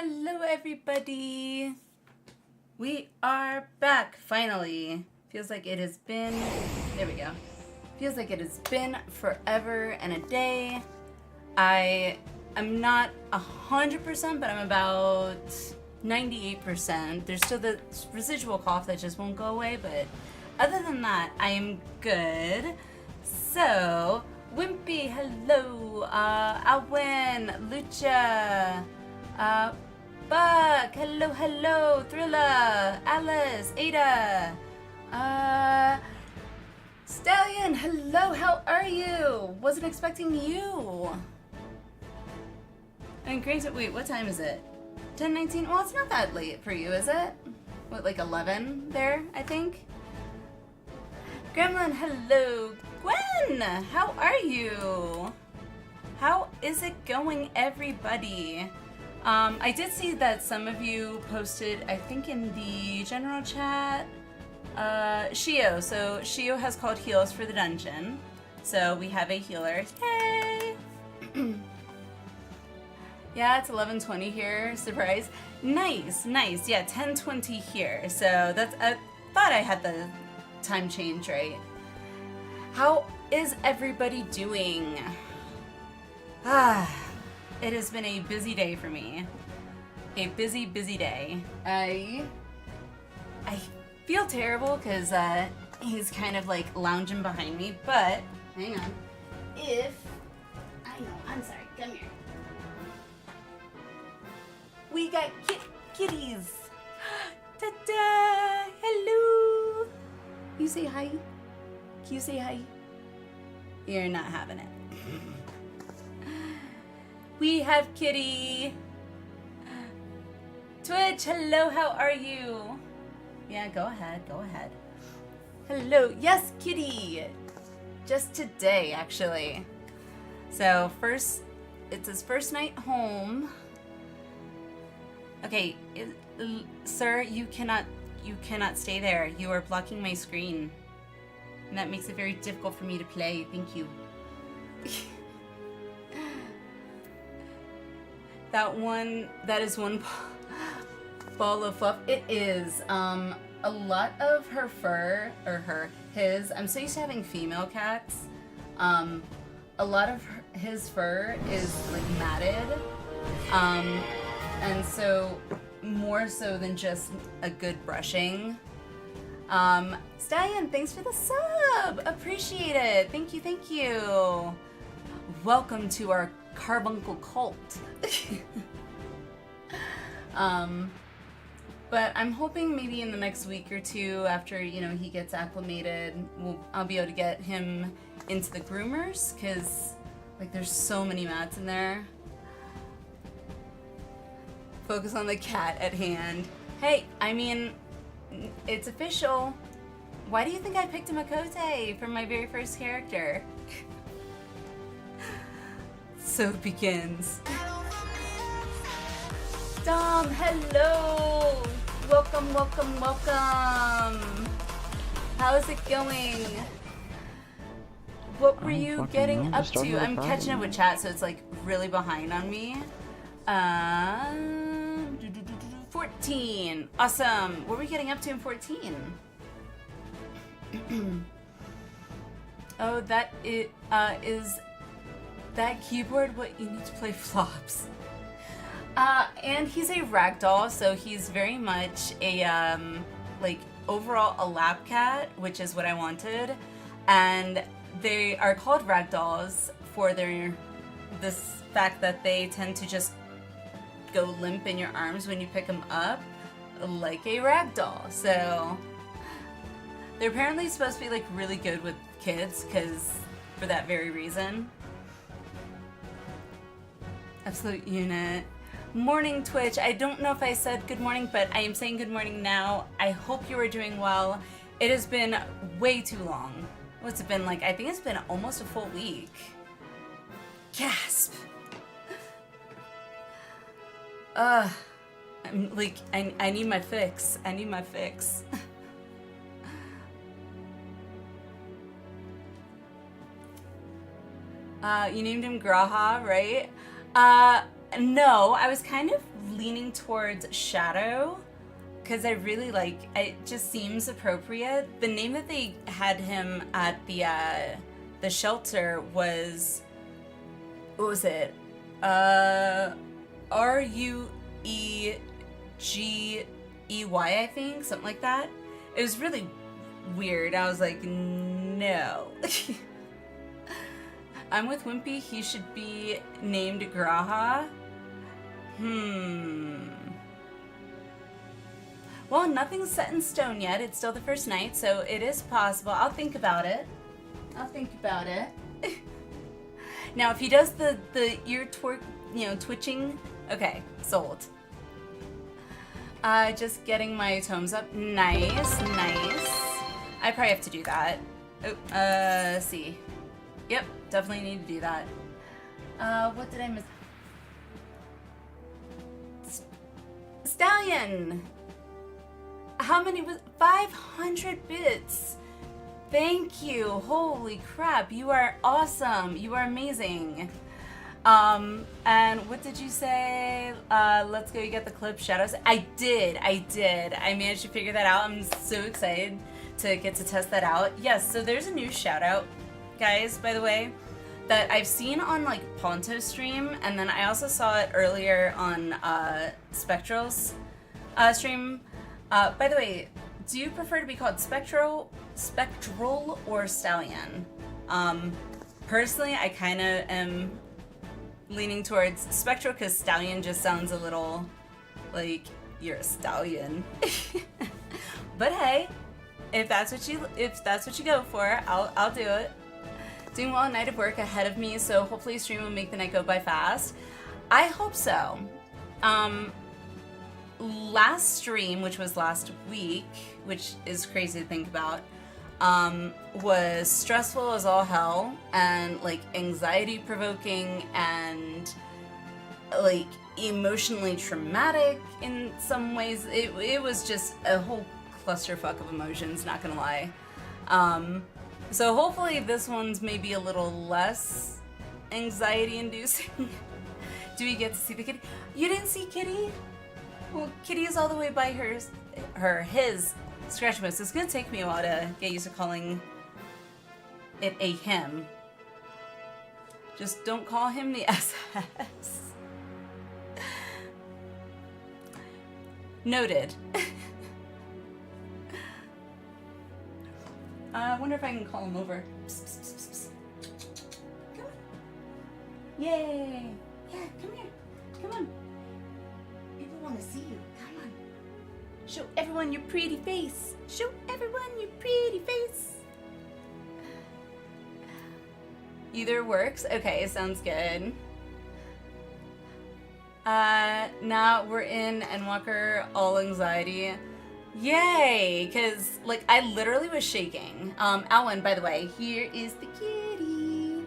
Hello everybody! We are back, finally. Feels like it has been, there we go. Feels like it has been forever and a day. I am not 100%, but I'm about 98%. There's still the residual cough that just won't go away, but other than that, I am good. So, Wimpy, hello, Alwyn, Lucha, Buck, hello, Thrilla, Alice, Ada, Stallion, hello, how are you? Wasn't expecting you. And granted, wait, what time is it? 10:19? Well, it's not that late for you, is it? What, like 11 there, I think? Gremlin, hello. Gwen, how are you? How is it going, everybody? I did see that some of you posted, I think in the general chat, Shio. So Shio has called heals for the dungeon. So we have a healer. Yay! Yeah, it's 11:20 here. Surprise. Nice. Yeah, 10:20 here. So that's, I thought I had the time change right. How is everybody doing? It has been a busy day for me. A busy day. I feel terrible because he's kind of like lounging behind me, but hang on. I'm sorry, come here. We got kitties. Ta-da! Hello! You say hi? Can you say hi? You're not having it. We have Kitty. Twitch, hello, how are you? Yeah, go ahead. Hello, yes, Kitty. Just today, actually. So it's his first night home. Okay, sir, you cannot stay there. You are blocking my screen. And that makes it very difficult for me to play. Thank you. That is one ball of fluff. It is. A lot of her fur, or his, I'm so used to having female cats. A lot of his fur is like matted. And so, more so than just a good brushing. Stallion, thanks for the sub! Appreciate it! Thank you! Welcome to our carbuncle cult. But I'm hoping maybe in the next week or two, after, you know, he gets acclimated, I'll be able to get him into the groomers, because, like, there's so many mats in there. Focus on the cat at hand. Hey, I mean, it's official. Why do you think I picked a Makote for my very first character? So it begins. Dom, hello! Welcome. How's it going? What were you getting up to? I'm catching up with chat, so it's like really behind on me. 14. Awesome. What were we getting up to in 14? Oh, that is that keyboard what you need to play flops. And he's a ragdoll, so he's very much a like overall a lap cat, which is what I wanted. And they are called ragdolls for this fact that they tend to just go limp in your arms when you pick them up, like a ragdoll. So they're apparently supposed to be like really good with kids, because for that very reason. Absolute unit. Morning, Twitch. I don't know if I said good morning, but I am saying good morning now. I hope you are doing well. It has been way too long. What's it been like? I think it's been almost a full week. Gasp. I'm like, I need my fix. You named him Graha, right? No, I was kind of leaning towards Shadow because I really like it. Just seems appropriate. The name that they had him at the shelter was, what was it? RUEGEY, I think, something like that. It was really weird. I was like, no. I'm with Wimpy. He should be named Graha. Well, nothing's set in stone yet. It's still the first night, so it is possible. I'll think about it. Now, if he does the ear twitching, okay, sold. Just getting my tomes up. Nice. I probably have to do that. Oh, let's see. Yep, definitely need to do that. What did I miss? Stallion! How many was 500 bits? Thank you. Holy crap, you are awesome. You are amazing. And what did you say? Let's go, you get the clip Shadows. I did. I managed to figure that out. I'm so excited to get to test that out. Yes, so there's a new shout out, guys, by the way, that I've seen on like Ponto's stream, and then I also saw it earlier on Spectral's stream. By the way, do you prefer to be called Spectral or Stallion? Personally, I kind of am leaning towards Spectral because Stallion just sounds a little like you're a stallion. But hey, if that's what you go for, I'll do it. Doing well, night of work ahead of me, so hopefully stream will make the night go by fast. I hope so. Last stream, which was last week, which is crazy to think about, was stressful as all hell and like anxiety provoking and like emotionally traumatic in some ways. It was just a whole clusterfuck of emotions, not gonna lie. So hopefully this one's maybe a little less anxiety inducing. Do we get to see the kitty? You didn't see Kitty? Well, Kitty is all the way by his scratch mode, so it's gonna take me a while to get used to calling it a him. Just don't call him the SS. Noted. I wonder if I can call him over. Psst, psst, psst, psst. Come on. Yay. Yeah, come here. Come on. People want to see you. Come on. Show everyone your pretty face. Show everyone your pretty face. Either works. Okay, sounds good. Now we're in Endwalker, all anxiety. Yay! Because, like, I literally was shaking. Alwyn, by the way, here is the kitty.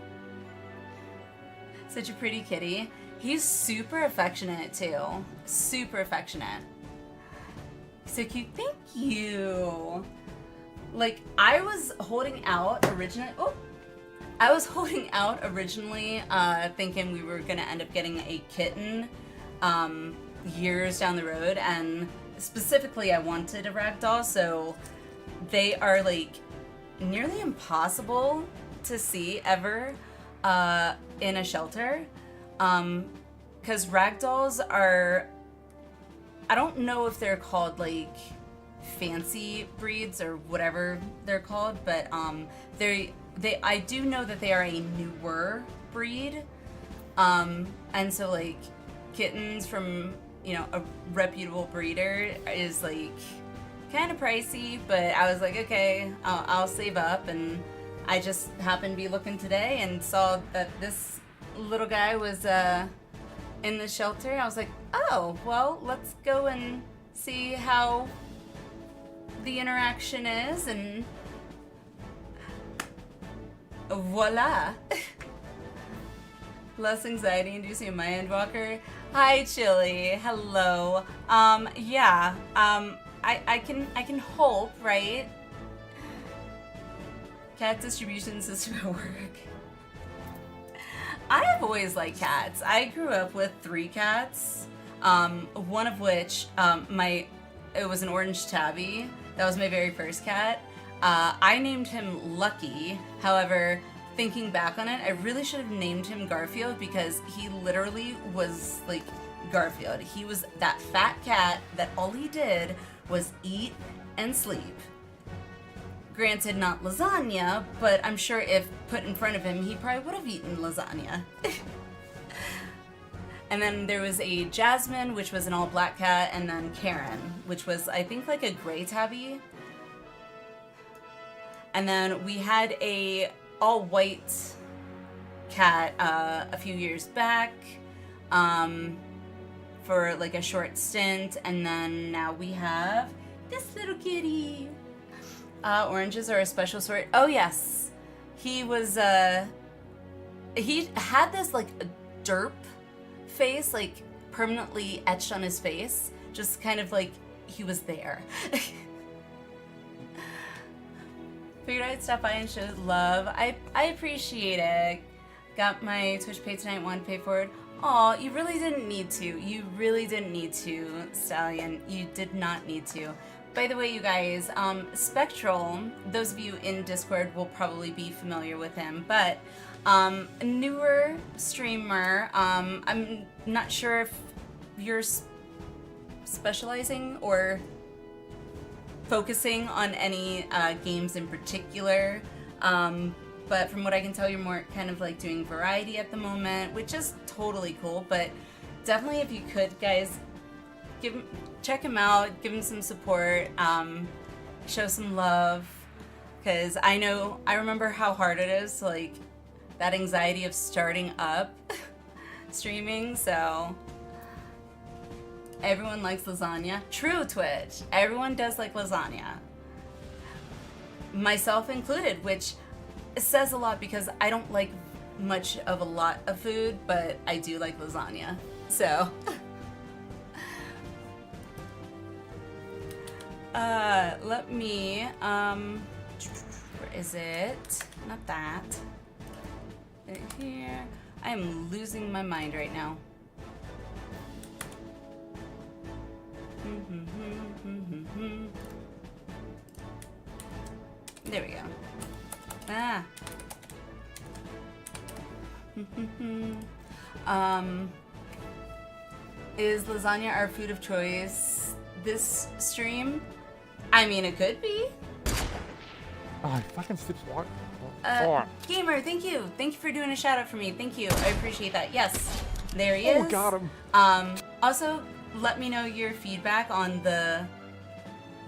Such a pretty kitty. He's super affectionate, too. Super affectionate. So cute. Thank you. Like, I was holding out originally. Oh! I was holding out originally, thinking we were gonna end up getting a kitten, years down the road, and specifically I wanted a ragdoll, so they are like nearly impossible to see ever in a shelter, because ragdolls are, I don't know if they're called like fancy breeds or whatever they're called, but I do know that they are a newer breed, and so like kittens from, you know, a reputable breeder is like kind of pricey, but I was like, okay, I'll save up, and I just happened to be looking today and saw that this little guy was in the shelter. I was like, oh, well, let's go and see how the interaction is, and voila. Less anxiety inducing my Endwalker. Hi, Chili. Hello. Yeah. I can hope, right? Cat distribution system at work. I have always liked cats. I grew up with 3 cats. One of which, it was an orange tabby. That was my very first cat. I named him Lucky. However, thinking back on it, I really should have named him Garfield because he literally was like Garfield. He was that fat cat that all he did was eat and sleep. Granted, not lasagna, but I'm sure if put in front of him, he probably would have eaten lasagna. And then there was a Jasmine, which was an all-black cat, and then Karen, which was, I think, like a gray tabby. And then we had a all-white cat a few years back for like a short stint, and then now we have this little kitty. Oranges are a special sort. Oh yes, he was. He had this like derp face, like permanently etched on his face, just kind of like he was there. Figured I'd stop by and show love. I appreciate it. Got my Twitch pay tonight, wanted to pay for it. Aw, you really didn't need to. You really didn't need to, Stallion. You did not need to. By the way, you guys, Spectral, those of you in Discord will probably be familiar with him, but a newer streamer. I'm not sure if you're specializing or focusing on any games in particular, but from what I can tell, you're more kind of like doing variety at the moment, which is totally cool. But definitely, if you could, guys, check him out, give him some support, show some love, because I remember how hard it is, like that anxiety of starting up streaming. So everyone likes lasagna. True, Twitch. Everyone does like lasagna. Myself included, which says a lot because I don't like much of a lot of food, but I do like lasagna. So let me, where is it? Not that. Right here. I am losing my mind right now. There we go. Ah. Is lasagna our food of choice this stream? I mean, it could be. Oh, I fucking slipped what? Gamer, thank you. Thank you for doing a shout out for me. Thank you. I appreciate that. Yes, there he is. Oh, got him. Also, let me know your feedback on the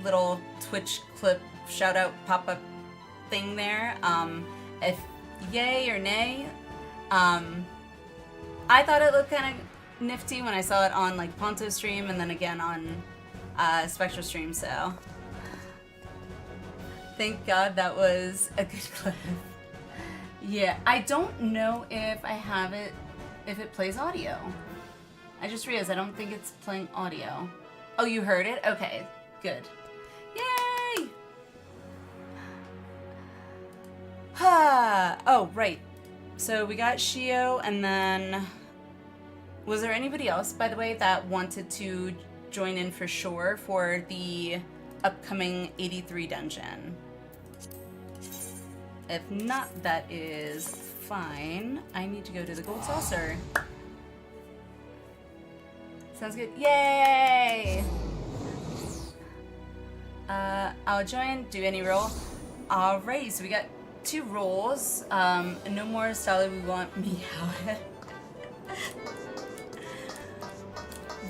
little Twitch clip shout out pop up thing there. If yay or nay. I thought it looked kind of nifty when I saw it on like Ponto stream and then again on Spectral stream, so thank God that was a good clip. Yeah, I don't know if I have it, if it plays audio. I just realized I don't think it's playing audio. Oh, you heard it? Okay, good. Yay! Oh, right. So we got Shio, and then was there anybody else, by the way, that wanted to join in for sure for the upcoming 83 dungeon? If not, that is fine. I need to go to the gold saucer. Sounds good. Yay! I'll join. Do any roll. Alright, so we got 2 rolls. No more Sally, we want me out.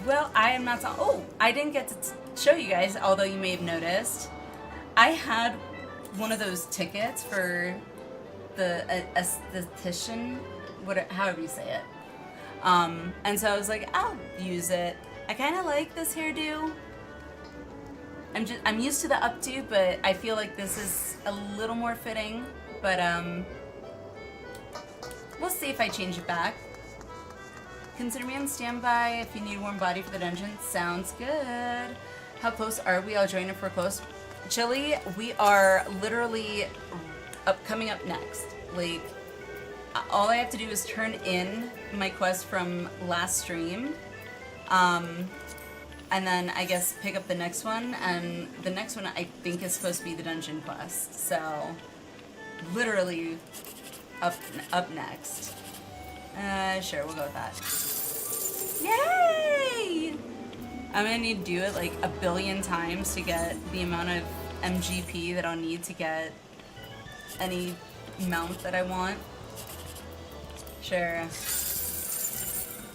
Well, I am not. Oh, I didn't get to show you guys, although you may have noticed. I had one of those tickets for the aesthetician, however you say it. And so I was like, I'll use it. I kind of like this hairdo. I'm used to the updo, but I feel like this is a little more fitting. But we'll see if I change it back. Consider me on standby if you need a warm body for the dungeon. Sounds good. How close are we? I'll join if we're close. Chili, we are literally coming up next. Like, all I have to do is turn in my quest from last stream, And then I guess pick up the next one, and the next one I think is supposed to be the dungeon quest. So, literally up next. Sure, we'll go with that. Yay! I'm gonna need to do it like a billion times to get the amount of MGP that I'll need to get any mount that I want. Sure.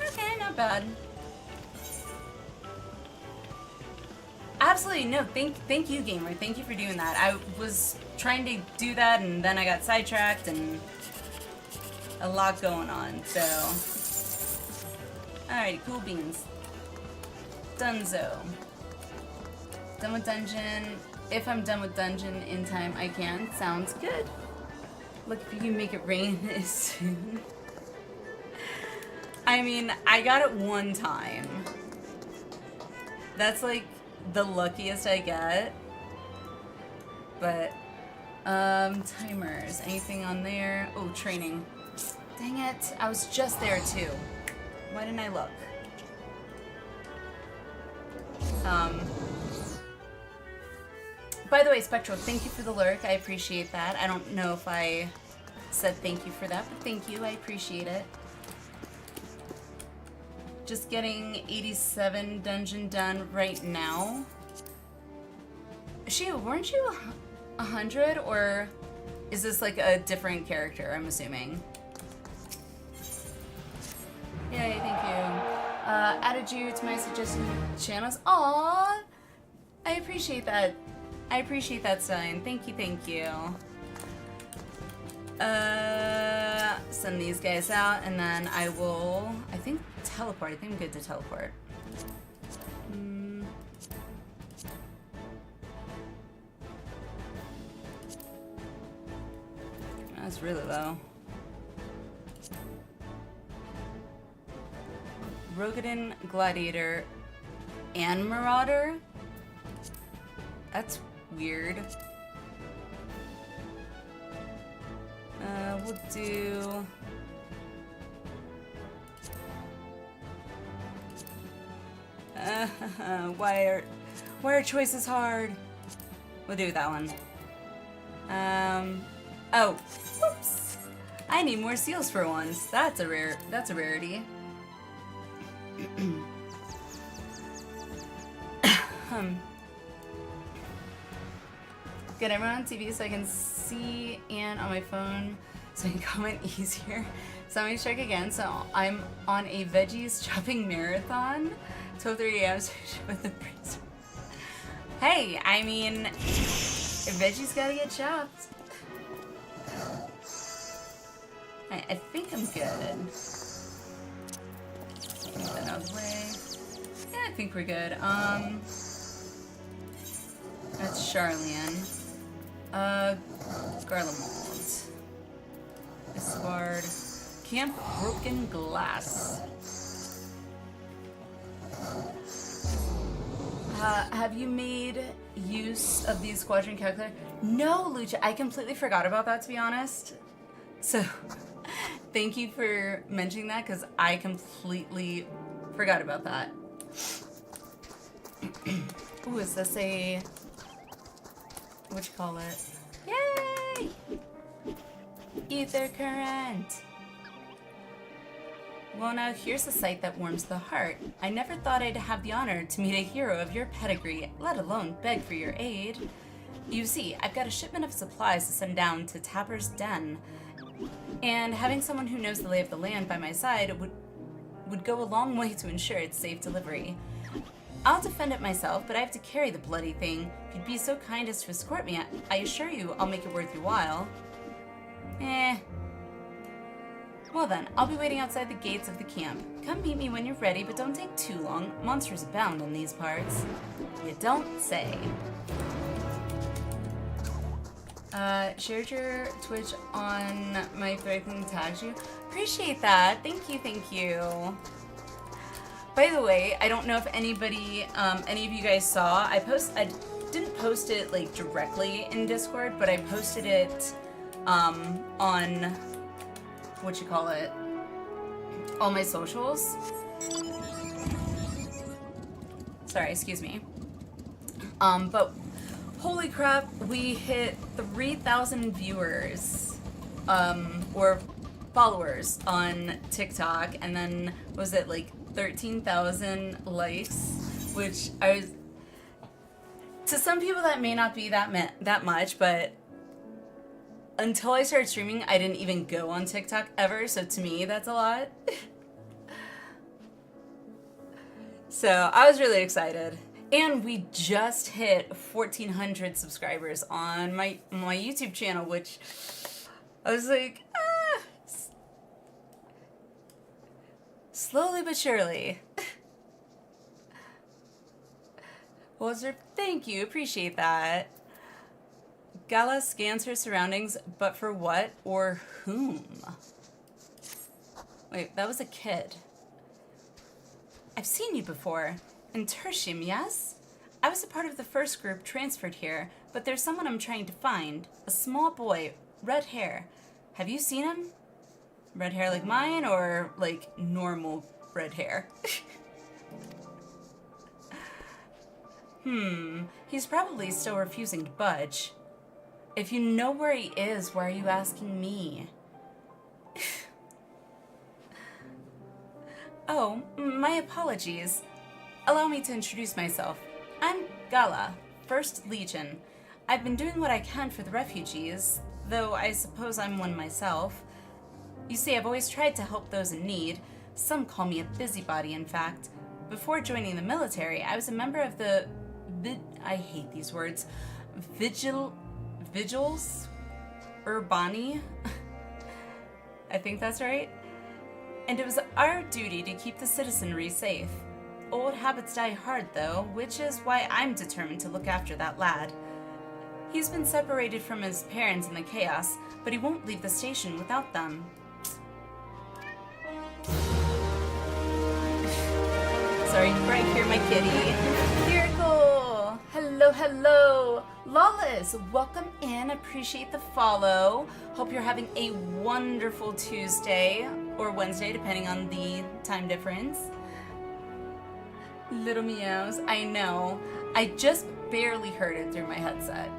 Okay, not bad. Absolutely, no, thank you, gamer. Thank you for doing that. I was trying to do that, and then I got sidetracked, and a lot going on, so. Alright, cool beans. Dunzo. Done with dungeon. If I'm done with dungeon in time, I can. Sounds good. Look, if you can make it rain soon. I mean, I got it one time. That's like the luckiest I get. But, timers. Anything on there? Oh, training. Dang it. I was just there too. Why didn't I look? By the way, Spectral, thank you for the lurk. I appreciate that. I don't know if I said thank you for that, but thank you. I appreciate it. Just getting 87 dungeon done right now. Shia, weren't you 100, or is this like a different character, I'm assuming? Yay, thank you. Added you to my suggested channels. Aww! I appreciate that. I appreciate that sign. Thank you, thank you. Send these guys out, and then I will, I think, teleport. I think I'm good to teleport. That's really low. Rogadin, Gladiator, and Marauder? That's weird. We'll do... why are choices hard? We'll do that one. Oh, whoops! I need more seals for once. That's a rarity. Get everyone on TV so I can see, and on my phone so I can comment easier. So I'm gonna check again. So I'm on a veggies chopping marathon till 3 a.m. with the breeze. Hey, I mean, veggies gotta get chopped. I think I'm good. Get that out of the way. Yeah, I think we're good. That's Charlian. Garlemald. Isbard. Camp Broken Glass. Have you made use of these squadron calculator? No, Lucha, I completely forgot about that, to be honest. So, thank you for mentioning that, because I completely forgot about that. Ooh, is this a... what you call it? Yay! Ether current! Well, now here's a sight that warms the heart. I never thought I'd have the honor to meet a hero of your pedigree, let alone beg for your aid. You see, I've got a shipment of supplies to send down to Tapper's Den, and having someone who knows the lay of the land by my side would go a long way to ensure its safe delivery. I'll defend it myself, but I have to carry the bloody thing. If you'd be so kind as to escort me, I assure you I'll make it worth your while. Well then, I'll be waiting outside the gates of the camp. Come meet me when you're ready, but don't take too long. Monsters abound in these parts. You don't say. Shared your Twitch on my thread and tagged you. Appreciate that. Thank you, thank you. By the way, I don't know if anybody, any of you guys saw, I didn't post it like directly in Discord, but I posted it on, all my socials. Sorry, excuse me. But holy crap, we hit 3,000 viewers, or followers on TikTok, and then was it like 13,000 likes, which I was, to some people that may not be that much, but until I started streaming, I didn't even go on TikTok ever, so to me, that's a lot. So I was really excited. And we just hit 1,400 subscribers on my YouTube channel, which I was like, slowly but surely. Well, sir, thank you, appreciate that. Gala scans her surroundings, but for what or whom? Wait, that was a kid. I've seen you before. In Tertium, yes? I was a part of the first group transferred here, but there's someone I'm trying to find. A small boy, red hair. Have you seen him? Red hair like mine, or like normal red hair? He's probably still refusing to budge. If you know where he is, why are you asking me? Oh, my apologies. Allow me to introduce myself. I'm Gala, 1st Legion. I've been doing what I can for the refugees, though I suppose I'm one myself. You see, I've always tried to help those in need. Some call me a busybody, in fact. Before joining the military, I was a member of the I hate these words. Vigils Urbani? I think that's right. And it was our duty to keep the citizenry safe. Old habits die hard, though, which is why I'm determined to look after that lad. He's been separated from his parents in the chaos, but he won't leave the station without them. Sorry, right here, my kitty. Lyrical! Hello, hello! Lawless, welcome in. Appreciate the follow. Hope you're having a wonderful Tuesday, or Wednesday, depending on the time difference. Little meows, I know. I just barely heard it through my headset.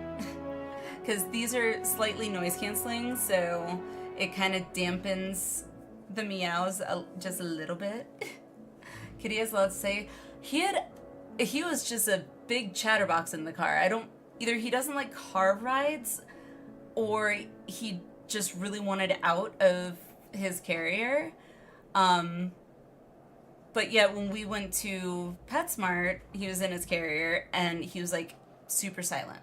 Because these are slightly noise canceling, so it kind of dampens the meows just a little bit. Kitty has a lot to say. He was just a big chatterbox in the car. Either he doesn't like car rides, or he just really wanted out of his carrier. But yet when we went to PetSmart, he was in his carrier and he was like super silent.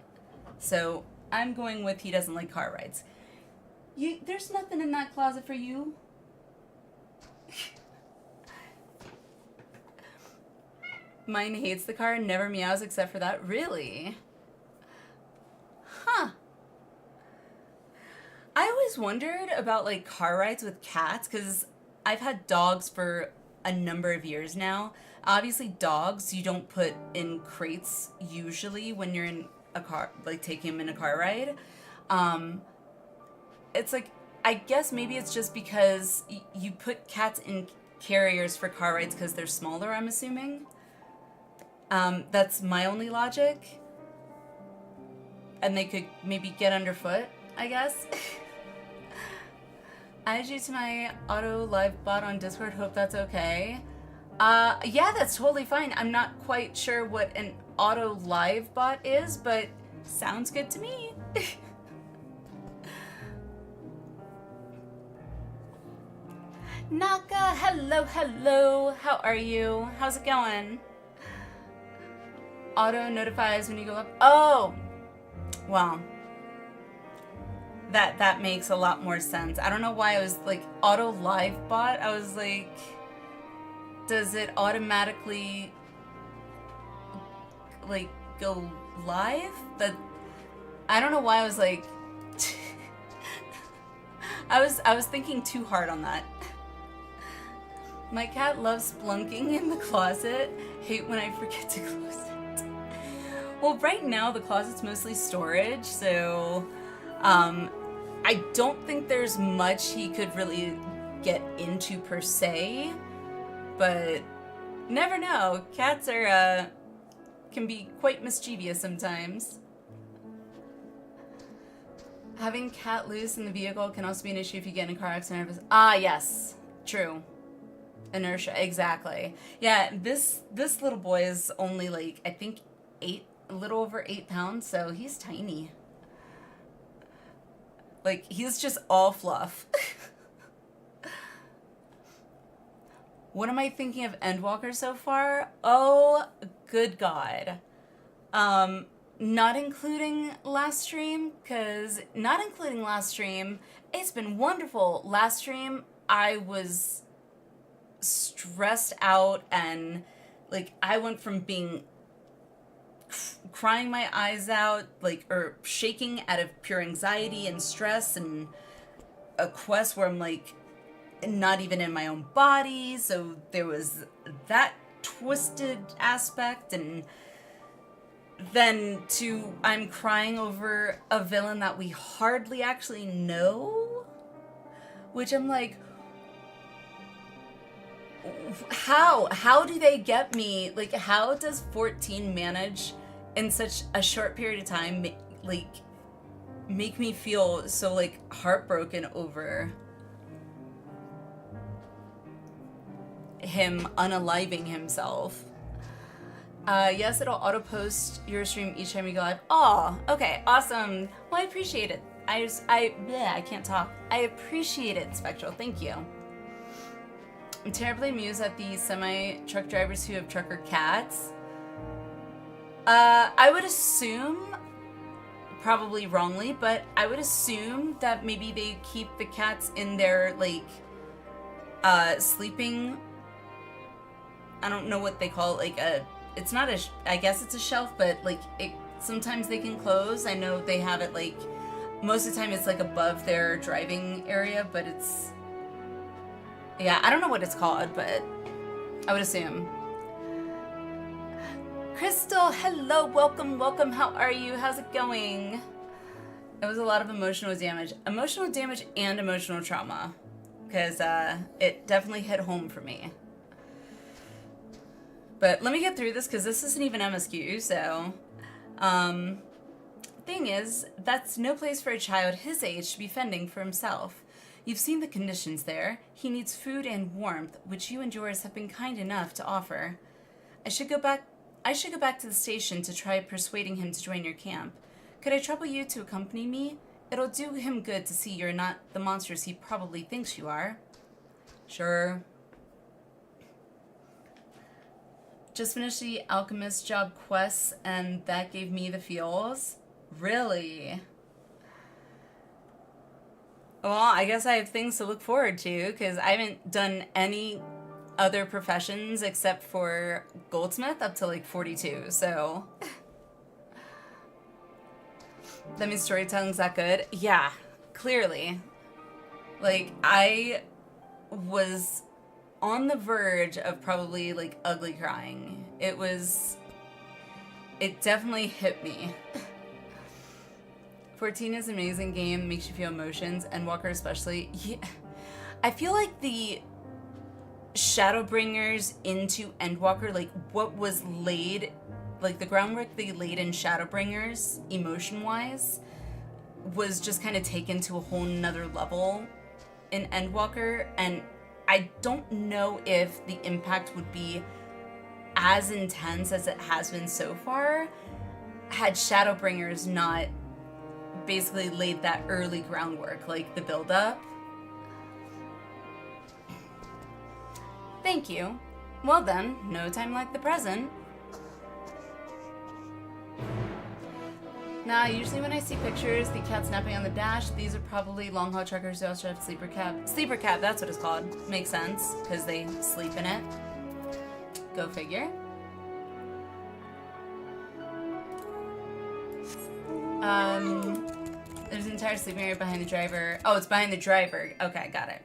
So I'm going with he doesn't like car rides. There's nothing in that closet for you. Mine hates the car and never meows except for that. Really? Huh. I always wondered about like car rides with cats because I've had dogs for a number of years now. Obviously dogs you don't put in crates usually when you're in a car, like taking them in a car ride. It's like, I guess maybe it's just because you put cats in carriers for car rides because they're smaller, I'm assuming. That's my only logic. And they could maybe get underfoot, I guess. I added you to my auto live bot on Discord. Hope that's okay. Yeah, that's totally fine. I'm not quite sure what an auto live bot is, but sounds good to me. Naka, hello, hello. How are you? How's it going? Auto notifies when you go up. Oh, well. That makes a lot more sense. I don't know why I was like auto live bot. I was like, does it automatically like go live? I don't know why I was like I was thinking too hard on that. My cat loves splunking in the closet. Hate when I forget to close it. Well, right now the closet's mostly storage, so I don't think there's much he could really get into per se, but never know. Cats are can be quite mischievous sometimes. Having cat loose in the vehicle can also be an issue if you get in a car accident. Ah, yes. True. Inertia, exactly. Yeah, this little boy is only like, I think, a little over 8 pounds, so he's tiny. Like, he's just all fluff. What am I thinking of Endwalker so far? Oh, good God. Not including last stream, because not including last stream, it's been wonderful. Last stream, I was stressed out and, like, I went from being crying my eyes out, like, or shaking out of pure anxiety and stress, and a quest where I'm, like, not even in my own body, so there was that twisted aspect, and then to I'm crying over a villain that we hardly actually know, which I'm like, how do they get me? Like, how does 14 manage in such a short period of time, like, make me feel so, like, heartbroken over him unaliving himself? Yes, it'll auto-post your stream each time you go live. Oh, okay, awesome. Well, I appreciate it. I can't talk. I appreciate it, Spectral. Thank you. I'm terribly amused at the semi-truck drivers who have trucker cats. I would assume, probably wrongly, but I would assume that maybe they keep the cats in their, like, sleeping, I don't know what they call it, like it's not I guess it's a shelf, but, like, sometimes they can close. I know they have it, like, most of the time it's, like, above their driving area, but it's, yeah, I don't know what it's called, but I would assume. Crystal, hello, welcome, how are you? How's it going? It was a lot of emotional damage and emotional trauma, because it definitely hit home for me. But let me get through this, because this isn't even MSQ, so... Thing is, that's no place for a child his age to be fending for himself. You've seen the conditions there. He needs food and warmth, which you endurers have been kind enough to offer. I should go back to the station to try persuading him to join your camp. Could I trouble you to accompany me? It'll do him good to see you're not the monsters he probably thinks you are. Sure. Just finished the alchemist job quests, and that gave me the feels. Really? Well, I guess I have things to look forward to, because I haven't done any other professions except for goldsmith up to, like, 42, so... That means storytelling's that good? Yeah, clearly. Like, I was on the verge of probably, like, ugly crying. It definitely hit me. 14 is an amazing game, makes you feel emotions, Endwalker especially. Yeah. I feel like the Shadowbringers into Endwalker, like, what was laid, like, the groundwork they laid in Shadowbringers, emotion-wise, was just kind of taken to a whole nother level in Endwalker, and I don't know if the impact would be as intense as it has been so far had Shadowbringers not basically laid that early groundwork, like the build-up. Thank you. Well then, no time like the present. Now, usually when I see pictures, the cat snapping on the dash, these are probably long-haul truckers who also have sleeper cab. Sleeper cab, that's what it's called. Makes sense, because they sleep in it. Go figure. There's an entire sleeping area behind the driver. Oh, it's behind the driver. Okay, got it.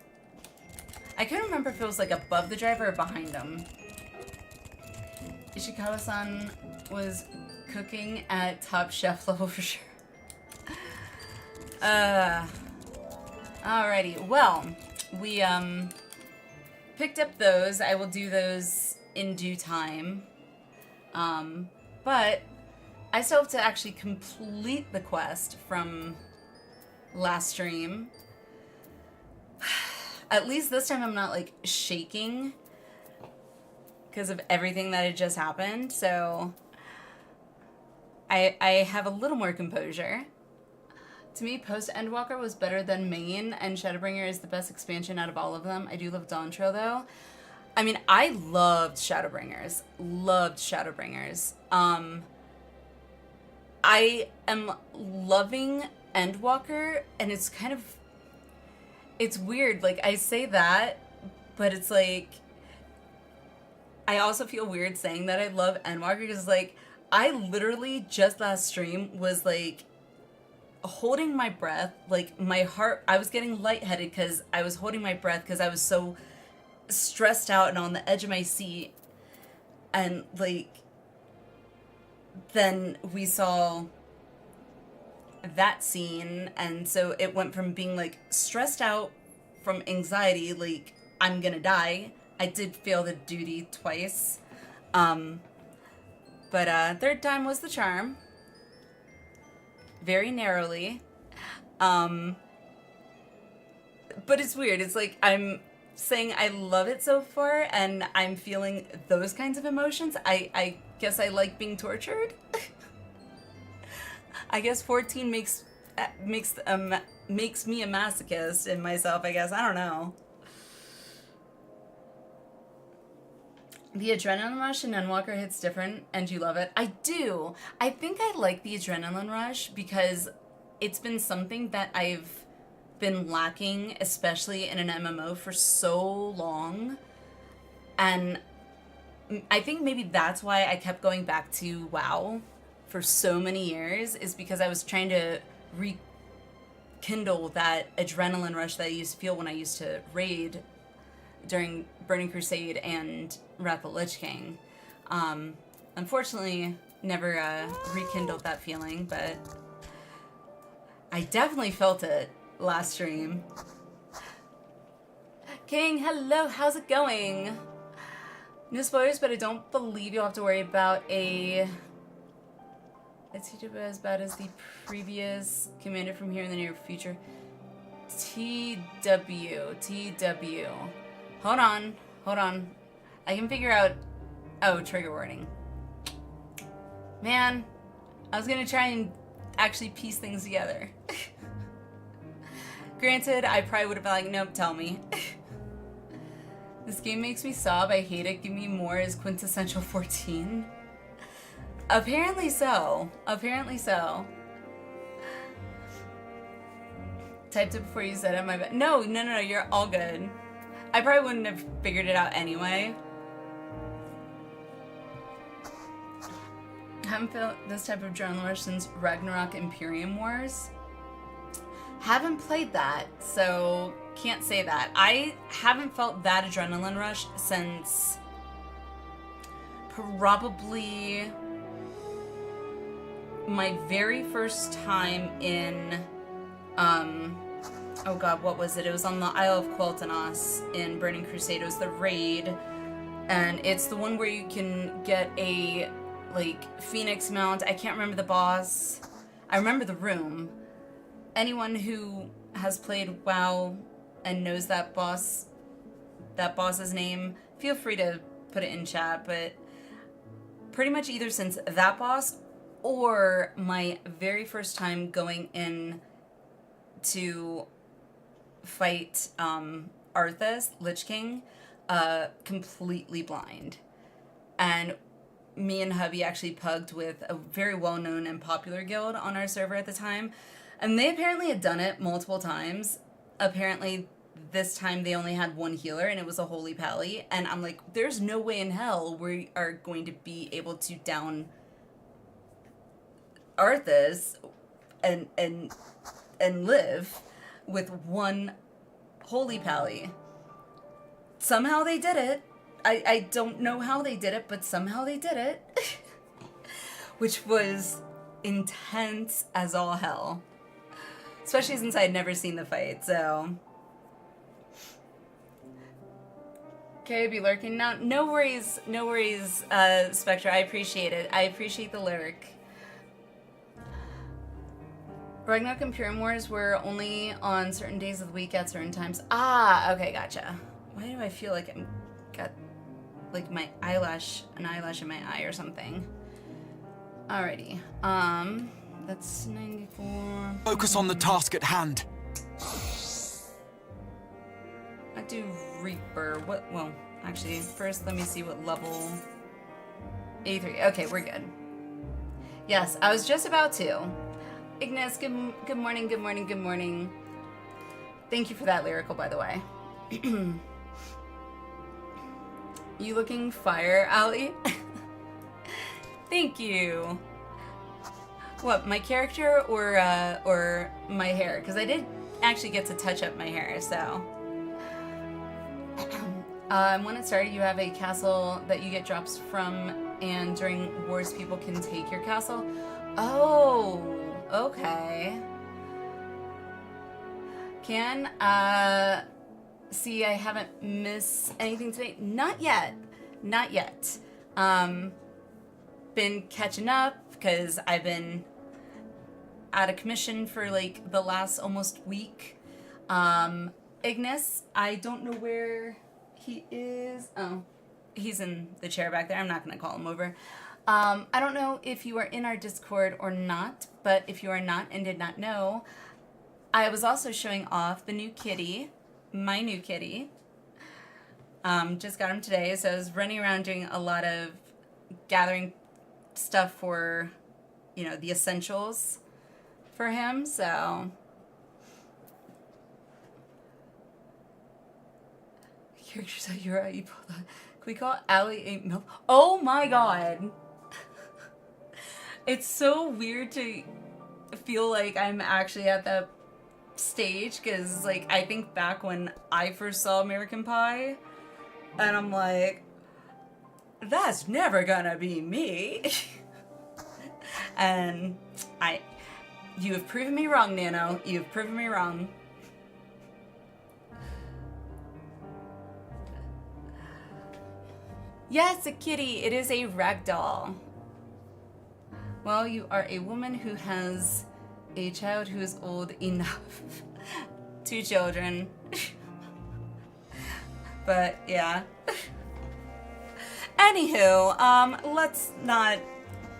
I couldn't remember if it was, like, above the driver or behind him. Ishikawa-san was cooking at top chef level for sure. Alrighty, well, we picked up those. I will do those in due time. But I still have to actually complete the quest from last stream. At least this time I'm not like shaking because of everything that had just happened. So I have a little more composure. To me, Post Endwalker was better than main, and Shadowbringer is the best expansion out of all of them. I do love Dawntrail though. I mean, I loved Shadowbringers. Loved Shadowbringers. I am loving Endwalker, and it's kind of, it's weird. Like, I say that, but it's like, I also feel weird saying that I love Endwalker because, like, I literally just last stream was like holding my breath, like my heart, I was getting lightheaded because I was holding my breath because I was so stressed out and on the edge of my seat. And like, then we saw that scene, and so it went from being like stressed out from anxiety, like I'm gonna die. I did fail the duty twice, but third time was the charm, very narrowly. But it's weird, it's like I'm saying I love it so far and I'm feeling those kinds of emotions. I guess I like being tortured. I guess 14 makes me a masochist in myself, I guess. I don't know. The adrenaline rush in Endwalker hits different, and you love it. I do. I think I like the adrenaline rush because it's been something that I've been lacking, especially in an MMO, for so long. And I think maybe that's why I kept going back to WoW for so many years, is because I was trying to rekindle that adrenaline rush that I used to feel when I used to raid during Burning Crusade and Wrath of the Lich King. Unfortunately, never rekindled that feeling, but I definitely felt it last stream. King, hello, how's it going? No spoilers, but I don't believe you'll have to worry about a TW as bad as the previous commander from here in the near future. TW. Hold on. I can figure out... Oh, trigger warning. Man, I was gonna try and actually piece things together. Granted, I probably would have been like, nope, tell me. This game makes me sob. I hate it. Give me more is quintessential 14. Apparently so. Typed it before you said it, my bad. No, you're all good. I probably wouldn't have figured it out anyway. Haven't felt this type of adrenaline rush since Ragnarok Imperium Wars. Haven't played that, so can't say that. I haven't felt that adrenaline rush since probably my very first time in, oh god, what was it? It was on the Isle of Quel'Thanas in Burning Crusade. It was the raid, and it's the one where you can get a, like, Phoenix mount. I can't remember the boss. I remember the room. Anyone who has played WoW and knows that boss's name, feel free to put it in chat, but pretty much either since that boss or my very first time going in to fight Arthas, Lich King, completely blind. And me and hubby actually pugged with a very well-known and popular guild on our server at the time, and they apparently had done it multiple times. Apparently this time they only had one healer, and it was a Holy Pally, and I'm like, there's no way in hell we are going to be able to down Arthas and live with one Holy Pally. Somehow they did it. I don't know how they did it, but somehow they did it. Which was intense as all hell. Especially since I had never seen the fight, so... Okay, I'll be lurking now. No worries, Spectre. I appreciate it. I appreciate the lyric. Ragnarok and Pure Wars were only on certain days of the week at certain times. Ah, okay, gotcha. Why do I feel like I'm got like my eyelash, an eyelash in my eye or something? Alrighty. That's 94. Focus on the task at hand. I do Reaper. What? Well, actually, first let me see what level. 83. Okay, we're good. Yes, I was just about to. Ignis, good morning, good morning, good morning. Thank you for that lyrical, by the way. You looking fire, Ali? Thank you. What, my character or my hair? Because I did actually get to touch up my hair, so. When it started, you have a castle that you get drops from, and during wars, people can take your castle. Oh, okay. See, I haven't missed anything today. Not yet. Not yet. Been catching up because I've been out of commission for like the last almost week. Ignis, I don't know where he is. Oh, he's in the chair back there. I'm not going to call him over. I don't know if you are in our Discord or not, but if you are not and did not know, I was also showing off the new kitty, my new kitty. Just got him today, so I was running around doing a lot of gathering stuff for, you know, the essentials for him, so. Characters that you're at, you pulled on. Can we call Allie a milk? Oh my god! It's so weird to feel like I'm actually at that stage, because like I think back when I first saw American Pie, and I'm like, that's never gonna be me. And you have proven me wrong, Nano. You have proven me wrong. Yes, a kitty. It is a ragdoll. Well, you are a woman who has a child who is old enough. 2 children. But, yeah. Anywho, let's not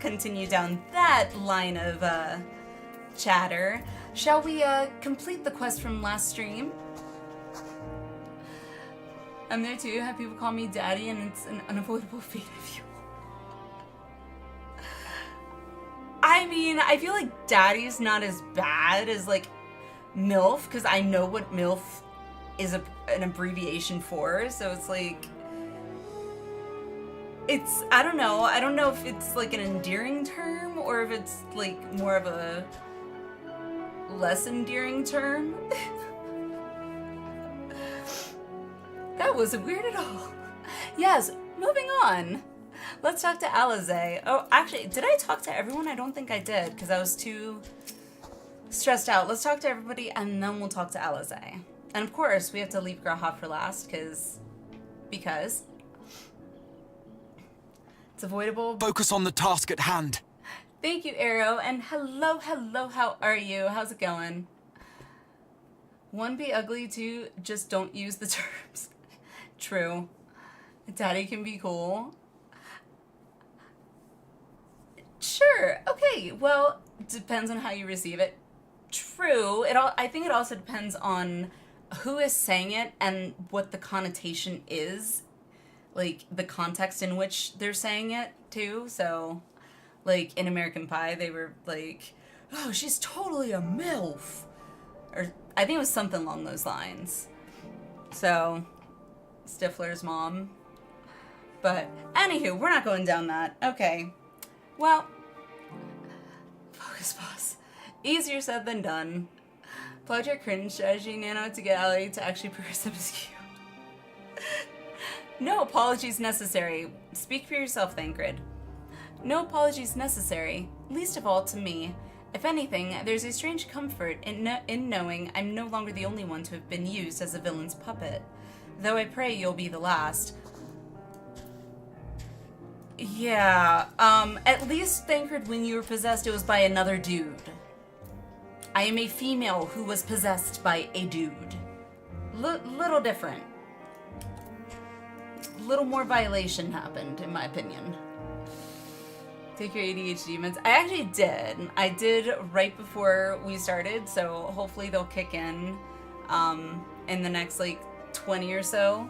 continue down that line of, chatter. Shall we, complete the quest from last stream? I'm there too. Have people call me daddy, and it's an unavoidable fate of you. I mean, I feel like daddy's not as bad as like MILF, because I know what MILF is an abbreviation for, so it's like, it's, I don't know if it's like an endearing term or if it's like more of a less endearing term. That wasn't weird at all. Yes, moving on. Let's talk to Alize. Oh, actually, did I talk to everyone? I don't think I did, because I was too stressed out. Let's talk to everybody, and then we'll talk to Alize. And of course, we have to leave Graha for last, because it's avoidable. Focus on the task at hand. Thank you, Arrow, and hello, how are you? How's it going? 1, be ugly, 2, just don't use the terms. True. Daddy can be cool. Sure. Okay. Well, depends on how you receive it. True. I think it also depends on who is saying it and what the connotation is, like the context in which they're saying it too. So, like in American Pie, they were like, "Oh, she's totally a MILF," or I think it was something along those lines. So, Stifler's mom. But anywho, we're not going down that. Okay. Well, focus, boss. Easier said than done. Plug your cringe strategy, Nano, to get Allie to actually progress MSQ. No apologies necessary. Speak for yourself, Thancred. No apologies necessary, least of all to me. If anything, there's a strange comfort in knowing I'm no longer the only one to have been used as a villain's puppet. though I pray you'll be the last. Yeah, at least Thancred, when you were possessed, it was by another dude. I am a female who was possessed by a dude. Little different. Little more violation happened, in my opinion. Take your ADHD meds. I actually did. I did right before we started, so hopefully they'll kick in the next, like, 20 or so.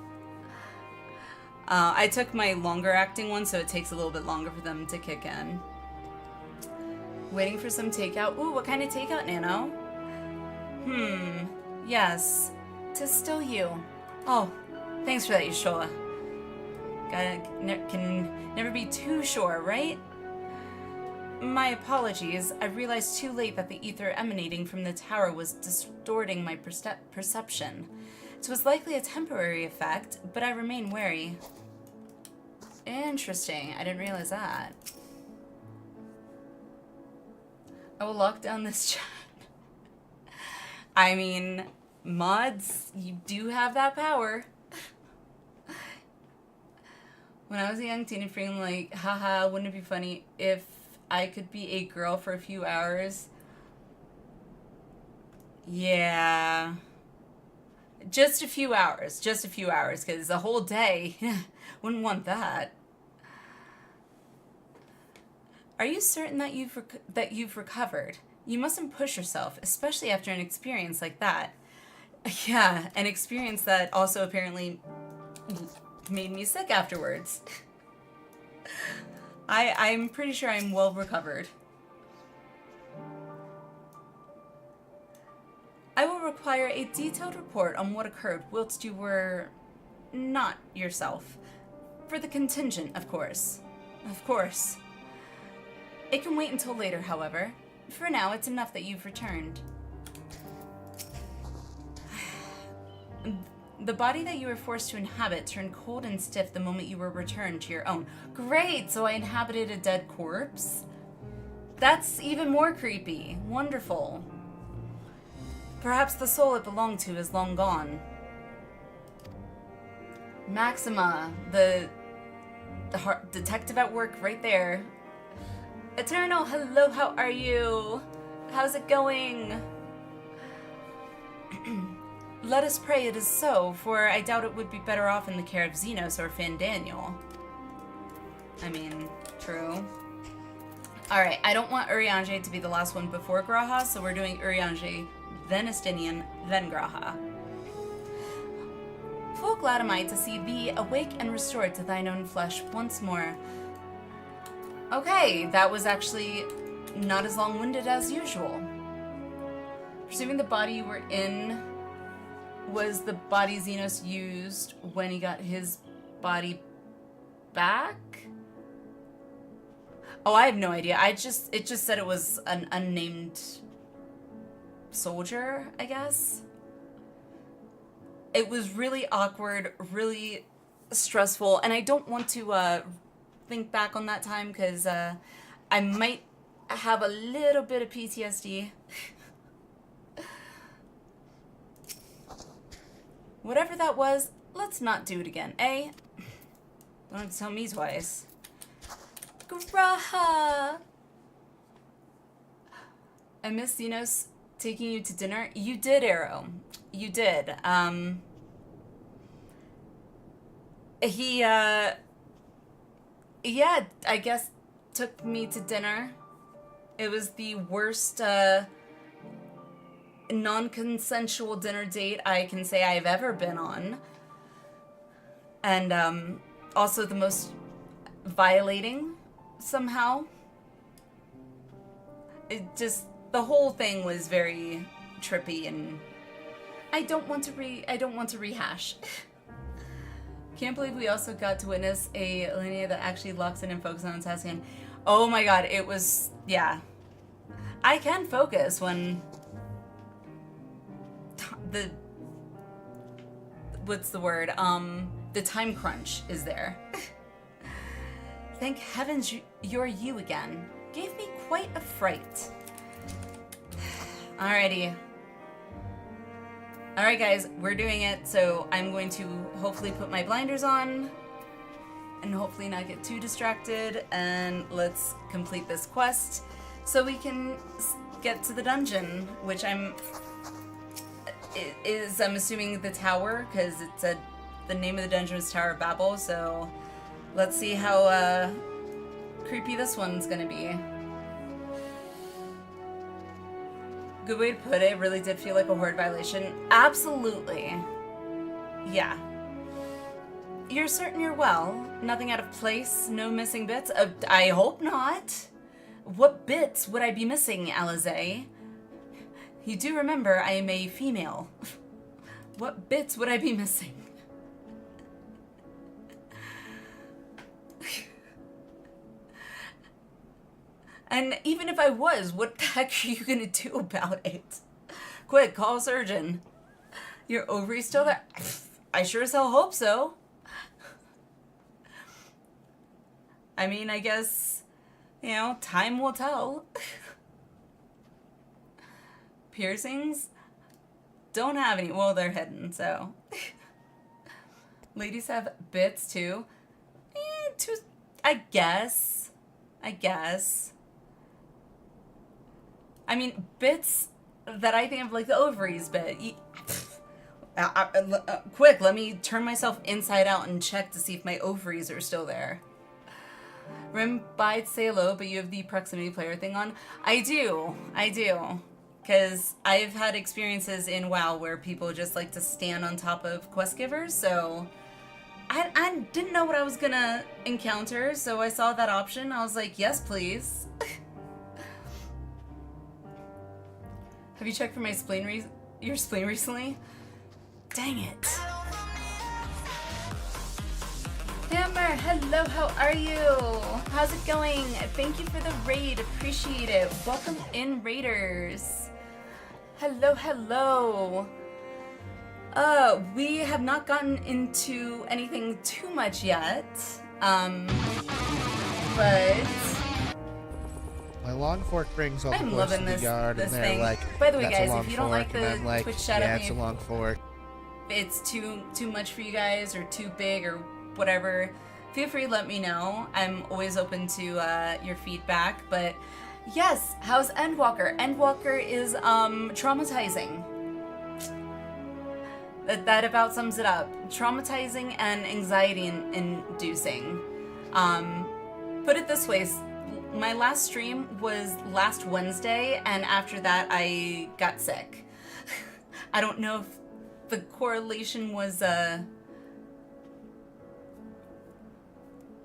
I took my longer acting one, so it takes a little bit longer for them to kick in. Waiting for some takeout. Ooh, what kind of takeout, Nano? Yes. 'Tis still you. Oh, thanks for that, Yashola. Can never be too sure, right? My apologies. I realized too late that the ether emanating from the tower was distorting my perception. It was likely a temporary effect, but I remain wary. Interesting. I didn't realize that. I will lock down this chat. I mean, mods, you do have that power. When I was a young teen freaking like, haha, wouldn't it be funny if I could be a girl for a few hours? Yeah. Just a few hours, because a whole day, wouldn't want that. Are you certain that you've recovered? You mustn't push yourself, especially after an experience like that. Yeah, an experience that also apparently made me sick afterwards. I'm pretty sure I'm well recovered. I will require a detailed report on what occurred whilst you were not yourself. For the contingent, of course. Of course. It can wait until later, however. For now, it's enough that you've returned. The body that you were forced to inhabit turned cold and stiff the moment you were returned to your own. Great! So I inhabited a dead corpse? That's even more creepy. Wonderful. Perhaps the soul it belonged to is long gone. Maxima, the detective at work right there. Eternal, hello, how are you? How's it going? Let us pray it is so, for I doubt it would be better off in the care of Xenos or Fandaniel. I mean, true. Alright, I don't want Urianger to be the last one before Graha, so we're doing Urianger, then Estinian, then Graha. Full glad am I to see thee awake and restored to thine own flesh once more. Okay, that was actually not as long-winded as usual. Presuming the body you were in was the body Xenos used when he got his body back? Oh, I have no idea. It just said it was an unnamed soldier, I guess. It was really awkward, really stressful, and I don't want to think back on that time because I might have a little bit of PTSD. Whatever that was, let's not do it again, eh? Don't have to tell me twice. Graha! I miss Xenos taking you to dinner. You did, Arrow. You did. He, yeah, I guess took me to dinner. It was the worst, non-consensual dinner date I can say I've ever been on. And, also the most violating, somehow. It just, the whole thing was very trippy, and I don't want to rehash. Can't believe we also got to witness a linear that actually locks in and focuses on task again. Oh my god, it was, yeah. I can focus when what's the word? The time crunch is there. Thank heavens you're you again. Gave me quite a fright. Alrighty. Alright guys, we're doing it, so I'm going to hopefully put my blinders on and hopefully not get too distracted, and let's complete this quest so we can get to the dungeon, which I'm assuming the tower, because it said the name of the dungeon was Tower of Babel, so let's see how creepy this one's gonna be. Good way to put it, really did feel like a horde violation. Absolutely. Yeah. You're certain you're well? Nothing out of place? No missing bits? I hope not. What bits would I be missing, Alize? You do remember I am a female. What bits would I be missing? And even if I was, what the heck are you gonna do about it? Quick, call a surgeon. Your ovaries still there? I sure as hell hope so. I mean, I guess, you know, time will tell. Piercings? Don't have any. Well, they're hidden, so. Ladies have bits too. I guess. I mean, bits that I think of, like the ovaries bit. Quick, let me turn myself inside out and check to see if my ovaries are still there. Rim by say hello, but you have the proximity player thing on. I do. Because I've had experiences in WoW where people just like to stand on top of quest givers, so I didn't know what I was gonna encounter, so I saw that option. I was like, yes, please. Have you checked for my your spleen recently? Dang it. Hammer, hello, how are you? How's it going? Thank you for the raid, appreciate it. Welcome in, raiders. Hello. We have not gotten into anything too much yet, but my long fork brings all the I'm boys loving to the yard, this and they're thing. like, By the way, "That's a guys, long if you don't like fork," and the I'm like, Twitch chat "Yeah, of it's a me, long fork." it's too much for you guys or too big or whatever, feel free to let me know. I'm always open to your feedback. But yes, how's Endwalker? Endwalker is traumatizing. That about sums it up. Traumatizing and anxiety inducing. Put it this way, my last stream was last Wednesday, and after that I got sick. I don't know if the correlation was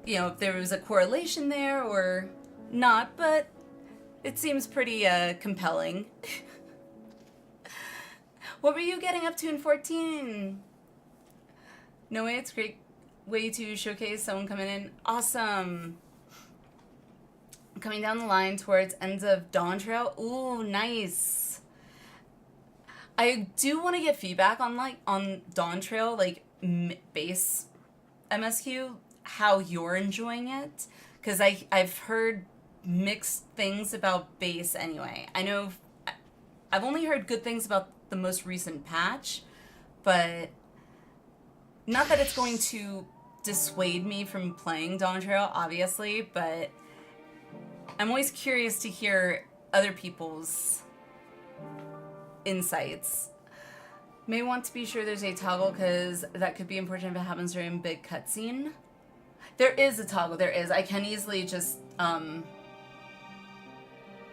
you know, if there was a correlation there or not, but it seems pretty compelling. What were you getting up to in 14? No way, it's a great way to showcase someone coming in. Awesome. Coming down the line towards ends of Dawn Trail. Ooh, nice. I do want to get feedback on Dawn Trail, like base MSQ, how you're enjoying it, because I've heard mixed things about base anyway. I know I've only heard good things about the most recent patch, but not that it's going to dissuade me from playing Dawn Trail, obviously, but I'm always curious to hear other people's insights. May want to be sure there's a toggle, because that could be important if it happens during a big cutscene. There is a toggle, there is. I can easily just turn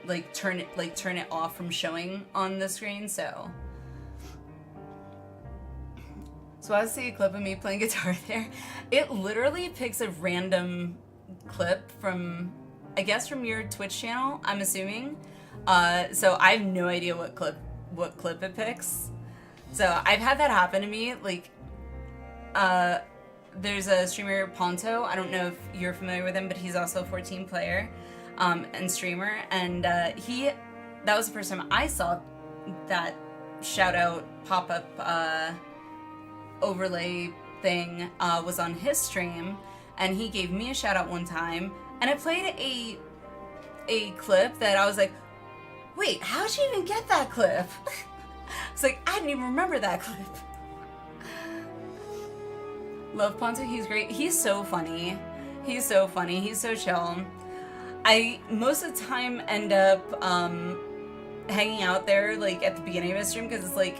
it off from showing on the screen, so I see a clip of me playing guitar there. It literally picks a random clip from, I guess, from your Twitch channel, I'm assuming. So I have no idea what clip it picks. So I've had that happen to me. Like, there's a streamer, Ponto. I don't know if you're familiar with him, but he's also a 14 player and streamer. And that was the first time I saw that shout out pop up overlay thing was on his stream, and he gave me a shout out one time, and I played a clip that I was like, wait, how'd you even get that clip? It's like, I didn't even remember that clip. Love Ponzo, he's great. He's so funny. He's so funny. He's so chill. I, most of the time, end up hanging out there, like, at the beginning of his stream, because it's, like,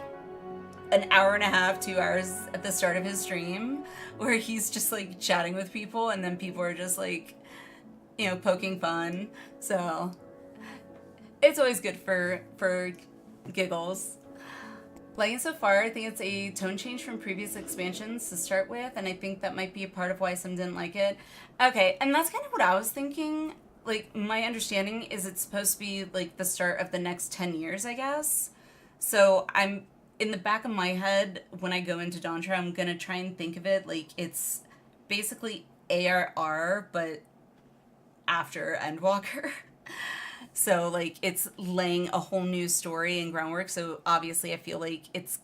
an hour and a half, 2 hours at the start of his stream, where he's just, like, chatting with people, and then people are just, like, you know, poking fun. So, it's always good for giggles. Liking so far, I think it's a tone change from previous expansions to start with, and I think that might be a part of why some didn't like it. Okay, and that's kind of what I was thinking. Like, my understanding is it's supposed to be, like, the start of the next 10 years, I guess. So, I'm, in the back of my head, when I go into Dawntra, I'm gonna try and think of it like it's basically ARR, but after Endwalker. So, like, it's laying a whole new story and groundwork, so obviously I feel like it's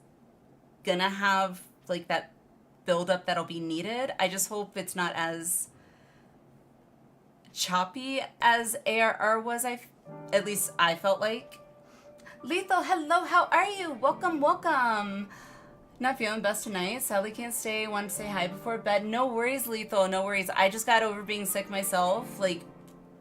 gonna have, like, that build-up that'll be needed. I just hope it's not as choppy as ARR was, at least I felt like. Lethal, hello, how are you? Welcome, welcome. Not feeling best tonight. Sadly can't stay. Wanted to say hi before bed. No worries, Lethal, no worries. I just got over being sick myself, like,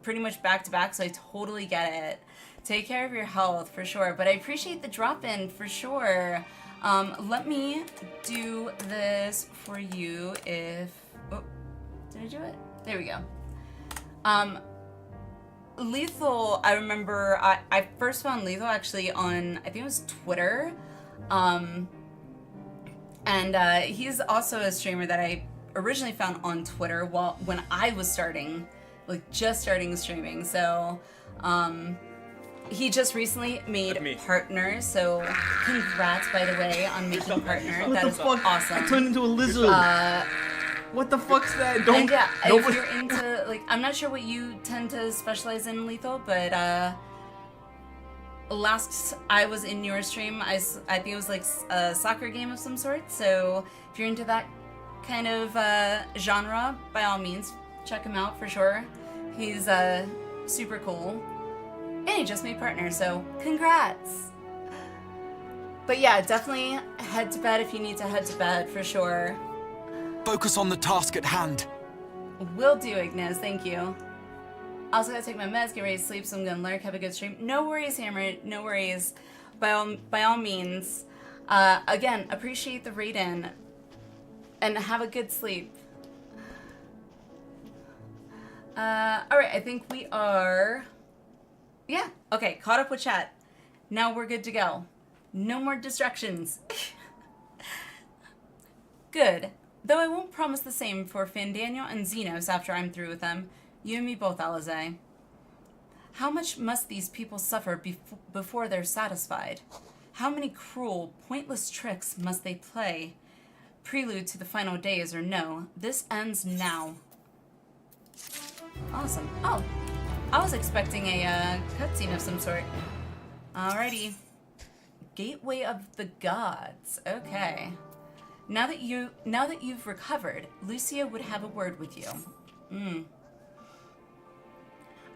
pretty much back to back, so I totally get it. Take care of your health, for sure. But I appreciate the drop-in, for sure. Let me do this for you if... Oh, did I do it? There we go. Lethal, I remember, I first found Lethal actually on, I think it was Twitter. And he's also a streamer that I originally found on Twitter when I was starting, like, just starting streaming. So, he just recently made partner, so congrats, by the way, on making partner. That is awesome. I turned into a lizard. What the fuck's that? Don't. And yeah, if you're into, like, I'm not sure what you tend to specialize in, Lethal, but last I was in your stream, I think it was like a soccer game of some sort. So if you're into that kind of genre, by all means, check him out for sure. He's super cool. And he just made partner, so congrats. But yeah, definitely head to bed if you need to head to bed, for sure. Focus on the task at hand. Will do, Ignis, thank you. Also gotta take my meds, get ready to sleep, so I'm gonna lurk, have a good stream. No worries, Hammer, no worries. By all means. Again, appreciate the raid-in. And have a good sleep. Alright, I think we are... Yeah, okay, caught up with chat. Now we're good to go. No more distractions. Good. Though I won't promise the same for Fandaniel and Xenos after I'm through with them. You and me both, Alize. How much must these people suffer before they're satisfied? How many cruel, pointless tricks must they play? Prelude to the final days or no, this ends now. Awesome. Oh, I was expecting a cutscene of some sort. Alrighty. Gateway of the Gods. Okay. Now that you've recovered, Lucia would have a word with you.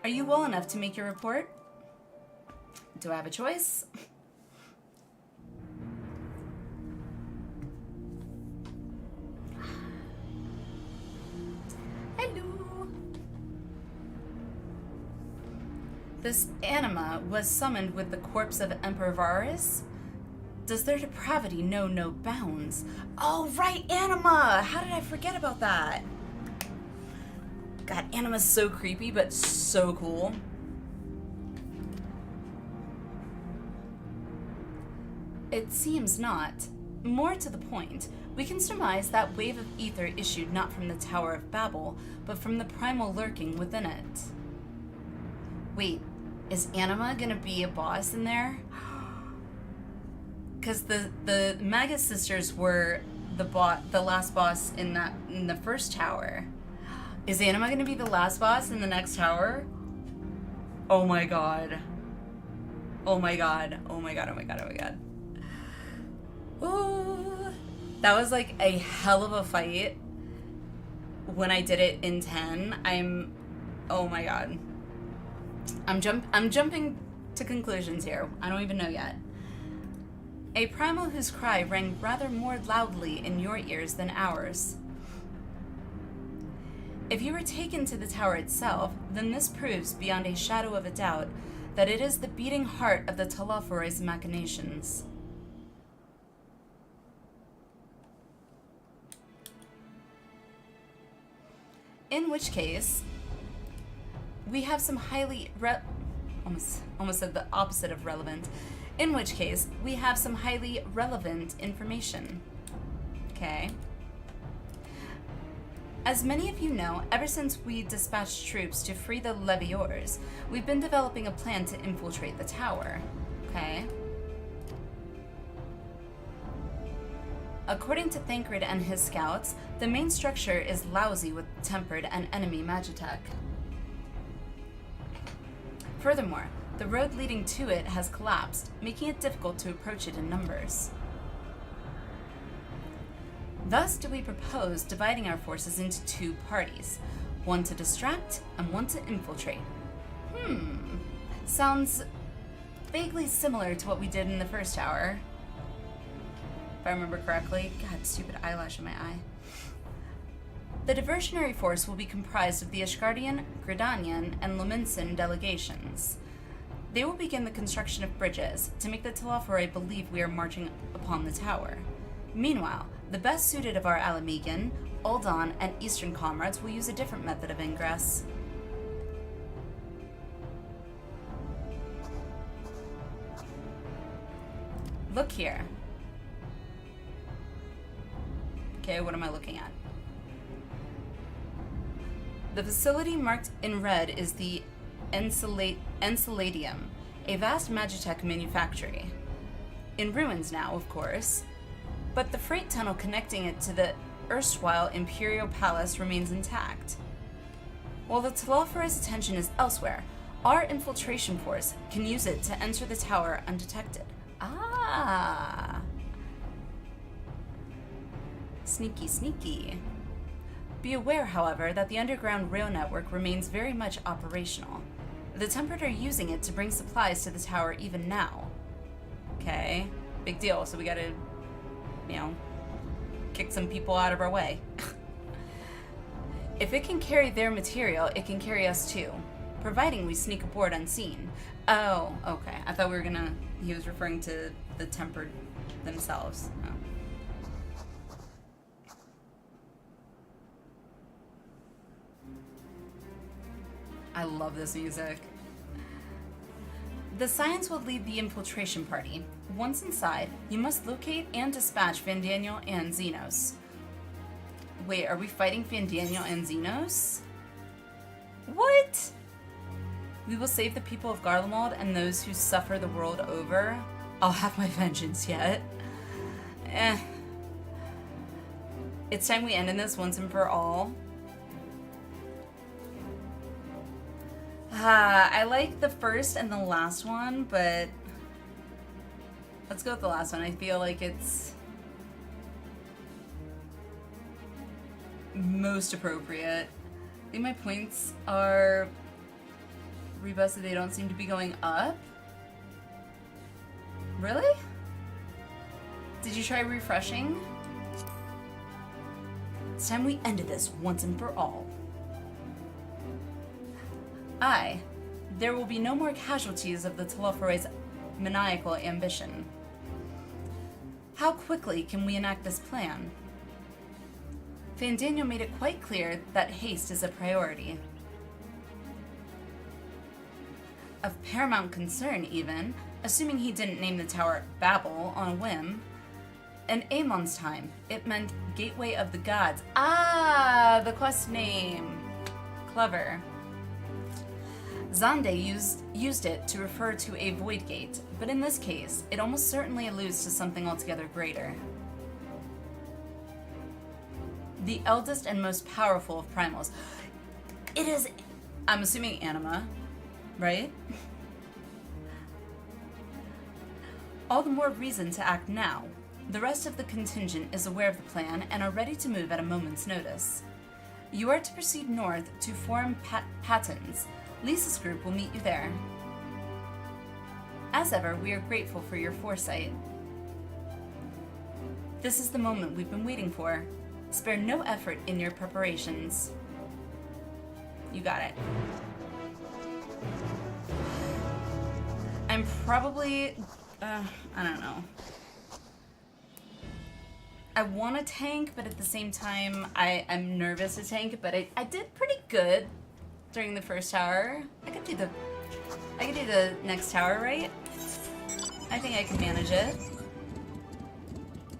Are you well enough to make your report? Do I have a choice? Hello. This anima was summoned with the corpse of Emperor Varus. Does their depravity know no bounds? Oh, right, anima! How did I forget about that? God, anima's so creepy, but so cool. It seems not. More to the point, we can surmise that wave of ether issued not from the Tower of Babel, but from the primal lurking within it. Wait, is anima gonna be a boss in there? Because the Magus sisters were the last boss in the first tower. Is Anima gonna be the last boss in the next tower? Oh my god. Oh my god. Oh my god. Oh my god. Oh my god. Ooh. That was like a hell of a fight when I did it in 10. Oh my god. I'm jumping to conclusions here. I don't even know yet. A primal whose cry rang rather more loudly in your ears than ours. If you were taken to the tower itself, then this proves beyond a shadow of a doubt that it is the beating heart of the Telophoro's machinations. In which case, we have some highly almost said the opposite of relevant. In which case, we have some highly relevant information. Okay. As many of you know, ever since we dispatched troops to free the Leviors, we've been developing a plan to infiltrate the tower. Okay. According to Thancred and his scouts, the main structure is lousy with tempered and enemy magitech. Furthermore, the road leading to it has collapsed, making it difficult to approach it in numbers. Thus do we propose dividing our forces into two parties, one to distract and one to infiltrate. Sounds vaguely similar to what we did in the first tower. If I remember correctly. God, stupid eyelash in my eye. The diversionary force will be comprised of the Ashgardian, Gridanian, and Lominsan delegations. They will begin the construction of bridges to make the Telophoroi believe we are marching upon the tower. Meanwhile, the best suited of our Alamegan, Uldan, and Eastern comrades will use a different method of ingress. Look here. Okay, what am I looking at? The facility marked in red is the Enceladium, a vast magitech manufactory. In ruins now, of course, but the freight tunnel connecting it to the erstwhile Imperial Palace remains intact. While the Telophoro's attention is elsewhere, our infiltration force can use it to enter the tower undetected. Ah! Sneaky, sneaky. Be aware, however, that the underground rail network remains very much operational. The Tempered are using it to bring supplies to the tower even now. Okay, big deal, so we gotta, kick some people out of our way. If it can carry their material, it can carry us too, providing we sneak aboard unseen. Oh, okay, I thought he was referring to the Tempered themselves. Oh. I love this music. The Science will lead the infiltration party. Once inside, you must locate and dispatch Fandaniel and Xenos. Wait, are we fighting Fandaniel and Xenos? What? We will save the people of Garlemald and those who suffer the world over. I'll have my vengeance yet. It's time we end in this once and for all. I like the first and the last one, but let's go with the last one. I feel like it's most appropriate. I think my points are rebusted. They don't seem to be going up. Really? Did you try refreshing? It's time we ended this once and for all. Aye, there will be no more casualties of the Telophoro's maniacal ambition. How quickly can we enact this plan? Fandaniel made it quite clear that haste is a priority. Of paramount concern, even, assuming he didn't name the tower Babel on a whim. In Amon's time, it meant Gateway of the Gods. Ah, the quest name. Clever. Zande used it to refer to a void gate, but in this case, it almost certainly alludes to something altogether greater. The eldest and most powerful of primals. It is, I'm assuming, Anima, right? All the more reason to act now. The rest of the contingent is aware of the plan and are ready to move at a moment's notice. You are to proceed north to Forum Patens. Lisa's group will meet you there. As ever, we are grateful for your foresight. This is the moment we've been waiting for. Spare no effort in your preparations. You got it. I'm probably... I don't know. I want to tank, but at the same time, I'm nervous to tank, but I did pretty good during the first tower. I could do the next tower, right? I think I can manage it.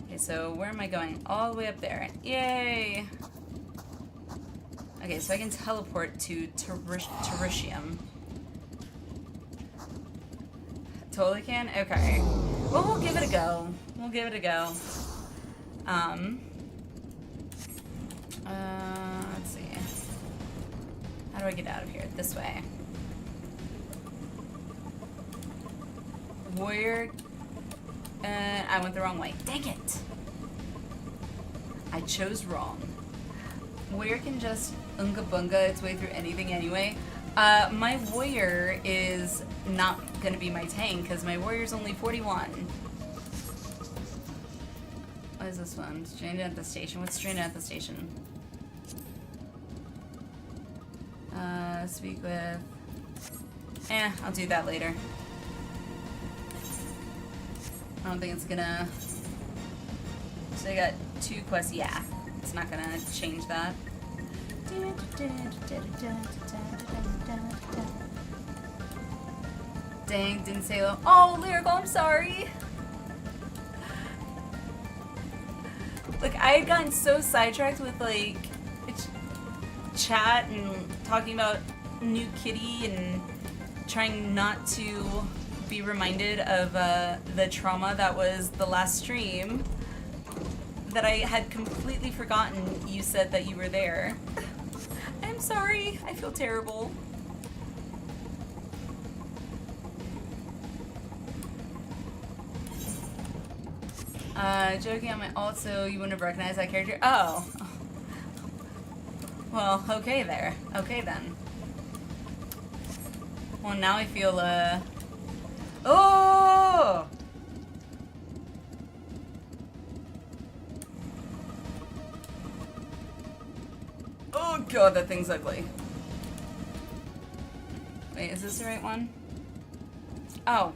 Okay, so where am I going? All the way up there. Yay! Okay, so I can teleport to Teritium. Totally can? Okay. Well, we'll give it a go. We'll give it a go. Let's see. How do I get out of here? This way. Warrior. I went the wrong way. Dang it! I chose wrong. Warrior can just unga bunga its way through anything anyway. My warrior is not gonna be my tank because my warrior's only 41. What is this one? Stranded at the station. What's stranded at the station? Speak with... I'll do that later. I don't think it's gonna... So I got 2 quests. Yeah, it's not gonna change that. Dang, didn't say hello. Oh, Lyrical, I'm sorry. Like, I had gotten so sidetracked with, like, chat and talking about new kitty and trying not to be reminded of the trauma that was the last stream that I had completely forgotten you said that you were there. I'm sorry. I feel terrible. Joking on my alt, so you wouldn't have recognized that character? Oh. Well, okay there. Okay then. Well, now I feel, Oh! Oh god, that thing's ugly. Wait, is this the right one? Oh.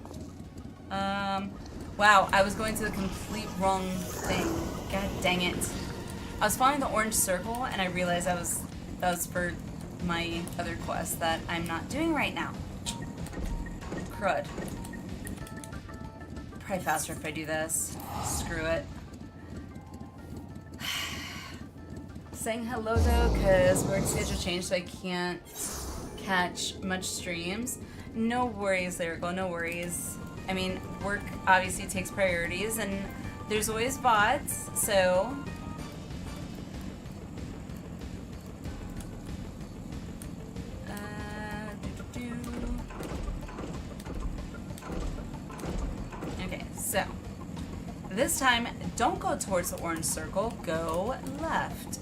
Wow, I was going to the complete wrong thing. God dang it. I was following the orange circle and I realized that was for my other quest that I'm not doing right now. Crud. Probably faster if I do this. Screw it. Saying hello though, because work schedule changed so I can't catch much streams. No worries, Lyrical, no worries. I mean, work obviously takes priorities and there's always VODs, so... Okay, so this time, don't go towards the orange circle, go left.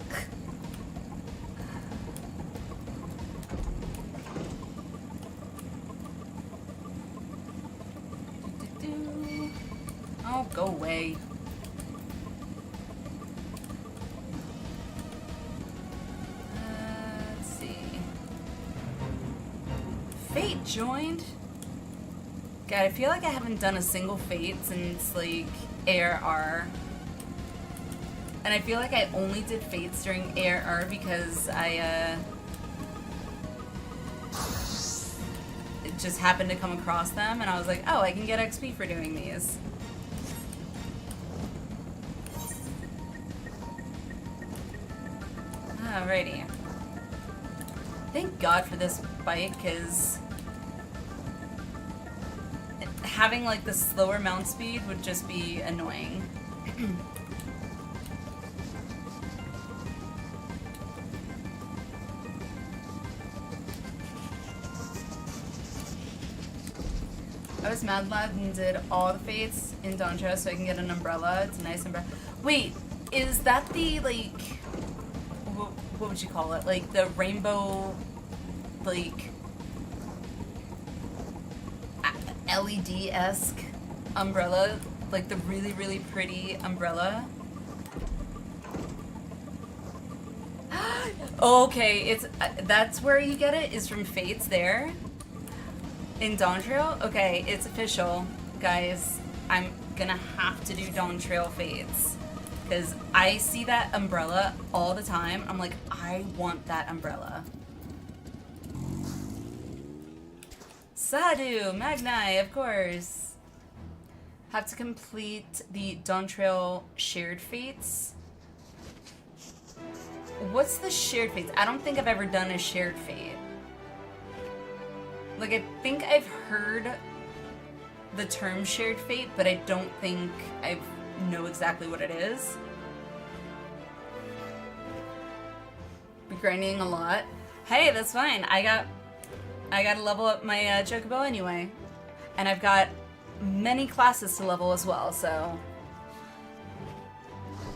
Oh, go away. Let's see. Fate joined? God, I feel like I haven't done a single Fate since, like, ARR. And I feel like I only did Fates during ARR because I, it just happened to come across them, and I was like, oh, I can get XP for doing these. Alrighty. Thank God for this bike, because having like the slower mount speed would just be annoying. I was Mad Lad and did all the fates in Dontra so I can get an umbrella. It's a nice umbrella. Wait, is that the, like, what would you call it? Like the rainbow, like, LED-esque umbrella? Like the really, really pretty umbrella? Okay, it's that's where you get it, is from Fates there in Dawn Trail. Okay, it's official, guys. I'm gonna have to do Dawn Trail Fates because I see that umbrella all the time. I'm like, I want that umbrella. Sadu, Magnai, of course. Have to complete the Dawn Trail shared fates. What's the shared fates? I don't think I've ever done a shared fate. Like, I think I've heard the term shared fate, but I don't think I know exactly what it is. Be grinding a lot. Hey, that's fine. I gotta level up my Chocobo anyway. And I've got many classes to level as well, so...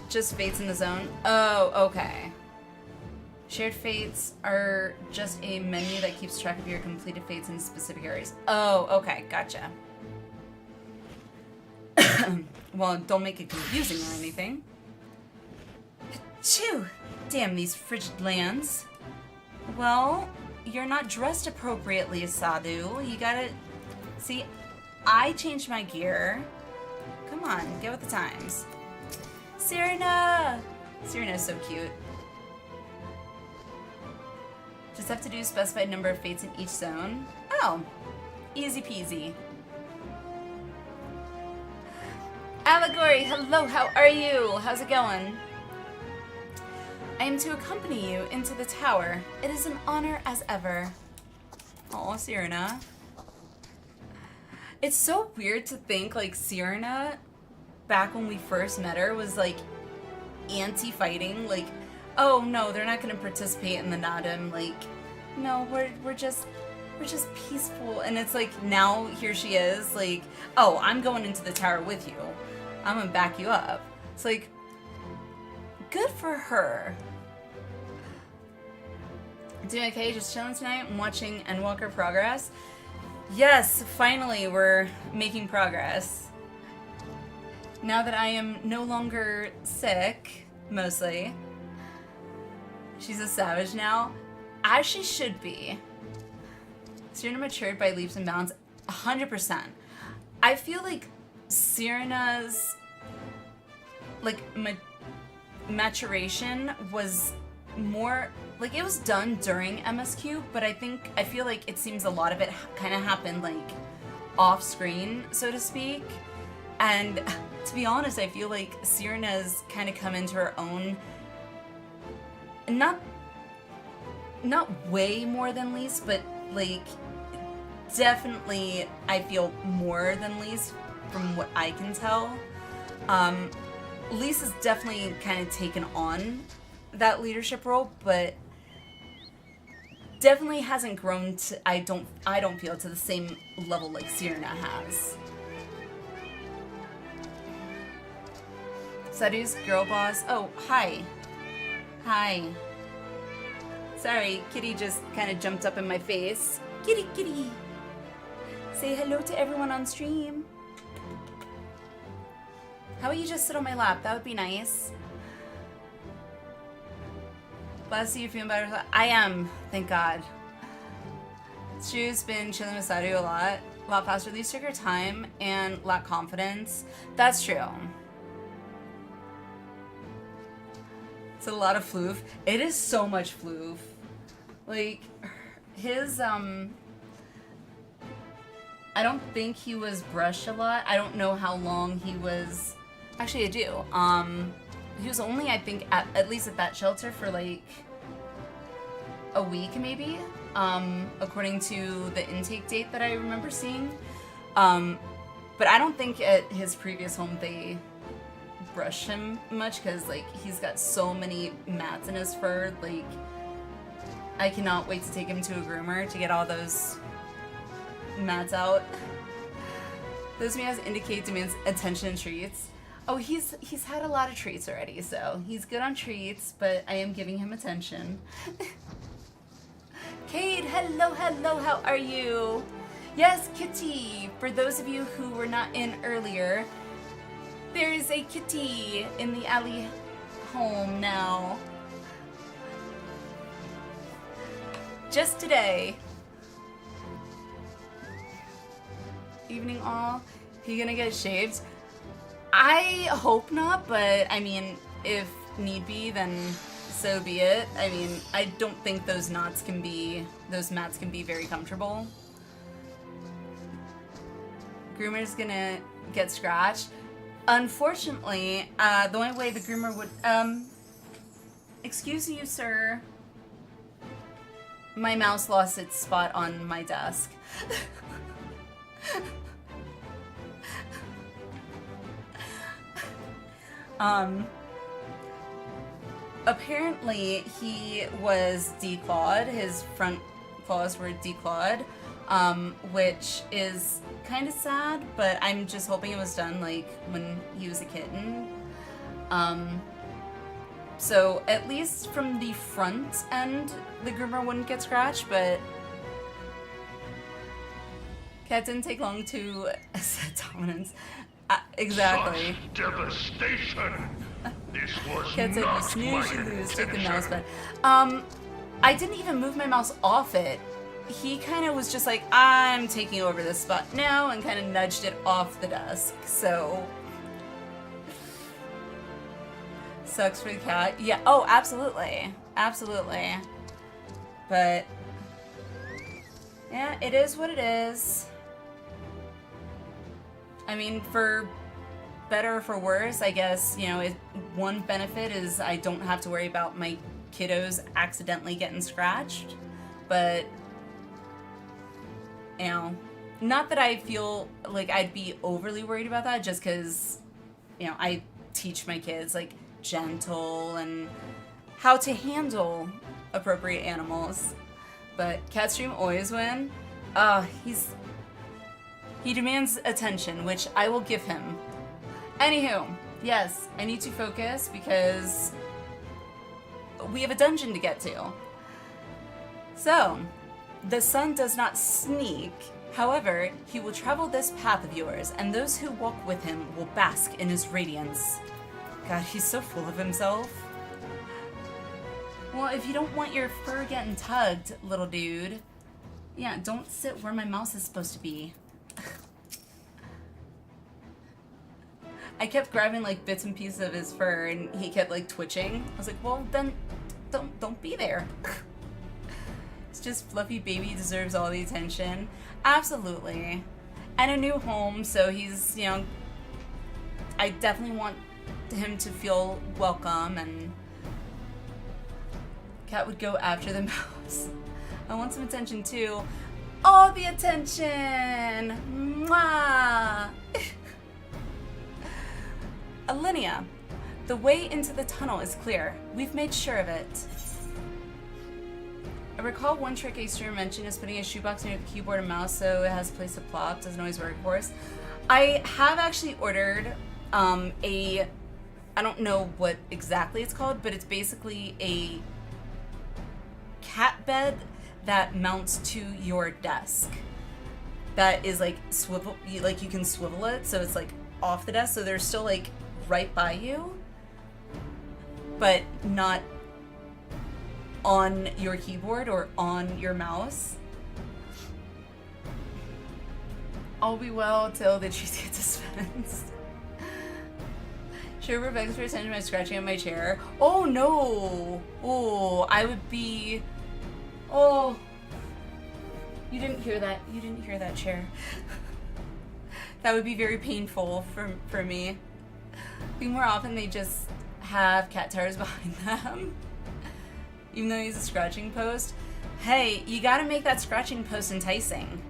Just fates in the zone? Oh, okay. Shared fates are just a menu that keeps track of your completed fates in specific areas. Oh, okay, gotcha. Well, don't make it confusing or anything. Achoo! Damn these frigid lands. Well, you're not dressed appropriately, Sadu. You gotta... See, I changed my gear. Come on, get with the times. Serena! Serena's so cute. Just have to do a specified number of fates in each zone. Oh, easy peasy. Allegory, hello, how are you? How's it going? I am to accompany you into the tower. It is an honor as ever. Aw, Serena. It's so weird to think, like, Serena, back when we first met her, was, like, anti-fighting. Like, oh, no, they're not going to participate in the Nadim. Like, no, we're just peaceful. And it's like, now here she is, like, oh, I'm going into the tower with you. I'm going to back you up. It's like, good for her. Doing okay, just chilling tonight and watching Endwalker progress. Yes, finally we're making progress. Now that I am no longer sick, mostly. She's a savage now, as she should be. Serena matured by leaps and bounds, 100%. I feel like Serena's, like, maturation was more, like, it was done during MSQ, but I feel like it seems a lot of it kind of happened, like, off screen, so to speak. And to be honest, I feel like Serena's kind of come into her own, not way more than Lise, but, like, definitely I feel more than Lise from what I can tell. Lise has definitely kind of taken on that leadership role, but definitely hasn't grown to, I don't feel, to the same level like Serena has. Sadu's girl boss. Oh, hi. Hi. Sorry, Kitty just kind of jumped up in my face. Kitty, kitty. Say hello to everyone on stream. How about you just sit on my lap? That would be nice. Glad to see you feeling better. I am, thank God. Stu's been chilling with Sadu a lot faster. At least took her time and lack confidence. That's true. It's a lot of floof. It is so much floof. Like, his, I don't think he was brushed a lot. I don't know how long he was. Actually, I do. He was only, I think, at least at that shelter for like a week, maybe, according to the intake date that I remember seeing. But I don't think at his previous home they brush him much, because like he's got so many mats in his fur. Like, I cannot wait to take him to a groomer to get all those mats out. Those meows indicate demands attention and treats. Oh, he's had a lot of treats already, so he's good on treats, but I am giving him attention. Kate, hello, how are you? Yes, Kitty. For those of you who were not in earlier, there's a kitty in the alley home now. just today. Evening all. He gonna get shaved? I hope not, but I mean, if need be, then so be it. I mean, I don't think those mats can be very comfortable. Groomer's gonna get scratched. Unfortunately, the only way the groomer would, excuse you, sir. My mouse lost its spot on my desk. Apparently he was declawed. His front claws were declawed, which is kind of sad, but I'm just hoping it was done like when he was a kitten. So at least from the front end, the groomer wouldn't get scratched, but Cat didn't take long to set dominance. Exactly. Such devastation. This was Cat said, you not snooze, my you lose, take the intention. mouse back. I didn't even move my mouse off it. He kind of was just like, I'm taking over this spot now, and kind of nudged it off the desk, so. Sucks for the cat. Yeah, oh, absolutely. Absolutely. But, yeah, it is what it is. I mean, for better or for worse, I guess, you know, one benefit is I don't have to worry about my kiddos accidentally getting scratched. But, you know, not that I feel like I'd be overly worried about that, just because, you know, I teach my kids, like, gentle and how to handle appropriate animals. But Catstream always win. He demands attention, which I will give him. Anywho, yes, I need to focus because we have a dungeon to get to. So, the sun does not sneak. However, he will travel this path of yours, and those who walk with him will bask in his radiance. God, he's so full of himself. Well, if you don't want your fur getting tugged, little dude, yeah, don't sit where my mouse is supposed to be. I kept grabbing like bits and pieces of his fur, and he kept like twitching. I was like, well, then don't be there. It's just fluffy baby deserves all the attention. Absolutely. And a new home, so he's, you know, I definitely want him to feel welcome, and Cat would go after the mouse. I want some attention too. All the attention! Mwah! Alinea, the way into the tunnel is clear. We've made sure of it. I recall one trick Acer mentioned is putting a shoebox near the keyboard and mouse so it has a place to plop. Doesn't always work, of course. I have actually ordered I don't know what exactly it's called, but it's basically a cat bed that mounts to your desk. That is like swivel, like you can swivel it, so it's like off the desk, so they're still like right by you, but not on your keyboard or on your mouse. All be well till the trees get dispensed. Sure, begs for attention by scratching at my chair. Oh no! Oh, I would be. Oh, you didn't hear that. You didn't hear that, chair. That would be very painful for me. I think more often they just have cat tires behind them. Even though he's a scratching post. Hey, you gotta make that scratching post enticing.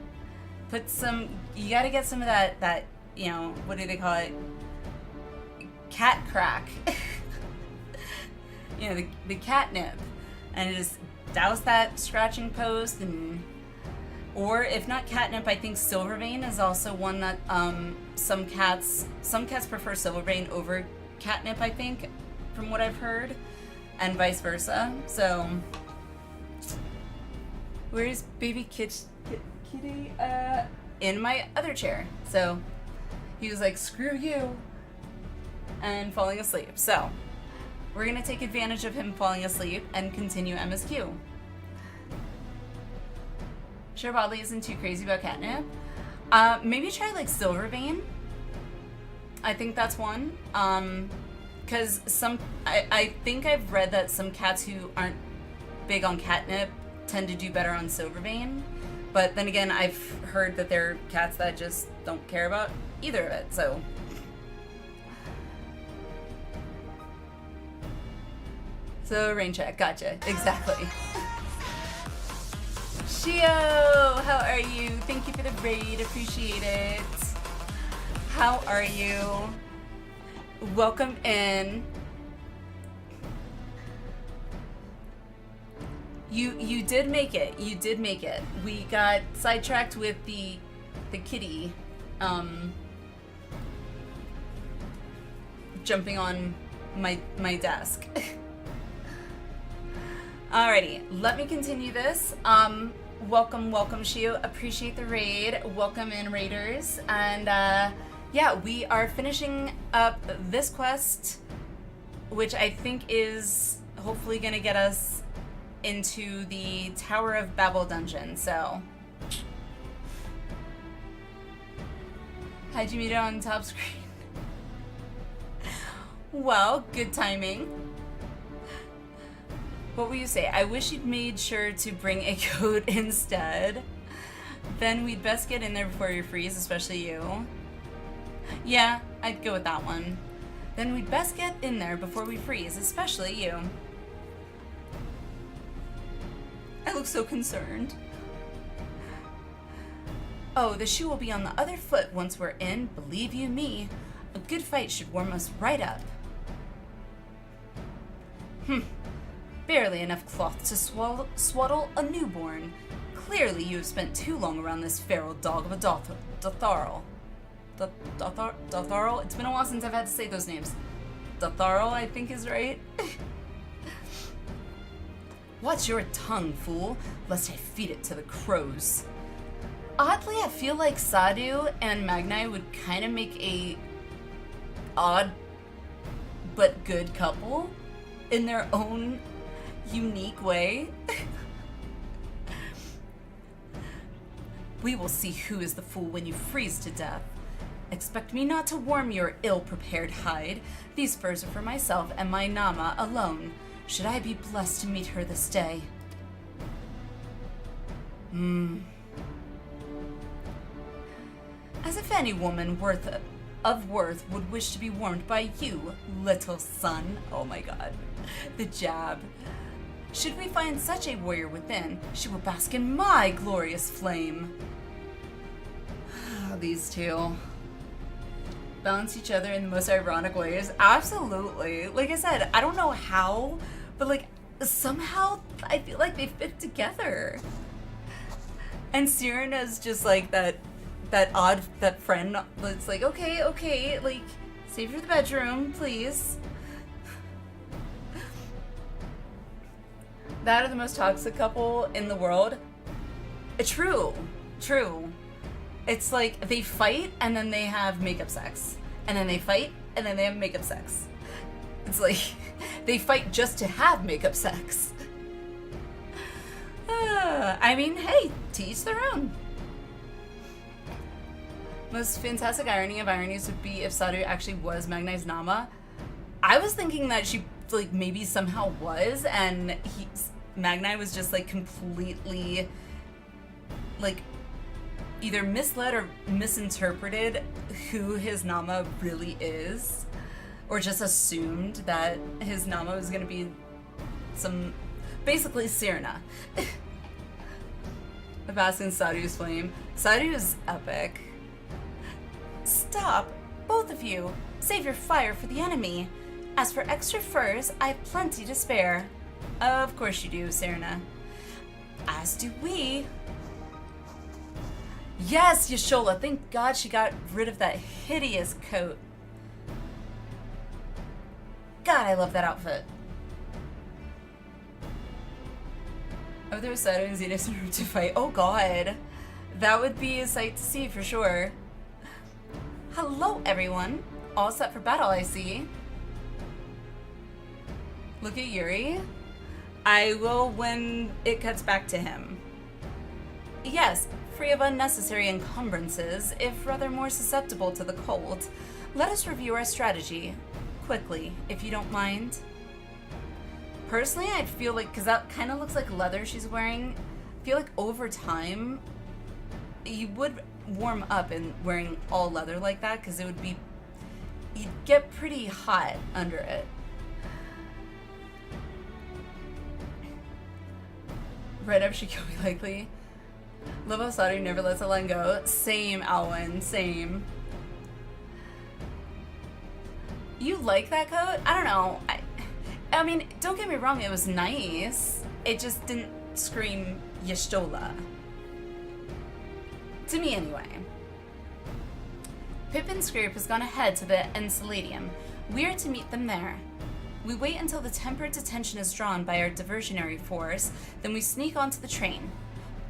Put some, you gotta get some of that, you know, what do they call it? Cat crack. You know, the catnip. And just douse that scratching post, and or if not catnip, I think Silvervein is also one that some cats prefer Silvervein over catnip, I think, from what I've heard, and vice versa. So where's baby kitty? In my other chair. So he was like, screw you, and falling asleep. So we're gonna take advantage of him falling asleep and continue MSQ. Sure, Bodley isn't too crazy about catnip. Maybe try like Silvervein. I think that's one. Because I think I've read that some cats who aren't big on catnip tend to do better on Silvervein. But then again, I've heard that there are cats that just don't care about either of it, so. So, rain check, gotcha, exactly. Shio, how are you? Thank you for the raid, appreciate it. How are you? Welcome in. You did make it. You did make it. We got sidetracked with the kitty jumping on my desk. Alrighty, let me continue this. Welcome Shio. Appreciate the raid. Welcome in, raiders. And yeah, we are finishing up this quest, which I think is hopefully gonna get us into the Tower of Babel dungeon, so. How'd you meet it on top screen? Well, good timing. What will you say? I wish you'd made sure to bring a coat instead. Then we'd best get in there before you freeze, especially you. Yeah, I'd go with that one. Then we'd best get in there before we freeze, especially you. I look so concerned. Oh, the shoe will be on the other foot once we're in. Believe you me, a good fight should warm us right up. Barely enough cloth to swaddle a newborn. Clearly you have spent too long around this feral dog of a Dotharl. Dotharl? It's been a while since I've had to say those names. Dotharl, I think is right. Watch your tongue, fool, lest I feed it to the crows. Oddly, I feel like Sadhu and Magnai would kind of make a odd but good couple in their own unique way. We will see who is the fool when you freeze to death. Expect me not to warm your ill-prepared hide. These furs are for myself and my Nama alone. Should I be blessed to meet her this day? As if any woman of worth would wish to be warmed by you, little son. Oh my god. The jab. Should we find such a warrior within, she will bask in my glorious flame. These two balance each other in the most ironic ways. Absolutely. Like I said, I don't know how, but like somehow I feel like they fit together. And Sirena's just like that friend that's like, okay, like save for the bedroom, please. That are the most toxic couple in the world. True. It's like they fight and then they have makeup sex. And then they fight and then they have makeup sex. It's like they fight just to have makeup sex. I mean, hey, to each their own. Most fantastic irony of ironies would be if Sadhu actually was Magnai's Nama. I was thinking that she like maybe somehow was, and Magnai was just like completely like either misled or misinterpreted who his Nama really is, or just assumed that his Nama was gonna be some basically Sirna. Basking Sadhu's flame. Sadhu is epic. Stop, both of you. Save your fire for the enemy. As for extra furs, I have plenty to spare. Of course you do, Serena. As do we. Yes, Yashola, thank God she got rid of that hideous coat. God, I love that outfit. Oh, there was Sato and Xenos in room to fight. Oh God. That would be a sight to see for sure. Hello, everyone. All set for battle, I see. Look at Yuri. I will when it cuts back to him. Yes, free of unnecessary encumbrances, if rather more susceptible to the cold. Let us review our strategy. Quickly, if you don't mind. Personally, I'd feel like, because that kind of looks like leather she's wearing, I feel like over time, you would warm up in wearing all leather like that, because it would be, you'd get pretty hot under it. Right up, she could be likely. Love how Saudi never lets a line go. Same, Alwyn, same. You like that coat? I don't know. I mean, don't get me wrong, it was nice. It just didn't scream Y'shtola. To me, anyway. Pippin's group has gone ahead to the Enceladium. We are to meet them there. We wait until the tempered detention is drawn by our diversionary force, then we sneak onto the train.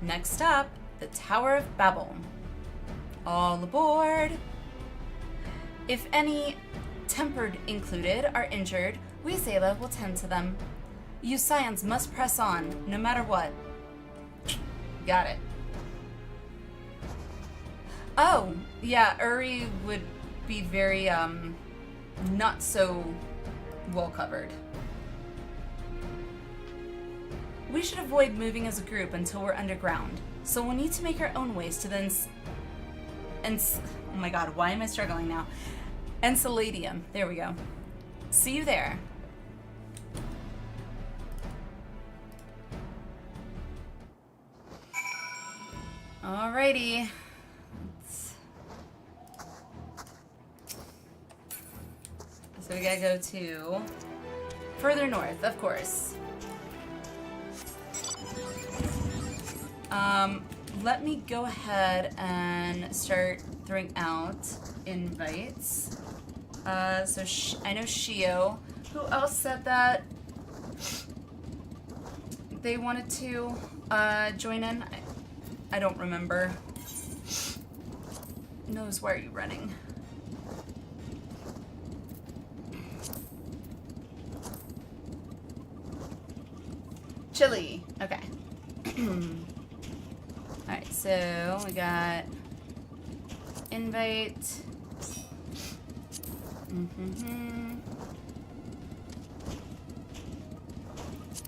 Next up, the Tower of Babel. All aboard! If any tempered included are injured, we Zayla will tend to them. You Scions must press on, no matter what. Got it. Oh, yeah, Uri would be very, not so well covered. We should avoid moving as a group until we're underground, so we'll need to make our own ways to the oh my god, why am I struggling now? Enceladium, there we go. See you there. Alrighty. So we gotta go to further north, of course. Let me go ahead and start throwing out invites. So I know Shio. Who else said that they wanted to join in? I don't remember. Knows why are you running? Chili. Okay. Alright, so we got invite.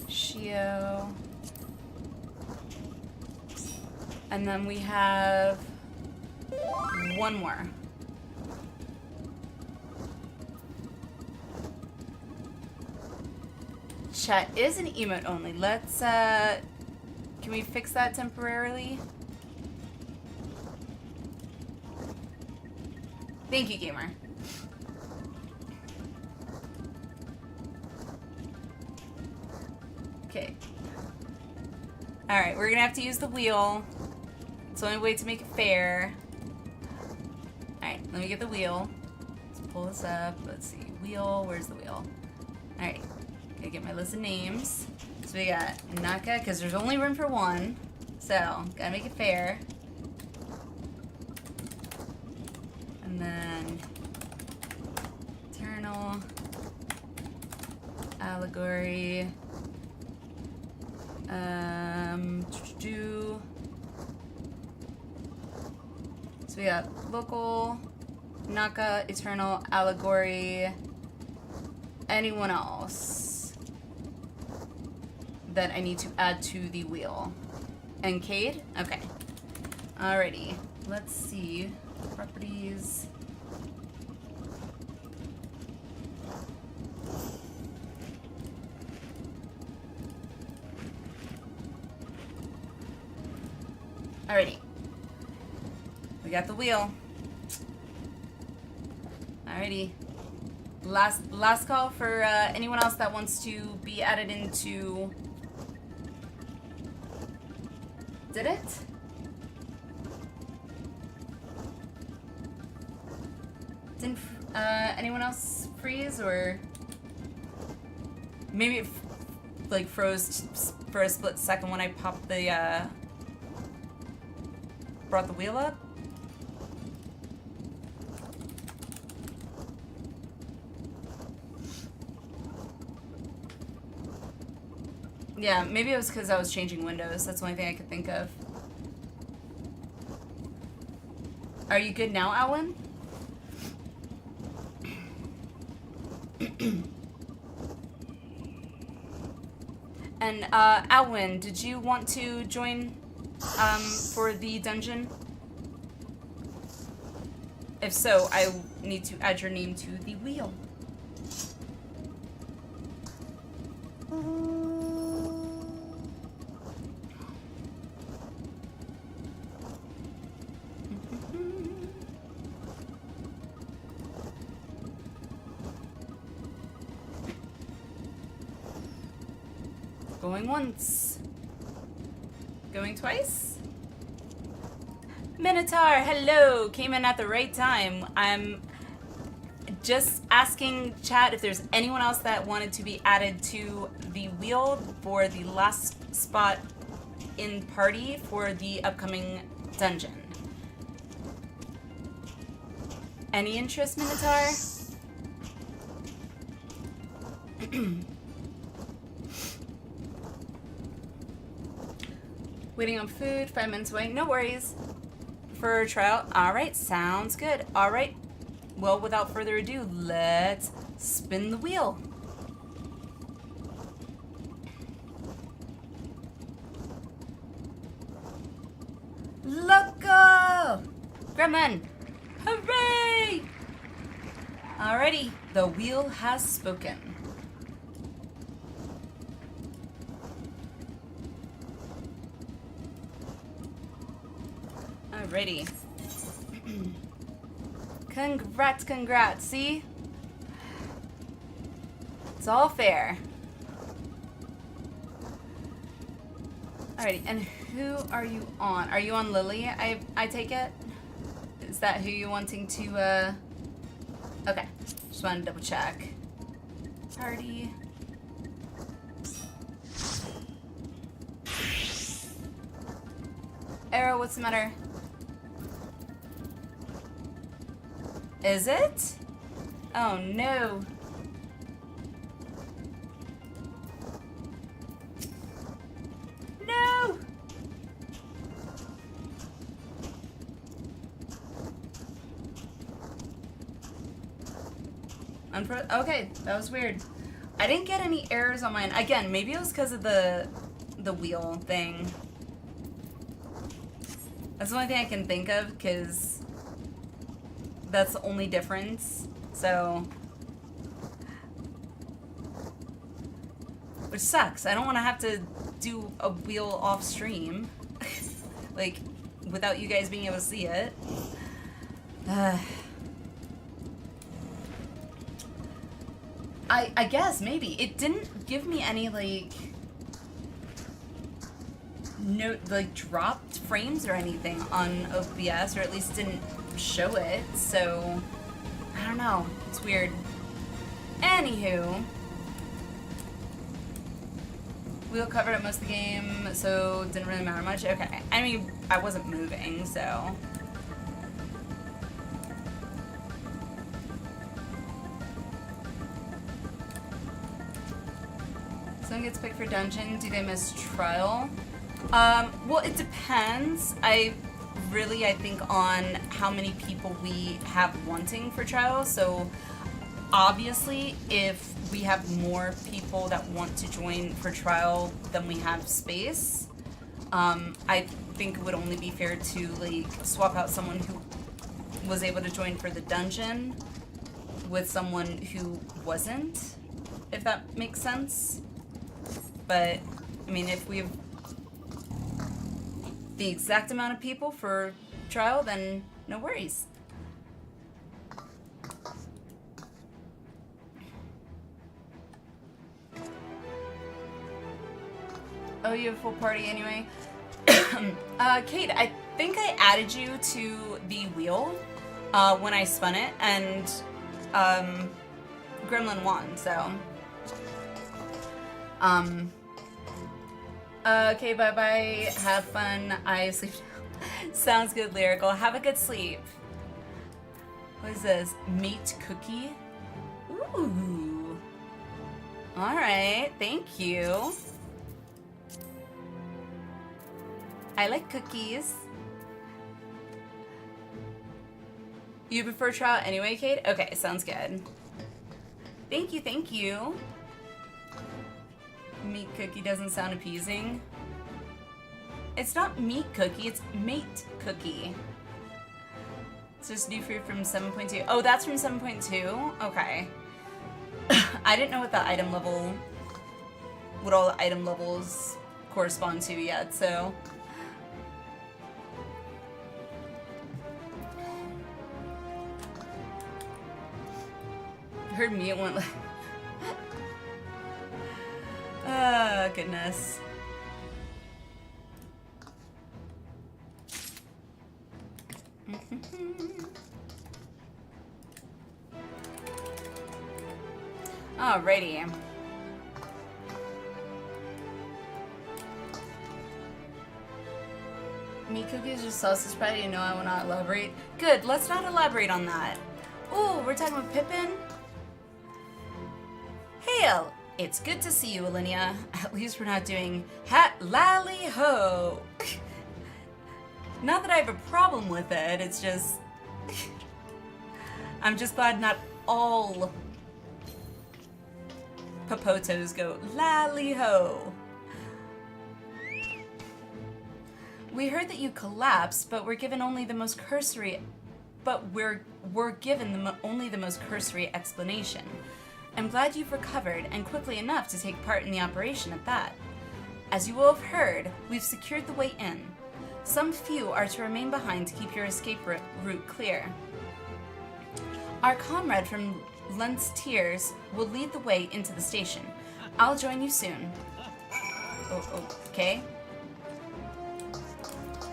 Shio. And then we have one more. Chat is an emote only. Let's, can we fix that temporarily? Thank you, gamer. Okay. Alright, we're gonna have to use the wheel. It's the only way to make it fair. Alright, let me get the wheel. Let's pull this up. Let's see. Wheel, where's the wheel? Alright. Okay, get my list of names. So we got Naka, because there's only room for one. So, gotta make it fair. And then Eternal, Allegory, so we got Local, Naka, Eternal, Allegory. Anyone else that I need to add to the wheel? And Cade? Okay. Alrighty. Let's see. Properties. Alrighty. We got the wheel. Alrighty. Last call for anyone else that wants to be added into... Did it? Didn't anyone else freeze, or maybe it like froze for a split second when I popped the brought the wheel up? Yeah, maybe it was because I was changing windows. That's the only thing I could think of. Are you good now, Alan? And, Alwyn, did you want to join, for the dungeon? If so, I need to add your name to the wheel. Going once. Going twice? Minotaur, hello! Came in at the right time. I'm just asking chat if there's anyone else that wanted to be added to the wheel for the last spot in party for the upcoming dungeon. Any interest, Minotaur? Waiting on food, 5 minutes away. No worries. For trial. Alright, sounds good. Alright. Well, without further ado, let's spin the wheel. Loco! Gremlin! Hooray! Alrighty, the wheel has spoken. Alrighty. Congrats, see? It's all fair. Alrighty, and who are you on? Are you on Lily, I take it? Is that who you're wanting to, Okay, just wanted to double check. Party. Arrow, what's the matter? Is it? Oh no. No! Okay, that was weird. I didn't get any errors on mine. Again, maybe it was because of the wheel thing. That's the only thing I can think of, because that's the only difference. So, which sucks. I don't want to have to do a wheel off stream, like, without you guys being able to see it. I guess maybe it didn't give me any dropped frames or anything on OBS, or at least didn't show it, so I don't know, it's weird. Anywho, wheel covered up most of the game, so it didn't really matter much. Okay, I mean, I wasn't moving, so someone gets picked for dungeon, do they miss trial? Well, it depends. I think on how many people we have wanting for trial. So obviously, if we have more people that want to join for trial than we have space, I think it would only be fair to swap out someone who was able to join for the dungeon with someone who wasn't, if that makes sense. But I mean, if we have the exact amount of people for trial, then no worries. Oh, you have a full party anyway? Kate, I think I added you to the wheel when I spun it, and Gremlin won, so okay, bye-bye. Have fun. I sleep now. Sounds good, Lyrical. Have a good sleep. What is this? Mate cookie? Ooh. Alright, thank you. I like cookies. You prefer trial anyway, Kate? Okay, sounds good. Thank you, thank you. Meat cookie doesn't sound appeasing. It's not meat cookie, it's mate cookie. It's just new fruit from 7.2. Oh, that's from 7.2? Okay. I didn't know what the item level, what all the item levels correspond to yet, so. You heard me, it went like, oh, goodness. Alrighty. Meat cookies or sausage patty? You know I will not elaborate. Good, let's not elaborate on that. Ooh, we're talking about Pippin? Hail! It's good to see you, Alinea. At least we're not doing hat lally ho. Not that I have a problem with it, it's just I'm just glad not all Popotos go lally ho. We heard that you collapsed, but we're given only the most cursory only the most cursory explanation. I'm glad you've recovered, and quickly enough to take part in the operation at that. As you will have heard, we've secured the way in. Some few are to remain behind to keep your escape route clear. Our comrade from Lent's Tears will lead the way into the station. I'll join you soon. Oh, okay.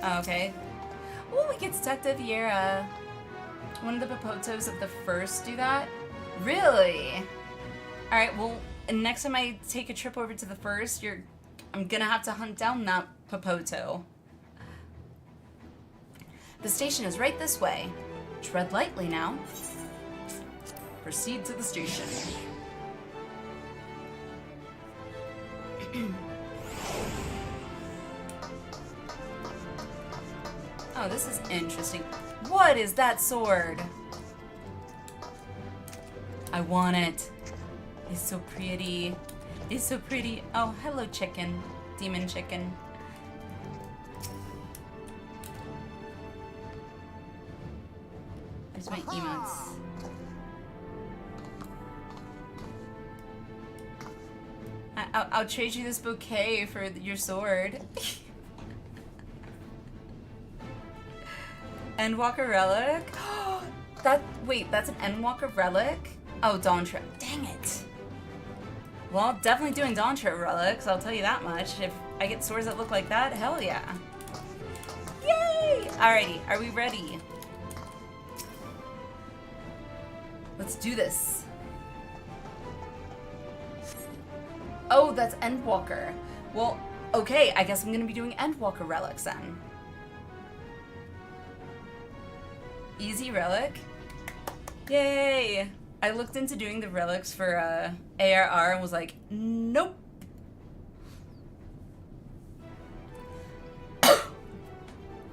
Okay. Oh, we get stuck to Viera. One of the Popotos of the first do that? Really? Alright, well, next time I take a trip over to the first, I'm gonna have to hunt down that Popoto. The station is right this way. Tread lightly now. Proceed to the station. Oh, this is interesting. What is that sword? I want it. It's so pretty. It's so pretty. Oh, hello, chicken. Demon chicken. There's my emotes. I'll trade you this bouquet for your sword. Endwalker relic? Wait, that's an Endwalker relic? Oh, Dawntra. Dang it. Well, definitely doing Dawntra relics, I'll tell you that much. If I get swords that look like that, hell yeah. Yay! Alrighty, are we ready? Let's do this. Oh, that's Endwalker. Well, okay, I guess I'm gonna be doing Endwalker relics then. Easy relic. Yay! I looked into doing the relics for ARR and was like, nope.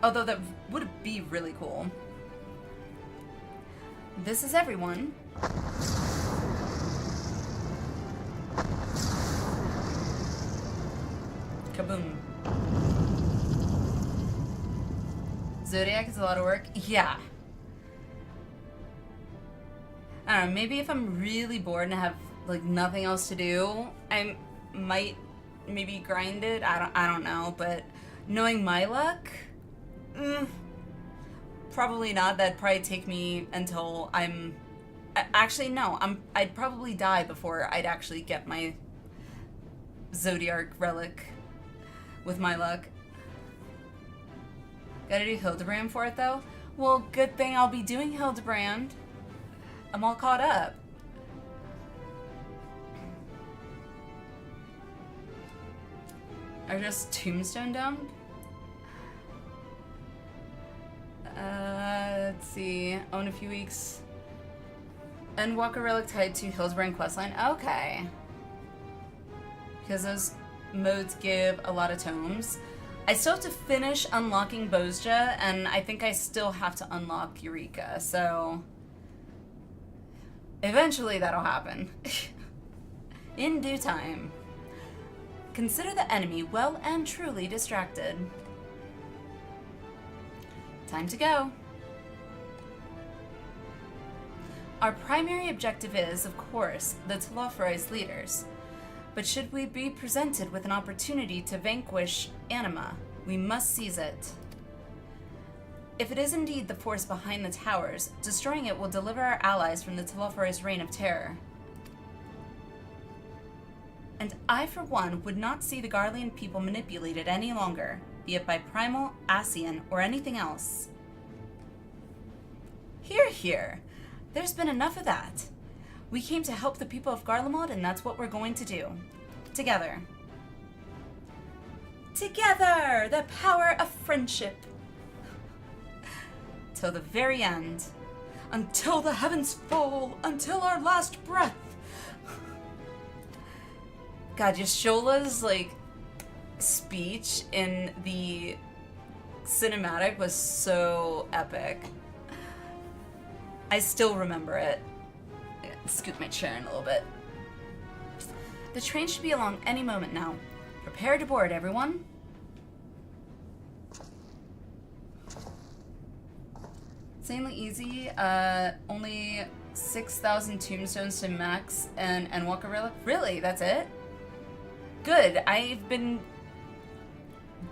Although that would be really cool. This is everyone. Kaboom. Zodiac is a lot of work. Yeah. I don't know, maybe if I'm really bored and have like nothing else to do, I might maybe grind it. I don't know, but knowing my luck, probably not. That'd probably take me until actually no, I'd probably die before I'd actually get my Zodiac relic with my luck. Gotta do Hildebrand for it though? Well, good thing I'll be doing Hildebrand. I'm all caught up. Are just Tombstone dump? Let's see. Oh, in a few weeks. Endwalker relic tied to Hildebrand questline. Okay. Because those modes give a lot of tomes. I still have to finish unlocking Bozja, and I think I still have to unlock Eureka, so eventually that'll happen. In due time. Consider the enemy well and truly distracted. Time to go. Our primary objective is, of course, the Telophori's leaders. But should we be presented with an opportunity to vanquish Anima, we must seize it. If it is indeed the force behind the towers, destroying it will deliver our allies from the Telophori's reign of terror. And I, for one, would not see the Garlean people manipulated any longer, be it by Primal, Ascian, or anything else. Hear, hear. There's been enough of that. We came to help the people of Garlemald, and that's what we're going to do. Together. Together! The power of friendship. Till the very end. Until the heavens fall. Until our last breath. God, Yashola's, like, speech in the cinematic was so epic. I still remember it. Scoot my chair in a little bit. The train should be along any moment now. Prepare to board, everyone. Insanely easy. Only 6,000 tombstones to max and Endwalker relic. Really? That's it? Good. I've been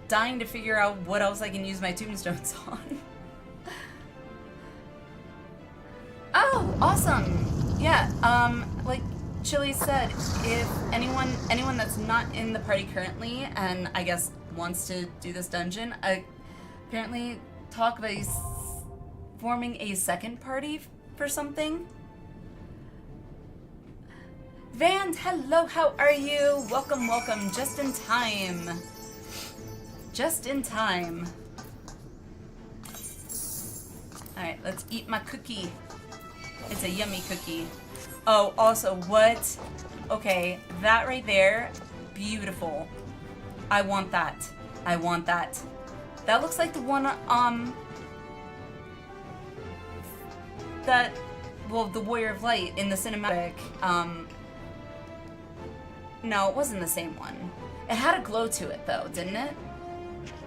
dying to figure out what else I can use my tombstones on. Oh, awesome. Yeah, like Chili said, if anyone that's not in the party currently and I guess wants to do this dungeon, apparently talk about forming a second party for something. Vand, hello, how are you? Welcome, welcome, just in time. Just in time. Alright, let's eat my cookie. It's a yummy cookie. Oh, also, what? Okay, that right there, beautiful. I want that. I want that. That looks like the one, that, well, the Warrior of Light in the cinematic, no, it wasn't the same one. It had a glow to it, though, didn't it?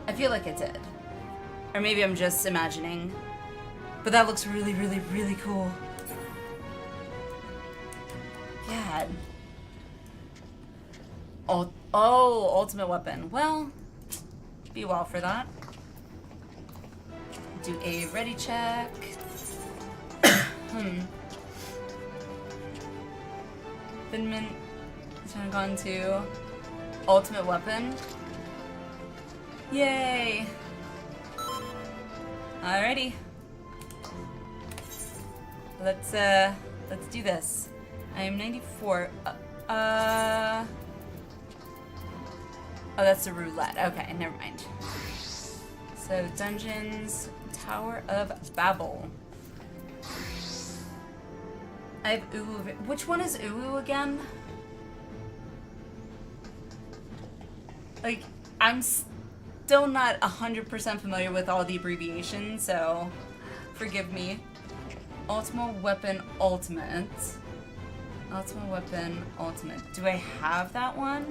I feel like it did. Or maybe I'm just imagining. But that looks really, really, really cool. God. Oh, ultimate weapon. Well, be well for that. Do a ready check. Finman has gone to ultimate weapon. Yay! Alrighty. Let's do this. I am 94. Oh, that's a roulette. Okay, never mind. So, dungeons, Tower of Babel. I have Uwu. Which one is Uwu again? Like, I'm still not 100% familiar with all the abbreviations, so forgive me. Ultimate Weapon Ultimate. Ultimate Weapon Ultimate. Do I have that one?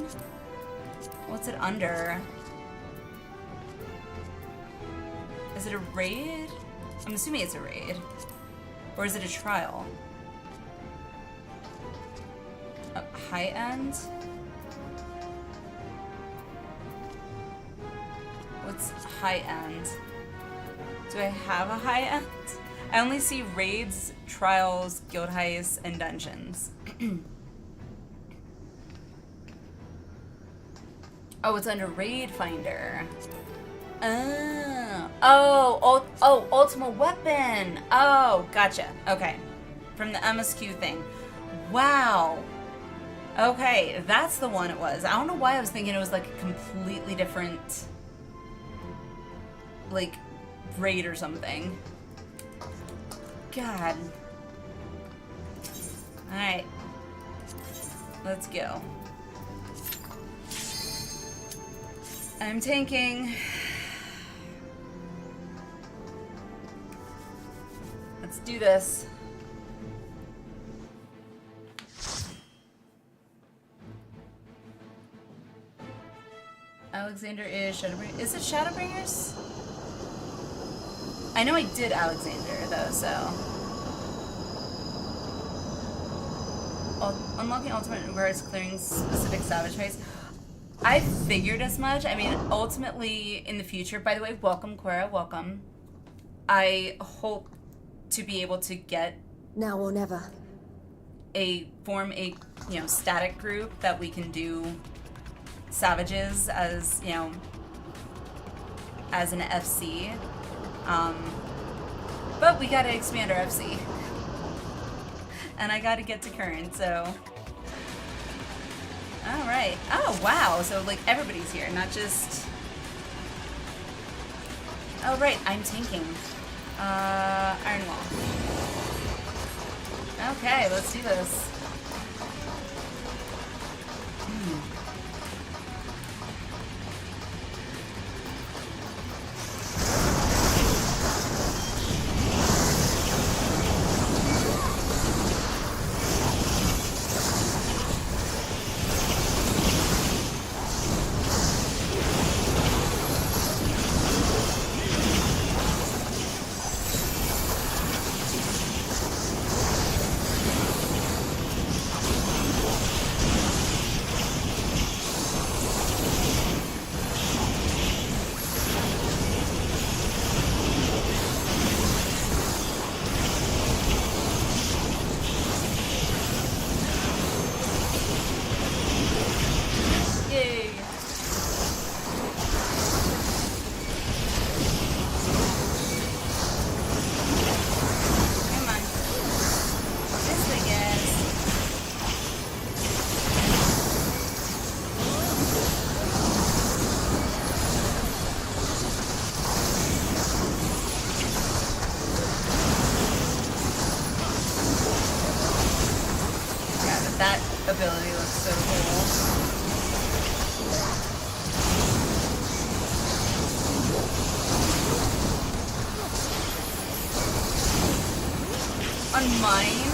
What's it under? Is it a raid? I'm assuming it's a raid. Or is it a trial? High end? What's high end? Do I have a high end? I only see raids, trials, guild heists, and dungeons. Oh, it's under Raid Finder. Oh, Ultimate Weapon. Oh, gotcha. Okay. From the MSQ thing. Wow. Okay, that's the one it was. I don't know why I was thinking it was like a completely different, like, raid or something. God. Alright. I'm tanking. Let's do this. Alexander is Shadowbringers. Is it Shadowbringers? I know I did Alexander though, so. Unlocking ultimate requires clearing specific savage phase. I figured as much. I mean, ultimately in the future, by the way, welcome Cora, welcome. I hope to be able to get Now or never. form a static group that we can do savages as as an FC. But we gotta expand our FC. And I gotta get to current, so. Alright. Oh, wow. So, like, everybody's here, not just. Oh, right. I'm tanking. Iron Wall. Okay, let's do this. That ability looks so cool. On mine?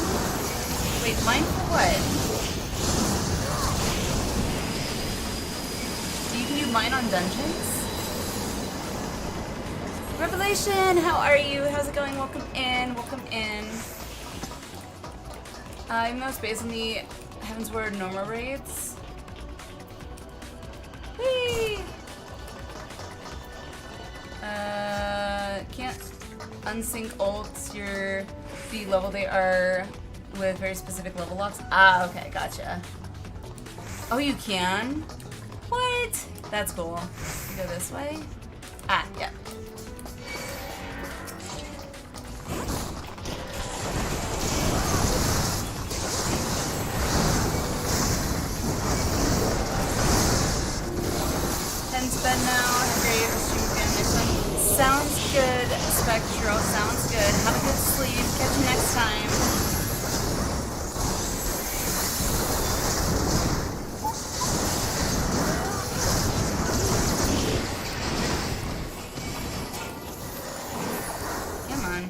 Wait, mine for what? You can do mine on dungeons? Revelation, how are you? How's it going? Welcome in, welcome in. I'm most based on the Heavensward normal raids. Whee! Can't unsync ults the level they are with very specific level locks. Ah, okay, gotcha. Oh, you can? What? That's cool. You go this way? Ah, yeah. Bed now. Have a great stream again next one. Sounds good, Spectral. Sounds good. Have a good sleep. Catch you next time. Come on.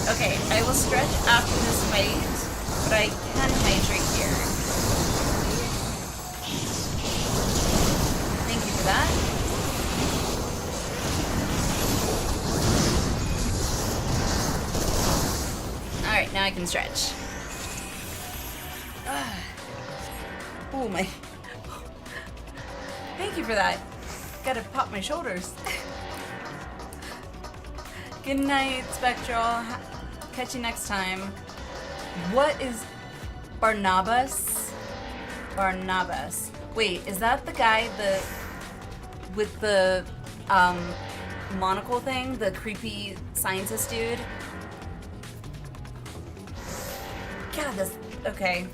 Okay, I will stretch after this fight, but I can hydrate here. Thank you for that. Alright, now I can stretch. Oh my. Thank you for that. Gotta pop my shoulders. Good night, Spectral. Catch you next time. What is Barnabas? Barnabas. Wait, is that the guy with the monocle thing? The creepy scientist dude? God, this... Okay.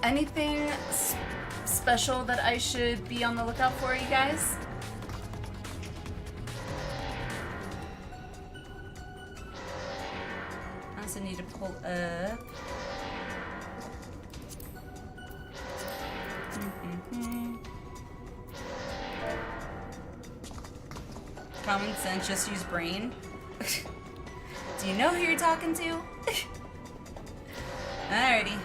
Anything special that I should be on the lookout for, you guys? I also need to pull up. Common sense, just use brain. Do you know who you're talking to? Alrighty.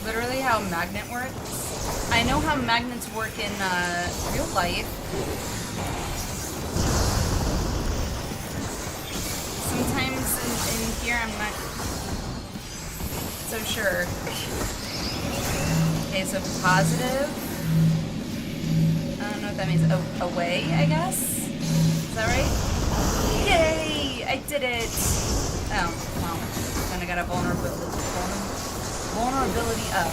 Literally how a magnet works. I know how magnets work in real life. Sometimes in here I'm not so sure. Okay, so positive. I don't know what that means. Away, I guess? Is that right? Yay! I did it! Oh, well. Then I got a vulnerability up.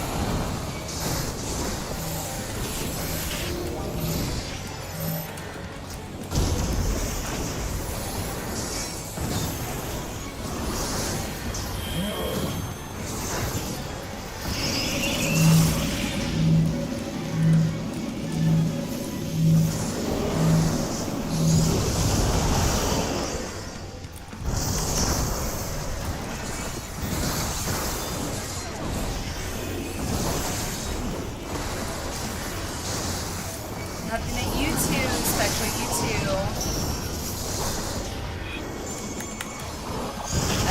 Nothing at you two, especially you two.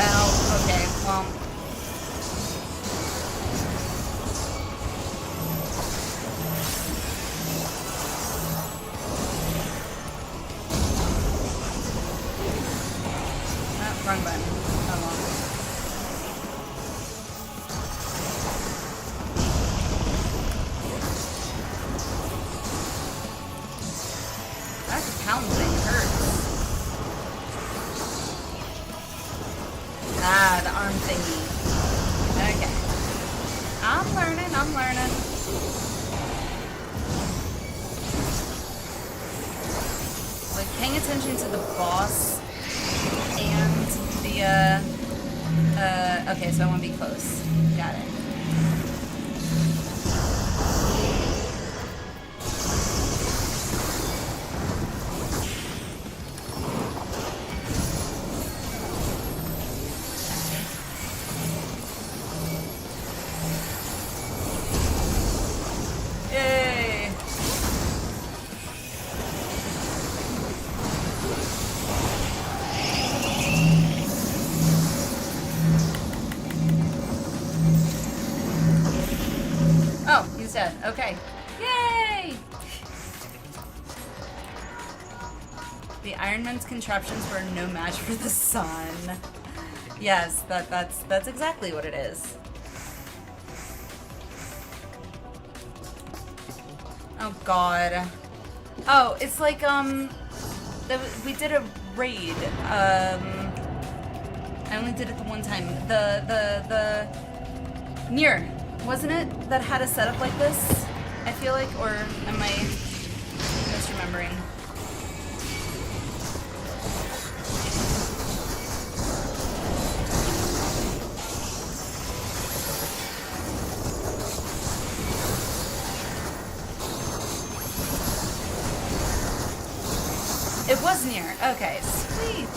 Oh, okay, well. Oh, wrong button. Oh, well. That pound thing hurts. Ah, the arm thingy. Okay. I'm learning, I'm learning. Like, paying attention to the boss and the, okay, so I want to be close. Got it. Yay! Oh, he's dead. Okay. Yay! The Iron Man's contraptions were no match for the sun. Yes, that's exactly what it is. Oh god. Oh, it's like we did a raid. I only did it the one time. The Nier, wasn't it? That had a setup like this? I feel like, or am I misremembering? It was Nier. Okay, sweet.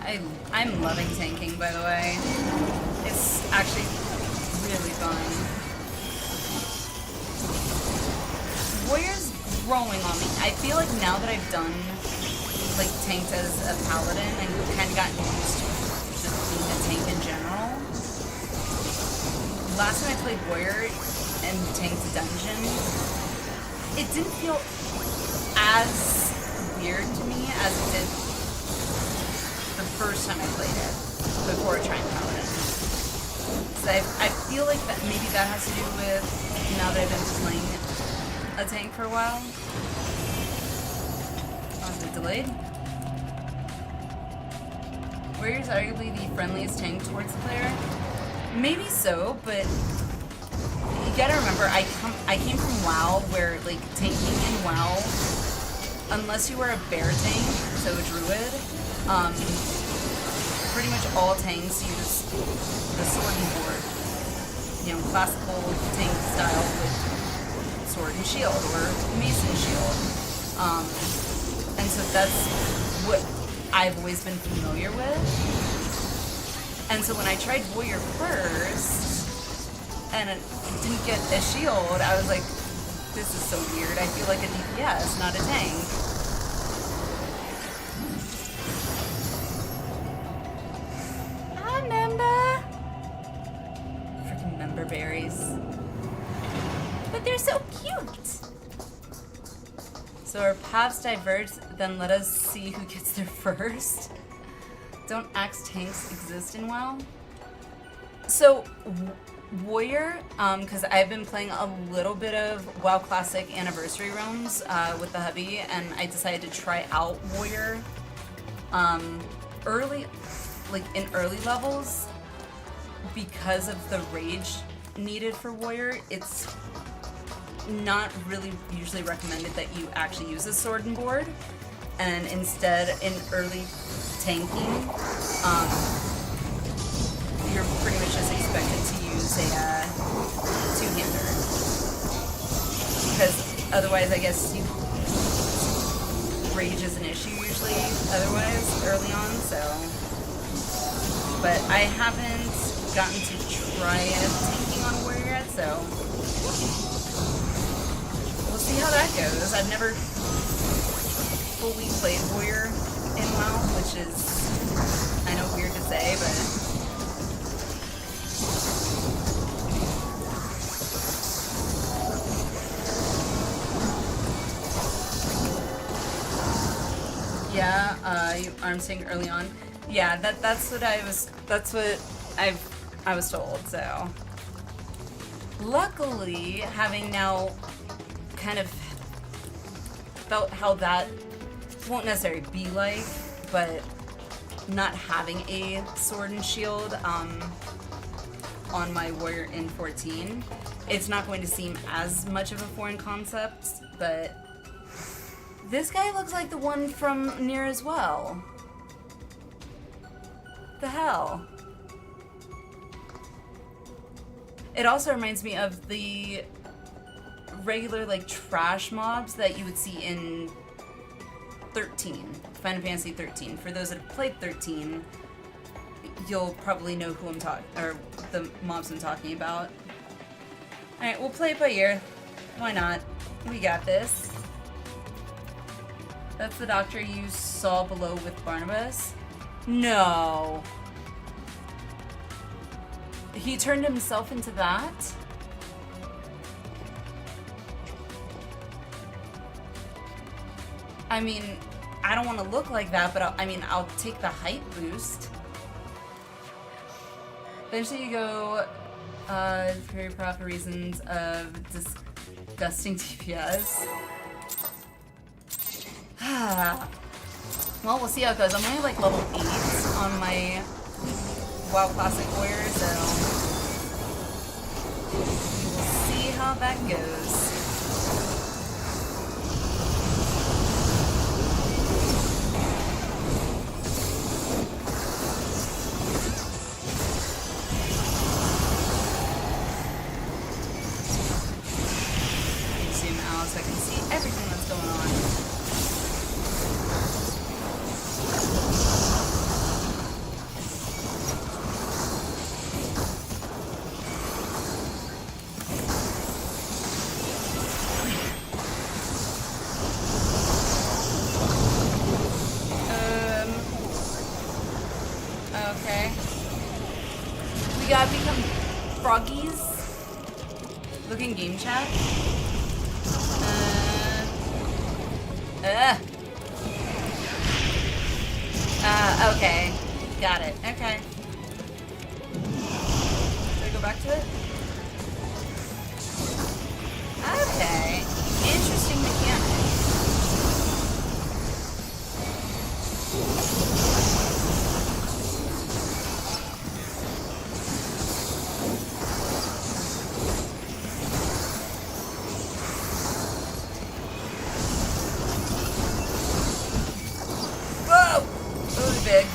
I'm loving tanking, by the way. It's actually really fun. Warrior's growing on me. I feel like now that I've done like tanked as a paladin and kind of gotten used to just being a tank in general. Last time I played warrior and tanked a dungeon, it didn't feel as weird to me as it did the first time I played it before trying paladin. So I feel like that maybe that has to do with now that I've been playing a tank for a while. Oh, is it delayed? Warrior's arguably the friendliest tank towards the player. Maybe so, but you gotta remember, I came from WoW, where like tanking in WoW, unless you were a bear tank, so a druid, pretty much all tanks use the sword and board. You know, classical tank style with sword and shield or mace and shield. And so that's what I've always been familiar with. And so when I tried warrior first and it didn't get a shield, I was like, this is so weird. I feel like a DPS, not a tank. Hi, member. Freaking member berries. But they're so cute. So our paths diverge, then let us see who gets there first. Don't axe tanks exist in WoW? So, Warrior, because I've been playing a little bit of WoW Classic Anniversary Realms with the hubby, and I decided to try out Warrior early levels because of the rage needed for Warrior. It's not really usually recommended that you actually use a sword and board, and instead in early tanking, you're pretty much just expected to use a two-hander, because otherwise I guess rage is an issue usually otherwise early on, so. But I haven't gotten to try tanking on Warrior yet, so we'll see how that goes. I've never fully played Warrior in WoW, which is, I know, weird to say, but yeah, you arm saying early on. Yeah, that's what I was told, so. Luckily, having now kind of felt how that won't necessarily be like, but not having a sword and shield on my warrior in 14, it's not going to seem as much of a foreign concept, but this guy looks like the one from Nier as well. The hell? It also reminds me of the regular like trash mobs that you would see in 13, Final Fantasy 13. For those that have played 13, you'll probably know who I'm talking, or the mobs I'm talking about. Alright, we'll play it by ear. Why not? We got this. That's the doctor you saw below with Barnabas? No. He turned himself into that? I mean, I don't want to look like that, but I'll take the height boost. Eventually you go, for proper reasons of disgusting DPS. Well, we'll see how it goes. I'm only like level 8 on my WoW Classic Warrior, so we'll see how that goes. Zoom out so I can see everything that's going on. Look in game chat. Okay. Got it. Okay. Should I go back to it? Okay. Interesting mechanic. Whoa! That was big.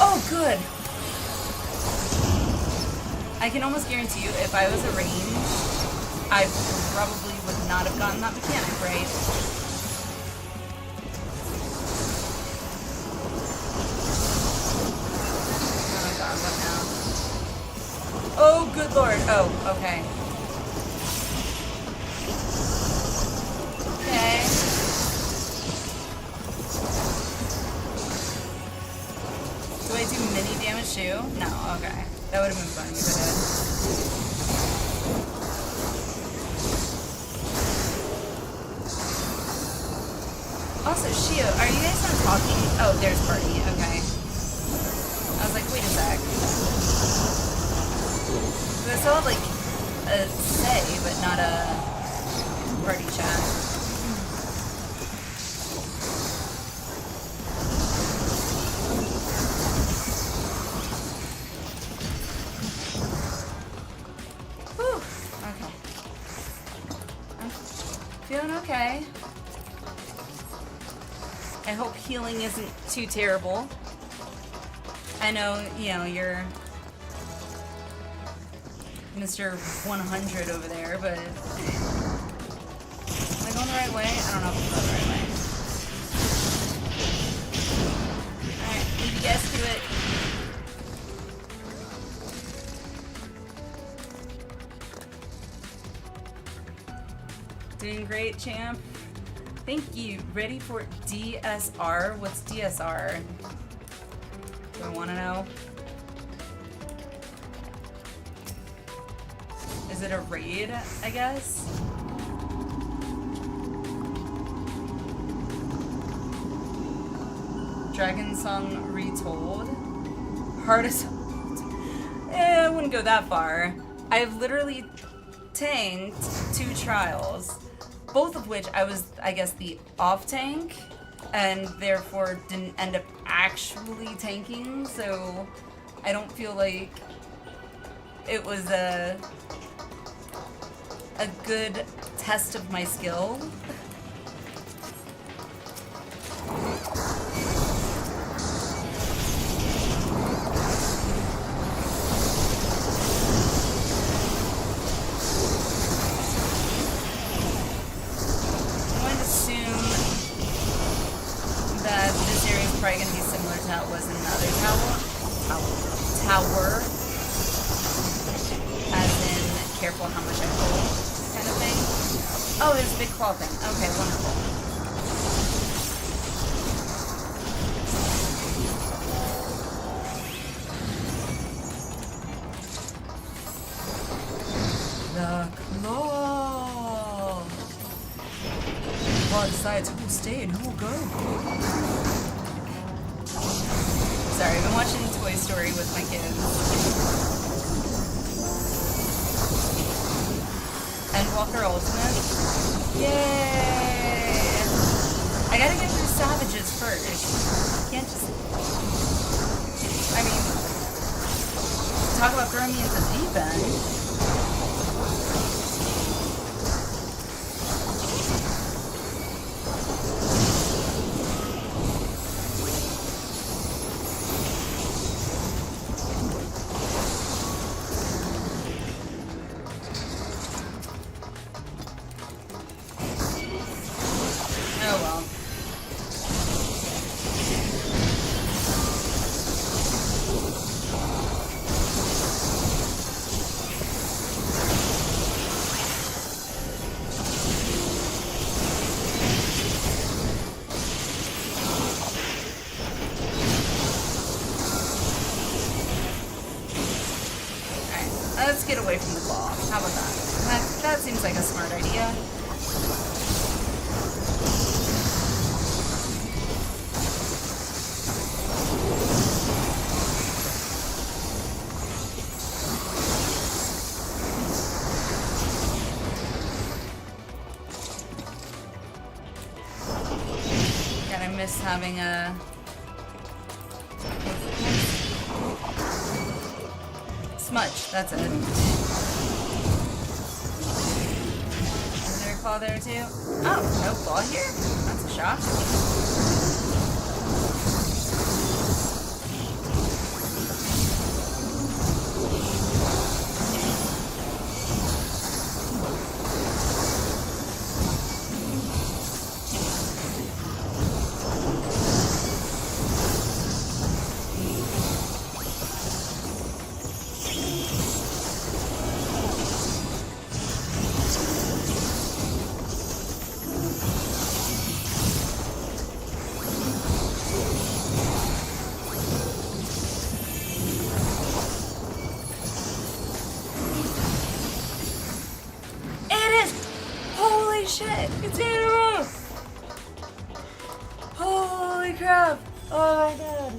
Oh, good. I can almost guarantee you, if I was arranged, I probably would not have gotten that mechanic right. Oh god, what now? Oh, good lord. Oh, okay. Okay. Do I do mini damage too? No, okay. That would have been funny if I did. Also, Shio, are you guys not talking? Oh, there's party. Okay. I was like, wait a sec. I still have, like, a say, but not a party chat. Okay. I hope healing isn't too terrible. I know, you know, you're Mr. 100 over there, but am I going the right way? I don't know if I'm going the right way. Alright, leave you guys to it. Doing great, champ. Thank you. Ready for DSR? What's DSR? Do I want to know? Is it a raid, I guess? Dragon Song Retold? Hardest... I wouldn't go that far. I've literally tanked 2 trials. Both of which I was, I guess, the off tank, and therefore didn't end up actually tanking, so I don't feel like it was a good test of my skill. Probably going to be similar to how it was in the other tower, as in careful how much I pull kind of thing. Oh, there's a big claw thing. Okay, wonderful. The claw. The claw decides who will stay and who will go. Sorry, I've been watching Toy Story with my kids. Endwalker Ultimate. Yay! I gotta get through Savages first. Can't just... I mean... Talk about throwing me into the deep end. Let's get away from the claw. How about that? That seems like a smart idea. God, I miss having a... Smudge, that's it. Is there a claw there too? Oh, no claw here? That's a shock. Shit, it's Anima! Holy crap! Oh my god.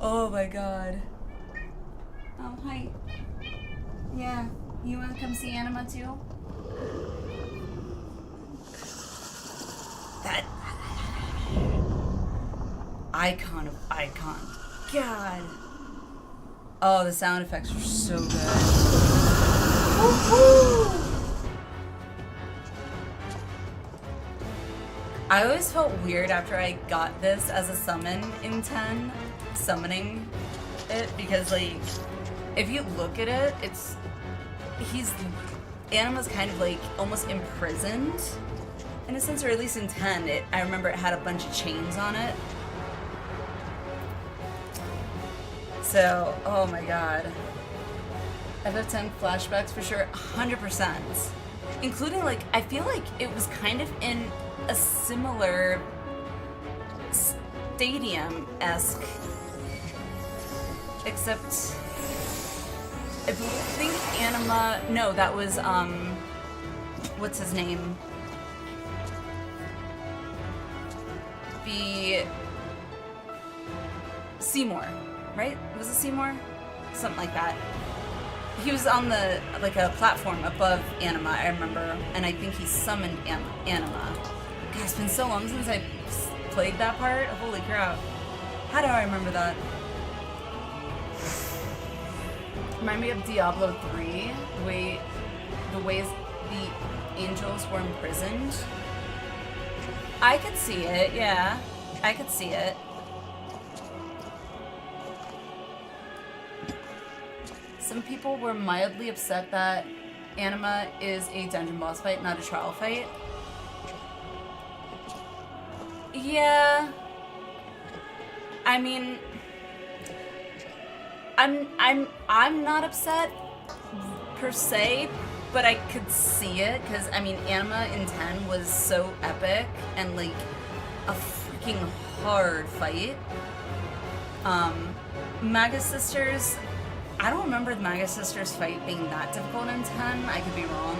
Oh my god. Oh, hi. Yeah, you wanna come see Anima too? That icon of icon. God. Oh, the sound effects are so good. I always felt weird after I got this as a summon in 10, summoning it, because like, if you look at it, Anima's kind of like almost imprisoned in a sense, or at least in 10, I remember it had a bunch of chains on it. So, oh my god. FF10 flashbacks for sure, 100%. Including, like, I feel like it was kind of in a similar stadium-esque, except I think Anima, no, that was, what's his name? The Seymour, right? Was it Seymour? Something like that. He was on the, like, a platform above Anima, I remember, and I think he summoned Anima. God, it's been so long since I played that part. Holy crap. How do I remember that? Remind me of Diablo 3, the ways the angels were imprisoned. I could see it, yeah. I could see it. Some people were mildly upset that Anima is a dungeon boss fight, not a trial fight. Yeah. I mean, I'm not upset per se, but I could see it because I mean, Anima in 10 was so epic and like a freaking hard fight. Magus Sisters, I don't remember the Magus Sisters fight being that difficult in 10. I could be wrong.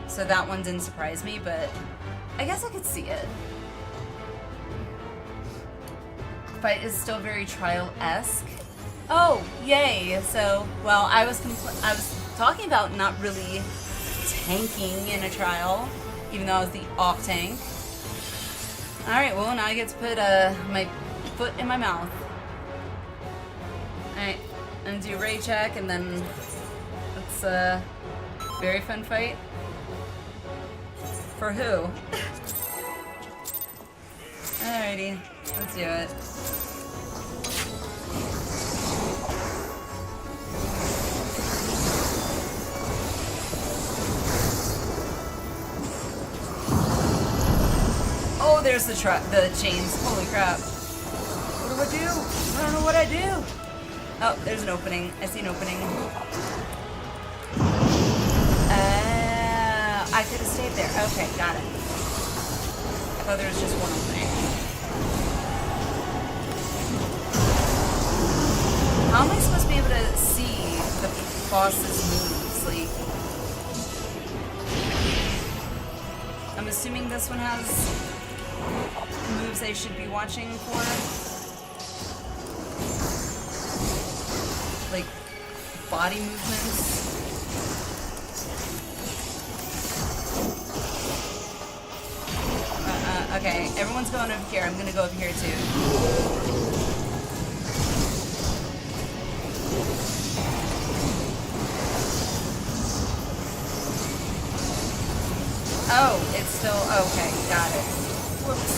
So that one didn't surprise me, but I guess I could see it. Fight is still very trial-esque. Oh, yay! So, well, I was talking about not really tanking in a trial, even though I was the off tank. All right, well now I get to put my foot in my mouth. All right, I'm gonna do Ray check, and then it's a very fun fight. For who? Alrighty, let's do it. Oh, there's the chains. Holy crap. What do I do? I don't know what I do. Oh, there's an opening. I see an opening. I could have stayed there. Okay, got it. I thought there was just one opening. boss's moves. Like, I'm assuming this one has moves I should be watching for. Like, body movements. Okay, everyone's going over here. I'm gonna go over here too. Oh, it's still okay. Got it. Whoops.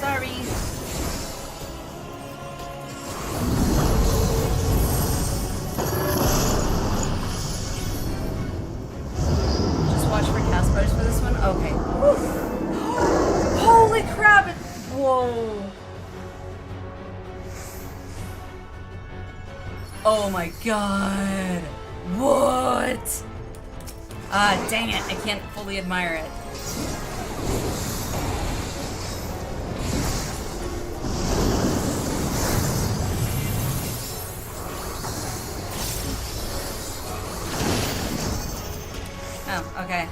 Sorry. Watch for cast bars for this one? Okay. Holy crap! Whoa. Oh my god. What? Ah, dang it. I can't fully admire it. Oh, okay.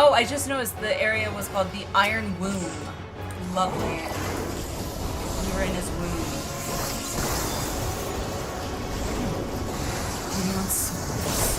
Oh, I just noticed the area was called the Iron Womb. Lovely. We were in his womb. He wants souls.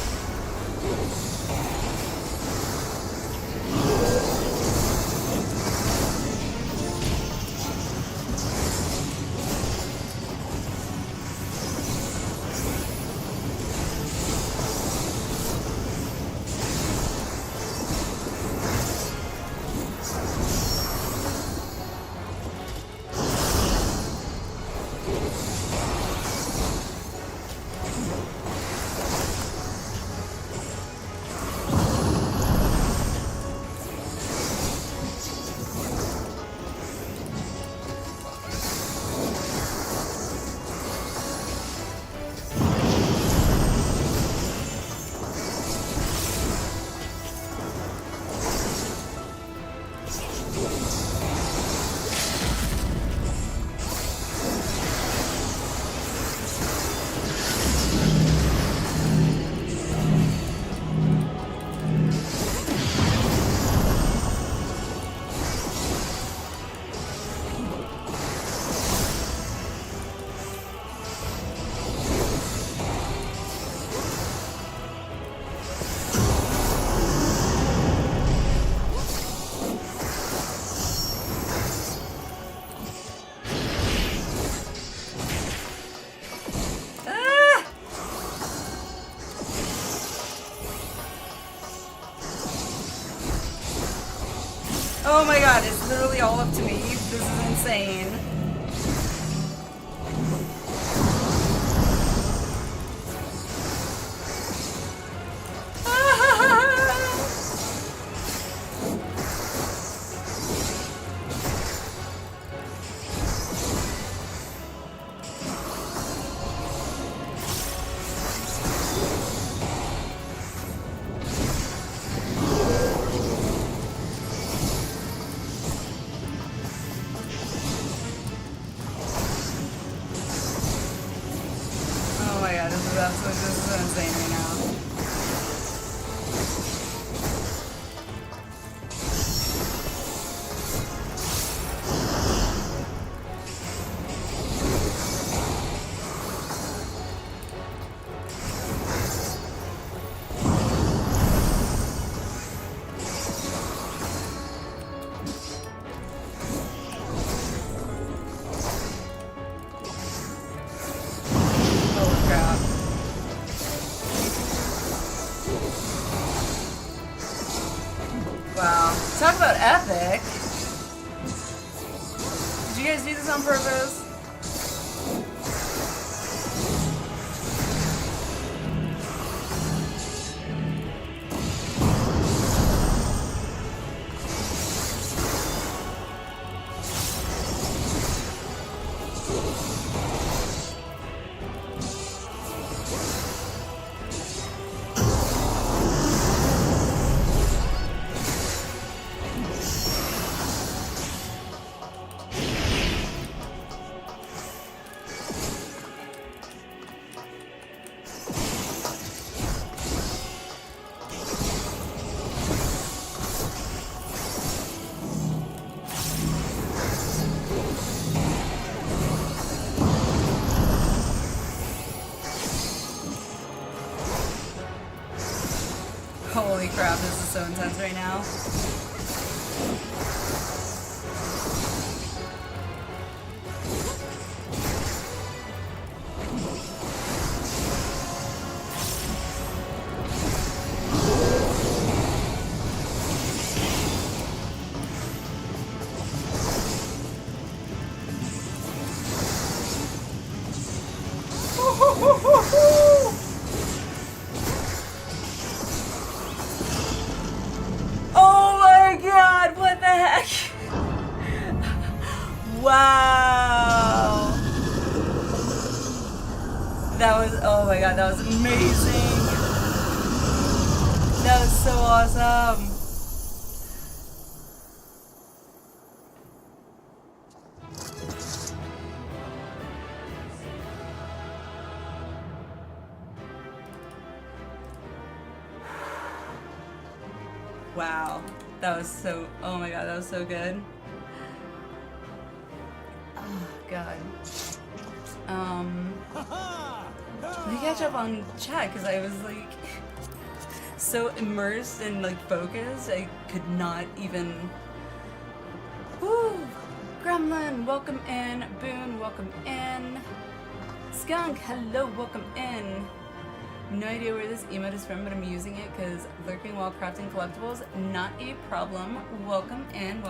Oh my god, it's literally all up to me. This is insane. Wow. Talk about epic. Did you guys do this on purpose? Holy crap, this is so intense right now. Oh my god, what the heck? Wow. That was, oh my god, that was amazing. That was so awesome. Wow, that was so, oh my god, that was so good. Oh god. Let me catch up on chat because I was like so immersed and like focused, I could not even. Woo! Gremlin, welcome in. Boone, welcome in. Skunk, hello, welcome in. No idea where this emote is from, but I'm using it because lurking while crafting collectibles, not a problem. Welcome in,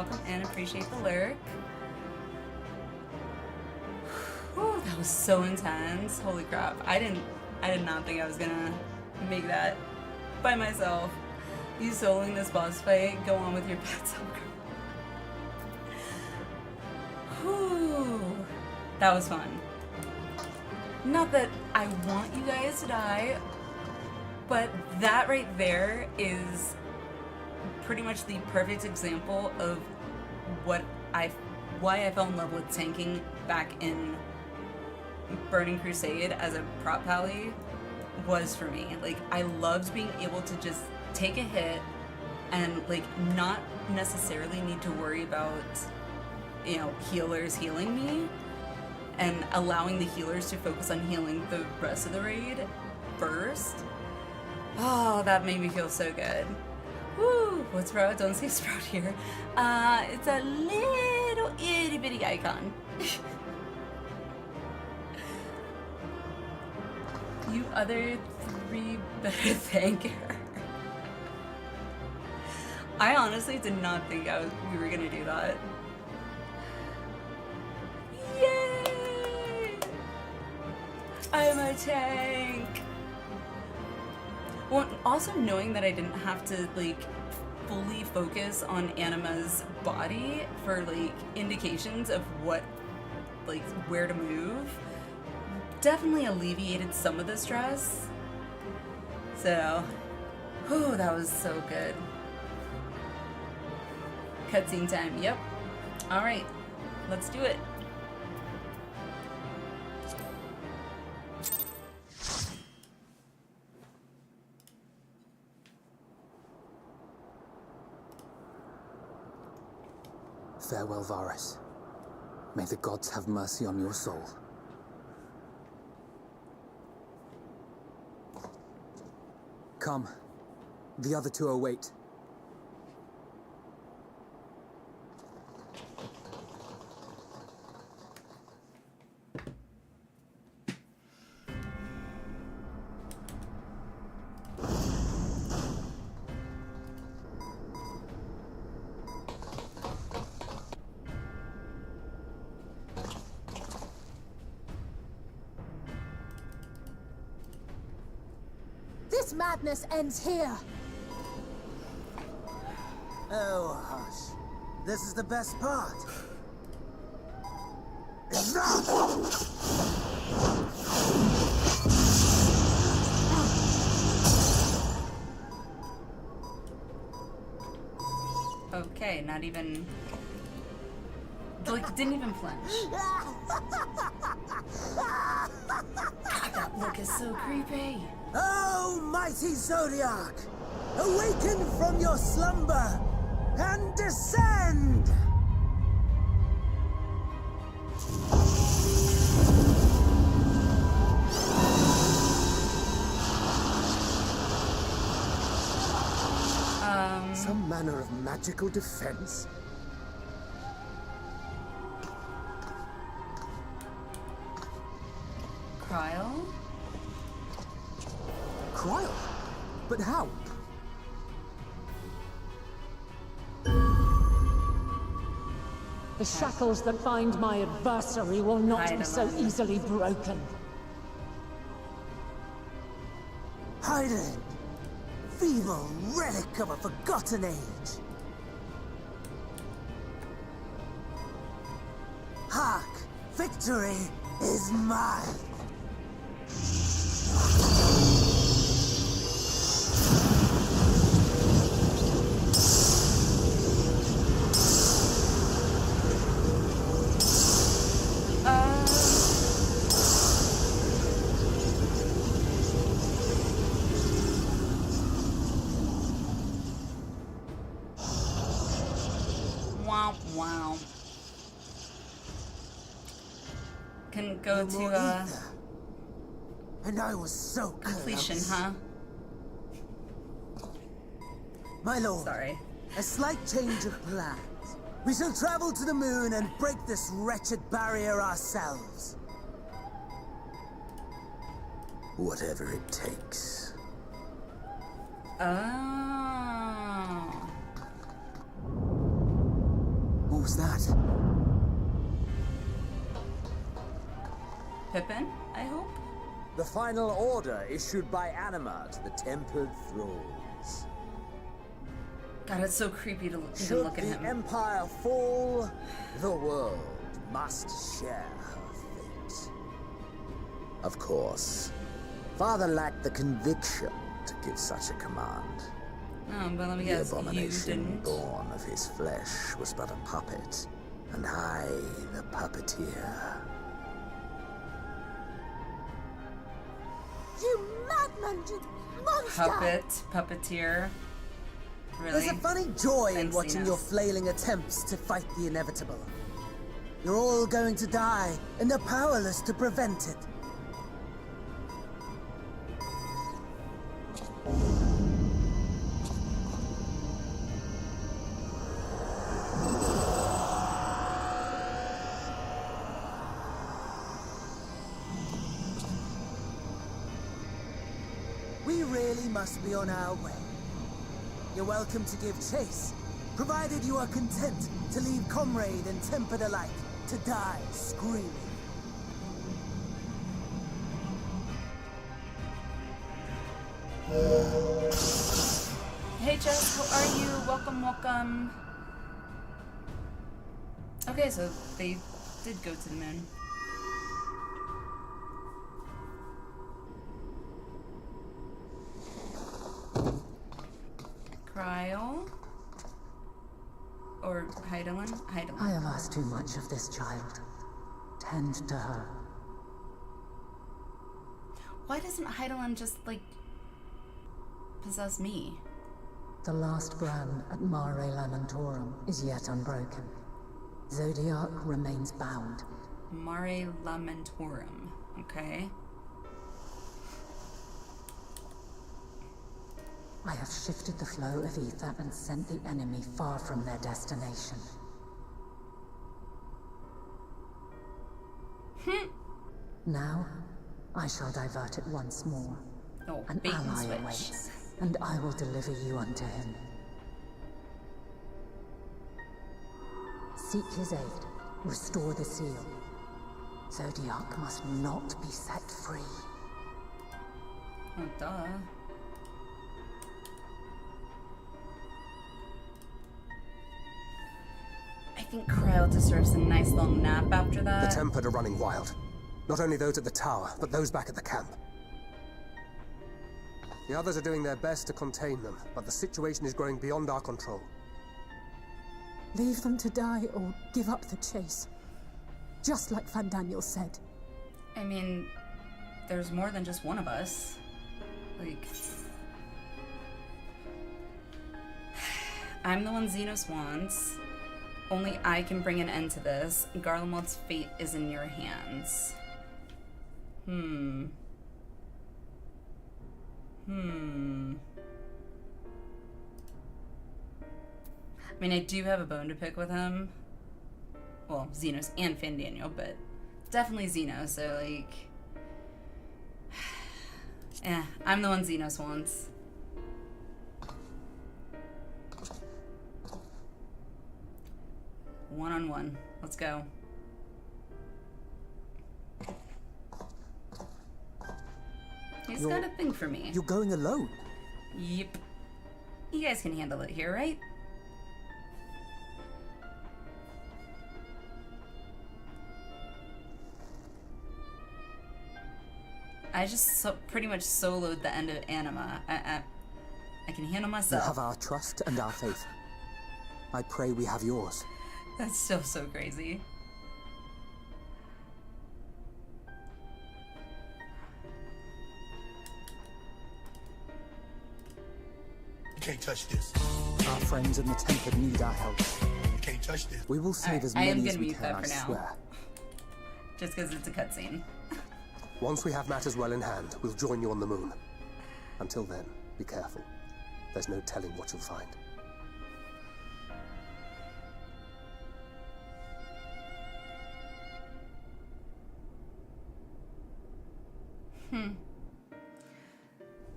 appreciate the lurk. Whew, that was so intense. Holy crap. I did not think I was gonna make that by myself. You soloing this boss fight, go on with your bad self. Whew. That was fun. Not that I want you guys to die, but that right there is pretty much the perfect example of why I fell in love with tanking back in Burning Crusade as a prop pally was for me. Like, I loved being able to just take a hit and like not necessarily need to worry about, you know, healers healing me, and allowing the healers to focus on healing the rest of the raid first. Oh, that made me feel so good. Woo! What's Sprout? Don't say Sprout here. It's a little itty bitty icon. You other three better thank her. I honestly did not think we were gonna do that. Yay! I'm a tank. Well, also knowing that I didn't have to like fully focus on Anima's body for like indications of what, like where to move, definitely alleviated some of the stress. So, whew, that was so good. Cutscene time, yep. Alright, let's do it. Farewell, Varus. May the gods have mercy on your soul. Come. The other two await. This madness ends here. Oh, hush. This is the best part. Okay, not even... Like, didn't even flinch. God, that look is so creepy. Oh, mighty Zodiac! Awaken from your slumber and descend! Some manner of magical defense? Cryle? Cryle? But how? The shackles that bind my adversary will not be so easily broken. Hiding! Feeble relic of a forgotten age! Hark! Victory is mine! Wow. Can go to And I was so completion, close. huh? My lord. Sorry. A slight change of plans. We shall travel to the moon and break this wretched barrier ourselves. Whatever it takes. Oh. What was that? Pippin, I hope? The final order issued by Anima to the Tempered Thralls. God, it's so creepy to even Should look at the him. Empire fall, the world must share her fate. Of course, Father lacked the conviction to give such a command. Oh, but let me The guess, you abomination didn't? born of his flesh was but a puppet, and I, the puppeteer. You madman, you monster! Puppeteer. Really? There's a funny joy in Fanciness. watching your flailing attempts to fight the inevitable. You're all going to die, and they're powerless to prevent it. We really must be on our way. You're welcome to give chase, provided you are content to leave comrade and tempered alike to die screaming. Hey Jess, how are you? Welcome. Okay, so they did go to the moon. Cryo? Or Heidelin? I have asked too much of this child. Tend to her. Why doesn't Heidelin just, like, possess me? The last brand at Mare Lamentorum is yet unbroken. Zodiac remains bound. Mare Lamentorum. Okay. I have shifted the flow of ether and sent the enemy far from their destination. Now, I shall divert it once more. Oh, An bait and ally switch. awaits, and I will deliver you unto him. Seek his aid. Restore the seal. Zodiac must not be set free. Oh, duh. think Cryo deserves a nice long nap after that. The Tempered are running wild. Not only those at the tower, but those back at the camp. The others are doing their best to contain them, but the situation is growing beyond our control. Leave them to die or give up the chase. Just like Van Daniel said. I mean, there's more than just one of us. Like... I'm the one Xenos wants. Only I can bring an end to this. Garlemald's fate is in your hands. I mean, I do have a bone to pick with him. Well, Xenos and Van Daniel, but definitely Xenos, so like... I'm the one Xenos wants. One-on-one. Let's go. He's got a thing for me. You're going alone? Yep. You guys can handle it here, right? I just pretty much soloed the end of Anima. I can handle myself. You have our trust and our faith. I pray we have yours. That's still so crazy. You can't touch this. Our friends in the Tempered need our help. You can't touch this. We will save as I am many as gonna we mute can, that I for now. swear. Just because it's a cutscene. Once we have matters well in hand, we'll join you on the moon. Until then, be careful. There's no telling what you'll find.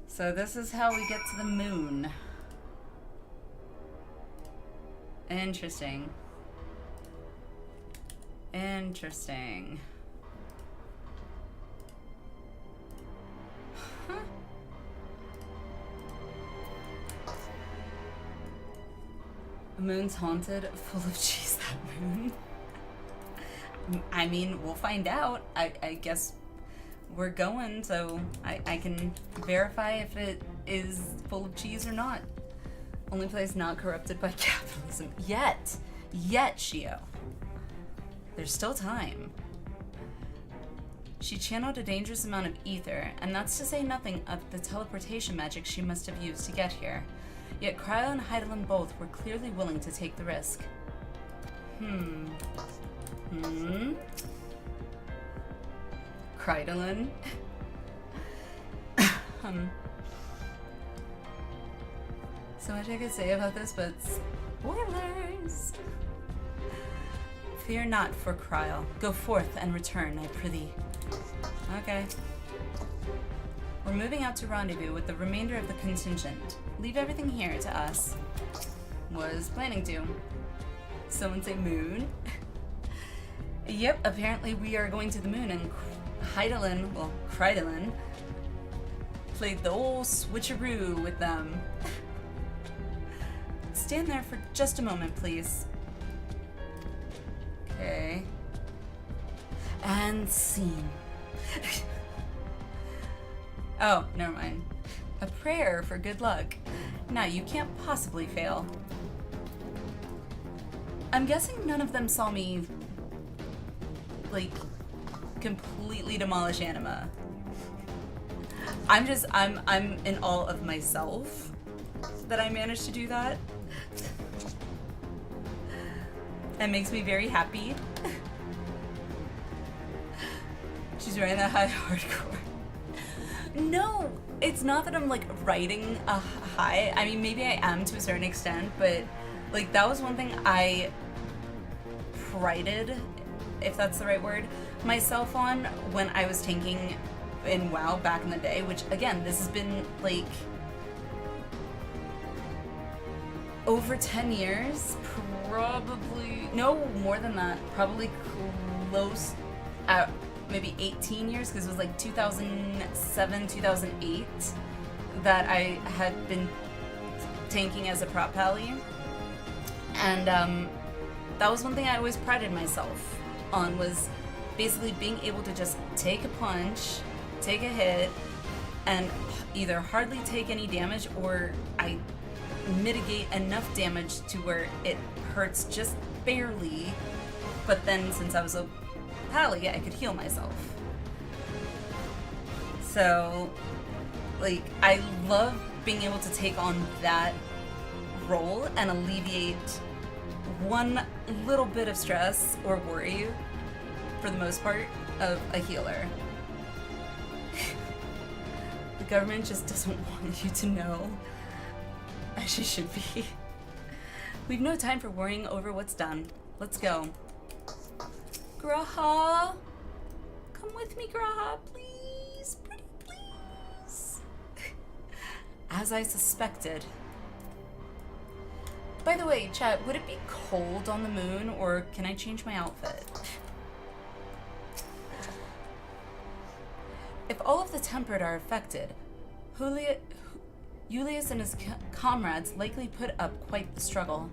So this is how we get to the moon. Interesting. Interesting. Huh. The moon's haunted, full of cheese, that moon. I mean, we'll find out. I guess we're going, so I can verify if it is full of cheese or not. Only place not corrupted by capitalism. Yet, Shio. There's still time. She channeled a dangerous amount of ether, and that's to say nothing of the teleportation magic she must have used to get here. Yet Cryo and Heidelin both were clearly willing to take the risk. Heidelin? So much I could say about this, but spoilers! Fear not for Cryo. Go forth and return, I prithee. Okay. We're moving out to rendezvous with the remainder of the contingent. Leave everything here to us. Was planning to. Someone say moon? Yep, apparently we are going to the moon, and Heidelin, well, Heidelin, played the old switcheroo with them. Stand there for just a moment, please. Okay. And scene. Oh, never mind. A prayer for good luck. Now, you can't possibly fail. I'm guessing none of them saw me, like, completely demolish Anima. I'm in awe of myself that I managed to do that. That makes me very happy. She's running that high hardcore. No, it's not that I'm like riding a high. I mean, maybe I am to a certain extent, but like that was one thing I prided, if that's the right word, myself on when I was tanking in WoW back in the day, which again, this has been like over 10 years, probably, no more than that, probably close at maybe 18 years, because it was like 2007, 2008 that I had been tanking as a prop pally. And that was one thing I always prided myself on, was basically being able to just take a punch, take a hit, and either hardly take any damage or I mitigate enough damage to where it hurts just barely, but then since I was a pally, I could heal myself. So, like, I love being able to take on that role and alleviate one little bit of stress or worry, for the most part, of a healer. The government just doesn't want you to know, as she should be. We've no time for worrying over what's done. Let's go. Graha! Come with me, Graha, please. Pretty please. As I suspected. By the way, chat, would it be cold on the moon, or can I change my outfit? If all of the tempered are affected, Julius and his comrades likely put up quite the struggle.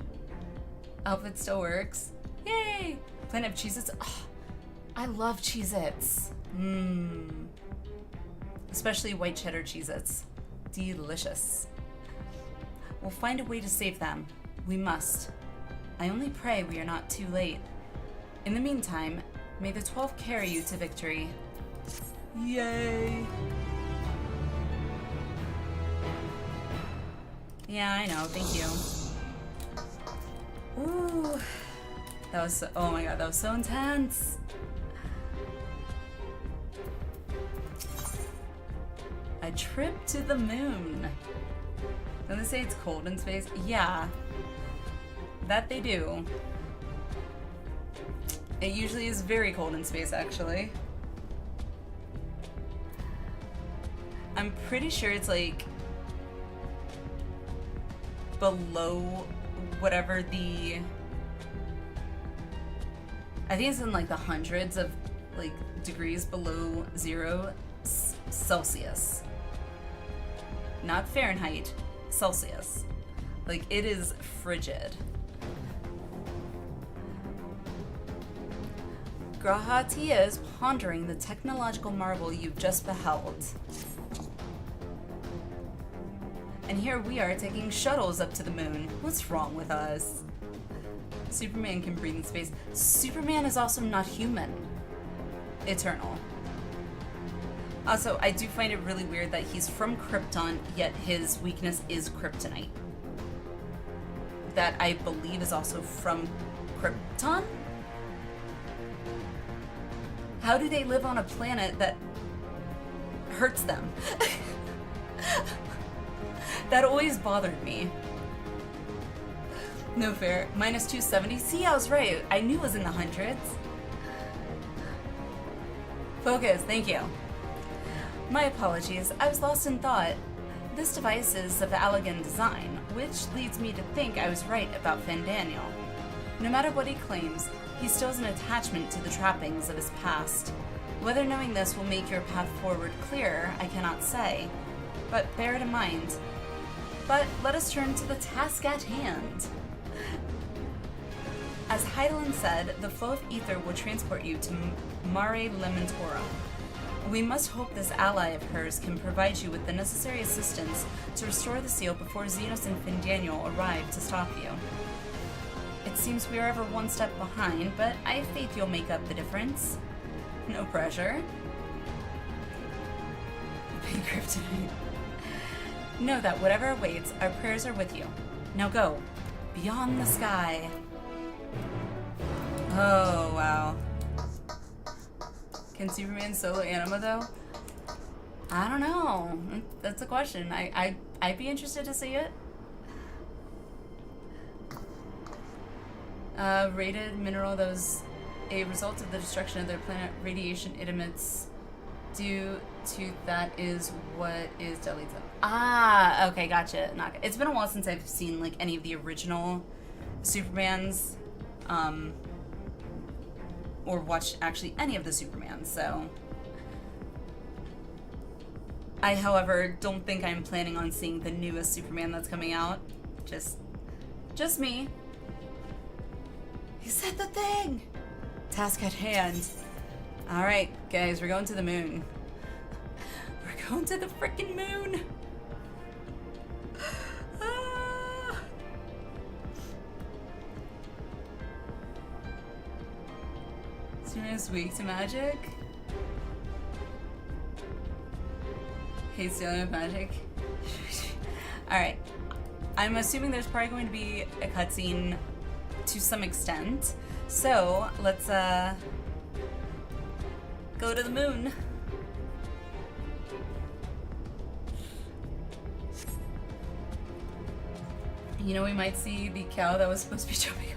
Outfit still works. Yay! Planet of Cheez-Its. Oh, I love Cheez-Its. Especially white cheddar Cheez-Its. Delicious. We'll find a way to save them. We must. I only pray we are not too late. In the meantime, may the 12 carry you to victory. Yay! Yeah, I know. Thank you. Ooh. That was so, oh my god, that was so intense. A trip to the moon. Don't they say it's cold in space? Yeah. That they do. It usually is very cold in space, actually. I'm pretty sure it's like below whatever the, I think it's in like the hundreds of like degrees below 0 Celsius. Not Fahrenheit, Celsius. Like, it is frigid. Graha Tia is pondering the technological marvel you've just beheld. And here we are taking shuttles up to the moon. What's wrong with us? Superman can breathe in space. Superman is also not human. Eternal. Also, I do find it really weird that he's from Krypton, yet his weakness is kryptonite. That I believe is also from Krypton? How do they live on a planet that hurts them? That always bothered me. No fair. Minus 270? See, I was right. I knew it was in the hundreds. Focus, thank you. My apologies, I was lost in thought. This device is of elegant design, which leads me to think I was right about Fandaniel. No matter what he claims, he still has an attachment to the trappings of his past. Whether knowing this will make your path forward clearer, I cannot say, but bear it in mind. But let us turn to the task at hand. As Heidelin said, the flow of ether will transport you to Mare Lamentorum. We must hope this ally of hers can provide you with the necessary assistance to restore the seal before Xenos and Findaniel arrive to stop you. It seems we are ever one step behind, but I have faith you'll make up the difference. No pressure. Big kryptonite. Know that whatever awaits, our prayers are with you. Now go. Beyond the sky. Oh, wow. Can Superman solo Anima, though? I don't know. That's a question. I'd be interested to see it. Rated mineral that was a result of the destruction of their planet. Radiation it emits due to that is what is deadly to them. Ah, okay, gotcha. It's been a while since I've seen like any of the original Supermans, or watched actually any of the Supermans, so. I, however, don't think I'm planning on seeing the newest Superman that's coming out. Just me. He said the thing! Task at hand. Alright, guys, we're going to the moon. We're going to the frickin' moon! Ah. Serena's weak to magic? Hates dealing with magic? Alright. I'm assuming there's probably going to be a cutscene to some extent. So, let's go to the moon. You know, we might see the cow that was supposed to be jumping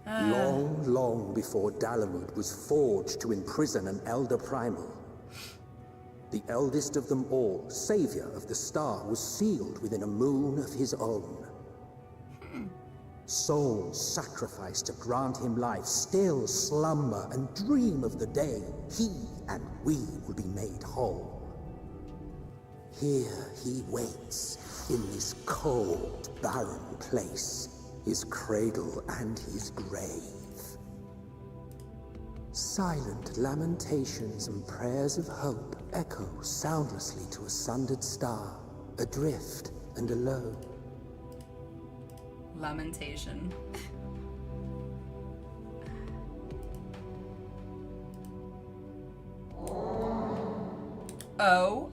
over. Long, long before Dalamud was forged to imprison an Elder Primal, the eldest of them all, savior of the star, was sealed within a moon of his own. Souls sacrificed to grant him life still slumber and dream of the day he and we will be made whole. Here he waits, in this cold, barren place, his cradle and his grave. Silent lamentations and prayers of hope echo soundlessly to a sundered star, adrift and alone. Lamentation. Oh.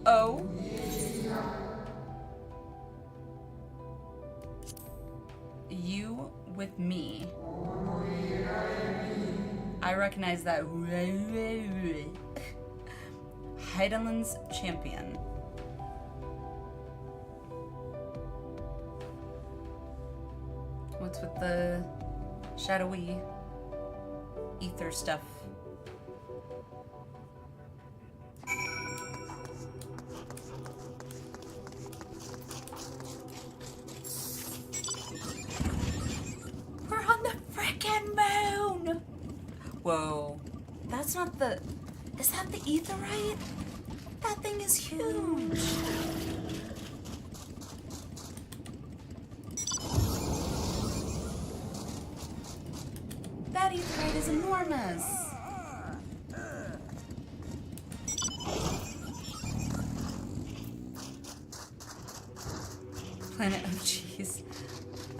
You with me. I recognize that. Heideland's champion. What's with the shadowy ether stuff? We're on the frickin' moon! Whoa. That's not the... Is that the etherite? That thing is huge. That etherite is enormous. Planet of cheese.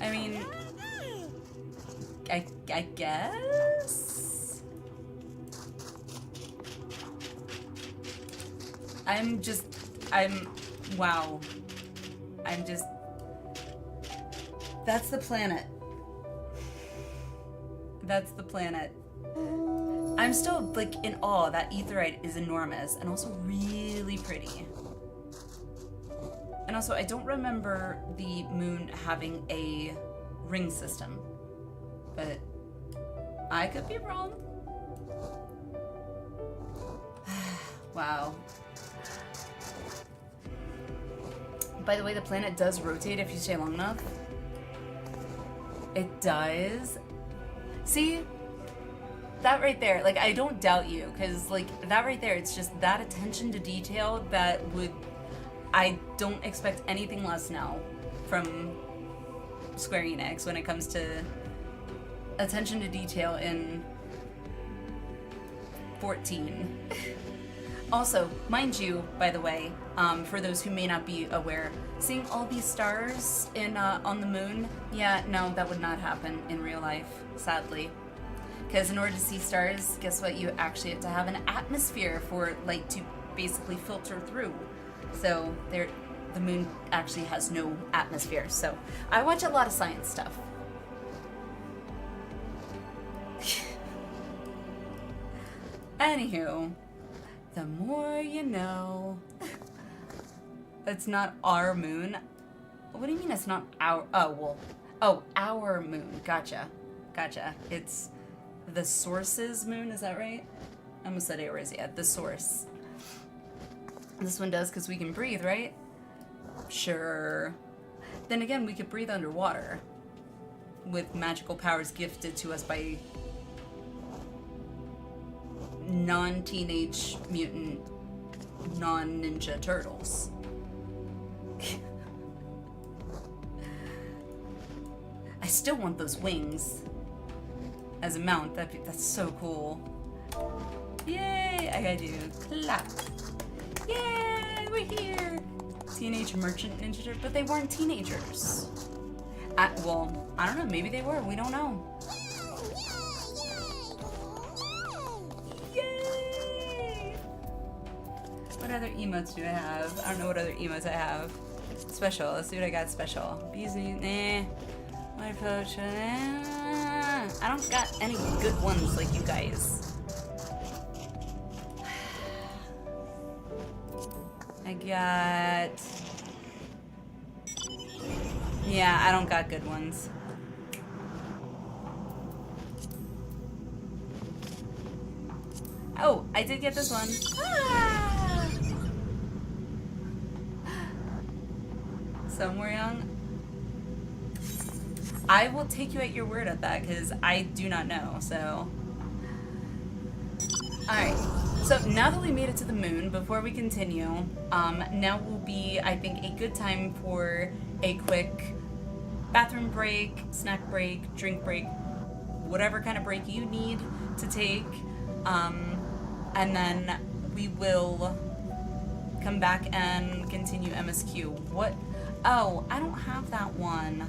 I mean, I guess? Wow. That's the planet. That's the planet. I'm still, like, in awe. That etherite is enormous and also really pretty. And also, I don't remember the moon having a ring system, but I could be wrong. Wow. By the way, the planet does rotate if you stay long enough. It does. See? That right there, like, I don't doubt you, because, like, that right there, it's just that attention to detail that would... I don't expect anything less now from Square Enix when it comes to attention to detail in 14. Also, mind you, by the way, for those who may not be aware, seeing all these stars in on the moon, yeah, no, that would not happen in real life, sadly. Because in order to see stars, guess what? You actually have to have an atmosphere for light to basically filter through. So the moon actually has no atmosphere. So I watch a lot of science stuff. Anywho, the more you know. It's not our moon. What do you mean it's not our... Oh, well... Oh, our moon. Gotcha. It's the source's moon, is that right? I almost said Eorzea. The source. This one does because we can breathe, right? Sure. Then again, we could breathe underwater with magical powers gifted to us by non-teenage mutant non-ninja turtles. I still want those wings as a mount. That's so cool. Yay! I gotta do clap. Yay! We're here. Teenage Merchant Ninja Turtle, but they weren't teenagers. Well, I don't know. Maybe they were. We don't know. Yay! What other emotes do I have? I don't know what other emotes I have. Special. Let's see what I got special. Beezy. Nah. My potion. I don't got any good ones like you guys. I got... Yeah, I don't got good ones. Oh, I did get this one. Ah! Somewhere young. I will take you at your word at that, because I do not know, so... Alright, so now that we made it to the moon, before we continue, now will be, I think, a good time for a quick bathroom break, snack break, drink break, whatever kind of break you need to take, and then we will come back and continue MSQ. What? Oh, I don't have that one.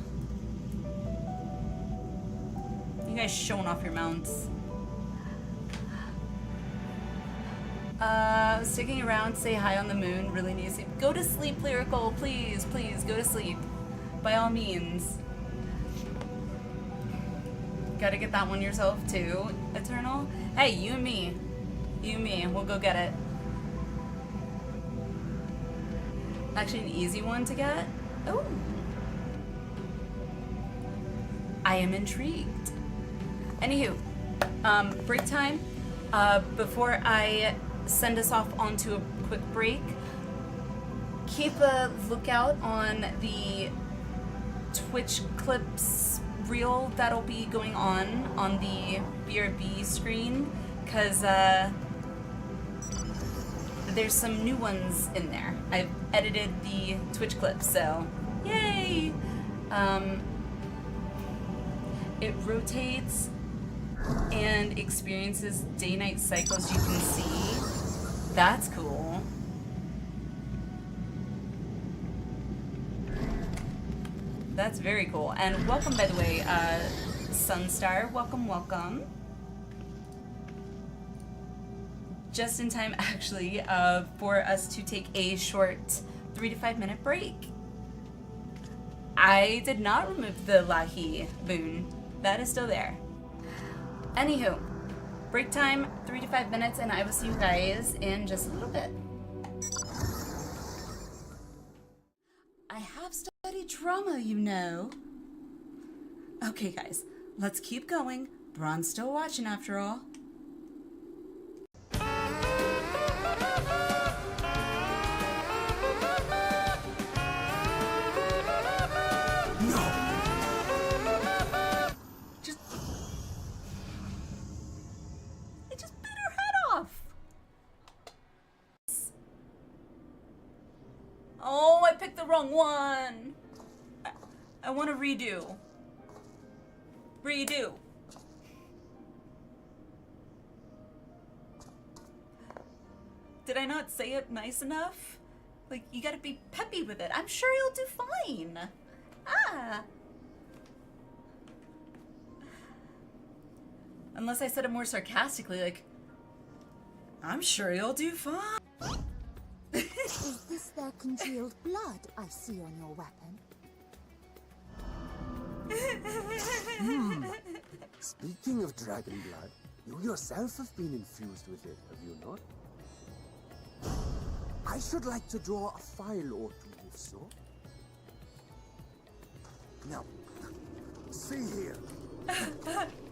You guys showing off your mounts. Sticking around, say hi on the moon, really need to sleep. Go to sleep, Lyrical, please, please, go to sleep. By all means. Gotta get that one yourself too, Eternal. Hey, you and me. You and me, we'll go get it. Actually an easy one to get. Oh. I am intrigued. Anywho, break time. Before I send us off onto a quick break, keep a lookout on the Twitch clips reel that'll be going on the BRB screen, because there's some new ones in there. I've edited the Twitch clips, so yay! It rotates and experiences day-night cycles, you can see. That's cool. That's very cool. And welcome, by the way, Sunstar. Welcome, welcome. Just in time, actually, for us to take a short 3 to 5 minute break. I did not remove the Lahi boon. That is still there. Anywho, break time, 3 to 5 minutes, and I will see you guys in just a little bit. I have studied drama, you know. Okay, guys, let's keep going. Braun's still watching after all. Oh, I picked the wrong one. I want to redo. Redo. Did I not say it nice enough? Like, you gotta be peppy with it. I'm sure you'll do fine. Ah. Unless I said it more sarcastically, like, I'm sure you'll do fine. Is this their congealed blood I see on your weapon? Speaking of dragon blood, you yourself have been infused with it, have you not? I should like to draw a file or two, if so. Now, see here.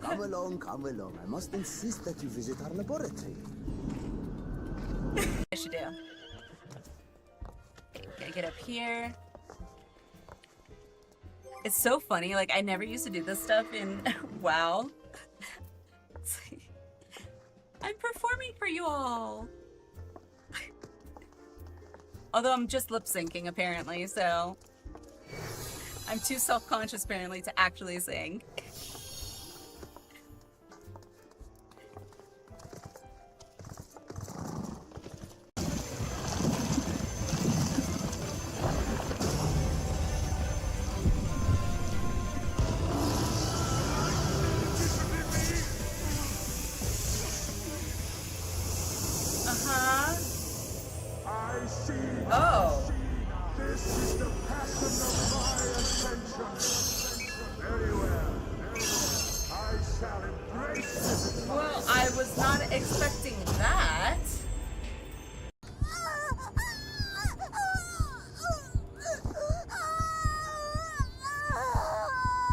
Come along, come along. I must insist that you visit our laboratory. I should do. Okay, get up here. It's so funny, like, I never used to do this stuff in WoW. It's like, I'm performing for you all. Although I'm just lip syncing, apparently, so. I'm too self-conscious apparently to actually sing. Uh-huh. I see. Oh. This is the passion of my attention. Very well. I shall embrace it. Well, I was not expecting that.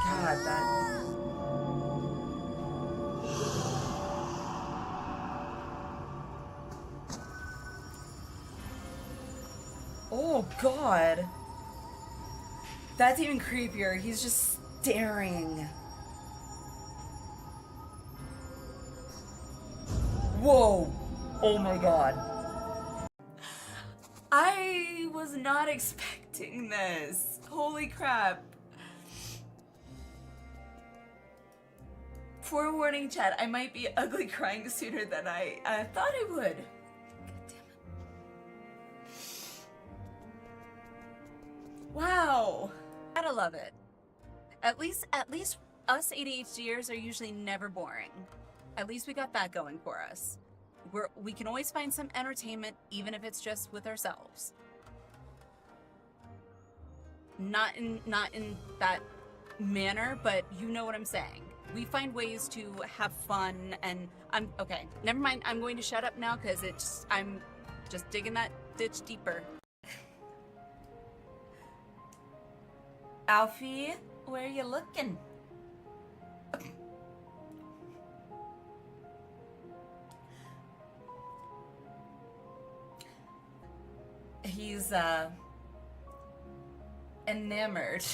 God, that... Oh, God. That's even creepier. He's just staring. Whoa. Oh, my God. I was not expecting this. Holy crap. Forewarning, chat, I might be ugly crying sooner than I thought I would. Wow. Gotta love it. At least us ADHDers are usually never boring. At least we got that going for us. We can always find some entertainment, even if it's just with ourselves. Not in that manner, but you know what I'm saying. We find ways to have fun, and okay. Never mind. I'm going to shut up now because I'm just digging that ditch deeper. Alfie, where are you looking? He's enamored.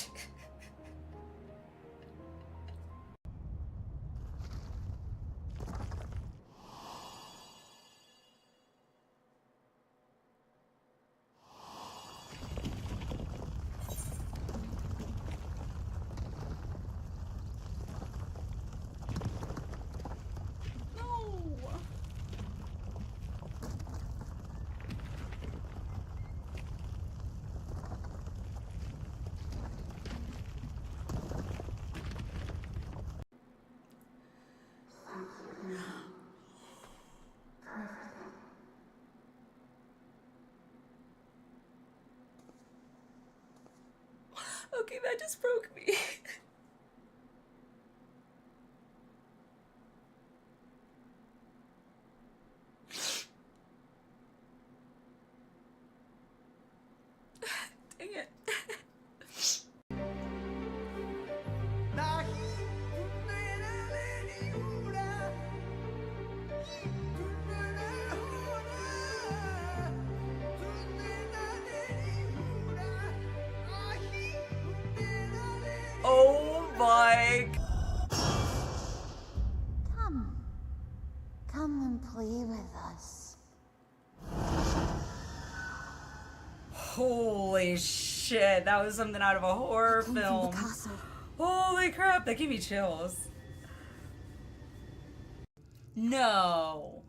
Okay, that just broke me. Dang it. Oh my. Come and play with us. Holy shit, that was something out of a horror film. Holy crap, that gave me chills. No.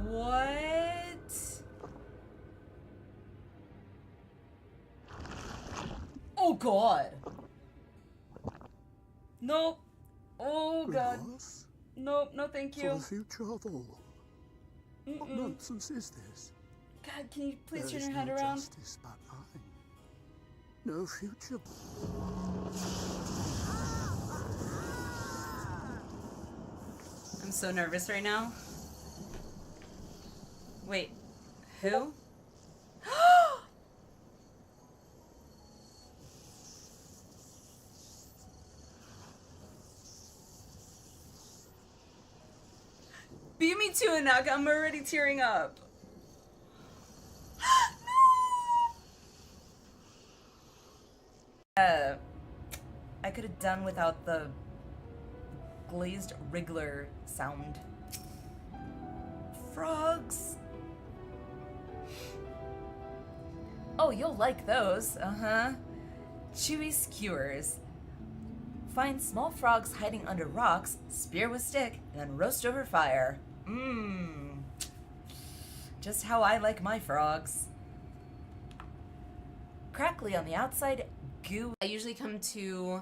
What? Oh god. Nope. Oh god. Nope, no thank you. For the future of all. What nonsense is this? God, can you please turn There is your head no around? justice but mine. No future. I'm so nervous right now. Wait, who? Beat me to it now, I'm already tearing up. I could have done without the glazed wriggler sound. Frogs. Oh, you'll like those. Uh-huh. Chewy skewers. Find small frogs hiding under rocks, spear with stick, and then roast over fire. Mmm. Just how I like my frogs. Crackly on the outside, goo. I usually come to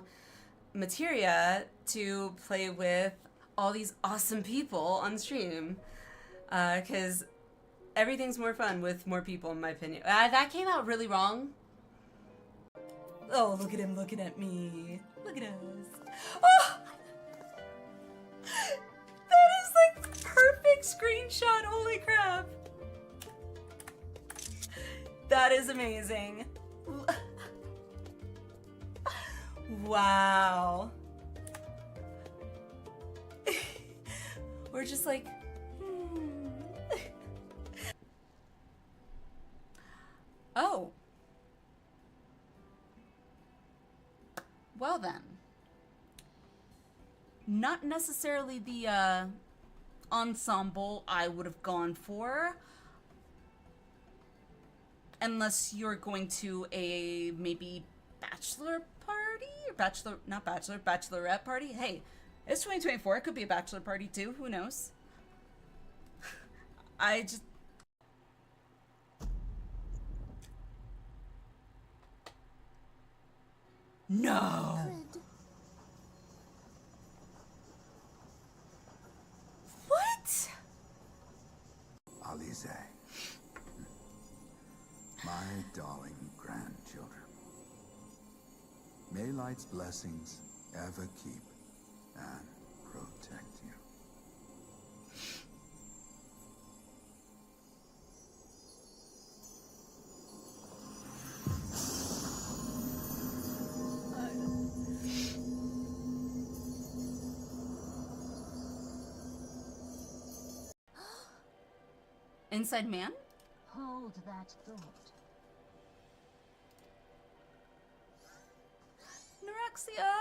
Materia to play with all these awesome people on stream. Because everything's more fun with more people, in my opinion. That came out really wrong. Oh, look at him looking at me. Look at us. Oh! That is like the perfect screenshot. Holy crap. That is amazing. Wow. We're just like, Oh. Well then. Not necessarily the ensemble I would have gone for. Unless you're going to a maybe bachelor party? Or bachelorette party? Hey, it's 2024. It could be a bachelor party too. Who knows? I just... No! What? Alize. My darling grandchildren. May Light's blessings ever keep and protect you. Inside man? Hold that thought. Norexia.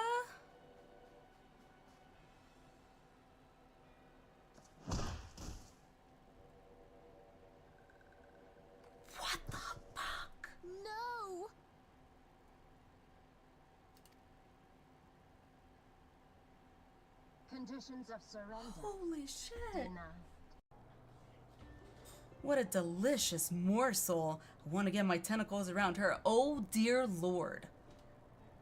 What the fuck? No! Conditions of surrender. Holy shit. Denied. What a delicious morsel. I want to get my tentacles around her. Oh dear lord.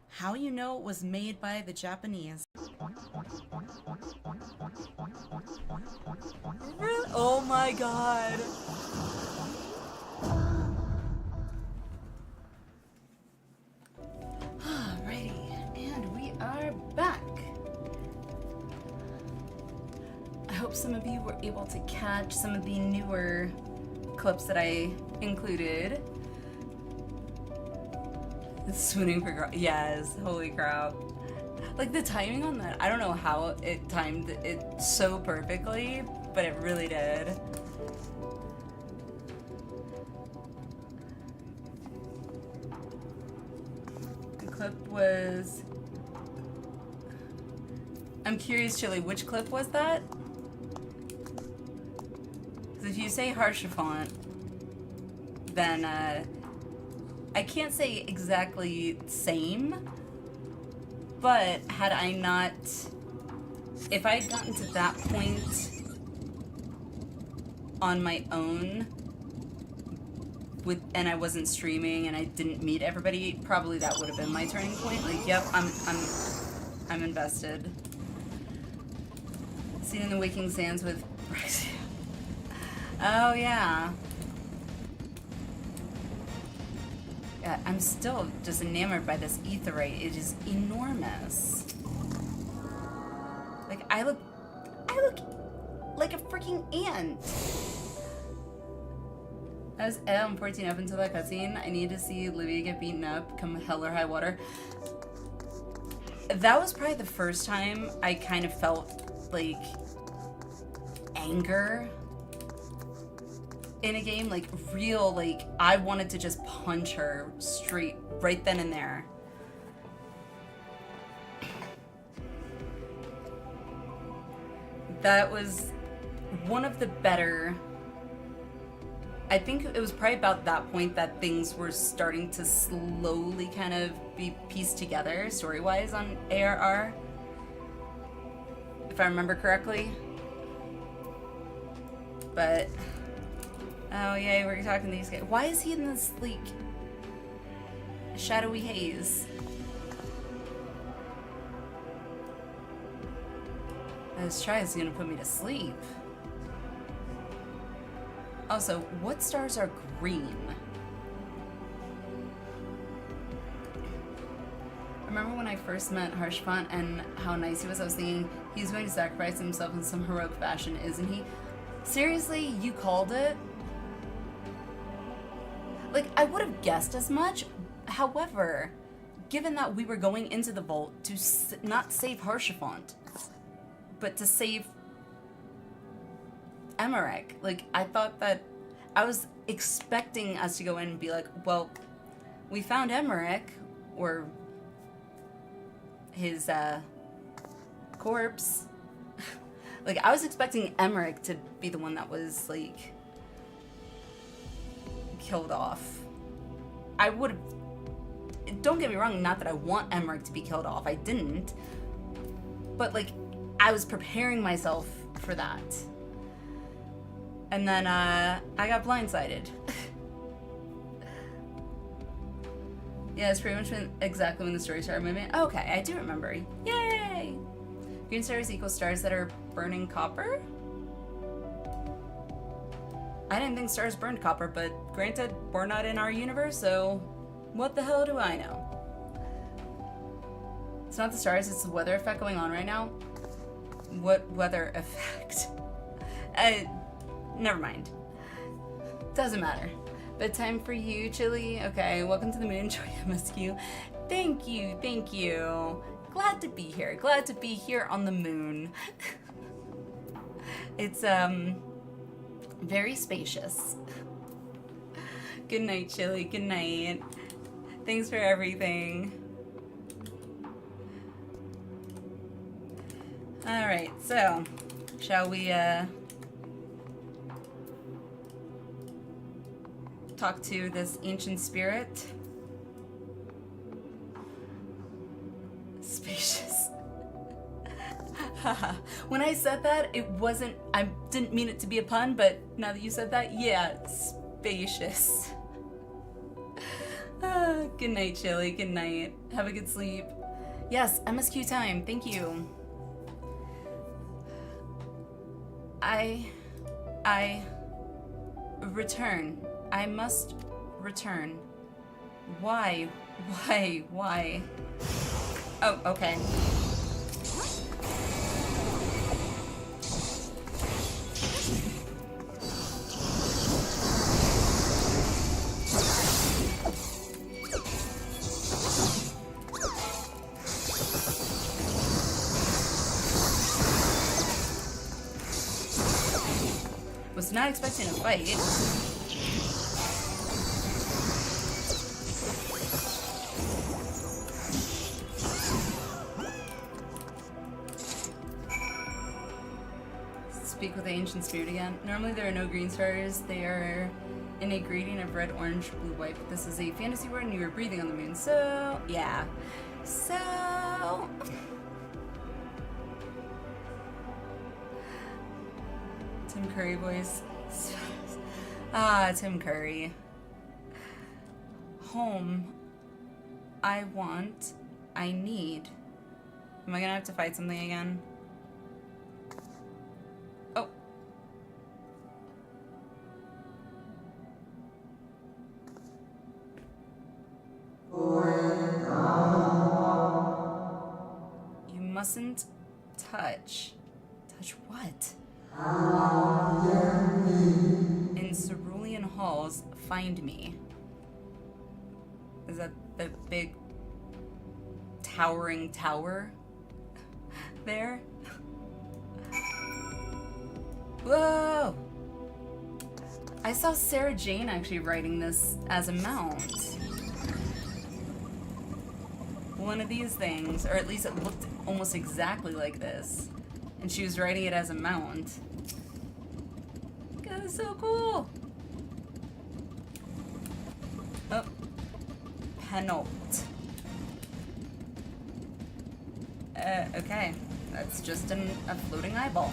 How you know it was made by the Japanese? Really? Oh my god. Alrighty, and we are back. I hope some of you were able to catch some of the newer clips that I included. Swooning for girl. Yes, holy crap. Like the timing on that, I don't know how it timed it so perfectly, but it really did. The clip was... I'm curious, Chili, which clip was that? Because if you say harsh font, then I can't say exactly same, but had I not, if I had gotten to that point on my own and I wasn't streaming and I didn't meet everybody, probably that would have been my turning point. Like, yep, I'm invested. Seen in the Waking Sands with Brexia. Oh yeah. Yeah, I'm still just enamored by this aetheryte. It is enormous. Like I look like a freaking ant. I was 14 up until that cutscene. I need to see Livia get beaten up, come hell or high water. That was probably the first time I kind of felt like anger in a game, like real, like I wanted to just punch her straight right then and there. That was one of the better I think it was probably about that point that things were starting to slowly kind of be pieced together story-wise on ARR, if I remember correctly. But oh yay, we're talking to these guys. Why is he in this like shadowy haze? This try is gonna put me to sleep. Also, what stars are green? Remember when I first met Harshfont and how nice he was? I was thinking, he's going to sacrifice himself in some heroic fashion, isn't he? Seriously, you called it? Like, I would have guessed as much. However, given that we were going into the vault to not save Harshfont, but to save Emmerich, like, I thought that I was expecting us to go in and be like, well, we found Emmerich, or his corpse. Like, I was expecting Emmerich to be the one that was like killed off. I would have, don't get me wrong, not that I want Emmerich to be killed off, I didn't, but like I was preparing myself for that. And then I got blindsided. Yeah, it's pretty much exactly when the story started moving. Okay, I do remember. Yay! Green stars equal stars that are burning copper? I didn't think stars burned copper, but granted, we're not in our universe, so what the hell do I know? It's not the stars, it's the weather effect going on right now. What weather effect? Never mind. Doesn't matter. Bedtime for you, Chili. Okay, welcome to the moon. Enjoy MSQ. Thank you, thank you. Glad to be here. Glad to be here on the moon. It's very spacious. Good night, Chili. Good night. Thanks for everything. All right, so shall we talk to this ancient spirit? Spacious. When I said that, it wasn't, I didn't mean it to be a pun, but now that you said that, yeah, spacious. Good night, Chili. Good night. Have a good sleep. Yes, MSQ time. Thank you. I return. I must return. Why? Oh, okay. Was not expecting a fight. Speak with the ancient spirit again. Normally there are no green stars. They are in a gradient of red, orange, blue, white. But this is a fantasy world and you are breathing on the moon. So, yeah. So... Tim Curry voice. Ah, Tim Curry. Home. I want. I need. Am I gonna have to fight something again? Oh. You mustn't touch. Touch what? In Cerulean Halls, find me. Is that the big towering tower there? Whoa! I saw Sarah Jane actually writing this as a mount. One of these things, or at least it looked almost exactly like this. And she was writing it as a mount. God, that's so cool. Oh. Penult. Okay. That's just a floating eyeball.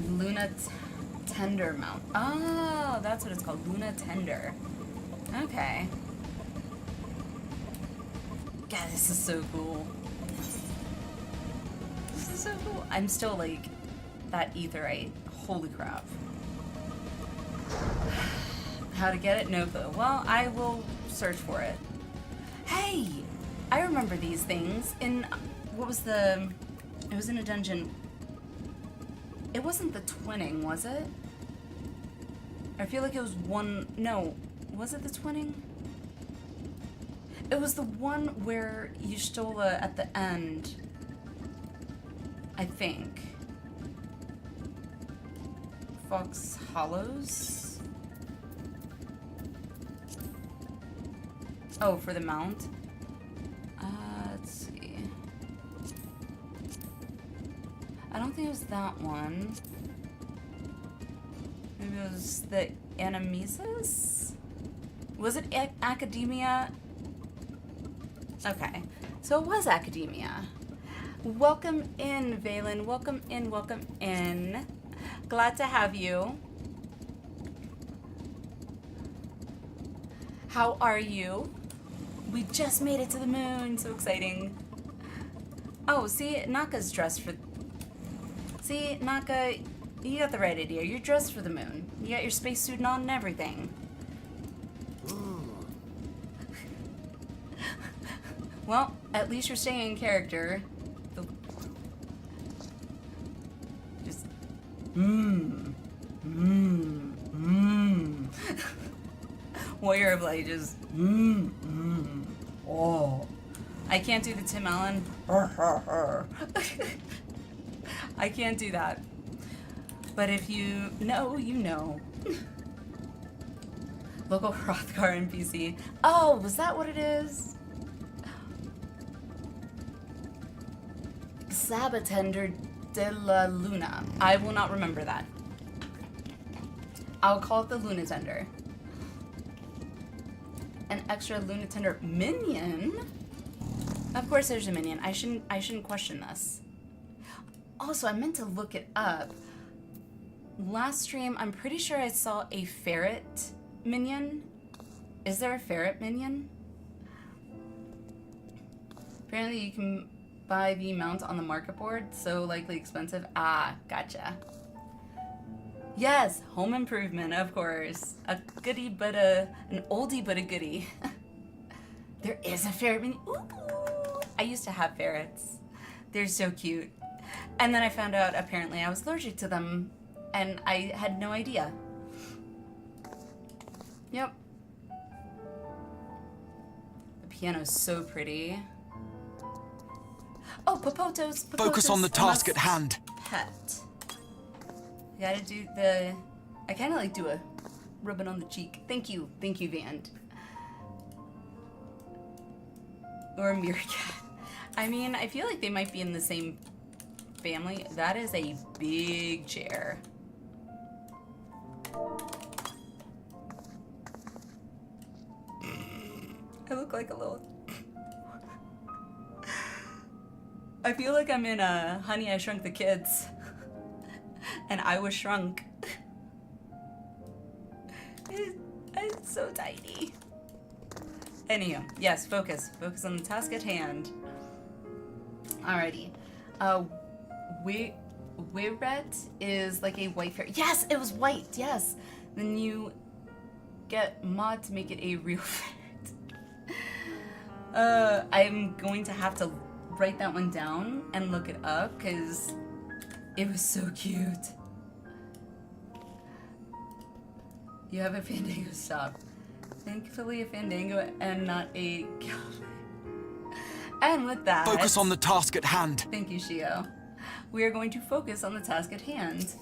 Luna Tender Mount. Oh, that's what it's called. Luna Tender. Okay. God, this is so cool. This is so cool. I'm still like that aetherite. Holy crap. How to get it? No clue. Well, I will search for it. Hey! I remember these things in... What was the... It was in a dungeon. It wasn't the twinning, was it? I feel like it was one... No. Was it the twinning? It was the one where you stole at the end. I think. Fox Hollows? Oh, for the mount? Let's see. I don't think it was that one. Maybe it was the Animesis? Was it Academia? Okay, so it was Academia. Welcome in, Valen. Welcome in, welcome in. Glad to have you. How are you? We just made it to the moon. So exciting. Oh, see, Naka's dressed for... See, Naka, you got the right idea. You're dressed for the moon. You got your spacesuit on and everything. Well, at least you're staying in character. Just... Warrior of Light just... Oh. I can't do the Tim Allen. I can't do that. But if you know, you know. Local Hrothgar NPC. Oh, was that what it is? Sabatender de la Luna. I will not remember that. I'll call it the Luna Tender. An extra Luna Tender minion? Of course there's a minion. I shouldn't question this. Also, I meant to look it up. Last stream, I'm pretty sure I saw a ferret minion. Is there a ferret minion? Apparently you can buy the mount on the market board, so likely expensive. Ah, gotcha. Yes, home improvement, of course. A goodie but an oldie but a goodie. There is a ferret minion. Ooh, I used to have ferrets. They're so cute. And then I found out apparently I was allergic to them and I had no idea. Yep. The piano's so pretty. Oh, Popotos. Focus on the task at hand. Pet. I gotta do the... I kind of like do a rubbing on the cheek. Thank you, Vand. Or a meerkat. I mean, I feel like they might be in the same family. That is a big chair. I look like a little... I feel like I'm in Honey, I Shrunk the Kids. And I was shrunk. It's so tiny. Anywho, yes, focus. Focus on the task at hand. Alrighty. Wiret is like a white ferret. Yes, it was white, yes. Then you get mod to make it a real ferret. I'm going to have to write that one down and look it up because it was so cute. You have a Fandango stop. Thankfully a Fandango and not a... And with that... Focus on the task at hand. Thank you, Shio. We are going to focus on the task at hand.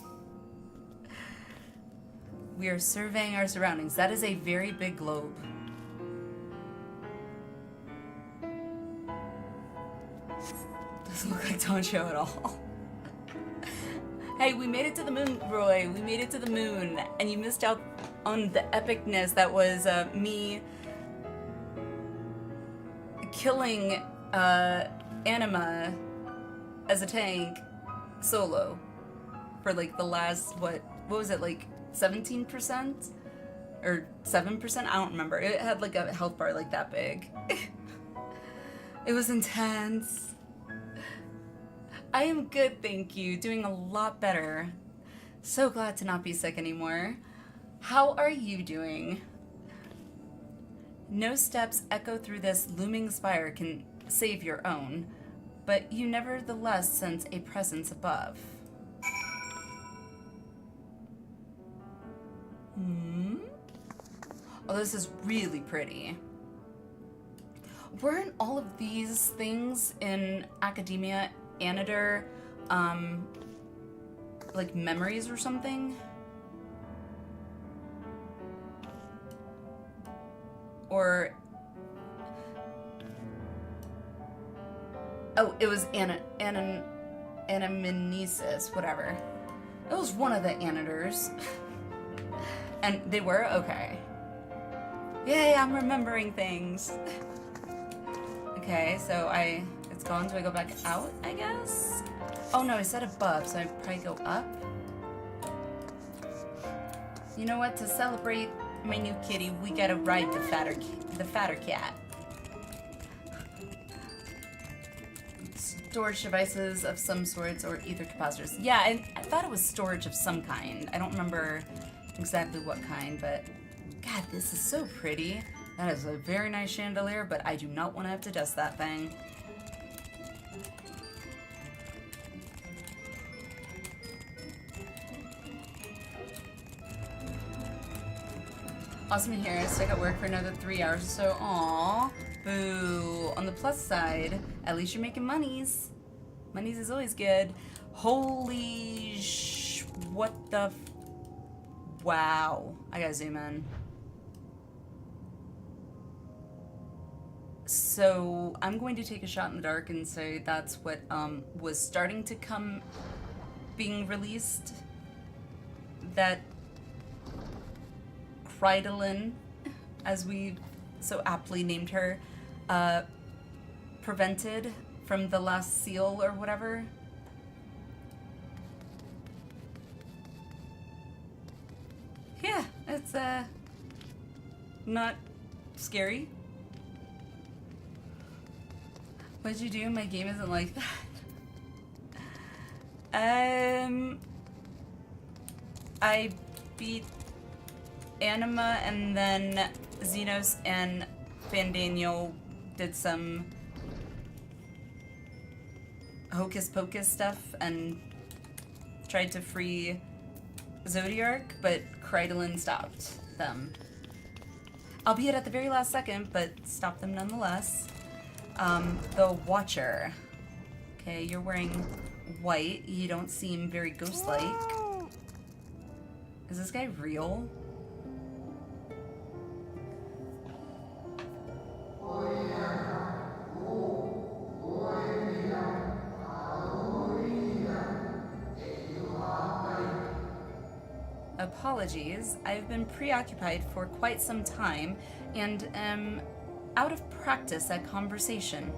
We are surveying our surroundings. That is a very big globe. Doesn't look like Toncho at all. Hey, we made it to the moon, Roy. We made it to the moon, and you missed out on the epicness that was me killing Anima as a tank solo for like the last, what was it, like 17%? Or 7%? I don't remember. It had like a health bar like that big. It was intense. I am good, thank you. Doing a lot better. So glad to not be sick anymore. How are you doing? No steps echo through this looming spire can save your own, but you nevertheless sense a presence above. Oh, this is really pretty. Weren't all of these things in Academia Anador, like memories or something? Or... Oh, it was Anamnesis, whatever. It was one of the Anadors. And they were? Okay. Yay, I'm remembering things. Okay, so it's gone. Do I go back out, I guess? Oh no, I said above, so I probably go up. You know what? To celebrate my new kitty, we gotta ride the fatter cat. Storage devices of some sorts or ether capacitors. Yeah, I thought it was storage of some kind. I don't remember exactly what kind, but God, this is so pretty. That is a very nice chandelier, but I do not want to have to dust that thing. Awesome to hear. Stuck at work for another 3 hours or so. Aww. Boo. On the plus side, at least you're making monies. Monies is always good. Holy what the wow. I gotta zoom in. So I'm going to take a shot in the dark and say that's what was starting to come being released. That Kreidlin, as we so aptly named her, prevented from the last seal or whatever. Yeah, it's not scary. What'd you do? My game isn't like that. I beat Anima, and then Xenos and Fandaniel did some hocus pocus stuff and tried to free Zodiark, but Kreidlin stopped them. Albeit at the very last second, but stopped them nonetheless. The Watcher. Okay, you're wearing white. You don't seem very ghost-like. Is this guy real? Apologies, I've been preoccupied for quite some time and am out of practice at conversation.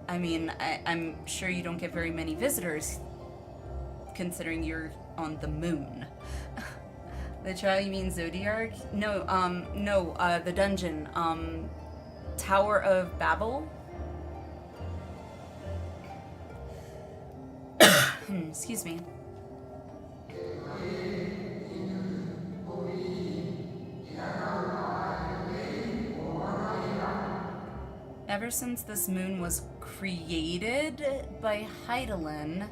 I mean, I'm sure you don't get very many visitors considering you're on the moon. The trial, you mean Zodiark? No, the dungeon. Tower of Babel? Excuse me. Ever since this moon was created by Heidelin,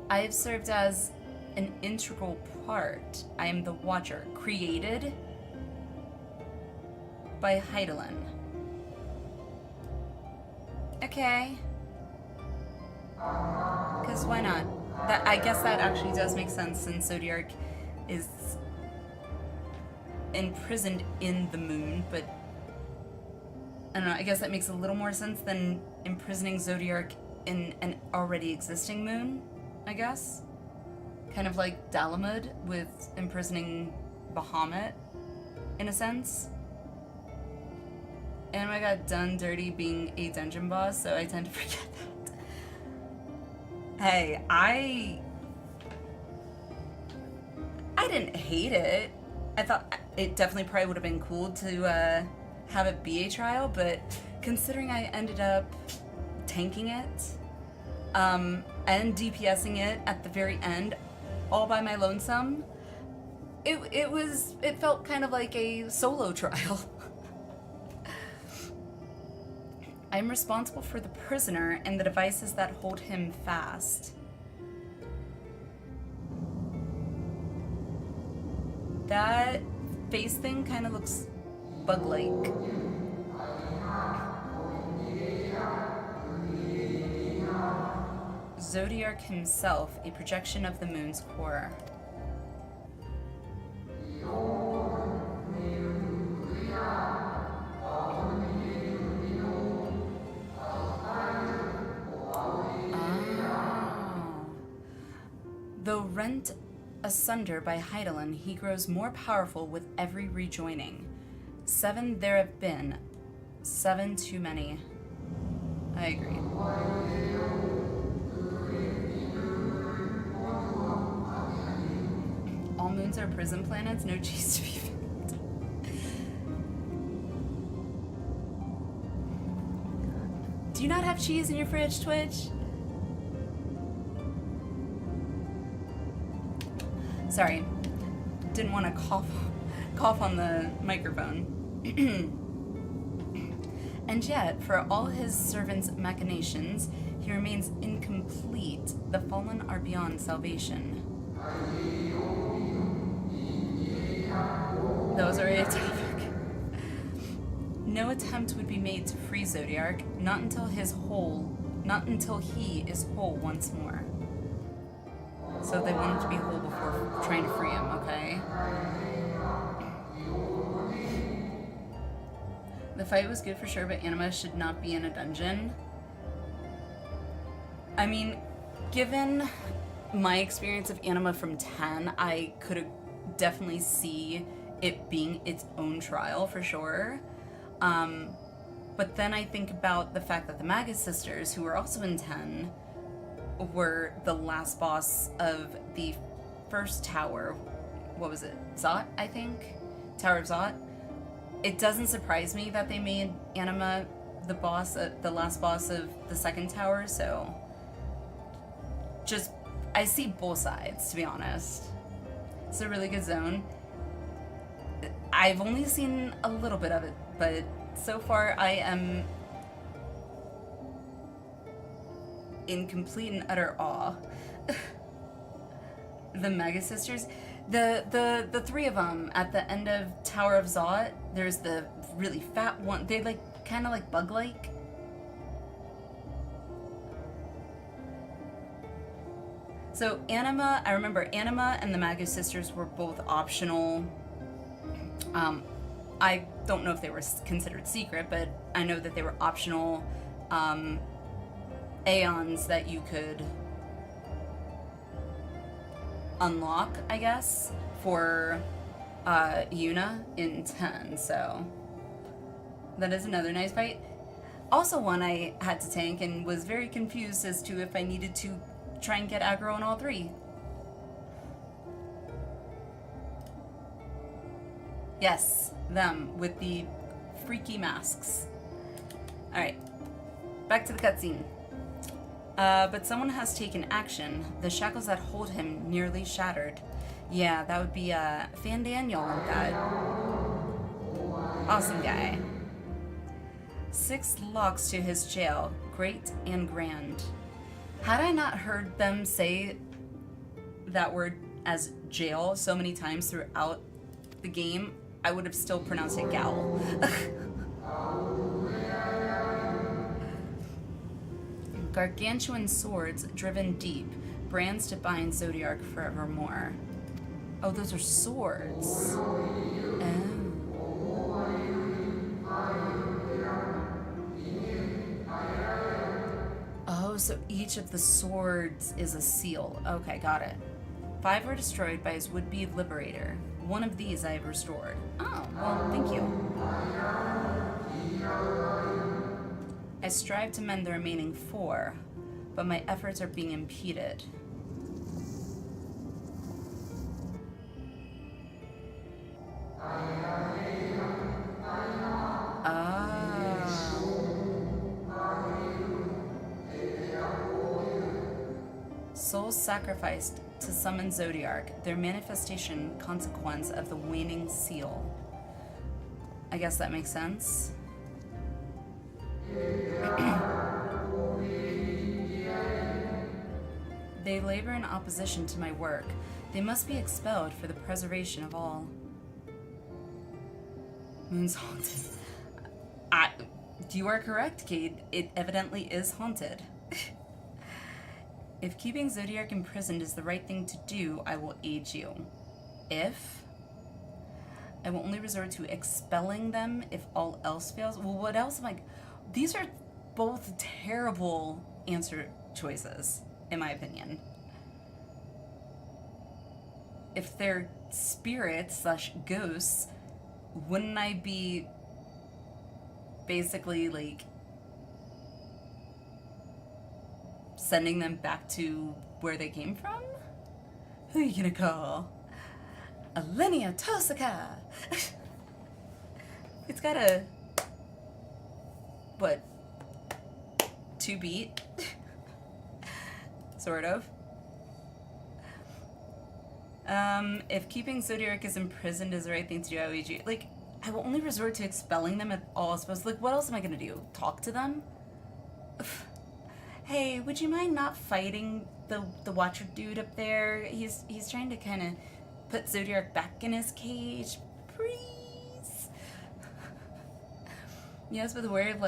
I have served as an integral part. I am the Watcher, created by Heidelin. Okay. Because why not? I guess that actually does make sense, since Zodiark is imprisoned in the moon, but I don't know, I guess that makes a little more sense than imprisoning Zodiark in an already existing moon, I guess. Kind of like Dalamud with imprisoning Bahamut, in a sense. And I got done dirty being a dungeon boss, so I tend to forget that. Hey, I didn't hate it. I thought it definitely probably would have been cool to have it be a trial, but considering I ended up tanking it and DPSing it at the very end all by my lonesome, it felt kind of like a solo trial. I'm responsible for the prisoner and the devices that hold him fast. That face thing kind of looks bug-like. Zodiark himself, a projection of the moon's core. Though rent asunder by Heidelin, he grows more powerful with every rejoining. 7 there have been, 7 too many. I agree. All moons are prison planets, no cheese to be found. Do you not have cheese in your fridge, Twitch? Sorry, didn't want to cough on the microphone. And yet, for all his servants' machinations, he remains incomplete. The fallen are beyond salvation. That was already a topic. No attempt would be made to free Zodiark, not until he is whole once more. So they want him to be whole before trying to free him, okay? The fight was good for sure, but Anima should not be in a dungeon. I mean, given my experience of Anima from 10, I could definitely see it being its own trial for sure. But then I think about the fact that the Magus sisters, who were also in 10, were the last boss of the first tower. What was it? Zot, I think? Tower of Zot. It doesn't surprise me that they made Anima the boss, the last boss of the second tower, so just, I see both sides, to be honest. It's a really good zone. I've only seen a little bit of it, but so far I am in complete and utter awe. The Mega Sisters, the 3 of them at the end of Tower of Zot. There's the really fat one. They like kind of like bug-like. So Anima, I remember Anima and the Magus Sisters were both optional. I don't know if they were considered secret, but I know that they were optional aeons that you could unlock, I guess, for Yuna in 10, so that is another nice fight. Also one I had to tank and was very confused as to if I needed to try and get aggro on all 3. Yes, them with the freaky masks. Alright, back to the cutscene. But someone has taken action. The shackles that hold him nearly shattered. Yeah, that would be Fan Daniel, that awesome guy. 6 locks to his jail, great and grand. Had I not heard them say that word as jail so many times throughout the game, I would have still pronounced it gal. Gargantuan swords driven deep, brands to bind Zodiark forevermore. Oh, those are swords. Oh, so each of the swords is a seal. Okay, got it. 5 were destroyed by his would-be liberator. One of these I have restored. Oh, well, thank you. I strive to mend the remaining 4, but my efforts are being impeded. Souls sacrificed to summon Zodiark, their manifestation consequence of the waning seal. I guess that makes sense. They labor in opposition to my work. They must be expelled for the preservation of all. Moon's haunted. You are correct, Cade. It evidently is haunted. If keeping Zodiark imprisoned is the right thing to do, I will aid you. If? I will only resort to expelling them if all else fails. Well, what else am I... These are both terrible answer choices, in my opinion. If they're spirits / ghosts, wouldn't I be basically, like, sending them back to where they came from? Who are you gonna call? Alenia Tosaka! It's got a... what? 2 beat? Sort of. If keeping Zodiark is imprisoned is the right thing to do, I would, like, I will only resort to expelling them at all. I suppose. Like, what else am I gonna do? Talk to them? Hey, would you mind not fighting the Watcher dude up there? He's trying to kind of put Zodiark back in his cage. Please. Yes, but the Warrior of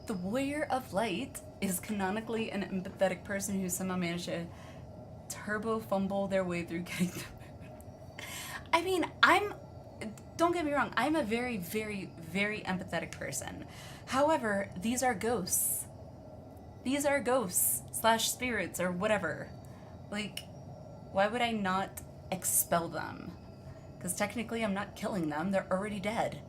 the Warrior of Light is canonically an empathetic person who somehow managed to turbo fumble their way through getting the moon. I mean, don't get me wrong, I'm a very, very, very empathetic person. However, these are ghosts. These are ghosts / spirits or whatever. Like, why would I not expel them? Because technically I'm not killing them, they're already dead.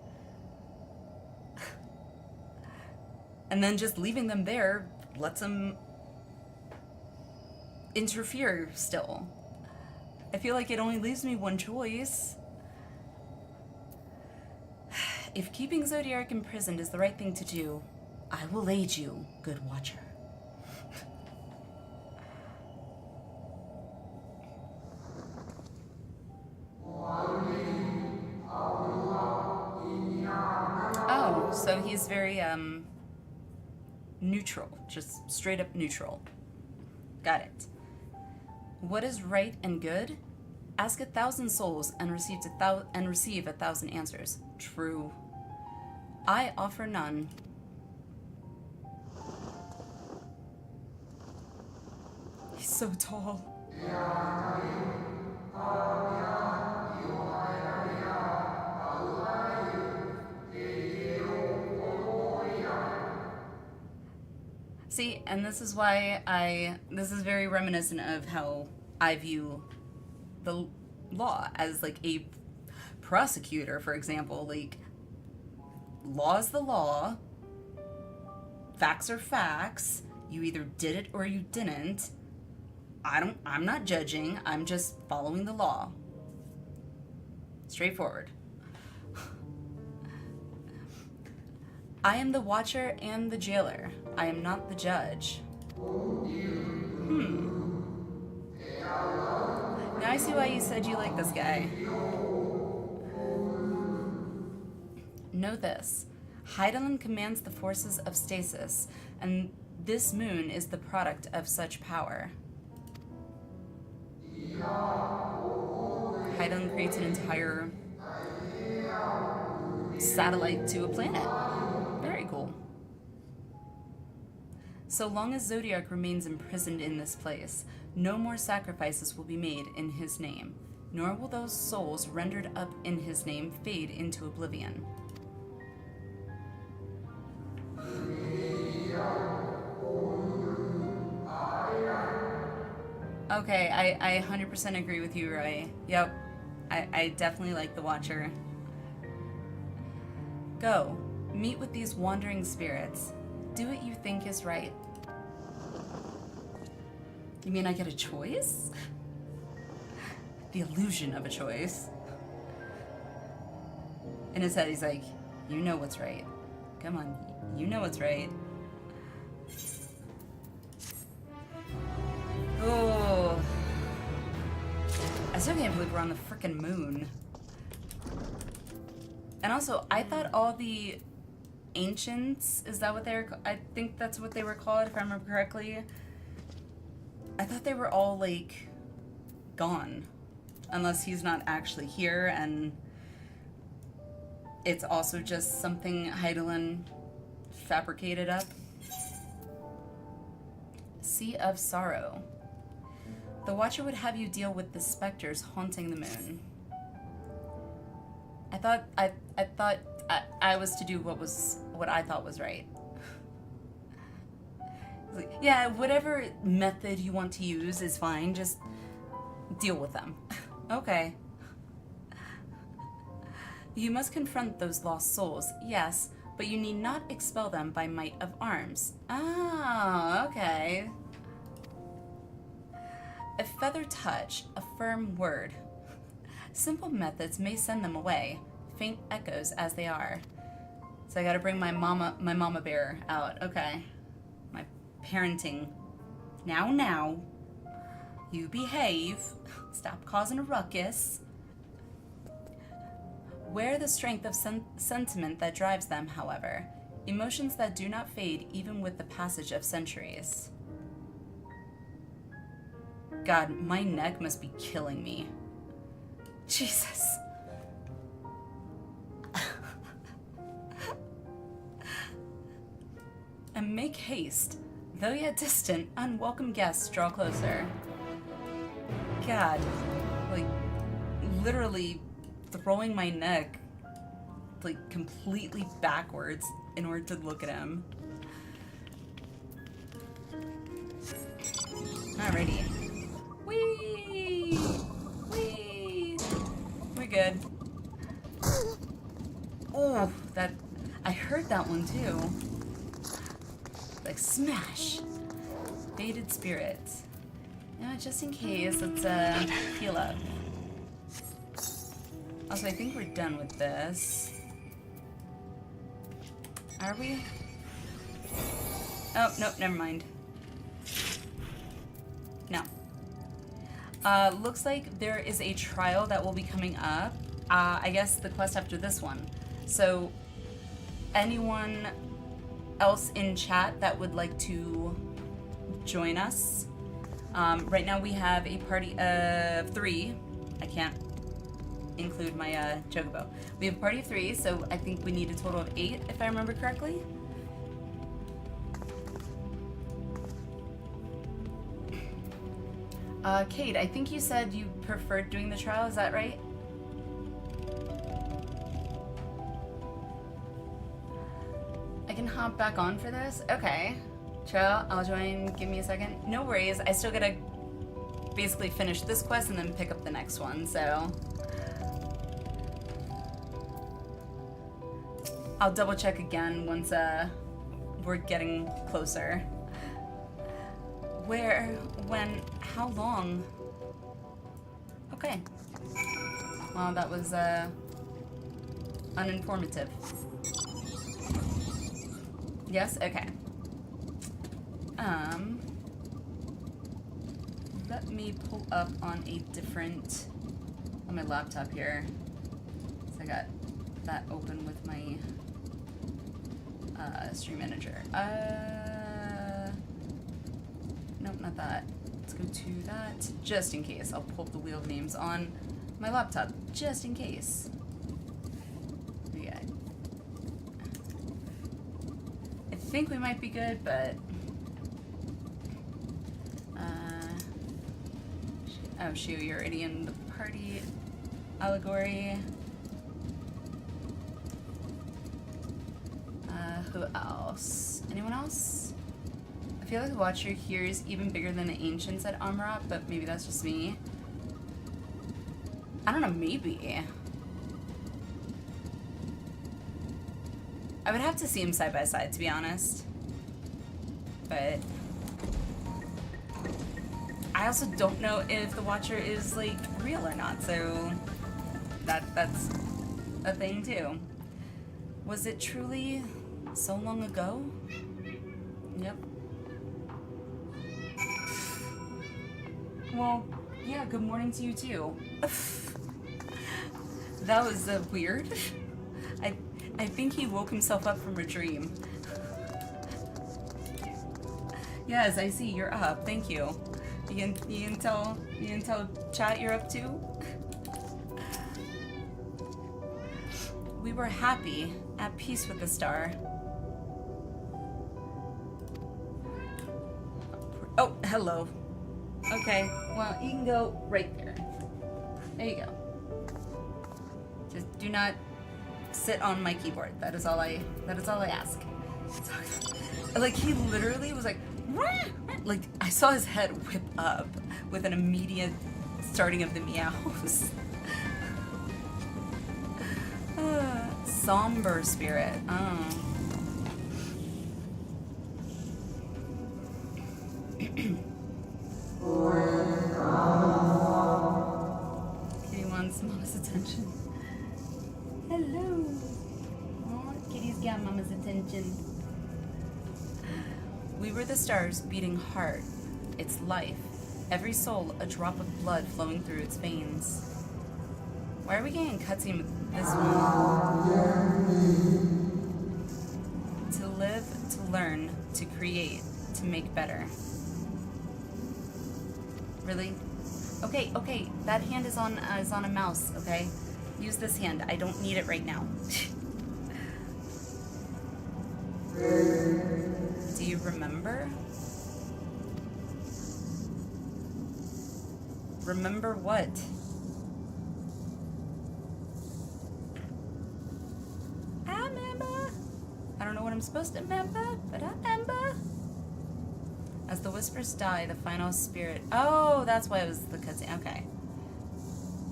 And then just leaving them there lets them interfere still. I feel like it only leaves me one choice. If keeping Zodiark imprisoned is the right thing to do, I will aid you, good Watcher. Oh, so he's very, neutral. Just straight up neutral. Got it. What is right and good? Ask 1,000 souls and receive 1,000 answers. True. I offer none. He's so tall. See, and this is why this is very reminiscent of how I view the law as, like, a prosecutor, for example. Like, law is the law, facts are facts, you either did it or you didn't. I'm not judging, I'm just following the law. Straightforward. I am the Watcher and the Jailer. I am not the judge. Now I see why you said you like this guy. Know this. Heidelin commands the forces of stasis, and this moon is the product of such power. Heidelin creates an entire satellite to a planet. Very cool. So long as Zodiark remains imprisoned in this place, no more sacrifices will be made in his name, nor will those souls rendered up in his name fade into oblivion. Okay, I 100% agree with you, Roy. Yep. I definitely like the Watcher. Go. Meet with these wandering spirits. Do what you think is right. You mean I get a choice? The illusion of a choice. In his head, he's like, you know what's right. Come on, you know what's right. Oh. I still can't believe we're on the frickin' moon. And also, I thought all the ancients, is that what they were? I think that's what they were called, if I remember correctly. I thought they were all, like, gone. Unless he's not actually here, and it's also just something Heidelin fabricated up. Sea of Sorrow. The Watcher would have you deal with the specters haunting the moon. I thought I was to do what I thought was right. Like, yeah, whatever method you want to use is fine. Just deal with them. Okay. You must confront those lost souls, yes, but you need not expel them by might of arms. Ah, okay. A feather touch, a firm word. Simple methods may send them away, faint echoes as they are. So I gotta bring my mama bear out. Okay. My parenting. Now. You behave. Stop causing a ruckus. Wear the strength of sentiment that drives them, however. Emotions that do not fade even with the passage of centuries. God, my neck must be killing me. Jesus. And make haste. Though yet distant, unwelcome guests draw closer. God, like, literally throwing my neck, like, completely backwards in order to look at him. Alrighty. Whee! Whee! We're good. Oh, that... I heard that one, too. Like, smash! Faded spirit. Yeah, just in case, let's, heal up. Also, I think we're done with this. Are we? Oh, nope, never mind. No. Looks like there is a trial that will be coming up. I guess the quest after this one. So, anyone else in chat that would like to join us? Right now we have a party of 3. I can't include my chocobo. We have a party of 3, so I think we need a total of 8, if I remember correctly. Kate, I think you said you preferred doing the trial, is that right? I can hop back on for this? Okay. Trial, I'll join, give me a second. No worries, I still gotta basically finish this quest and then pick up the next one, so... I'll double check again once we're getting closer. Where, when, how long? Okay. Well, that was uninformative. Yes? Okay. Let me pull up on a different, on my laptop here. So I got that open with my stream manager. Nope, not that. Let's go to that, just in case. I'll pull up the wheel of names on my laptop, just in case. Yeah. I think we might be good, but... oh, Shu, you're already in the party allegory. Who else? Anyone else? I feel like the Watcher here is even bigger than the Ancients at Amrat, but maybe that's just me. I don't know, maybe. I would have to see him side by side, to be honest. But I also don't know if the Watcher is, like, real or not, so that's a thing, too. Was it truly so long ago? Yep. Well, yeah, good morning to you, too. That was weird. I think he woke himself up from a dream. Yes, I see, you're up. Thank you. You can tell chat you're up too? We were happy, at peace with the star. Oh, hello. Okay, well, you can go right there. There you go. Just do not sit on my keyboard. That is all I ask. Like, he literally was like, "Wah!" Like, I saw his head whip up with an immediate starting of the meows. Somber spirit. Oh. Kitty wants mama's attention. Hello. Oh, Kitty's got mama's attention. We were the stars beating hard. Its life. Every soul a drop of blood flowing through its veins. Why are we getting a cutscene with this one? To live, to learn, to create, to make better. Really? Okay, that hand is on a mouse, okay? Use this hand. I don't need it right now. Do you remember? Remember what? I remember. I don't know what I'm supposed to remember, but I remember. As the whispers die, the final spirit... Oh, that's why it was the cutscene. Okay.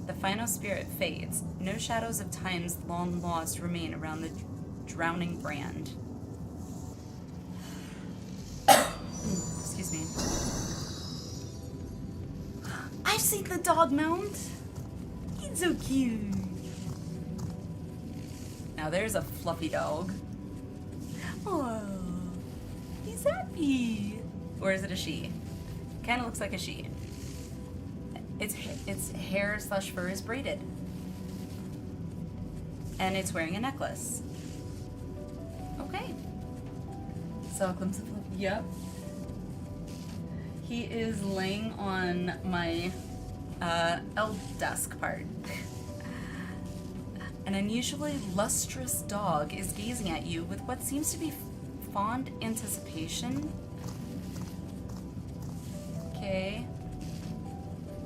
The final spirit fades. No shadows of times long lost remain around the drowning brand. Excuse me. I've seen the dog mount. He's so cute. Now there's a fluffy dog. Oh, he's happy. Or is it a she? Kind of looks like a she. Its hair / fur is braided. And it's wearing a necklace. Okay. Saw a glimpse of fluffy. Yep. He is laying on my L desk part. An unusually lustrous dog is gazing at you with what seems to be fond anticipation. Okay.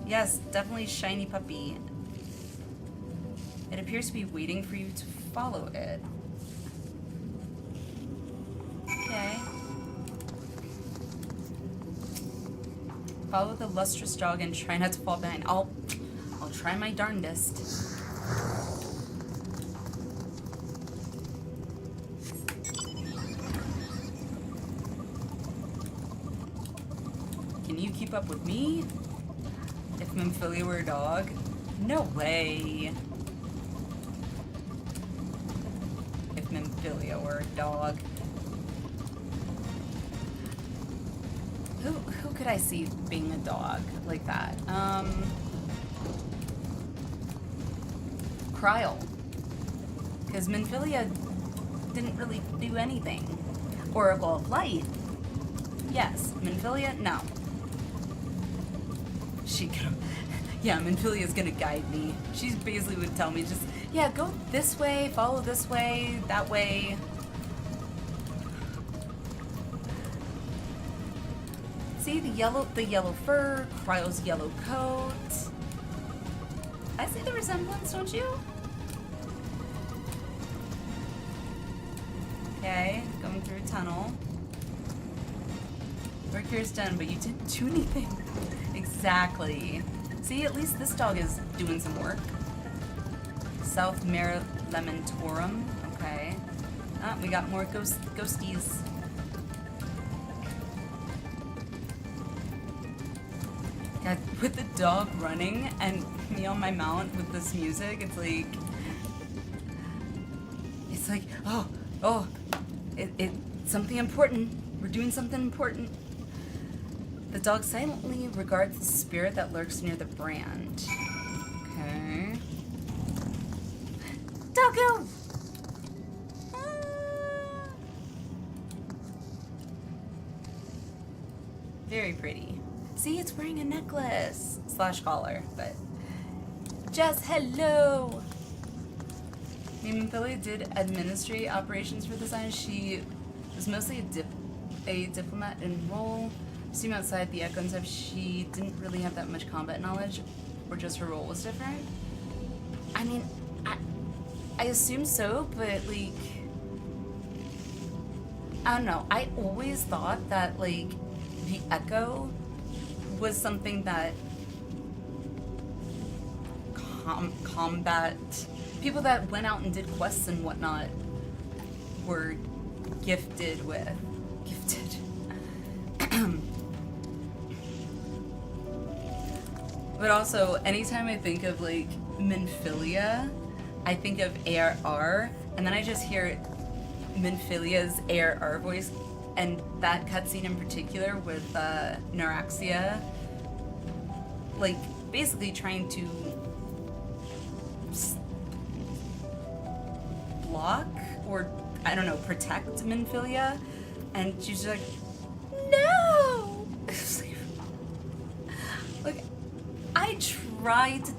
Yes, definitely shiny puppy. It appears to be waiting for you to follow it. Okay. Follow the lustrous dog and try not to fall behind. I'll try my darndest. Can you keep up with me? If Memphilia were a dog? No way. If Memphilia were a dog. Who could I see being a dog like that? Kryl. Because Memphilia didn't really do anything. Oracle of Light. Yes. Memphilia? No. She could. Yeah, Menphilia's gonna guide me. She basically would tell me just, yeah, go this way, follow this way, that way. See the yellow fur, Kryl's yellow coat. I see the resemblance, don't you? Okay, going through a tunnel. Work here is done, but you didn't do anything. Exactly. See, at least this dog is doing some work. South Mare Lemontorum. Okay. Ah, we got more ghosties. God, with the dog running and me on my mount with this music, it's like, oh, it's something important. We're doing something important. The dog silently regards the spirit that lurks near the brand. Okay. Doggo! Very pretty. See, it's wearing a necklace / collar, but just hello. Philly did administrative operations for the sign. She was mostly a diplomat in role. Seem outside the Echo and stuff, she didn't really have that much combat knowledge, or just her role was different. I mean, I assume so, but like, I don't know. I always thought that like the Echo was something that combat people that went out and did quests and whatnot were gifted with. But also, anytime I think of like Minfilia, I think of ARR, and then I just hear Minfilia's ARR voice, and that cutscene in particular with Neuraxia, like basically trying to block or I don't know, protect Minfilia, and she's like, no. Like, I tried to,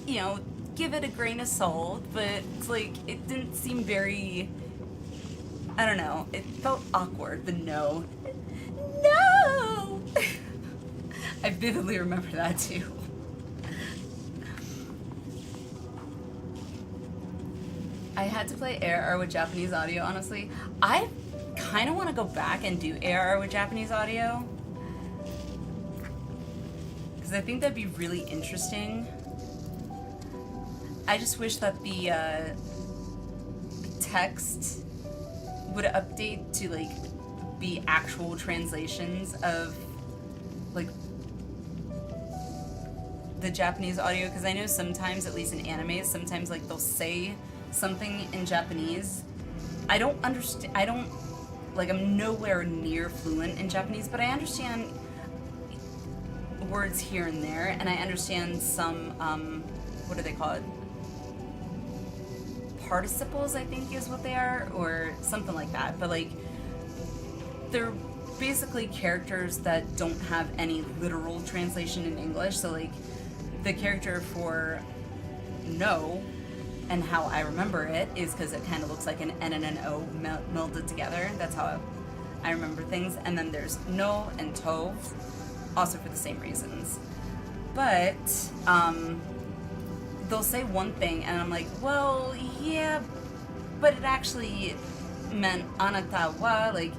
you know, give it a grain of salt, but it's like it didn't seem very, I don't know, it felt awkward, the no. I vividly remember that too. I had to play ARR with Japanese audio, honestly. I kind of want to go back and do ARR with Japanese audio, because I think that'd be really interesting. I just wish that the text would update to like be actual translations of like the Japanese audio, because I know sometimes, at least in anime, sometimes like they'll say something in Japanese. I don't understand, I'm nowhere near fluent in Japanese, but I understand words here and there, and I understand some, what are they called? Participles, I think is what they are, or something like that, but like, they're basically characters that don't have any literal translation in English, so like, the character for no, and how I remember it is because it kind of looks like an N and an O melded together. That's how I remember things. And then there's no and tov, also for the same reasons. But they'll say one thing, and I'm like, well, yeah, but it actually meant anata wa, like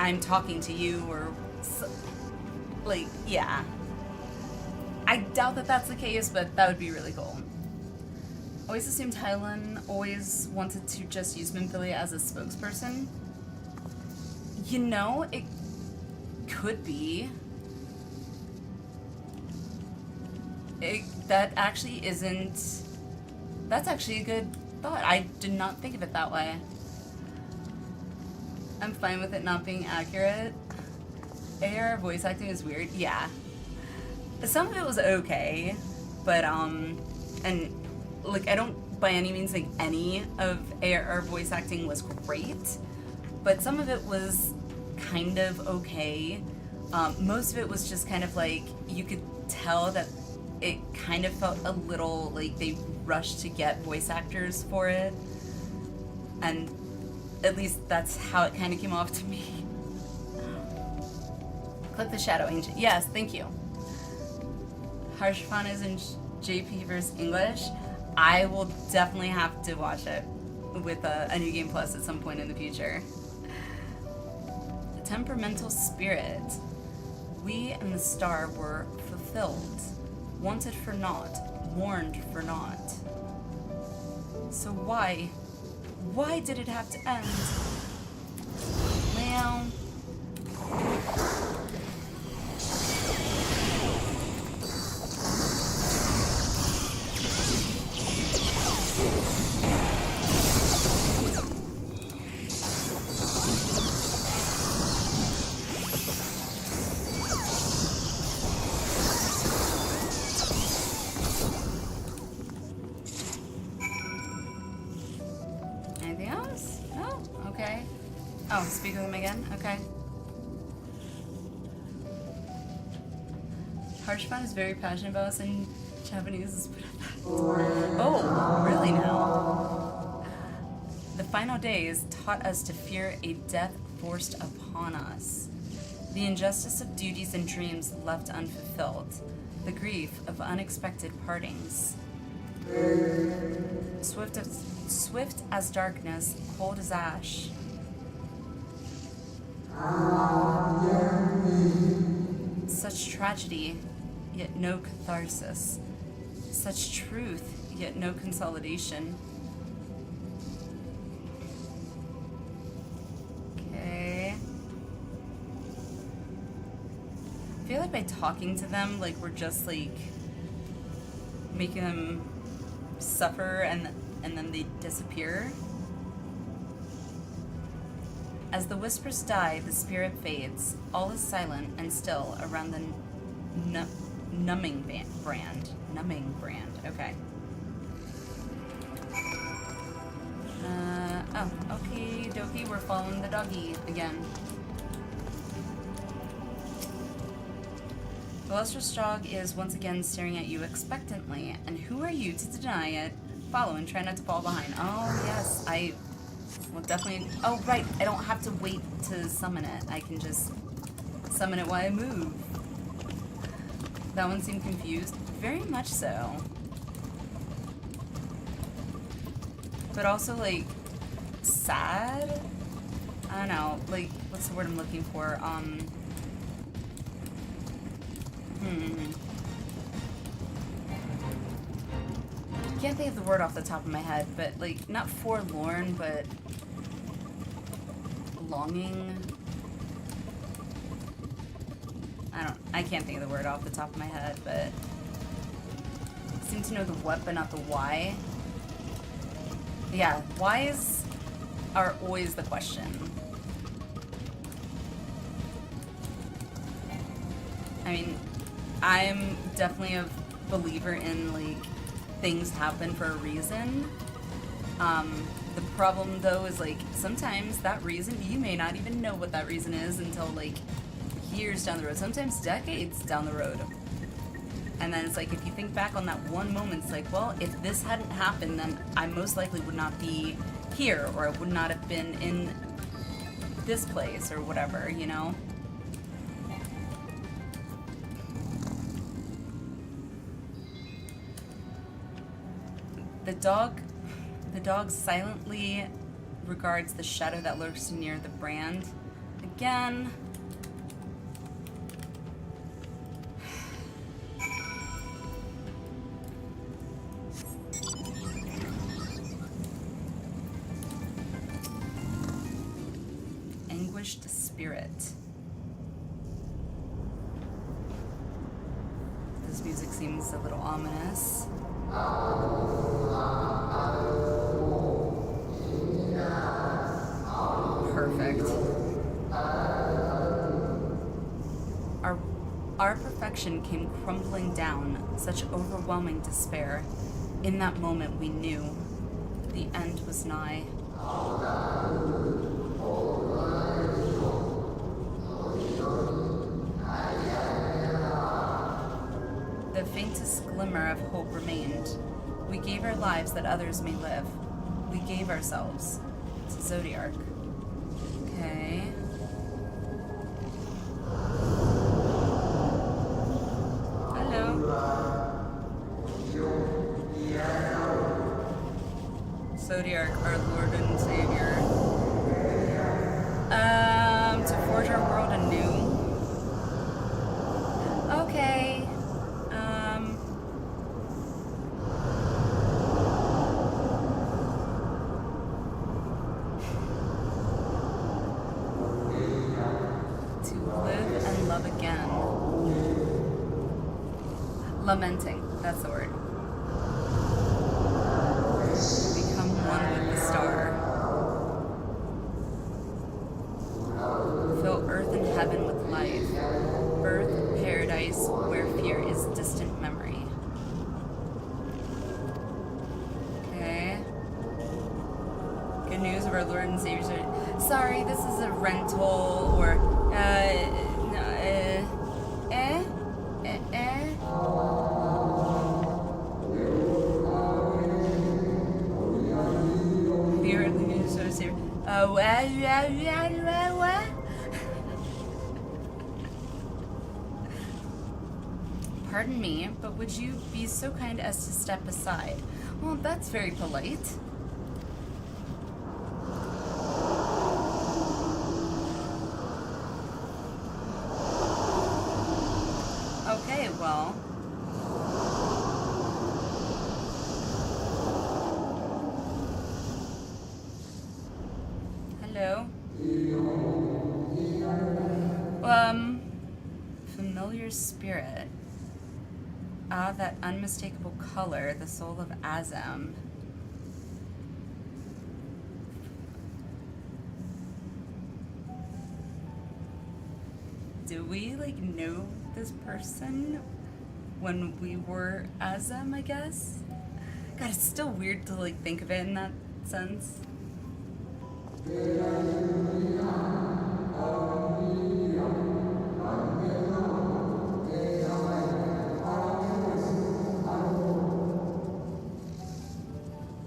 I'm talking to you, or like, yeah. I doubt that that's the case, but that would be really cool. Always assumed Hylan always wanted to just use Minfilia as a spokesperson. You know, it could be. That actually isn't... That's actually a good thought. I did not think of it that way. I'm fine with it not being accurate. AR voice acting is weird. Yeah. Some of it was okay, but, and... like, I don't by any means think any of ARR voice acting was great, but some of it was kind of okay. Most of it was just kind of like, you could tell that it kind of felt a little like they rushed to get voice actors for it, and at least that's how it kind of came off to me. Click the Shadow Angel. Yes, thank you. Harshfan is in JP versus English. I will definitely have to watch it with a New Game Plus at some point in the future. Temperamental spirit. We and the star were fulfilled. Wanted for naught. Warned for naught. So why did it have to end? Well... Anything else? No? Okay. Oh, speak with him again? Okay. Harshpan is very passionate about us in Japanese. Oh, really now? The final days taught us to fear a death forced upon us. The injustice of duties and dreams left unfulfilled. The grief of unexpected partings. Swift as darkness, cold as ash. Such tragedy, yet no catharsis. Such truth, yet no consolidation. Okay. I feel like by talking to them, like we're just like making them suffer and then they disappear. As the whispers die, the spirit fades. All is silent and still around the numbing brand. Numbing brand. Okay. Oh, okay, dokie. We're following the doggy again. The lustrous dog is once again staring at you expectantly. And who are you to deny it? Follow and try not to fall behind. Oh, yes. I will definitely... Oh, right. I don't have to wait to summon it. I can just summon it while I move. That one seemed confused. Very much so. But also, like, sad? I don't know. Like, what's the word I'm looking for? Can't think of the word off the top of my head, but like not forlorn, but longing. I can't think of the word off the top of my head, but I seem to know the what, but not the why. Yeah, whys are always the question. I mean, I'm definitely a believer in like things happen for a reason. The problem though is like sometimes that reason, you may not even know what that reason is until like years down the road, sometimes decades down the road. And then it's like if you think back on that one moment, it's like, well, if this hadn't happened, then I most likely would not be here, or I would not have been in this place or whatever, you know? The dog silently regards the shadow that lurks near the brand. Again. Anguished spirit. This music seems a little ominous. Perfect. Our perfection came crumbling down, such overwhelming despair. In that moment we knew the end was nigh. The faintest glimmer of hope remained. We gave our lives that others may live. We gave ourselves to Zodiark. Okay. Hello. Zodiark, our Lord and Savior. To forge our Lamenting. That's the word. Become one with the star. Fill earth and heaven with life. Birth paradise where fear is distant memory. Okay. Good news of our Lord and Savior. Sorry, this is a rental or Fear of the news of Savior. What? Pardon me, but would you be so kind as to step aside? Well, that's very polite. Okay, well. Hello? Familiar spirit. Ah, that unmistakable color, the soul of Azam. Do we, like, know this person when we were Azam, I guess? God, it's still weird to, like, think of it in that sense.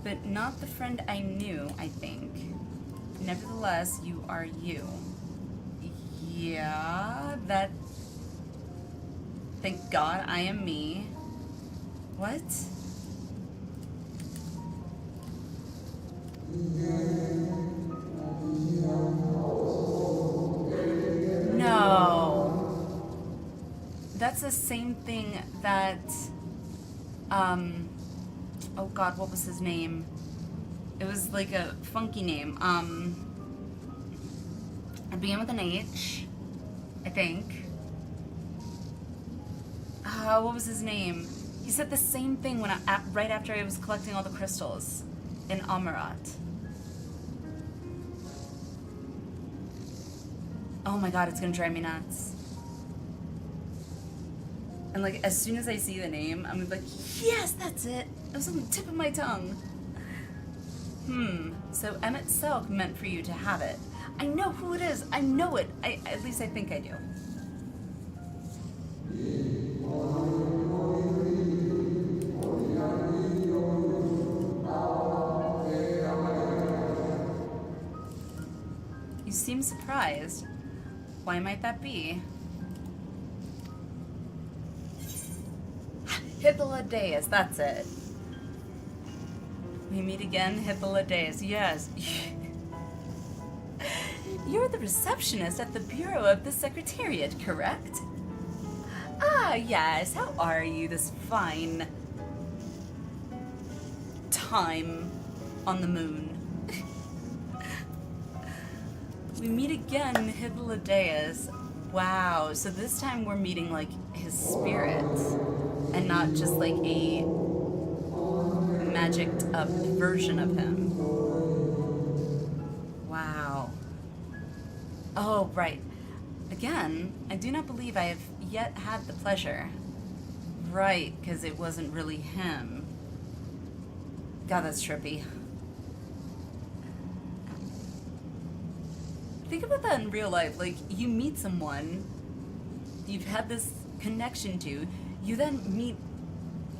But not the friend I knew, I think. Nevertheless, you are you. Yeah, that... Thank God I am me. What? No. That's the same thing that... Oh God, what was his name? It was like a funky name. It began with an H, I think. What was his name? He said the same thing when right after I was collecting all the crystals in Amarat. Oh my God, it's gonna drive me nuts. And like, as soon as I see the name, I'm gonna be like, yes, that's it. It was on the tip of my tongue. So Emmett Selk meant for you to have it. I know who it is. I know it. At least I think I do. You seem surprised. Why might that be? Hippolytaeus, that's it. We meet again, Hippolytaeus, yes. You're the receptionist at the Bureau of the Secretariat, correct? Ah, yes, how are you this fine time on the moon? We meet again, Hippolytaeus. Wow, so this time we're meeting, like, his spirit, and not just, like, a magicked up version of him. Wow. Oh, right. Again, I do not believe I have yet had the pleasure. Right, because it wasn't really him. God, that's trippy. Think about that in real life. Like, you meet someone you've had this connection to, you then meet,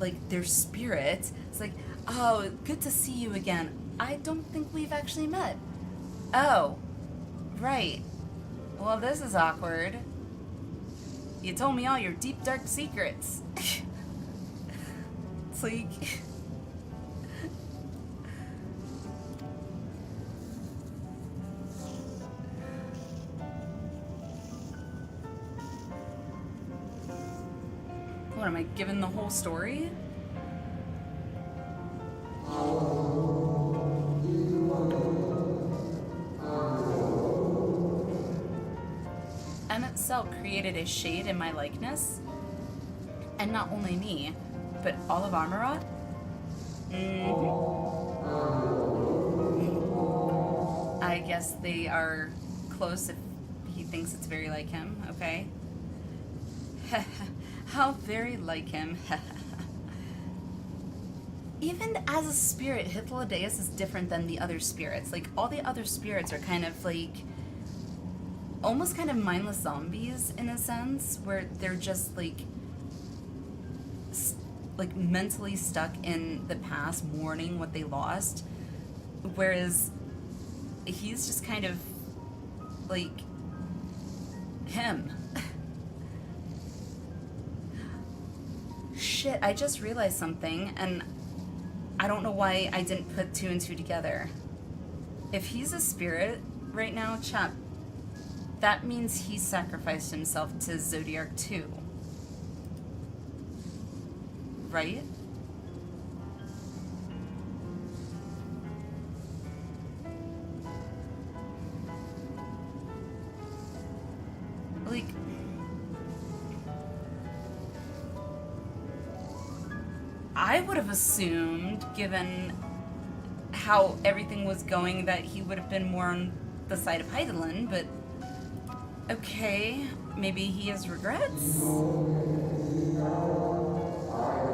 like, their spirit. It's like, oh, good to see you again. I don't think we've actually met. Oh, right. Well, this is awkward. You told me all your deep, dark secrets. It's like... What, am I giving the whole story? Emmett Selk created a shade in my likeness. And not only me, but all of Armorot? I guess they are close if he thinks it's very like him, okay? How very like him. Even as a spirit, Hythlodaeus is different than the other spirits. Like, all the other spirits are kind of like, almost kind of mindless zombies in a sense, where they're just like mentally stuck in the past, mourning what they lost. Whereas he's just kind of like him. Shit, I just realized something, and I don't know why I didn't put 2 and 2 together. If he's a spirit right now, chap, that means he sacrificed himself to Zodiark too. Right? Like, I would have assumed, given how everything was going, that he would have been more on the side of Hydaelyn, but okay, maybe he has regrets?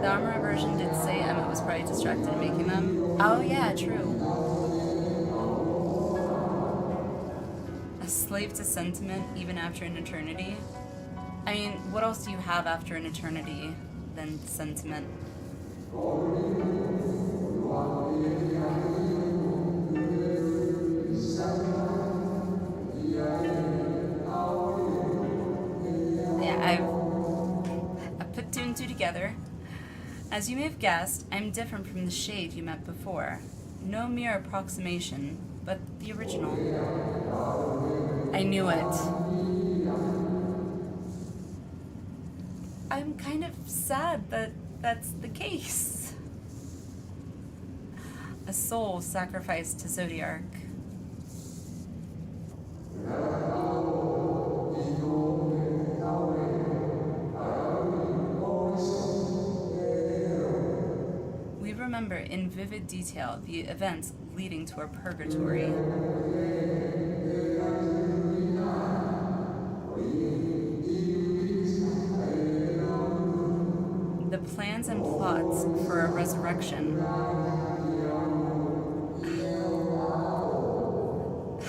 The Armor version did say Emma was probably distracted in making them. Oh yeah, true. A slave to sentiment even after an eternity? I mean, what else do you have after an eternity than sentiment? Yeah, I've put 2 and 2 together. As you may have guessed, I'm different from the shade you met before. No mere approximation, but the original. I knew it. I'm kind of sad that that's the case. A soul sacrificed to Zodiark. We remember in vivid detail the events leading to our purgatory. The plans and plots for a resurrection.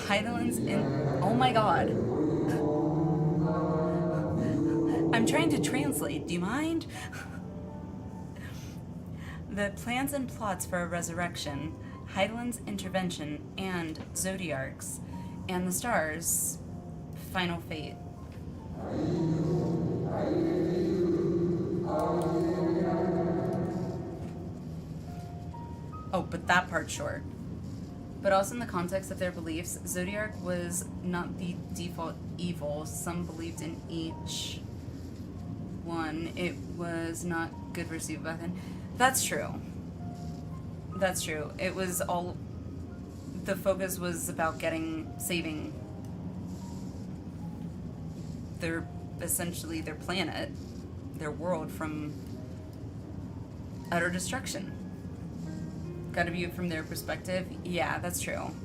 Hydaelyn's in... Oh my god. I'm trying to translate. Do you mind? The plans and plots for a resurrection, Hydaelyn's intervention, and Zodiark's, and the stars' final fate. Oh, but that part's short. But also in the context of their beliefs, Zodiark was not the default evil some believed in each one. It was not good versus evil back then. That's true. That's true. It was all... The focus was about saving their, essentially their planet, their world from utter destruction. Gotta view it from their perspective. Yeah, that's true.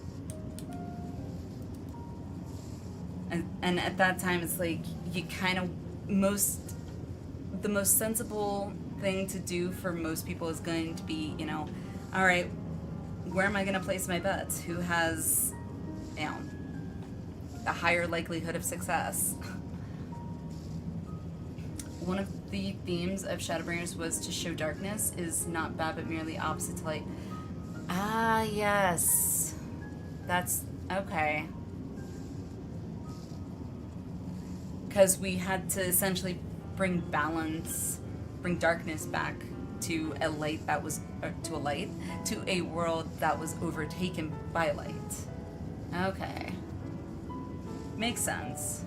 And at that time, it's like, you kind of, the most sensible thing to do for most people is going to be, you know, all right, where am I going to place my bets? Who has, you know, a higher likelihood of success? One of the themes of Shadowbringers was to show darkness is not bad, but merely opposite to light. Ah, yes. That's, okay. Because we had to essentially bring balance, bring darkness back to a light that was, to a world that was overtaken by light. Okay. Makes sense.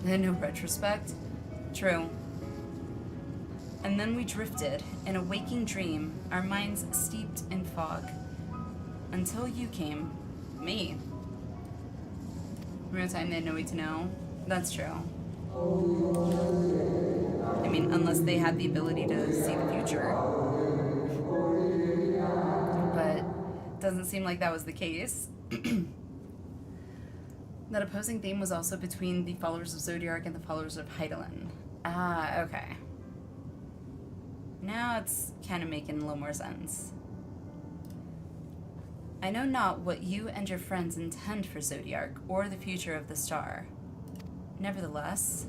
In no retrospect. True. And then we drifted, in a waking dream, our minds steeped in fog. Until you came. Me. Real time they had no way to know. That's true. I mean, unless they had the ability to see the future. But doesn't seem like that was the case. That opposing theme was also between the followers of Zodiark and the followers of Heidelin. Ah, okay. Now it's kind of making a little more sense. I know not what you and your friends intend for Zodiark or the future of the star. Nevertheless...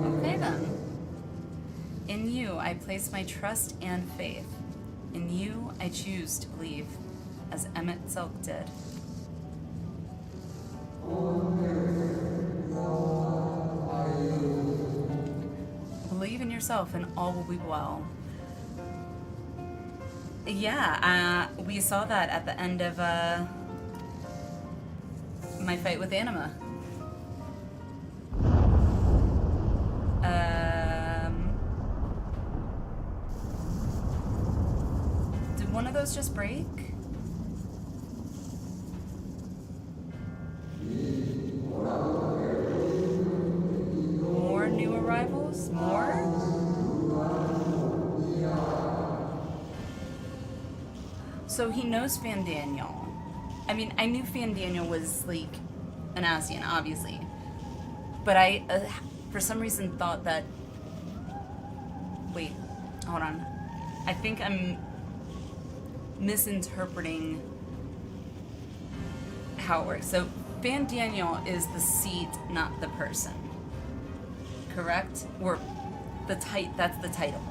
Okay then. In you, I place my trust and faith. In you, I choose to believe, as Emmett Silk did. Believe in yourself and all will be well. Yeah, we saw that at the end of my fight with Anima. Did one of those just break? More new arrivals? More? So he knows Fandaniel. I mean, I knew Fandaniel was, like, an Ascian, obviously. But I, for some reason, thought that... Wait, hold on. I think I'm misinterpreting how it works. So, Fandaniel is the seat, not the person. Correct? Or that's the title.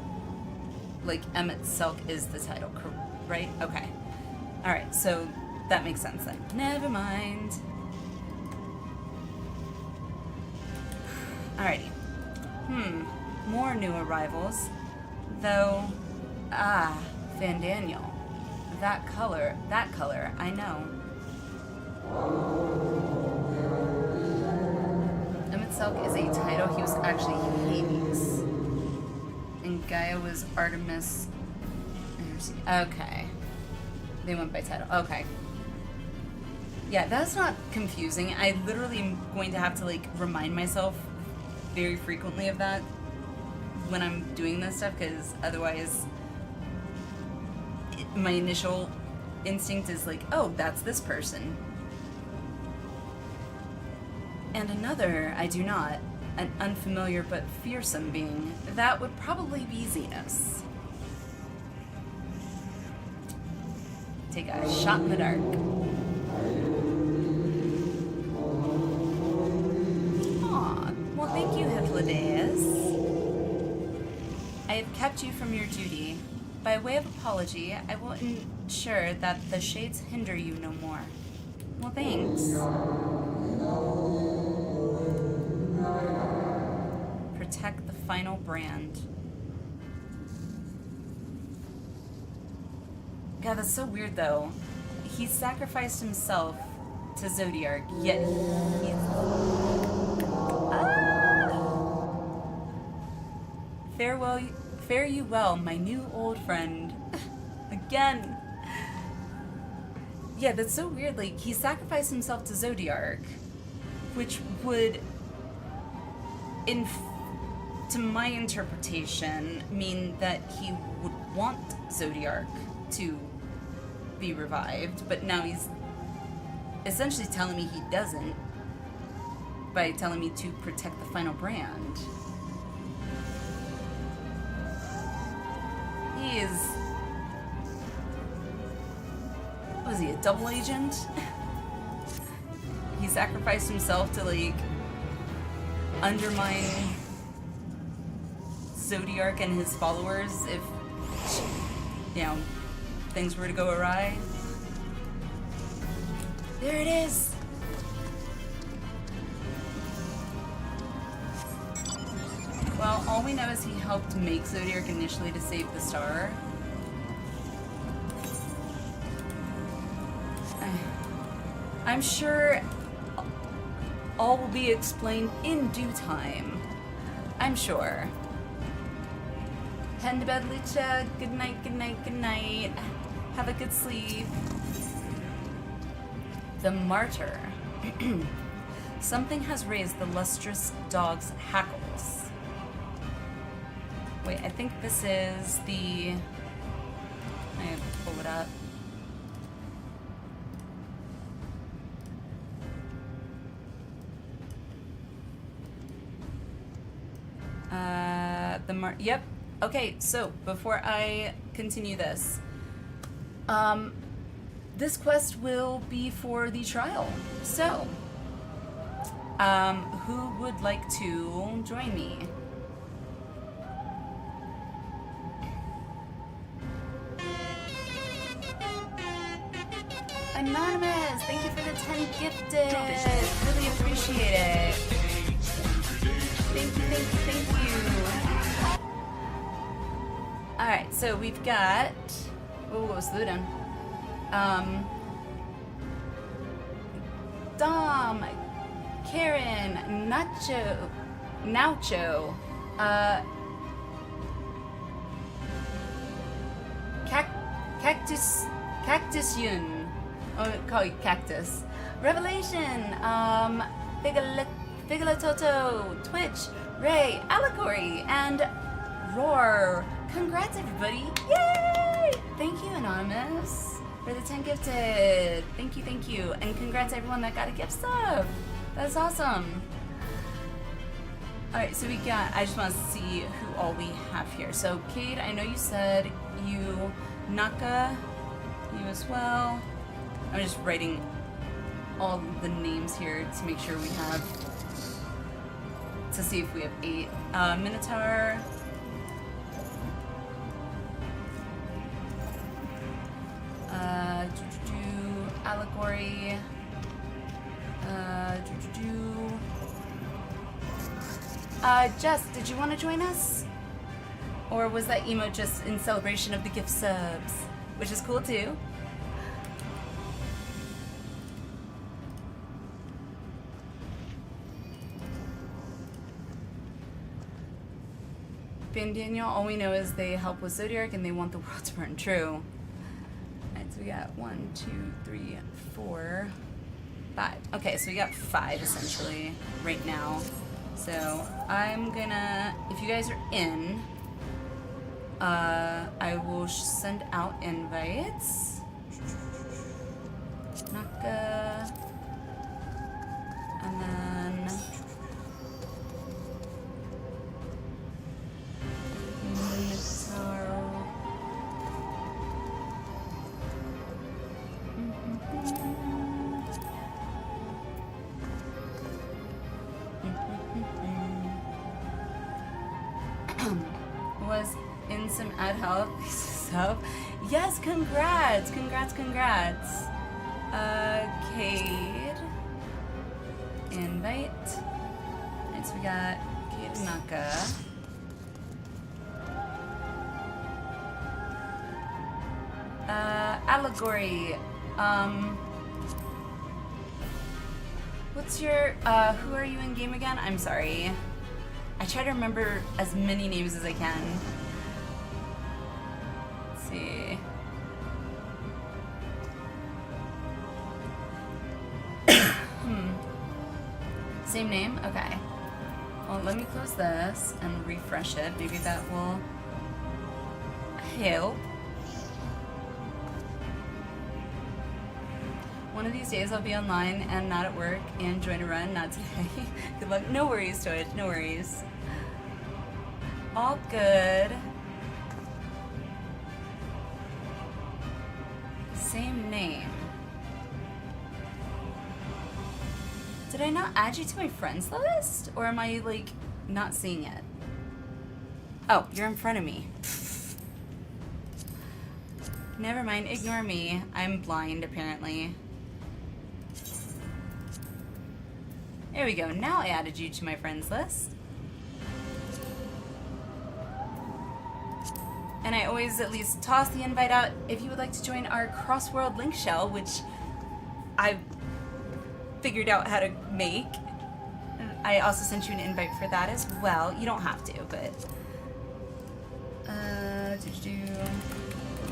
Like, Emmett Silk is the title, right? Okay. Alright, so that makes sense then. Never mind. Alrighty. More new arrivals. Though, Fandaniel. That color, I know. Emmett Silk is a title. He was actually Hades. And Gaia was Artemis. Okay. They went by title. Okay. Yeah, that's not confusing. I literally am going to have to, like, remind myself very frequently of that when I'm doing this stuff, because otherwise my initial instinct is like, oh, that's this person. And another, I do not. An unfamiliar but fearsome being. That would probably be Xenos. Take a shot in the dark. Aw, well thank you, Hythlodaeus. I have kept you from your duty. By way of apology, I will ensure that the shades hinder you no more. Well, thanks. Protect the final brand. God, that's so weird, though. He sacrificed himself to Zodiark, yet he's... Fare you well, my new old friend. Again. Yeah, that's so weird. Like, he sacrificed himself to Zodiark, which would, to my interpretation, mean that he would want Zodiark to be revived, but now he's essentially telling me he doesn't by telling me to protect the final brand. He is... Was he a double agent? He sacrificed himself to, like, undermine Zodiark and his followers if, you know, things were to go awry. There it is! Well, all we know is he helped make Zodiark initially to save the star. I'm sure all will be explained in due time. I'm sure. Head to bed, Licha. Good night, good night, good night. Have a good sleep. The Martyr. Something has raised the lustrous dog's hackles. Wait, I think this is the... I have to pull it up. Yep. Okay, so before I continue this, this quest will be for the trial. So, who would like to join me? Anonymous, thank you for the 10 gifted. Really appreciate it. Thank you. Alright, so we've got... Oh, what was Ludon? Dom, Karen, Naucho, Cactus Yun. Oh, call you Cactus. Revelation, Figalototo, Twitch, Ray, Allegory, and Roar. Congrats, everybody! Yay! Thank you, Anonymous, for the 10 gifted. Thank you. And congrats, everyone that got a gift sub. That's awesome. Alright, so we got, I just want to see who all we have here. So, Cade, I know you said you, Naka, you as well. I'm just writing all the names here to make sure we have, to see if we have 8. Minotaur, Allegory, Jess, did you want to join us? Or was that emote just in celebration of the gift subs? Which is cool too. Ben Daniel, all we know is they help with Zodiac and they want the world to burn true. Alright, so we got 1, 2, 3, 4, 5. Okay, so we got 5 essentially right now. So I'm gonna, if you guys are in, I will send out invites. Naka, and then Minotaur. Was in some ad health stuff. Yes, congrats. Cade. Invite. And so we got Cade Naka. Allegory. What's your, who are you in game again? I'm sorry. I try to remember as many names as I can. Let's see. Same name? Okay. Well, let me close this and refresh it. Maybe that will help. One of these days I'll be online and not at work and join a run. Not today. Good luck. No worries, Twitch. No worries. All good. Same name. Did I not add you to my friends list? Or am I, like, not seeing it? Oh, you're in front of me. Never mind. Ignore me. I'm blind, apparently. There we go. Now I added you to my friends list. And I always at least toss the invite out if you would like to join our cross-world link shell, which I figured out how to make. I also sent you an invite for that as well. You don't have to, but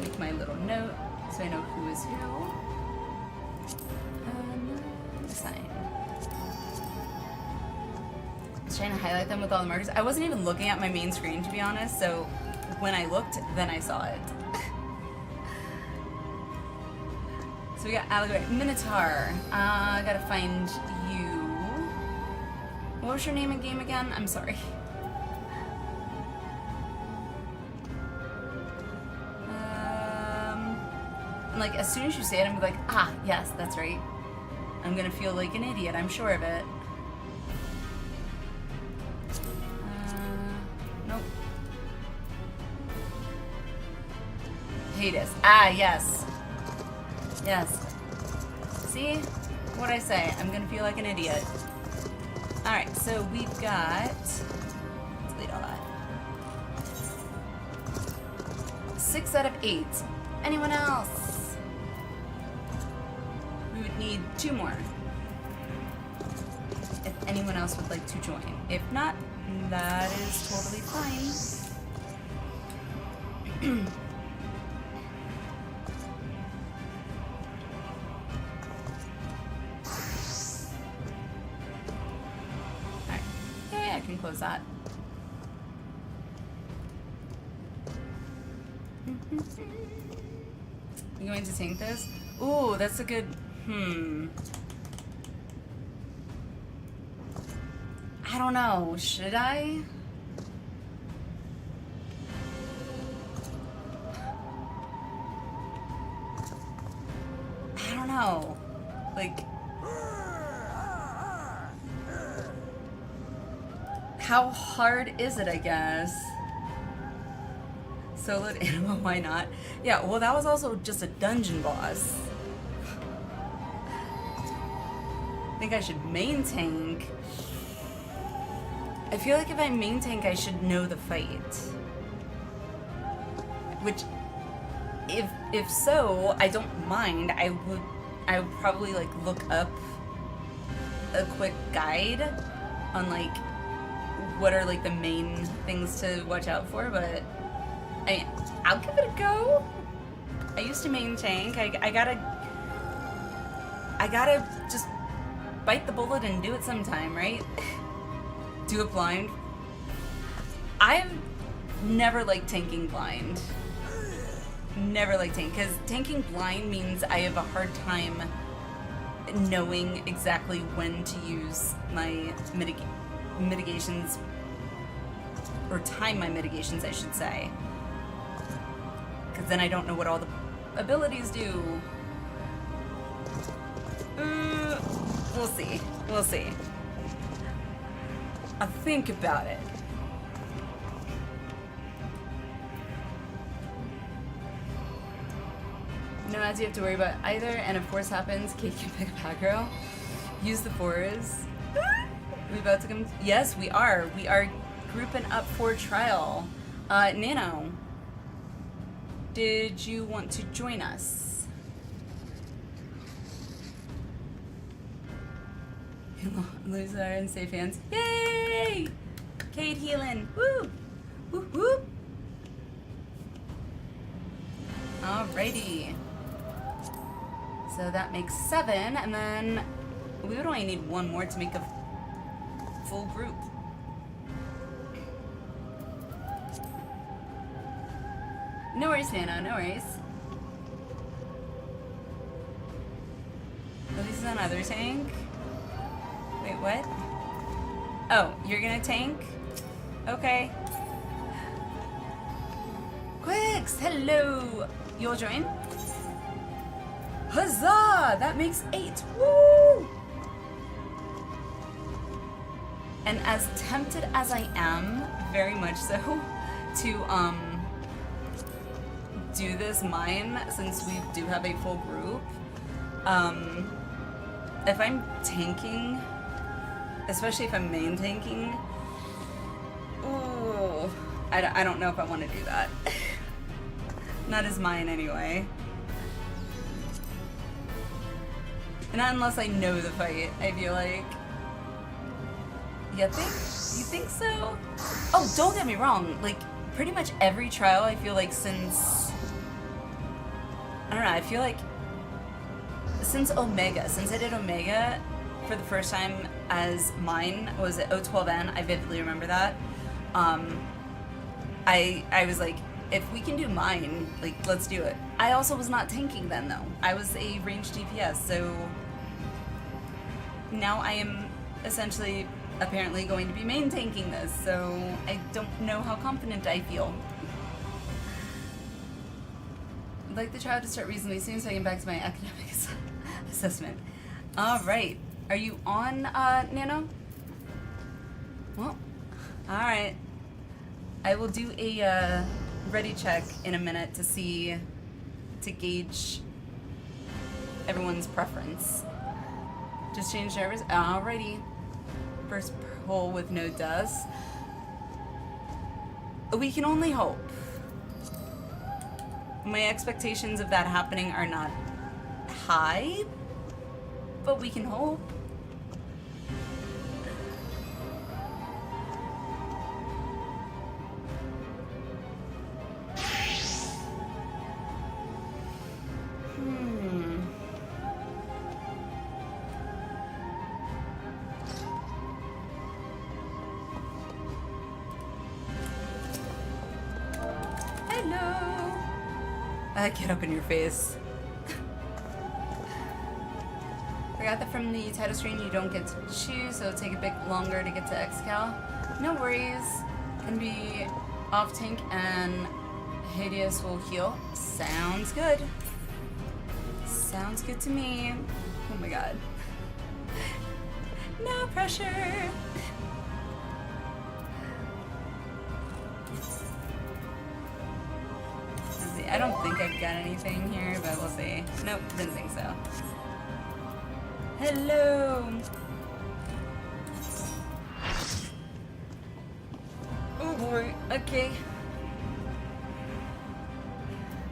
make my little note so I know who is who. sign. I was trying to highlight them with all the markers. I wasn't even looking at my main screen, to be honest, so when I looked, then I saw it. So we got Allegory. Minotaur. I gotta find you. What was your name in game again? I'm sorry. Like, as soon as you say it, I'm gonna be like, ah, yes, that's right. I'm gonna feel like an idiot, I'm sure of it. Nope. Hades. Ah, yes. Yes. See? What'd I say? I'm gonna feel like an idiot. Alright, so we've got... Let's delete all that. 6 out of 8. Anyone else? We would need 2 more. If anyone else would like to join. If not, that is totally fine. Alright. Yeah, I can close that. You going to tank this? Ooh, that's a good... I don't know. Should I? I don't know. Like... How hard is it, I guess? Soloed Anima, why not? Yeah, well, that was also just a dungeon boss. I think I should main tank. I feel like if I main tank, I should know the fight. Which, if so, I don't mind. I would probably like look up a quick guide on like what are like the main things to watch out for, but I mean, I'll give it a go. I used to main tank. I gotta just bite the bullet and do it sometime, right? Do it blind. I've never liked tanking blind. Never liked tanking, because tanking blind means I have a hard time knowing exactly when to use my mitigations, or time my mitigations, I should say. Because then I don't know what all the abilities do. We'll see. We'll see. I'll think about it. No ads you have to worry about either, and if force happens, Kate can pick a aggro. Use the fours. We about to come? Yes, we are. We are grouping up for trial. Nano, did you want to join us? Lose our and safe hands. Yay! Kate healing. Woo! Woo woo! Alrighty. So that makes 7, and then we would only need 1 more to make a full group. No worries, Nano, no worries. At least it's another tank. Wait, what? Oh, you're gonna tank? Okay. Quicks, hello! You'll join? Huzzah! That makes 8. Woo! And as tempted as I am, very much so, to do this mine, since we do have a full group, if I'm tanking, especially if I'm main tanking, ooh, I don't know if I want to do that. Not as mine anyway. Not unless I know the fight, I feel like. You think so? Oh, don't get me wrong, like, pretty much every trial I feel like since, I don't know, I feel like since Omega, since I did Omega, for the first time as mine was at O12N. I vividly remember that. I was like, if we can do mine, like, let's do it. I also was not tanking then, though. I was a ranged DPS, so now I am essentially, apparently, going to be main tanking this, so I don't know how confident I feel. I'd like the trial to start reasonably soon so I can back to my academic assessment. Alright. Are you on, Nano? Well, alright. I will do a, ready check in a minute to see, to gauge everyone's preference. Just change servers. Alrighty. First hole with no dust. We can only hope. My expectations of that happening are not high, but we can hope. Get up in your face. Forgot that from the title screen you don't get to choose, so it'll take a bit longer to get to Excal. No worries. Can be off tank and Hades will heal. Sounds good. Sounds good to me. Oh my god. No pressure. I don't think I've got anything here, but we'll see. Nope, didn't think so. Hello! Oh boy, okay.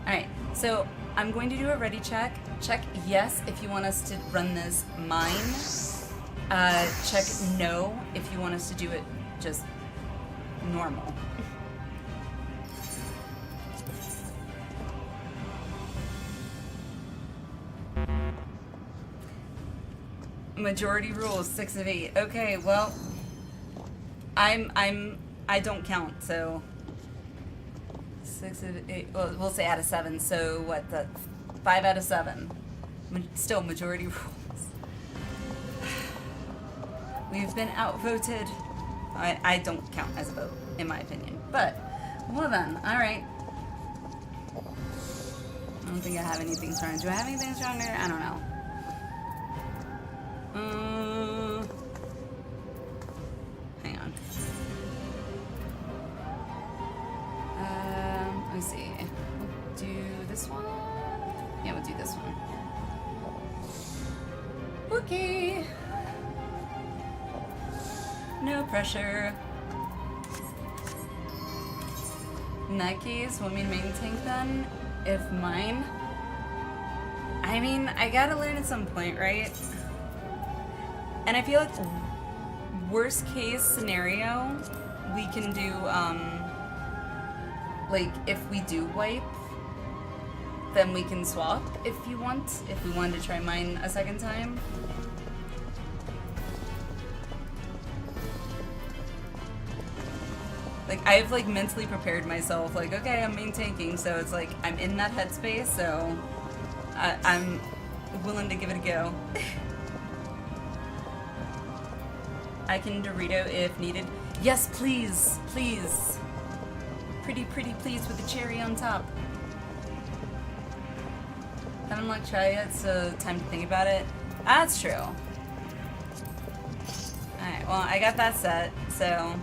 Alright, so I'm going to do a ready check. Check yes if you want us to run this mine. Check no if you want us to do it just normal. Majority rules, 6 of 8. Okay, well, I don't count, so 6 of 8. Well, we'll say out of 7. So what? The 5 out of 7. Still majority rules. We've been outvoted. I don't count as a vote, in my opinion. But well then, all right. I don't think I have anything strong. Do I have anything stronger? I don't know. Hang on. Let me see. We'll do this one. Yeah, we'll do this one. Okay. No pressure. In that case, want me to main tank then? If mine? I mean, I gotta learn at some point, right? And I feel like worst case scenario, we can do, like, if we do wipe, then we can swap if you want, if we wanted to try mine a second time. Like, I've, like, mentally prepared myself, like, okay, I'm main tanking, so it's like, I'm in that headspace, so I'm willing to give it a go. I can Dorito if needed. Yes, please, please. Pretty please with the cherry on top. Haven't like tried yet, so time to think about it. That's true. Alright, well, I got that set, so.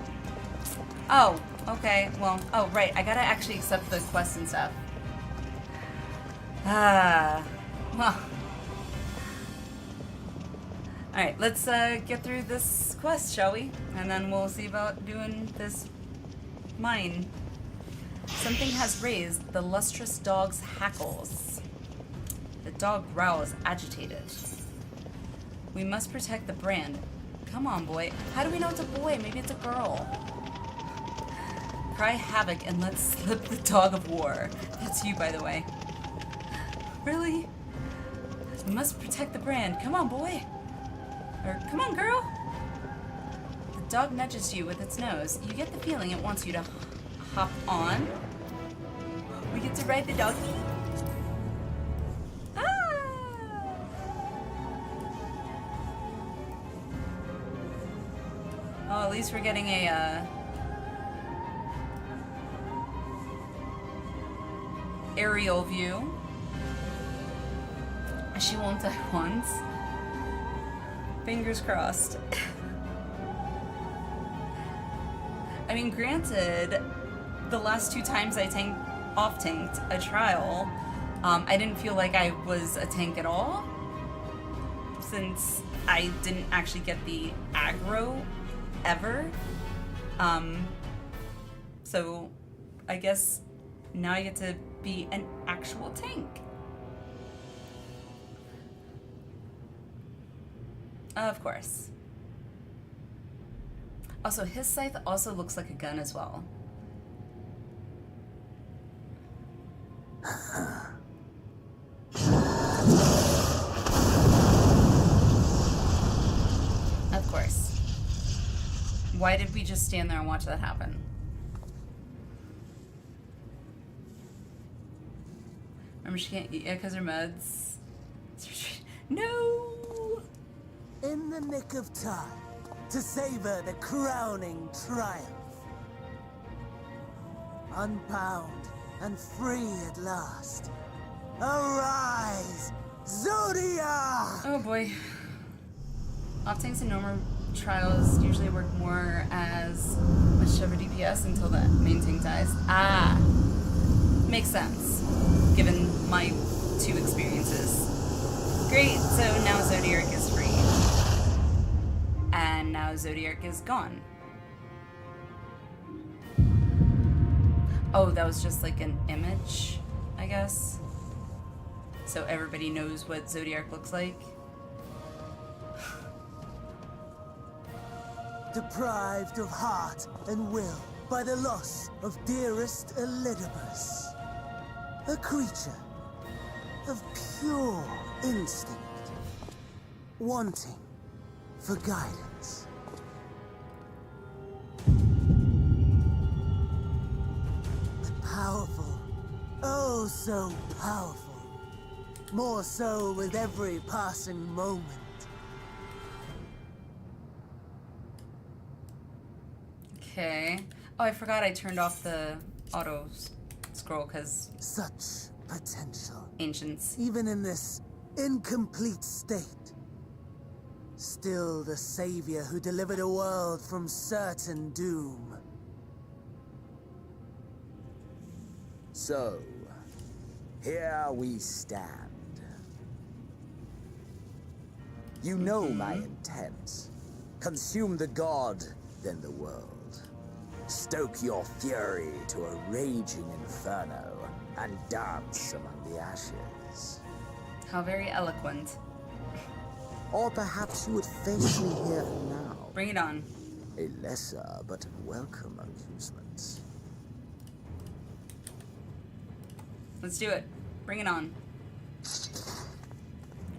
Oh, okay, well, oh, right, I gotta actually accept the quest and stuff. Well. Alright, let's get through this quest, shall we? And then we'll see about doing this mine. Something has raised the lustrous dog's hackles. The dog growls agitated. We must protect the brand. Come on, boy. How do we know it's a boy? Maybe it's a girl. Cry havoc and let's slip the dog of war. That's you, by the way. Really? We must protect the brand. Come on, boy. Or, come on, girl! The dog nudges you with its nose. You get the feeling it wants you to hop on. We get to ride the doggy. Oh, at least we're getting a, aerial view. She won't die once. Fingers crossed. I mean, granted, the last 2 times I off-tanked a trial, I didn't feel like I was a tank at all, since I didn't actually get the aggro ever. So I guess now I get to be an actual tank. Of course. Also, his scythe also looks like a gun as well. Of course. Why did we just stand there and watch that happen? Remember, she can't eat yet because her meds. No! In the nick of time to savor the crowning triumph. Unbound and free at last. Arise, Zodiac! Oh boy. Off-tanks and normal trials usually work more as whichever DPS until the main tank dies. Ah! Makes sense, given my 2 experiences. Great, so now Zodiac is free. And now Zodiac is gone. Oh, that was just like an image, I guess. So everybody knows what Zodiac looks like. Deprived of heart and will by the loss of dearest Elidibus. A creature of pure instinct, wanting for guidance. But powerful, oh so powerful. More so with every passing moment. Okay. Oh, I forgot I turned off the auto scroll because such potential. Ancients. Even in this incomplete state. Still the savior who delivered a world from certain doom. So, here we stand. You know my intent. Consume the god, then the world. Stoke your fury to a raging inferno and dance among the ashes. How very eloquent. Or perhaps you would face me here and now. Bring it on. A lesser but welcome amusement. Let's do it. Bring it on.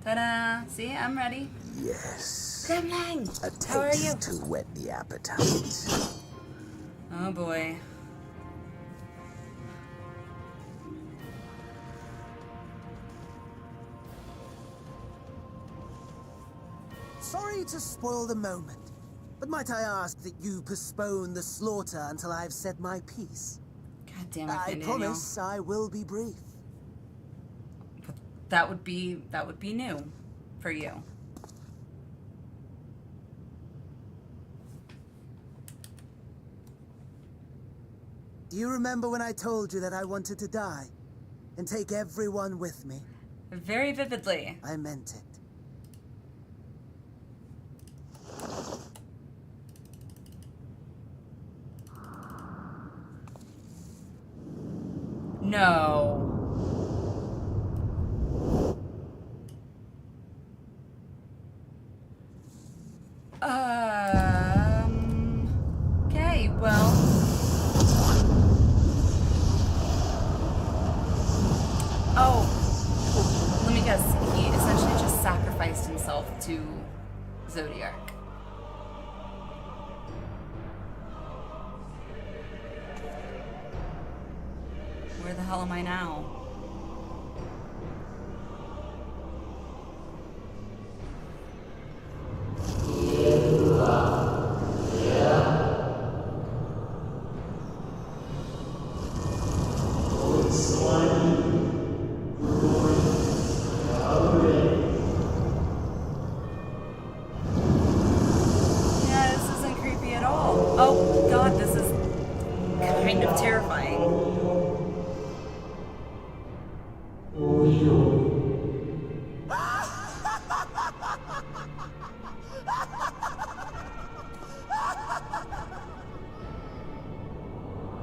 Ta-da! See, I'm ready. Yes. Gremlin! A How are you? taste to whet the appetite. Oh boy. Sorry to spoil the moment, but might I ask that you postpone the slaughter until I've said my piece? God damn it, I Daniel. promise I will be brief. That would be new for you. Do you remember when I told you that I wanted to die and take everyone with me? Very vividly. I meant it. No. Okay, well. Oh, let me guess. He essentially just sacrificed himself to Zodiac. hell am I now? Yeah, this isn't creepy at all. Oh god, this is kind of terrifying.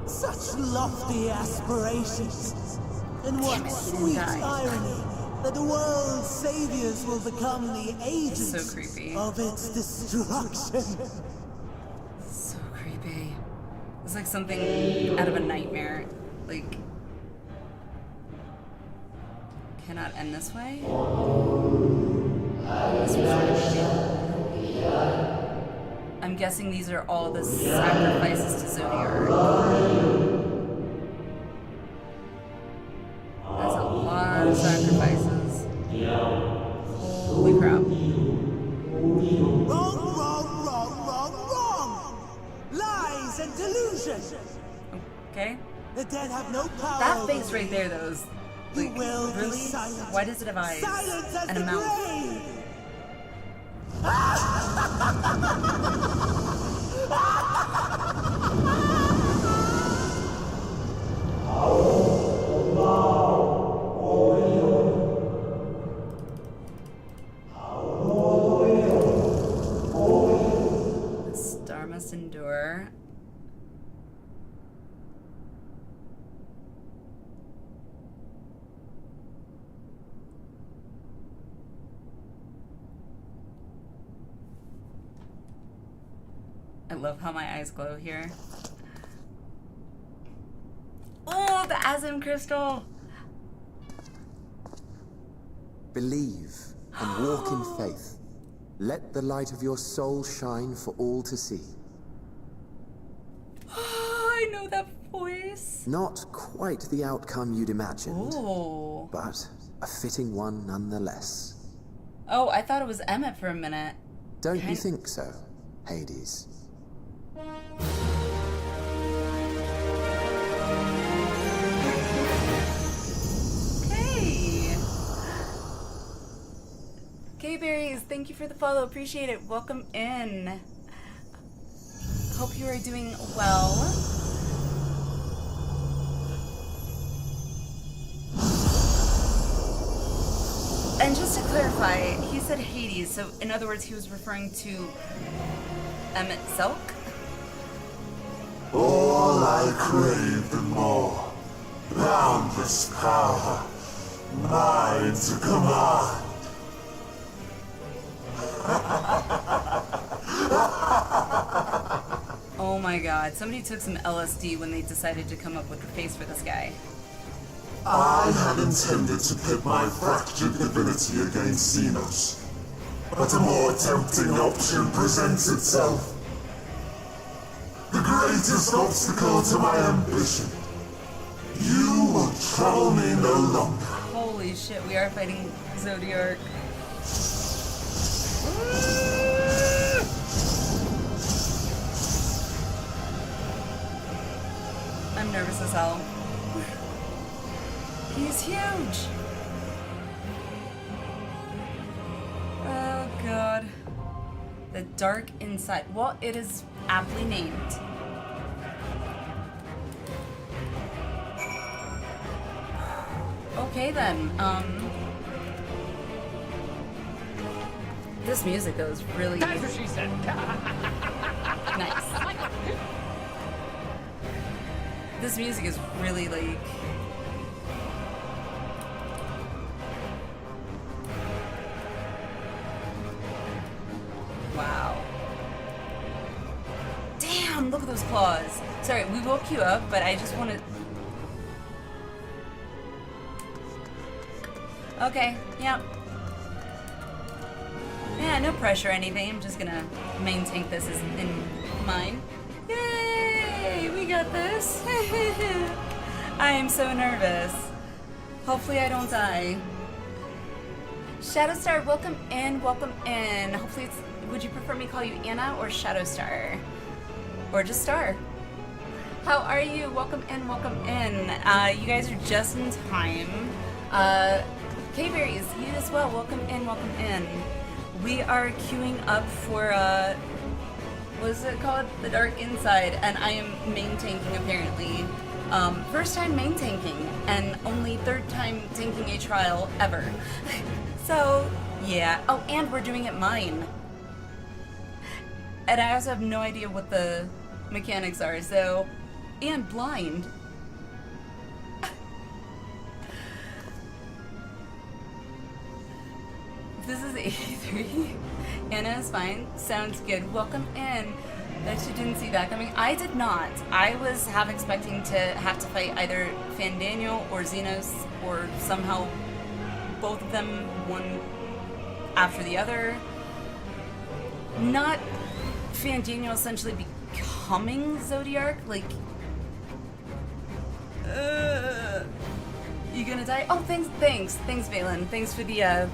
Such lofty aspirations. And what sweet irony that the world's saviors will become the agents So creepy. of its destruction. So creepy. It's like something out of a nightmare. Like, cannot end this way? This was creepy. I'm guessing these are all the sacrifices to Zodiac. That's a lot of sacrifices. Holy crap. Wrong! Lies and delusion! Okay. The dead have no power. That face right there, though, is like, You will be really? silent. Why does it have eyes Silence as and a the mouth? grave! The star must endure. I love how my eyes glow here. Oh, the Azim crystal! Believe and walk in faith. Let the light of your soul shine for all to see. I know that voice. Not quite the outcome you'd imagined, Ooh. but a fitting one nonetheless. Oh, I thought it was Emmett for a minute. Don't you think so, Hades? Hey! K-Berries, thank you for the follow. Appreciate it. Welcome in. Hope you are doing well. And just to clarify, he said Hades, so in other words, he was referring to Emmett Selk? All I crave and more. Boundless power. Mine to command. Oh my god, somebody took some LSD when they decided to come up with the face for this guy. I had intended to pit my fractured divinity against Xenos, but a more tempting option presents itself. The greatest obstacle to my ambition. You will trouble me no longer. Holy shit, we are fighting Zodiac. I'm nervous as hell. He's huge! Oh god. The Dark Inside. Well, it is aptly named. Okay then, this music though is really That's what she said. nice. This music is really like wow. Damn, look at those claws. Sorry, we woke you up, but I just want to. Okay, yep. Yeah, no pressure or anything. I'm just gonna main tank this as in mine. Yay! We got this. I am so nervous. Hopefully I don't die. Shadowstar, welcome in, welcome in. Hopefully it's, would you prefer me call you Anna or Shadowstar? Or just Star? How are you? Welcome in, welcome in. You guys are just in time. K-Berries, you as well, welcome in, welcome in. We are queuing up for, what is it called? The Dark Inside, and I am main tanking apparently. First time main tanking, and only third time tanking a trial ever. So, yeah. Oh, and we're doing it mine. And I also have no idea what the mechanics are, so... And blind. This is 83. Anna is fine. Sounds good. Welcome in. Bet you didn't see that coming. I did not. I was half expecting to have to fight either Fandaniel or Xenos, or somehow both of them, one after the other. Not Fandaniel essentially becoming Zodiark, like... You gonna die? Oh, thanks, Valen. Thanks for the,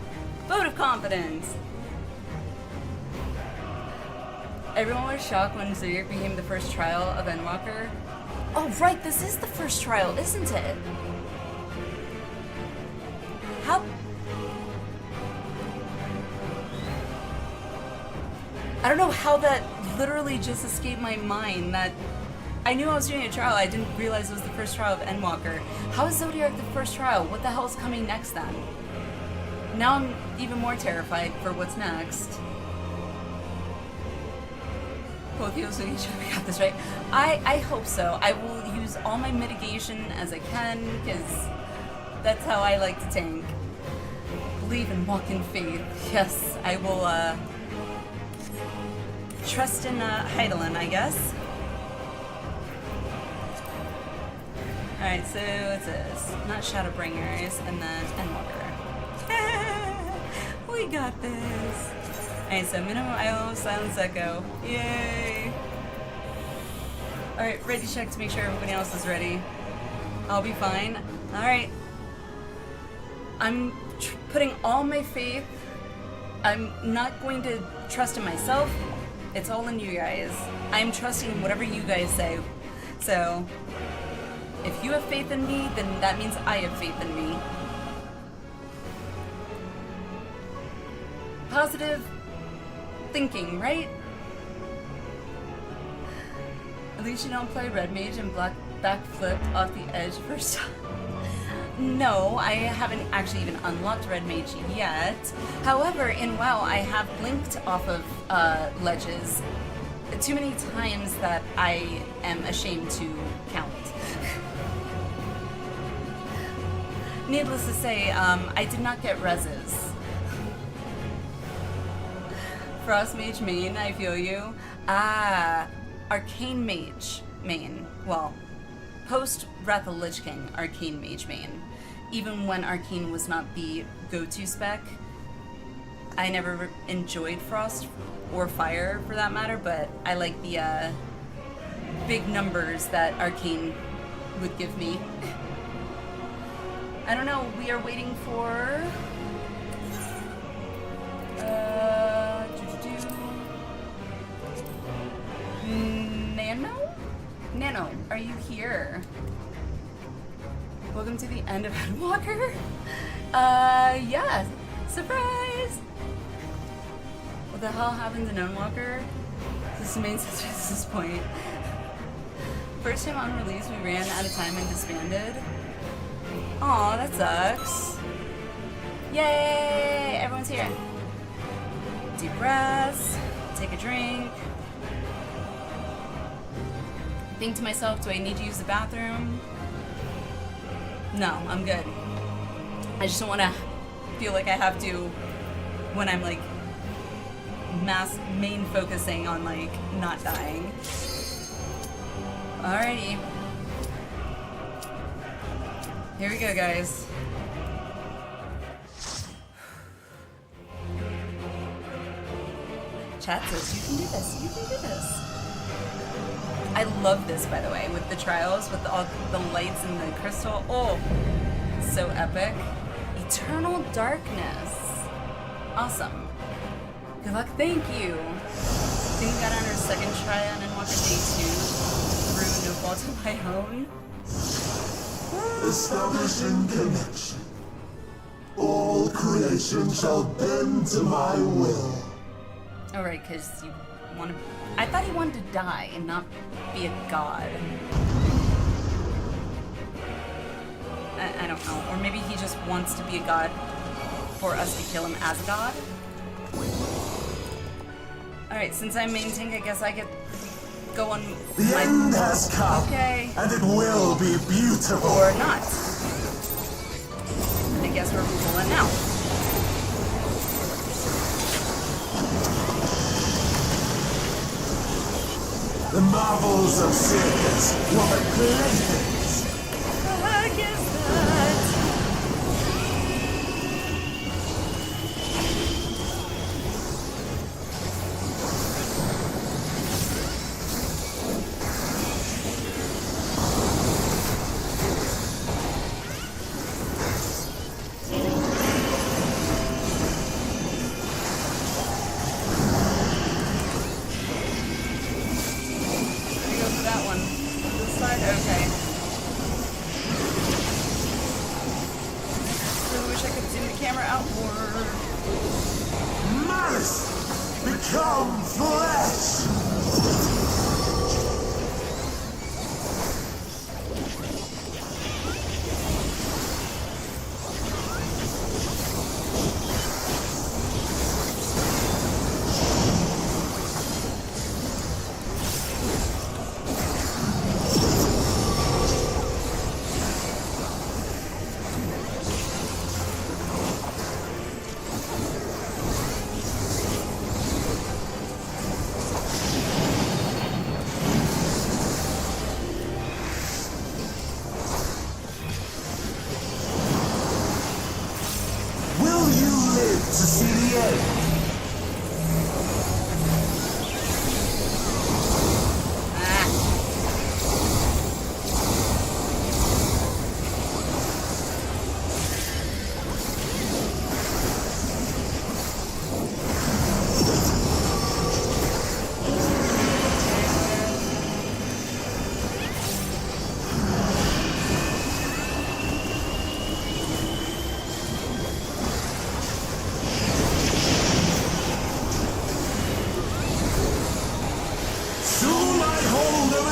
vote of confidence. Everyone was shocked when Zodiark became the first trial of Endwalker. Oh, right, this is the first trial, isn't it? How... I don't know how that literally just escaped my mind, that... I knew I was doing a trial, I didn't realize it was the first trial of Endwalker. How is Zodiark the first trial? What the hell is coming next then? Now I'm even more terrified for what's next. Both you so each other got this right. I hope so. I will use all my mitigation as I can, because that's how I like to tank. Believe and walk in faith. Yes, I will trust in Heidelin, I guess. Alright, so it's this. Not Shadowbringers, and then Endwalker. We got this. Alright, so minimum IO, Silence Echo. Yay! Alright, ready check to make sure everybody else is ready. I'll be fine. Alright. I'm putting all my faith. I'm not going to trust in myself. It's all in you guys. I'm trusting in whatever you guys say. So... if you have faith in me, then that means I have faith in me. Positive thinking, right? At least you don't play Red Mage and backflipped off the edge first time. No, I haven't actually even unlocked Red Mage yet. However, in WoW, I have blinked off of ledges too many times that I am ashamed to count. Needless to say, I did not get reses. Frost Mage main, I feel you. Arcane Mage main. Well, post Wrath of Lich King, Arcane Mage main. Even when Arcane was not the go-to spec, I never enjoyed Frost or Fire for that matter, but I like the big numbers that Arcane would give me. I don't know, we are waiting for... Nano, are you here? Welcome to the end of Endwalker? Yeah, surprise! What the hell happens in Endwalker? This is the main sister at this point. First time on release, we ran out of time and disbanded. Aw, that sucks. Yay! Everyone's here. Deep breaths, take a drink. Think to myself, do I need to use the bathroom? No, I'm good. I just don't want to feel like I have to when I'm like main focusing on like not dying. Alrighty. Here we go, guys. Chat says you can do this, you can do this. I love this, by the way, with the trials, with all the lights and the crystal. Oh, so epic. Eternal Darkness. Awesome. Good luck. Thank you. I think we got on our second try on Endwalker Day 2 through no fault of my own. Establishing connection. All creation shall bend to my will. Alright, because you want to... I thought he wanted to die and not be a god. I don't know. Or maybe he just wants to be a god for us to kill him as a god. Alright, since I'm main tank, I guess I get go on the my... end has come. Okay. And it will be beautiful. Or not. I guess we're pulling now. The marvels of circus were the playthings. The heck is that? Become flesh!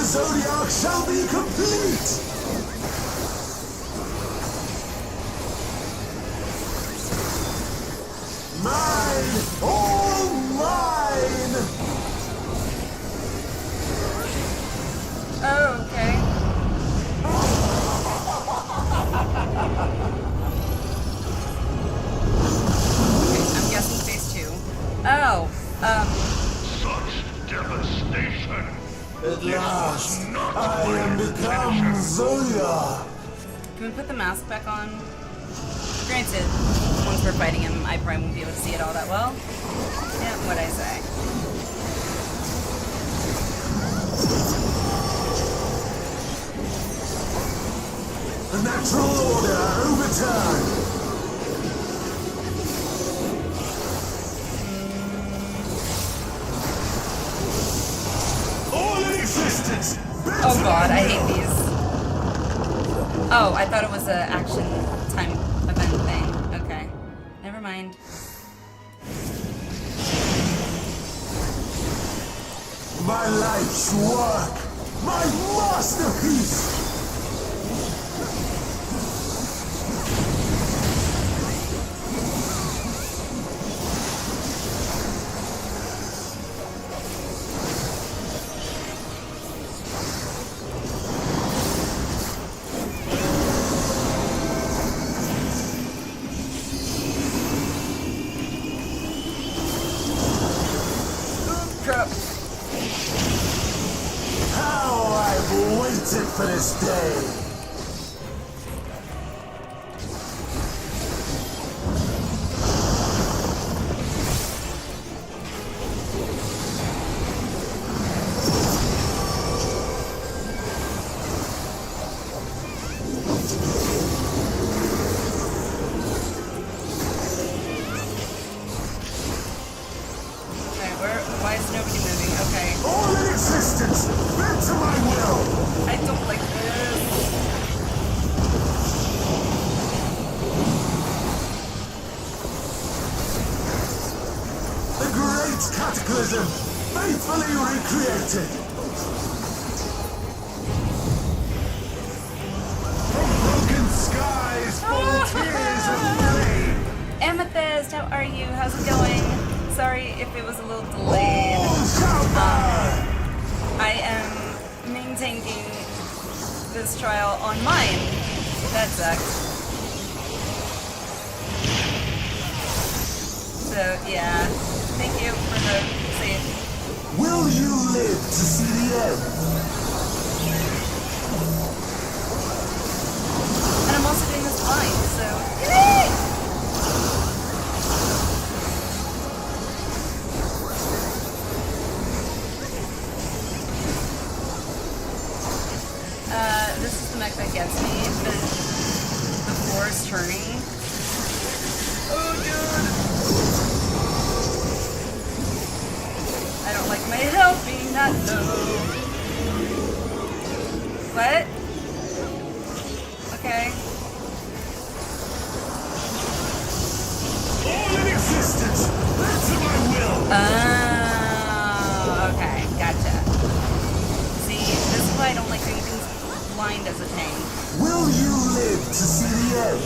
Zodiac shall be complete! Mine! All mine! Oh, okay. Okay, I'm guessing phase 2. Oh, Such devastation! At last, I am become Zodiac! Can we put the mask back on? Granted, once we're fighting him, I probably won't be able to see it all that well. Yeah, what'd I say? The natural order overturned! Oh god, I hate these. Oh, I thought it was a action time event thing. Okay. Never mind. My life's work! My masterpiece! For this day. fully recreated. From broken skies fall tears of flame. Amethyst, how are you? How's it going? Sorry if it was a little delayed. I am maintaining this trial on mine. That sucks. So yeah, thank you for the save. Will you live to see the end? And I'm also doing this blind, so yay! This is the mech that gets me. The floor is turning. Oh, dude! I don't like my health being that low. What? Okay. All in existence, that's my will. Oh, okay, gotcha. See, this is why I don't like doing things blind as a tank. Will you live to see the end?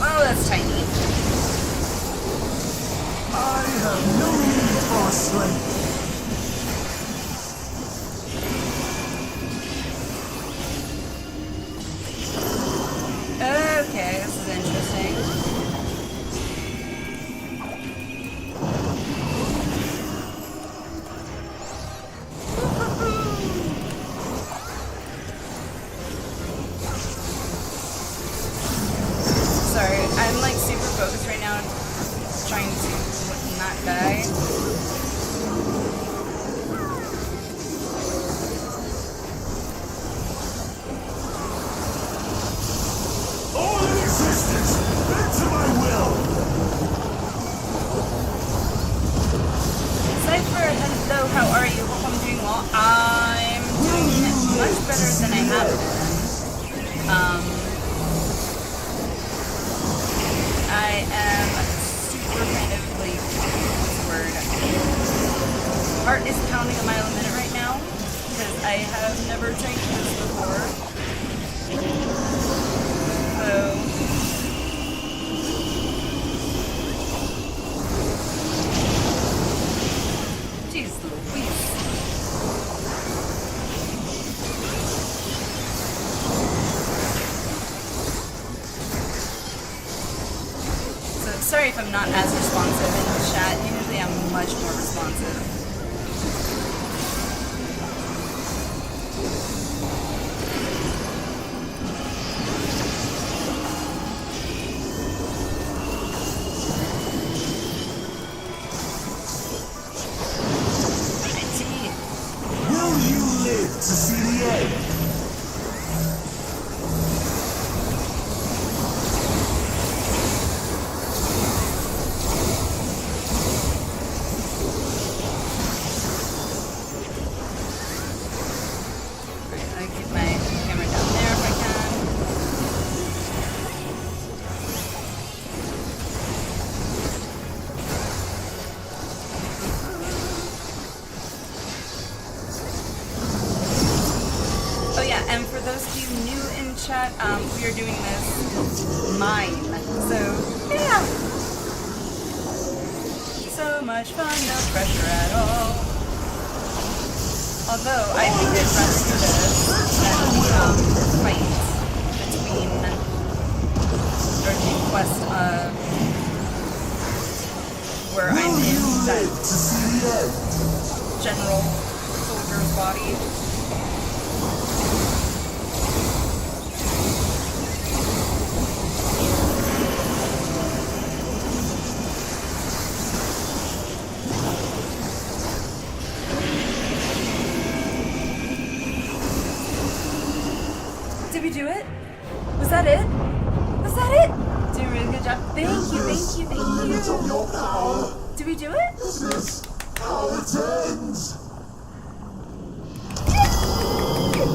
Oh, that's tiny. I have no need for strength. Okay, this is interesting. Sorry, I'm like super focused right now, trying to not die. All in existence, bend to my will. Cypher, hello, how are you? Hope I'm doing well. I'm doing much better than I have been. I am super kind of like, what's the word? Heart is pounding a mile a minute right now, because I have never taken this before. So, jeez Louise. So sorry if I'm not as responsive in the chat. Usually I'm much more responsive. Will you live to see the end? I keep my camera down there if I can. Oh yeah, and for those of you new in chat, we are doing this mine. So yeah, so much fun, no pressure at all. Although I think I'd rather do this than fight between or the quest where I'm in that general soldier's body. Did we do it? Was that it? Was that it? Doing really good Good job. Thank you, thank you, thank you. Did we do it? This is how it ends.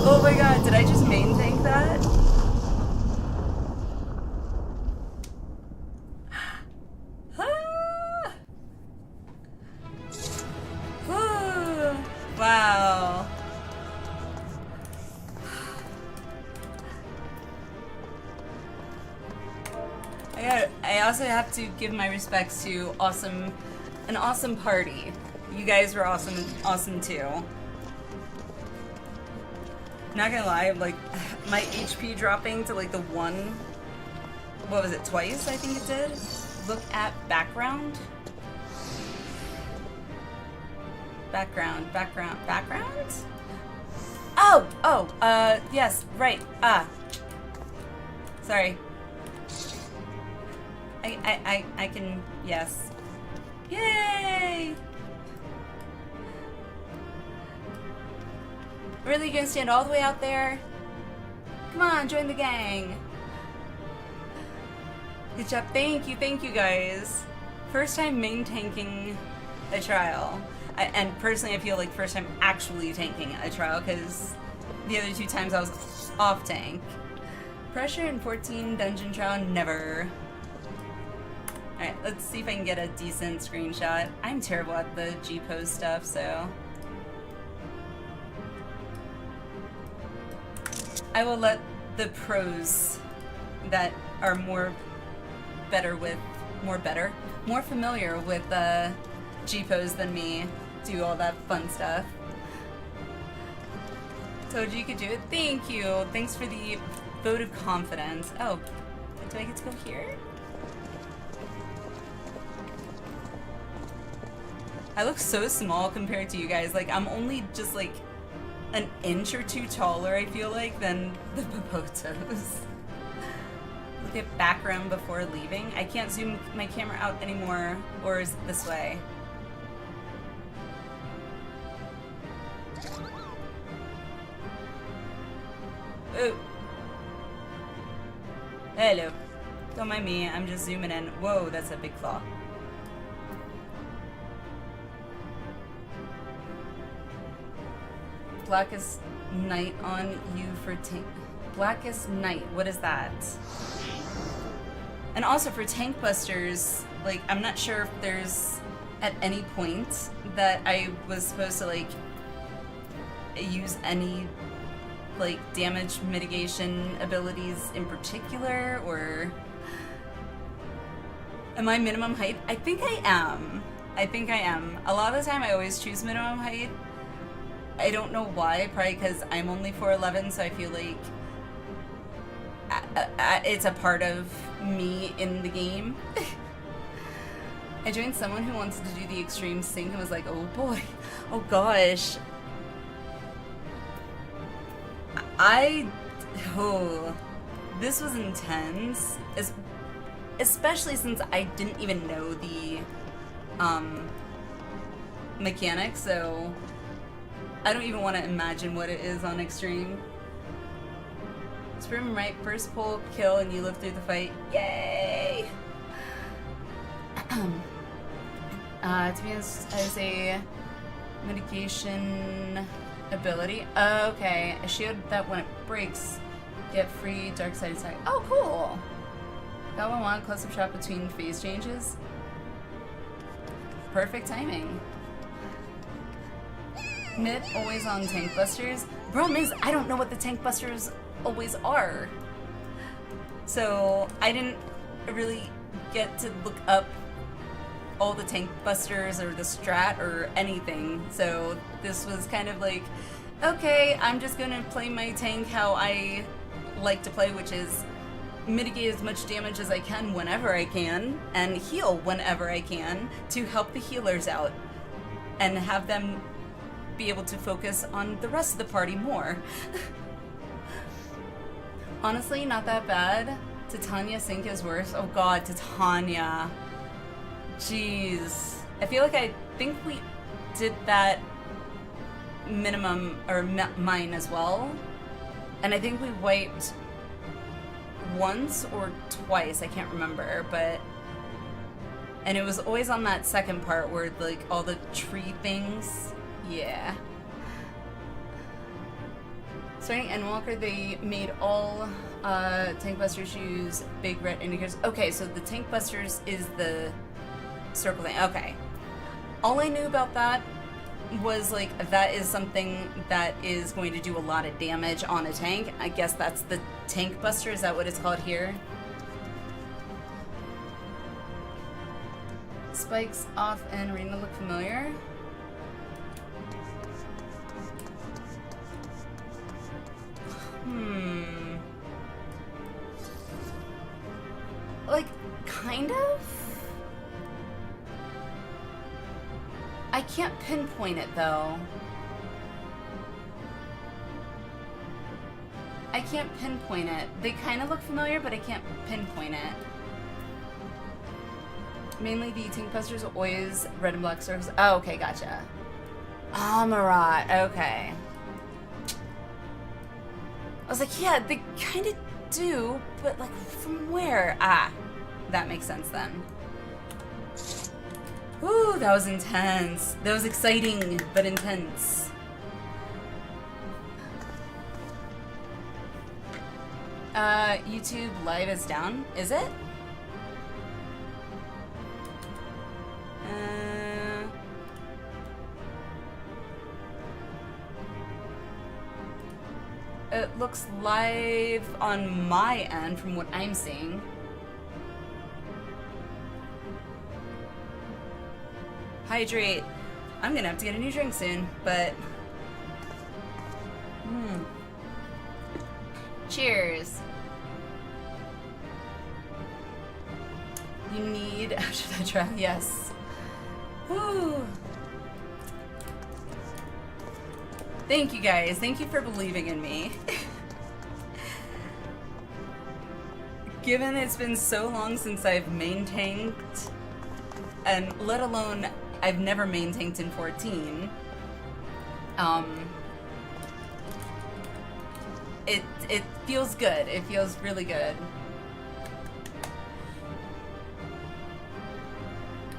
Oh my god, did I just main tank that? Wow. I also have to give my respects to an awesome party. You guys were awesome too. Not gonna lie, like my HP dropping to like the one, what was it, twice I think it did? Look at background. Background. Yes, right. Sorry. I can, yes. Yay! Really gonna stand all the way out there? Come on, join the gang. Good job, thank you guys. First time main tanking a trial. And personally, I feel like first time actually tanking a trial, because the other 2 times I was off tank. Pressure in 14 dungeon trial, never. Alright, let's see if I can get a decent screenshot. I'm terrible at the G-pose stuff, so. I will let the pros that are more familiar with G-pose than me do all that fun stuff. Told you could do it. Thank you. Thanks for the vote of confidence. Oh, do I get to go here? I look so small compared to you guys. Like, I'm only just like an inch or 2 taller, I feel like, than the Popotos. Look at background before leaving. I can't zoom my camera out anymore, or is it this way? Oh. Hello. Don't mind me, I'm just zooming in. Whoa, that's a big claw. Blackest Night on you for tank. Blackest Night, what is that? And also for tank busters, like, I'm not sure if there's at any point that I was supposed to like use any like damage mitigation abilities in particular, or am I minimum height? I think I am. A lot of the time I always choose minimum height. I don't know why, probably because I'm only 4'11", so I feel like it's a part of me in the game. I joined someone who wanted to do the extreme sync and was like, oh boy, oh gosh. This was intense, especially since I didn't even know the mechanics, so I don't even want to imagine what it is on extreme. Sprim right, first pull, kill, and you live through the fight. Yay! To be honest, as a mitigation ability. Okay, a shield that when it breaks, get free dark side attack. Oh, cool! Got one on close-up shot between phase changes. Perfect timing. Mid always on tank busters. Problem is, I don't know what the tank busters always are. So I didn't really get to look up all the tank busters or the strat or anything. So this was kind of like, okay, I'm just gonna play my tank how I like to play, which is mitigate as much damage as I can whenever I can, and heal whenever I can to help the healers out and have them be able to focus on the rest of the party more. Honestly, not that bad. Titania Sync is worse. Oh god, Titania. Jeez. I feel like I think we did that minimum, or mine as well. And I think we wiped once or twice, I can't remember, but... And it was always on that second part where, like, all the tree things. Yeah. Starting Endwalker, they made all Tank Busters use big red indicators. Okay, so the Tank Busters is the circle thing. Okay. All I knew about that was, like, that is something that is going to do a lot of damage on a tank. I guess that's the Tank Buster. Is that what it's called here? Spikes off and arena look familiar. Like, kind of? I can't pinpoint it, though. I can't pinpoint it. They kind of look familiar, but I can't pinpoint it. Mainly the Tank Busters are always red and black circles. Oh, okay, gotcha. Amarat, okay. I was like, yeah, they kind of do, but like, from where? Ah, that makes sense then. Ooh, that was intense. That was exciting, but intense. YouTube live is down, is it? It looks live on my end from what I'm seeing. Hydrate. I'm gonna have to get a new drink soon, but... Cheers. You need... Should I try? Yes. Woo. Thank you guys. Thank you for believing in me. Given it's been so long since I've main tanked, and let alone I've never main tanked in 14, it feels good. It feels really good.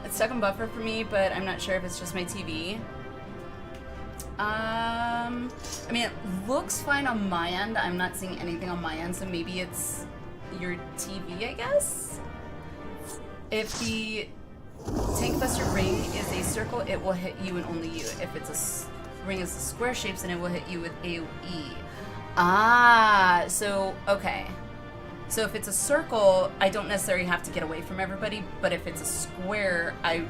It's stuck in buffer for me, but I'm not sure if it's just my TV. I mean, it looks fine on my end. I'm not seeing anything on my end, so maybe it's your TV, I guess? If the Tank Buster ring is a circle, it will hit you and only you. If it's a ring is a square shapes, then it will hit you with AoE. Ah, so, okay. So if it's a circle, I don't necessarily have to get away from everybody, but if it's a square, I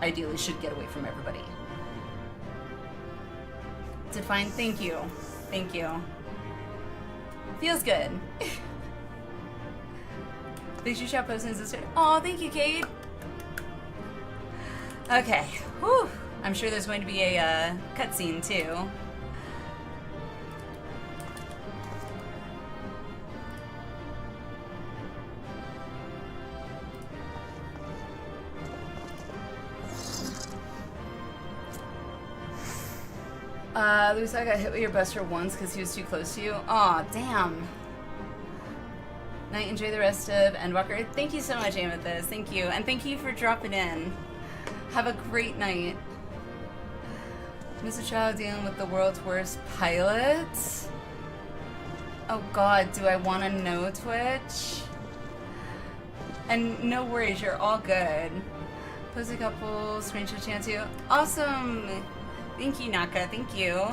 ideally should get away from everybody. Did fine, thank you. Thank you. Feels good. Big shoe shop posting sister. Oh, thank you, Kate. Okay. Whew. I'm sure there's going to be a cutscene too. Luis, I got hit with your buster once because he was too close to you. Aw, damn. Night, enjoy the rest of Endwalker. Thank you so much, Amethyst. Thank you. And thank you for dropping in. Have a great night. Mr. Child dealing with the world's worst pilot? Oh god, do I want to know, Twitch? And no worries, you're all good. Post a couple screenshot chance you. Awesome! Thank you, Naka. Thank you.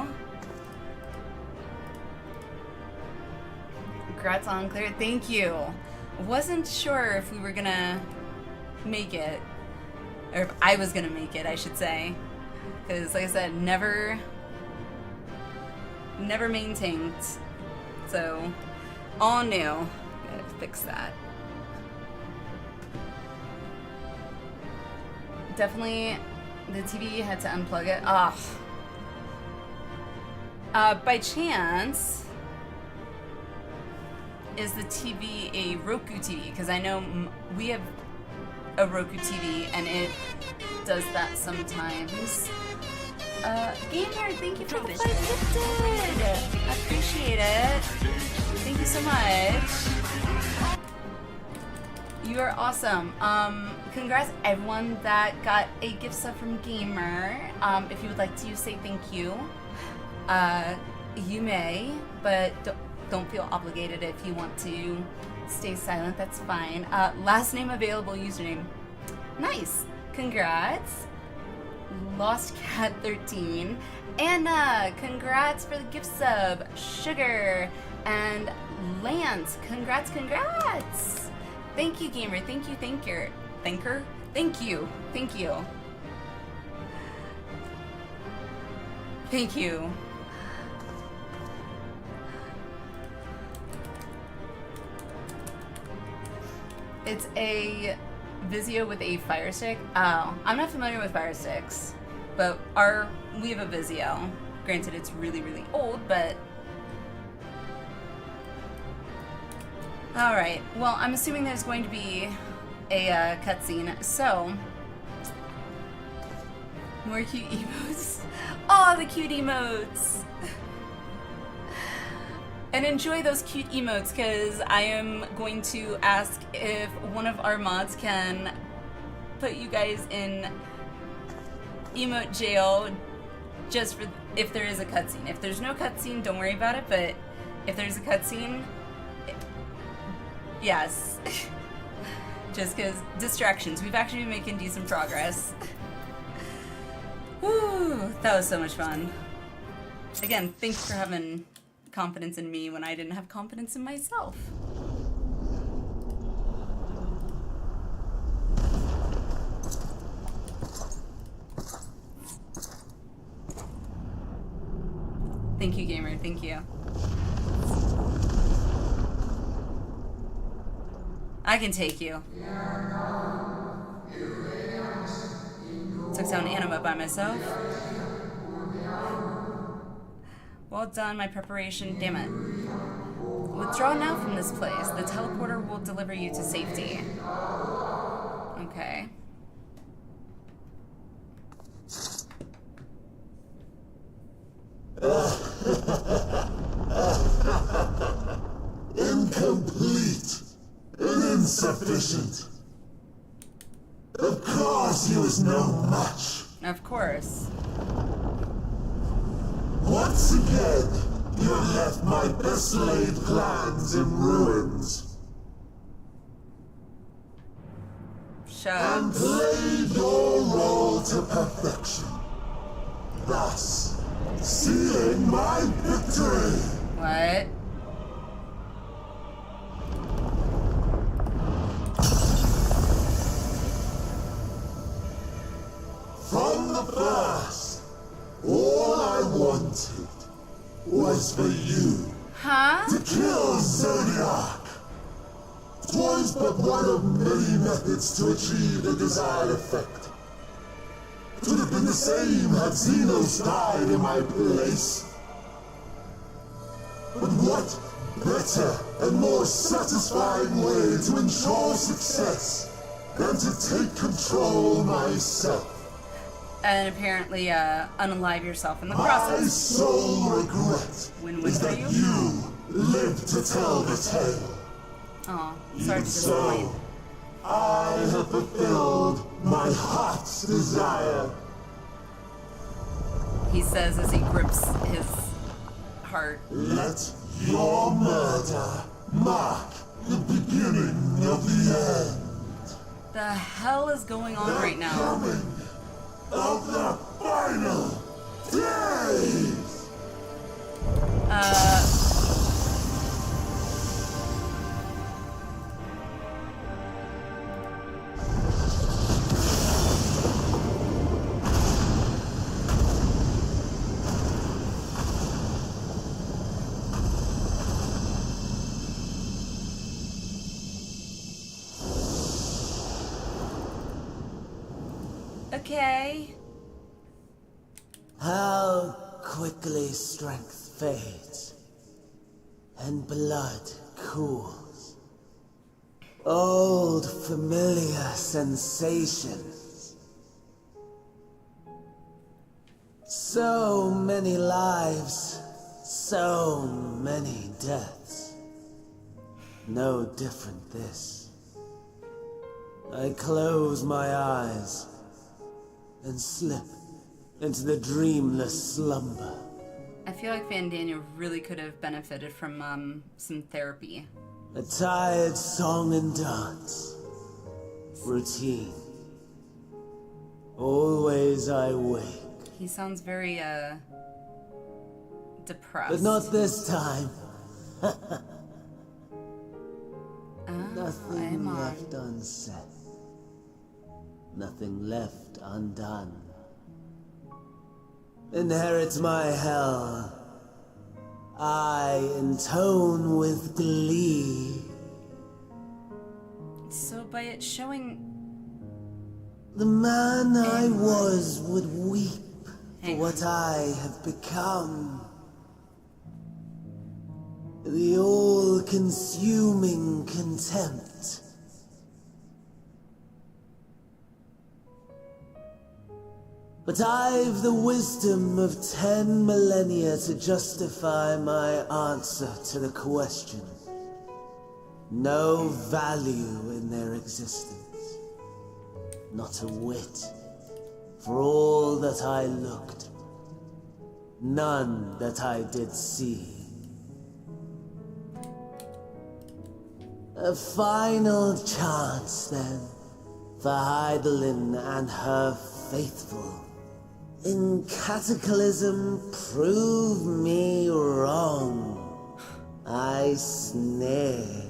Congrats on clear. Thank you. Wasn't sure if we were gonna make it. Or if I was gonna make it, I should say. Because, like I said, never main tanked. So, all new. Gotta fix that. Definitely, the TV had to unplug it. Ah. By chance, is the TV a Roku TV? Because I know we have a Roku TV and it does that sometimes. Gamer, thank you for the 5 gifted! I appreciate it. Thank you so much. You are awesome. Congrats everyone that got a gift sub from Gamer. If you would like to say thank you, you may, but don't feel obligated if you want to stay silent, that's fine. Last name available, username. Nice. Congrats. Lost Cat 13. Anna, congrats for the gift sub. Sugar and Lance, congrats. Thank you, Gamer. Thank you. It's a Vizio with a fire stick. Oh, I'm not familiar with fire sticks, but we have a Vizio. Granted, it's really old, but all right. Well, I'm assuming there's going to be a cutscene. So more cute emotes. Oh, the cute emotes. And enjoy those cute emotes, because I am going to ask if one of our mods can put you guys in emote jail just for if there is a cutscene. If there's no cutscene, don't worry about it, but if there's a cutscene, yes. Just because distractions. We've actually been making decent progress. Woo, that was so much fun. Again, thanks for having confidence in me when I didn't have confidence in myself. Thank you, Gamer. Thank you. I can take you. Took down Anima by myself. Well done, my preparation. Damn it. Withdraw now from this place. The teleporter will deliver you to safety. Okay. Incomplete and insufficient. Of course, he was no match. Of course. Once again, you have left my best laid plans in ruins. And played your role to perfection. Thus, sealing my victory. What? From the first, all I wanted was for you to kill Zodiac. 'Twas but one of many methods to achieve the desired effect. It would have been the same had Xenos died in my place. But what better and more satisfying way to ensure success than to take control myself? And apparently, unalive yourself in the process. My sole regret is that you lived to tell the tale. Oh, sorry to So, disappoint. I have fulfilled my heart's desire. He says as he grips his heart. Let your murder mark the beginning of the end. The hell is going on right now? Coming of the final days. Okay. How quickly strength fades and blood cools. Old familiar sensations. So many lives, so many deaths. No different this. I close my eyes and slip into the dreamless slumber. I feel like Van Daniel really could have benefited from some therapy. A tired song and dance. Routine. Always I wake. He sounds very, depressed. But not this time. Nothing left unsaid. Nothing left undone. Inherit my hell. I intone with glee. So by it showing... The man I was would weep for what I have become. The all-consuming contempt. But I've the wisdom of 10 millennia to justify my answer to the question. No value in their existence. Not a whit. For all that I looked. None that I did see. A final chance, then, for Heidelin and her faithful. In Cataclysm, prove me wrong. I snare.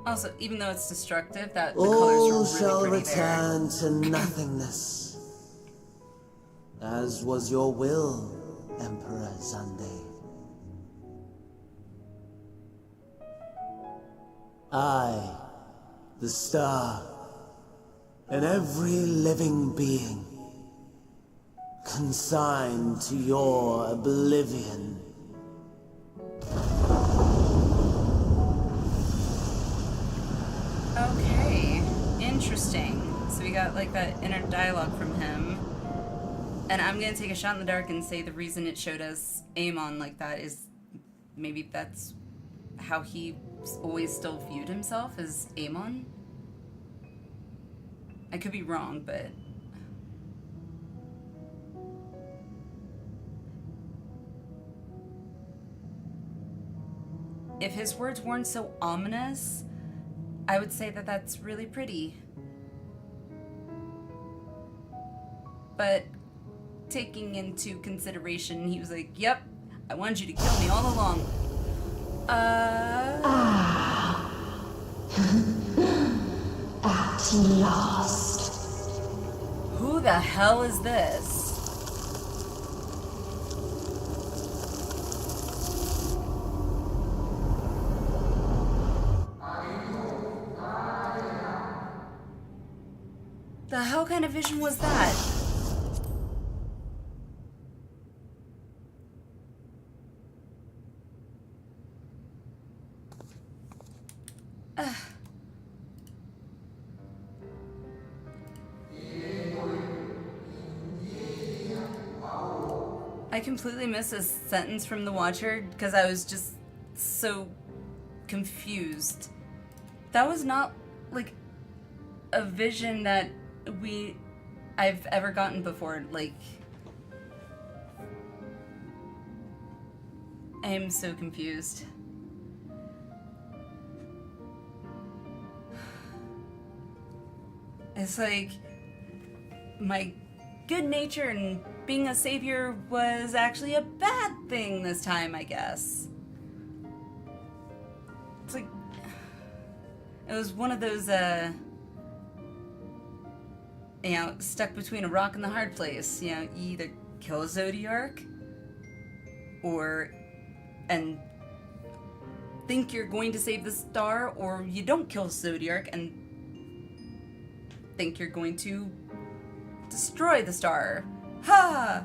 Also, even though it's destructive, that the All colors are shall really pretty return to nothingness. As was your will, Emperor Zande. I, the star, and every living being, consigned to your oblivion. Okay, interesting. So we got like that inner dialogue from him. And I'm gonna take a shot in the dark and say the reason it showed us Amon like that is maybe that's how he always still viewed himself as Amon. I could be wrong, but... if his words weren't so ominous, I would say that that's really pretty. But taking into consideration, he was like, yep, I wanted you to kill me all along. At last. Who the hell is this? The hell kind of vision was that? I completely missed a sentence from the Watcher because I was just so confused. That was not like a vision that I've ever gotten before. Like, I am so confused. It's like my good nature and being a savior was actually a bad thing this time, I guess. It's like it was one of those you know, stuck between a rock and the hard place. You know, you either kill a Zodiarch and think you're going to save the star, or you don't kill Zodiarch and think you're going to destroy the star. Ha!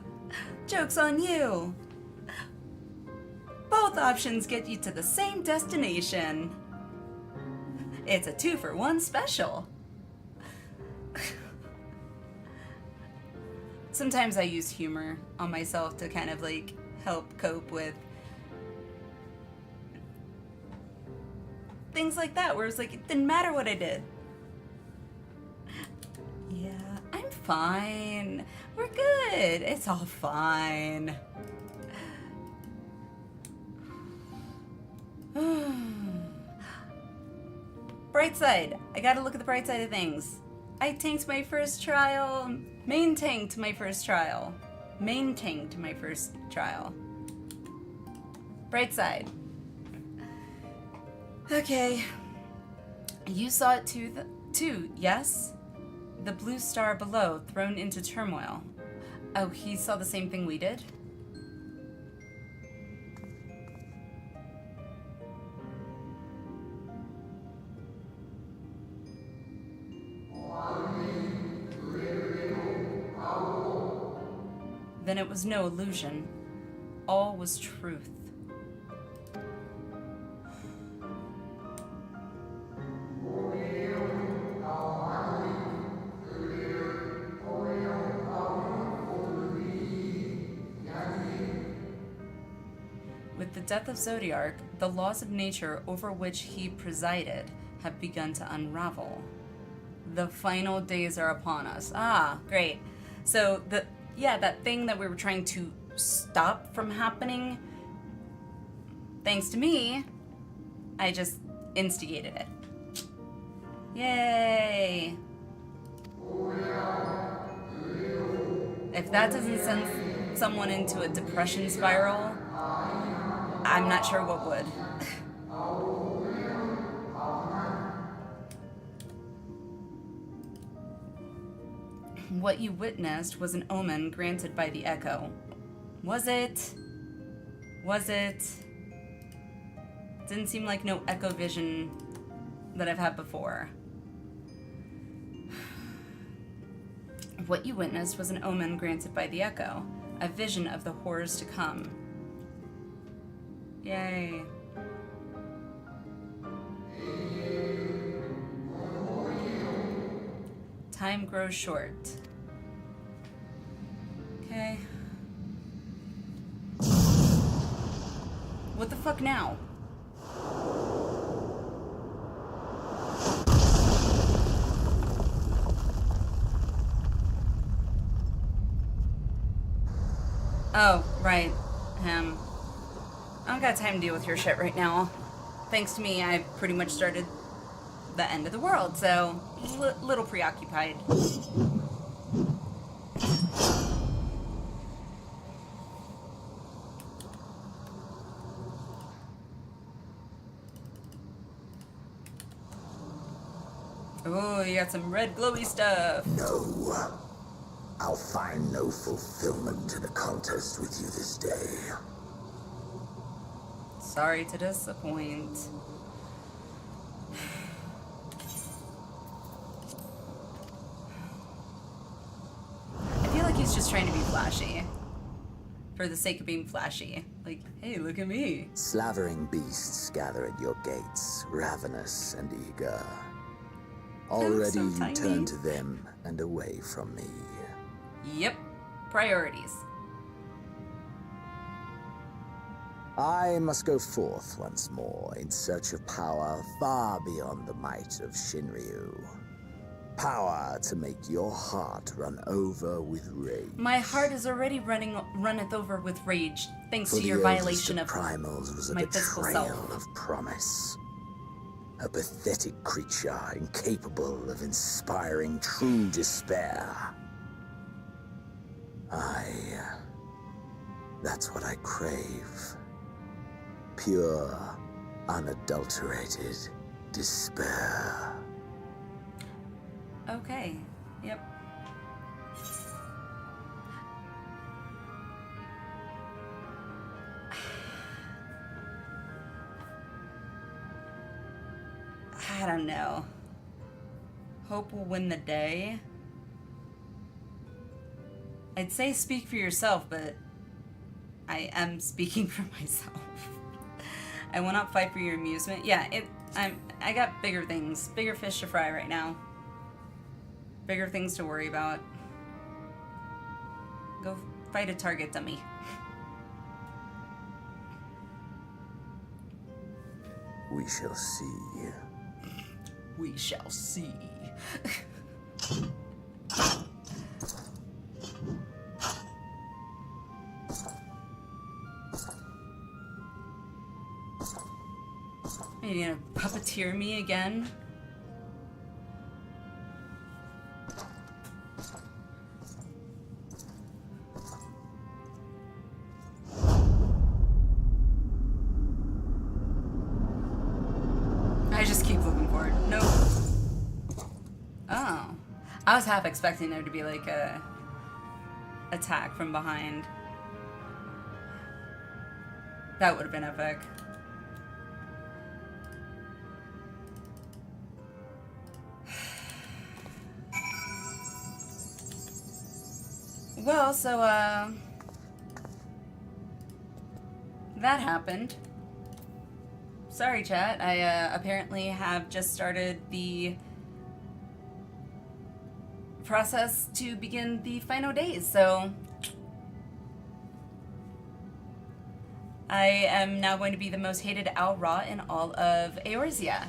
Joke's on you! Both options get you to the same destination. It's a 2-for-1 special. Sometimes I use humor on myself to kind of like help cope with things like that, where it's like, it didn't matter what I did. fine. We're good. It's all fine. Bright side. I gotta look at the bright side of things. I tanked my first trial. Main tanked my first trial. Main tanked my first trial. Bright side. Okay. You saw it too, yes? The blue star below, thrown into turmoil. Oh, he saw the same thing we did? Then it was no illusion. All was truth. With the death of Zodiark, the laws of nature over which he presided have begun to unravel. The final days are upon us. Ah, great. So that thing that we were trying to stop from happening, thanks to me, I just instigated it. Yay! If that doesn't send someone into a depression spiral, I'm not sure what would. What you witnessed was an omen granted by the Echo. Was it? Was it? Didn't seem like no Echo vision that I've had before. What you witnessed was an omen granted by the Echo, a vision of the horrors to come. Yay. Time grows short. Okay. What the fuck now? Oh, right. I don't got time to deal with your shit right now. Thanks to me, I pretty much started the end of the world, so little preoccupied. Oh, you got some red glowy stuff. No. I'll find no fulfillment in a contest with you this day. Sorry to disappoint. I feel like he's just trying to be flashy. For the sake of being flashy. Like, hey, look at me. Slavering beasts gather at your gates, ravenous and eager. Already so you tiny. turn to them and away from me. Yep. Priorities. I must go forth once more in search of power far beyond the might of Shinryu. Power to make your heart run over with rage. My heart is already runneth over with rage, thanks For to the your oldest violation of primals was a my physical betrayal self. of promise. A pathetic creature incapable of inspiring true despair. That's what I crave. Pure, unadulterated despair. Okay. Yep. I don't know. Hope will win the day. I'd say speak for yourself, but I am speaking for myself. I will not fight for your amusement. Yeah, I got bigger things, bigger fish to fry right now. Bigger things to worry about. Go fight a target dummy. We shall see. We shall see. You gonna puppeteer me again? I just keep looking for it. Nope. Oh. I was half expecting there to be like a attack from behind. That would have been epic. Well, so, that happened. Sorry, chat. I, apparently have just started the process to begin the final days, so I am now going to be the most hated Owl Ra in all of Eorzea.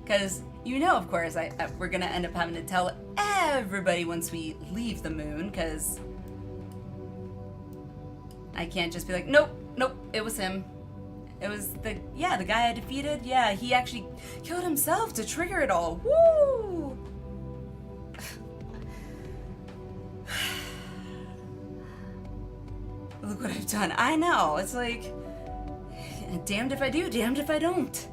Because, you know, of course, we're gonna end up having to tell everybody once we leave the moon, because I can't just be like, nope, nope, it was him. It was the guy I defeated. Yeah, he actually killed himself to trigger it all. Woo! Look what I've done. I know. It's like, damned if I do, damned if I don't.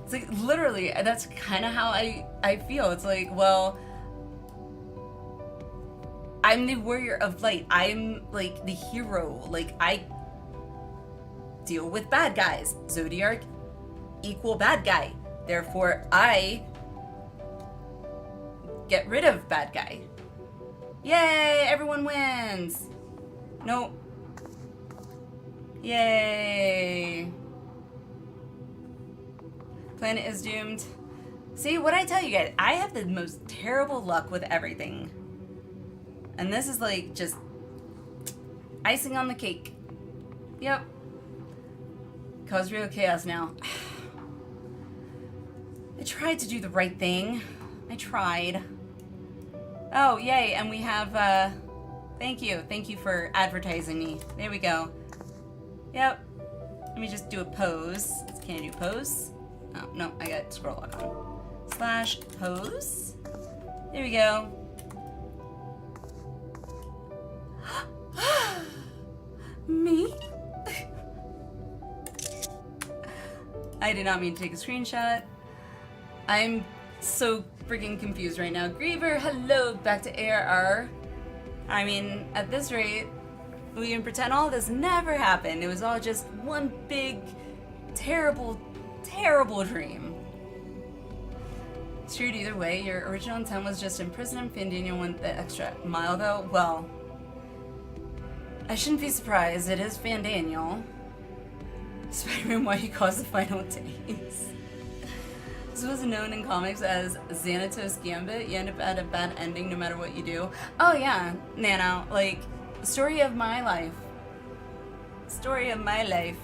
It's like, literally, that's kind of how I feel. It's like, well, I'm the warrior of light. I'm, like, the hero. Like, I deal with bad guys. Zodiark equal bad guy. Therefore, I get rid of bad guy. Yay! Everyone wins! Nope. Yay! Planet is doomed. See, what I tell you guys, I have the most terrible luck with everything. And this is like just icing on the cake. Yep. Cause real chaos now. I tried to do the right thing. I tried. Oh, yay, and we have, thank you. Thank you for advertising me. There we go. Yep. Let me just do a pose. Can I do pose? Oh, no, I got scroll lock on. Slash pose. There we go. Me? I did not mean to take a screenshot. I'm so freaking confused right now. Griever, hello, back to ARR. I mean, at this rate, we can pretend all this never happened. It was all just one big, terrible, terrible dream. It's true either way. Your original intent was just imprison him. Fandaniel went the extra mile, though. Well, I shouldn't be surprised. It is Fandaniel. Spider-Man, why he caused the final days. This was known in comics as Xanatos Gambit. You end up at a bad ending no matter what you do. Oh yeah, Nano, like, story of my life. Story of my life.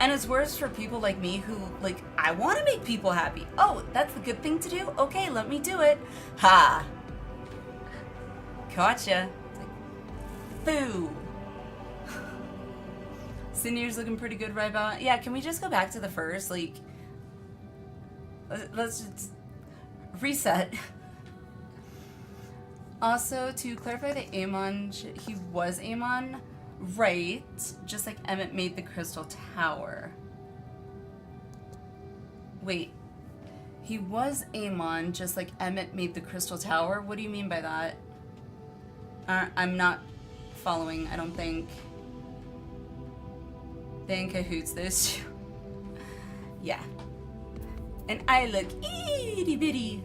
And it's worse for people like me who, like, I want to make people happy. Oh, that's the good thing to do? Okay, let me do it. Ha! Gotcha. Boo! Senior's looking pretty good right about. Yeah, can we just go back to the first? Like, let's just reset. Also, to clarify the Amon, he was Amon, right? Just like Emmett made the Crystal Tower. Wait, he was Amon, just like Emmett made the Crystal Tower? What do you mean by that? I'm not following, I don't think. They in cahoots, those two. Yeah. And I look itty bitty.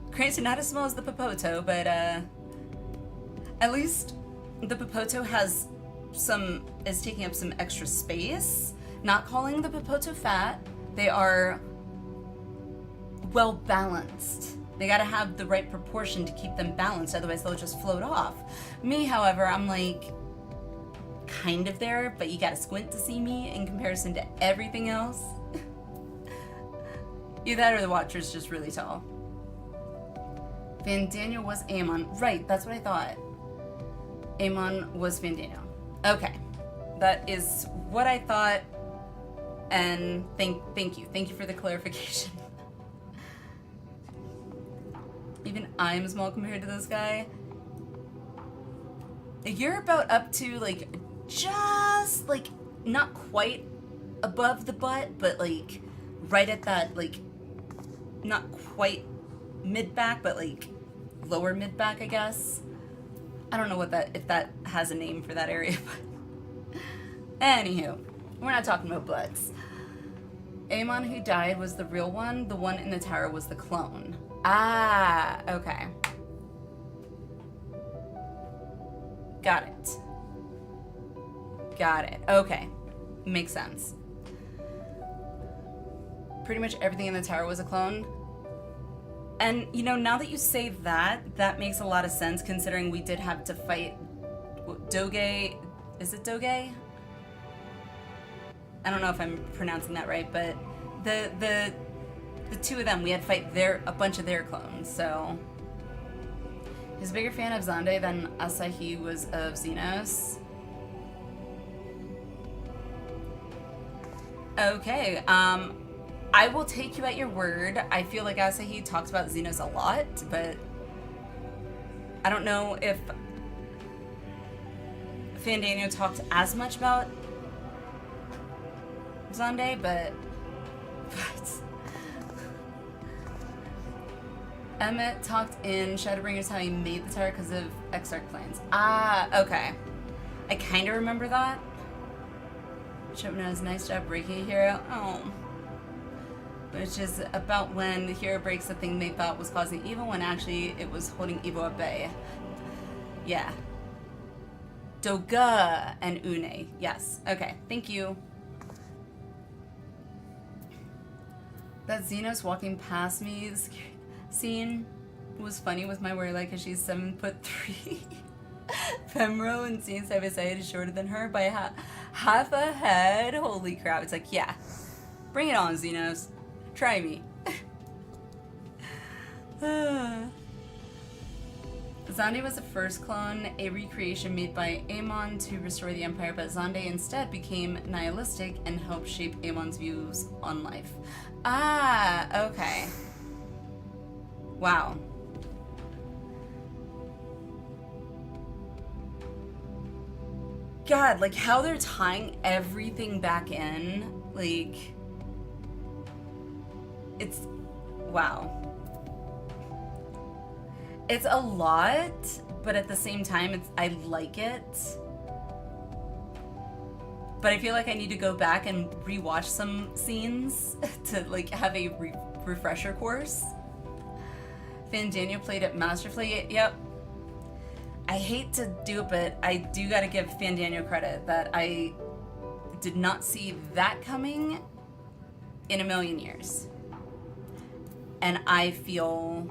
Granted, not as small as the Popoto, but at least the Popoto has is taking up some extra space. Not calling the Popoto fat. They are well balanced. They gotta have the right proportion to keep them balanced, otherwise they'll just float off. Me, however, I'm like kind of there, but you gotta squint to see me in comparison to everything else. Either that or the Watcher's just really tall. Fandaniel was Amon. Right, that's what I thought. Amon was Fandaniel. Okay. That is what I thought, and thank you. Thank you for the clarification. Even I'm small compared to this guy. You're about up to, like, just, like, not quite above the butt, but, like, right at that, like, not quite mid-back, but, like, lower mid-back, I guess. I don't know what that, if that has a name for that area, but... Anywho, we're not talking about butts. Amon who died was the real one. The one in the tower was the clone. Ah, okay. Got it. Got it. Okay. Makes sense. Pretty much everything in the tower was a clone. And, you know, now that you say that, that makes a lot of sense considering we did have to fight Doge. Is it Doge? I don't know if I'm pronouncing that right, but the two of them, we had to fight a bunch of their clones, so... He's a bigger fan of Xande than Asahi was of Xenos. Okay, I will take you at your word. I feel like Asahi talks about Xenos a lot, but I don't know if Fandango talked as much about Xande, but Emmett talked in Shadowbringers how he made the tower because of Exarch plans. Ah, okay. I kind of remember that. Chipman does a nice job breaking a hero. Oh. Which is about when the hero breaks the thing they thought was causing evil when actually it was holding evil at bay. Yeah. Doga and Une. Yes. Okay. Thank you. That Xenos walking past me scene was funny with my word, like, because she's 7'3". Femro and seen side by side is shorter than her by half a head. Holy crap. It's like, yeah. Bring it on, Xenos. Try me. Xande was the first clone, a recreation made by Amon to restore the Empire, but Xande instead became nihilistic and helped shape Amon's views on life. Ah, okay. Wow. God, like how they're tying everything back in, like, it's, wow. It's a lot, but at the same time, I like it. But I feel like I need to go back and rewatch some scenes to like have a refresher course. Fandango played at Masterfully. Yep. I hate to do it, but I do gotta give Fandango credit that I did not see that coming in a million years. And I feel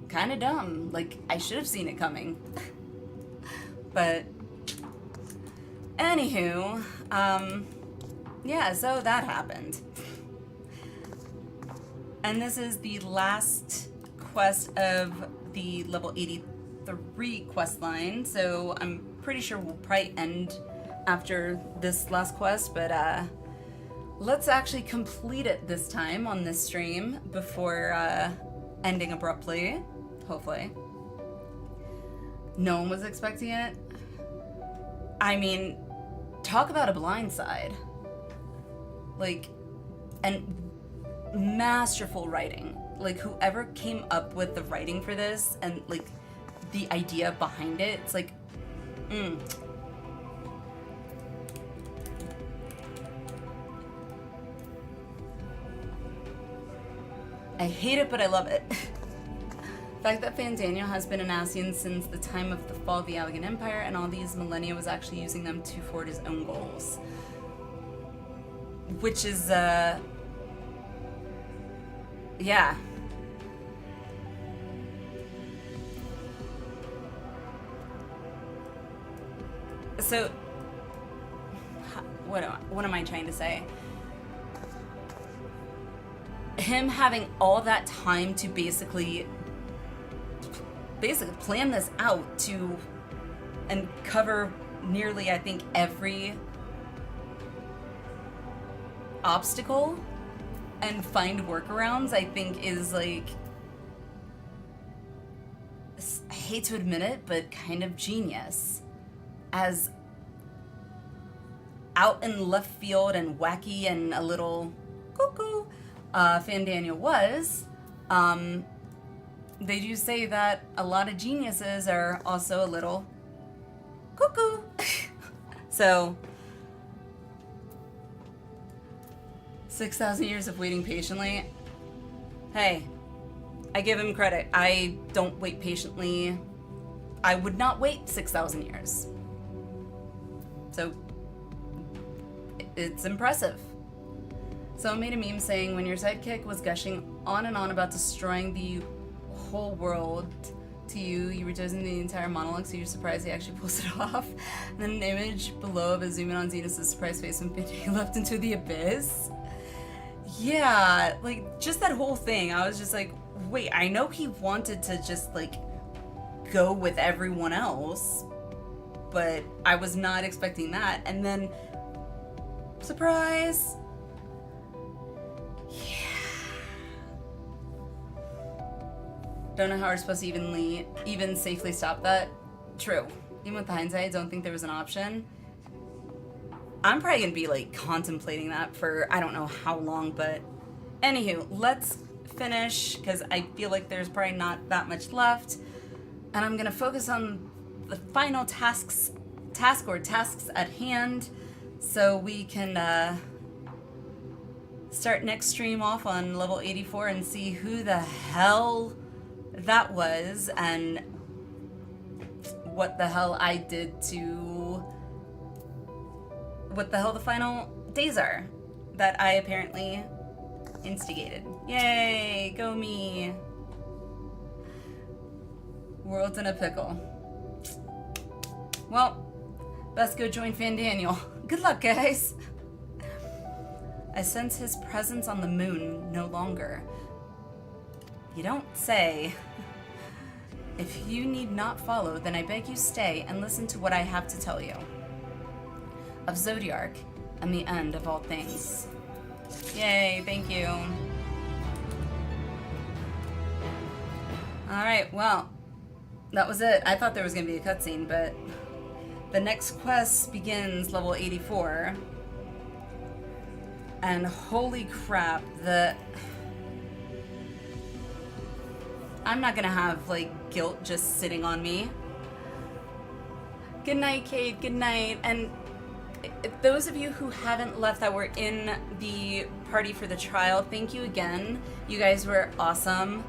kind of dumb. Like, I should have seen it coming. But anywho, yeah, so that happened. And this is the last quest of the level 83 quest line, so I'm pretty sure we'll probably end after this last quest, but let's actually complete it this time on this stream before ending abruptly, hopefully. No one was expecting it. I mean, talk about a blindside. Like, and masterful writing. Like, whoever came up with the writing for this and like the idea behind it, it's like, I hate it, but I love it. The fact that Fandango has been an Ascian since the time of the fall of the Allegan Empire, and all these millennia was actually using them to forward his own goals. Which is, yeah. So, what am I trying to say? Him having all that time to basically plan this out to and cover nearly, I think, every obstacle and find workarounds, I think is like, I hate to admit it, but kind of genius. As out in left field and wacky and a little cuckoo Fandaniel was, they do say that a lot of geniuses are also a little cuckoo. So 6,000 years of waiting patiently. Hey, I give him credit. I don't wait patiently. I would not wait 6,000 years. So it's impressive. Someone made a meme saying when your sidekick was gushing on and on about destroying the whole world to you, you were dozing the entire monologue, so you're surprised he actually pulls it off. And then an image below of a zoom in on Xenos' surprised face when he leapt into the abyss. Yeah, like, just that whole thing, I was just like, wait, I know he wanted to just, like, go with everyone else, but I was not expecting that. And then, surprise! Yeah. Don't know how we're supposed to even safely stop that. True. Even with hindsight, I don't think there was an option. I'm probably gonna be like contemplating that for I don't know how long, but anywho, let's finish because I feel like there's probably not that much left, and I'm gonna focus on the final tasks at hand, so we can start next stream off on level 84 and see who the hell that was and what the hell I did to. What the hell the final days are that I apparently instigated. Yay, go me. World's in a pickle. Well, best go join Fandaniel. Good luck, guys. I sense his presence on the moon no longer. You don't say. If you need not follow, then I beg you stay and listen to what I have to tell you. Of Zodiark and the end of all things. Yay, thank you. Alright, well, that was it. I thought there was going to be a cutscene, but the next quest begins level 84. And holy crap, I'm not going to have, like, guilt just sitting on me. Good night, Kate, good night. And those of you who haven't left that were in the party for the trial, thank you again. You guys were awesome.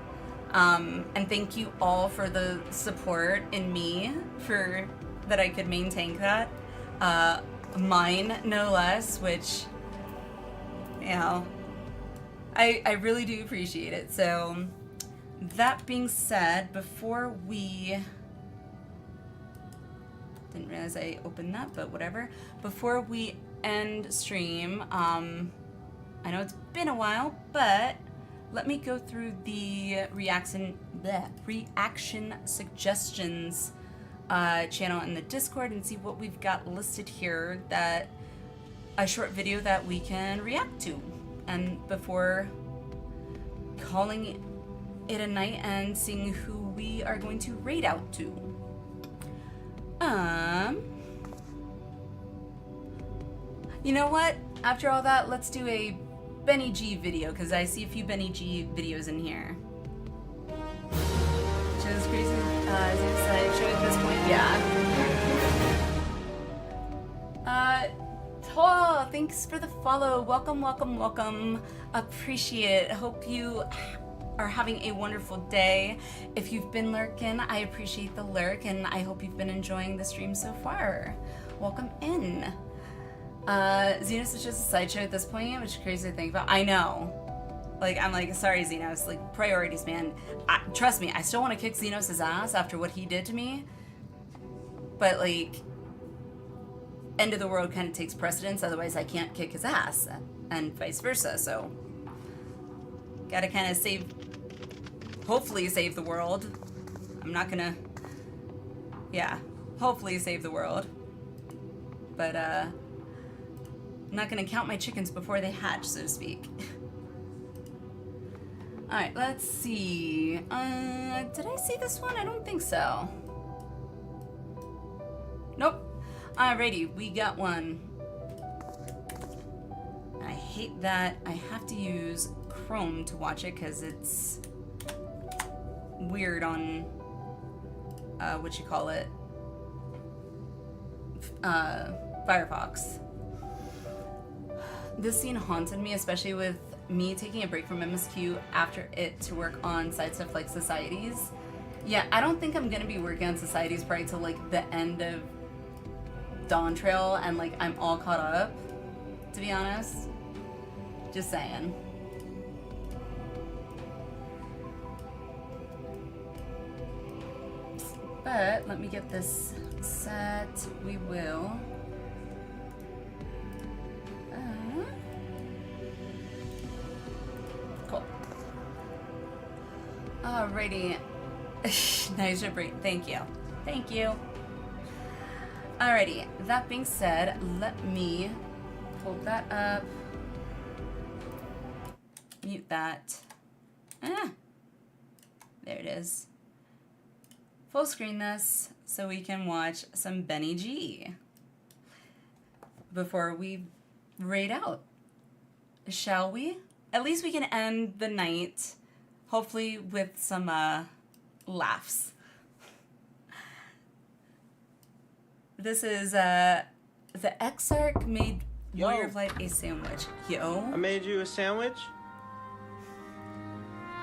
And thank you all for the support in me for that I could maintain that. Mine, no less, which, you know, I really do appreciate it. So, that being said, before we... Didn't realize I opened that, but whatever. Before we end stream, I know it's been a while, but let me go through the reaction suggestions channel in the Discord and see what we've got listed here, that a short video that we can react to, and before calling it a night and seeing who we are going to raid out to. You know what? After all that, let's do a Benny G video, because I see a few Benny G videos in here. Show's crazy. Show at this point, yeah. Toa, thanks for the follow. Welcome, welcome, welcome. Appreciate it. Hope you are having a wonderful day. If you've been lurking, I appreciate the lurk, and I hope you've been enjoying the stream so far. Welcome in. Xenos is just a sideshow at this point, which is crazy to think about. I know. Like, I'm like, sorry, Xenos. Like, priorities, man. Trust me, I still want to kick Xenos' ass after what he did to me. But, like, end of the world kind of takes precedence. Otherwise, I can't kick his ass. And vice versa, so... Gotta kind of hopefully save the world. I'm not gonna... Yeah. hopefully save the world. But I'm not gonna count my chickens before they hatch, so to speak. Alright, let's see. Did I see this one? I don't think so. Nope. Alrighty, we got one. I hate that I have to use Chrome to watch it because it's weird on what you call it, Firefox. This scene haunted me, especially with me taking a break from MSQ after it to work on side stuff like Societies. Yeah, I don't think I'm gonna be working on Societies probably till like the end of Dawn Trail and like I'm all caught up, to be honest. Just saying. But let me get this set. We will. Cool. Alrighty. Nice break. Thank you. Thank you. Alrighty. That being said, let me hold that up. Mute that. There it is. Full screen this so we can watch some Benny G before we raid out. Shall we? At least we can end the night, hopefully with some laughs. This is the Exarch made Warrior of Light a sandwich. Yo. I made you a sandwich?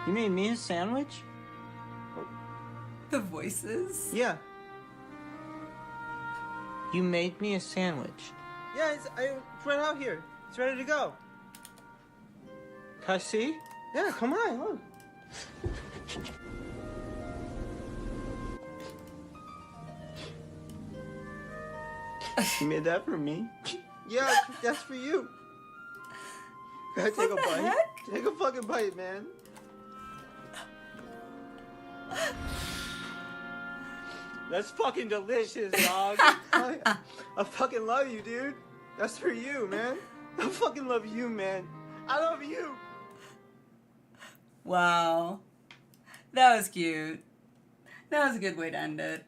You made me a sandwich? The voices? Yeah. You made me a sandwich. Yeah, it's right out here. It's ready to go. Can I see? Yeah, come on, look. You made that for me? Yeah, that's for you. Can I take a bite? Heck? Take a fucking bite, man. That's fucking delicious, dog. I fucking love you, dude. That's for you, man. I fucking love you, man. I love you. Wow. That was cute. That was a good way to end it.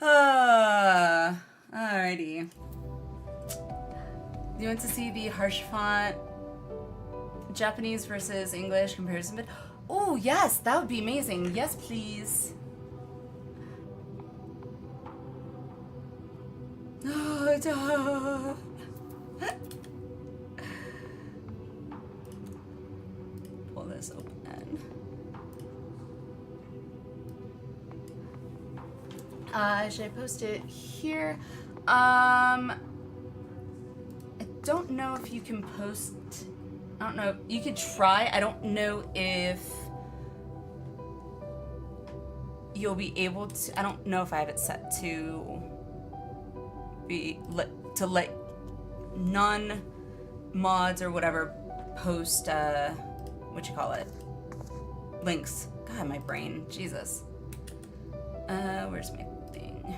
Alrighty. Do you want to see the harsh font Japanese versus English comparison? But oh yes, that would be amazing. Yes, please. Pull this open. Should I post it here? I don't know if you can post. I don't know. You could try. I don't know if you'll be able to. I don't know if I have it set to let non-mods or whatever post what you call it, links. God, my brain, Jesus. Where's my thing?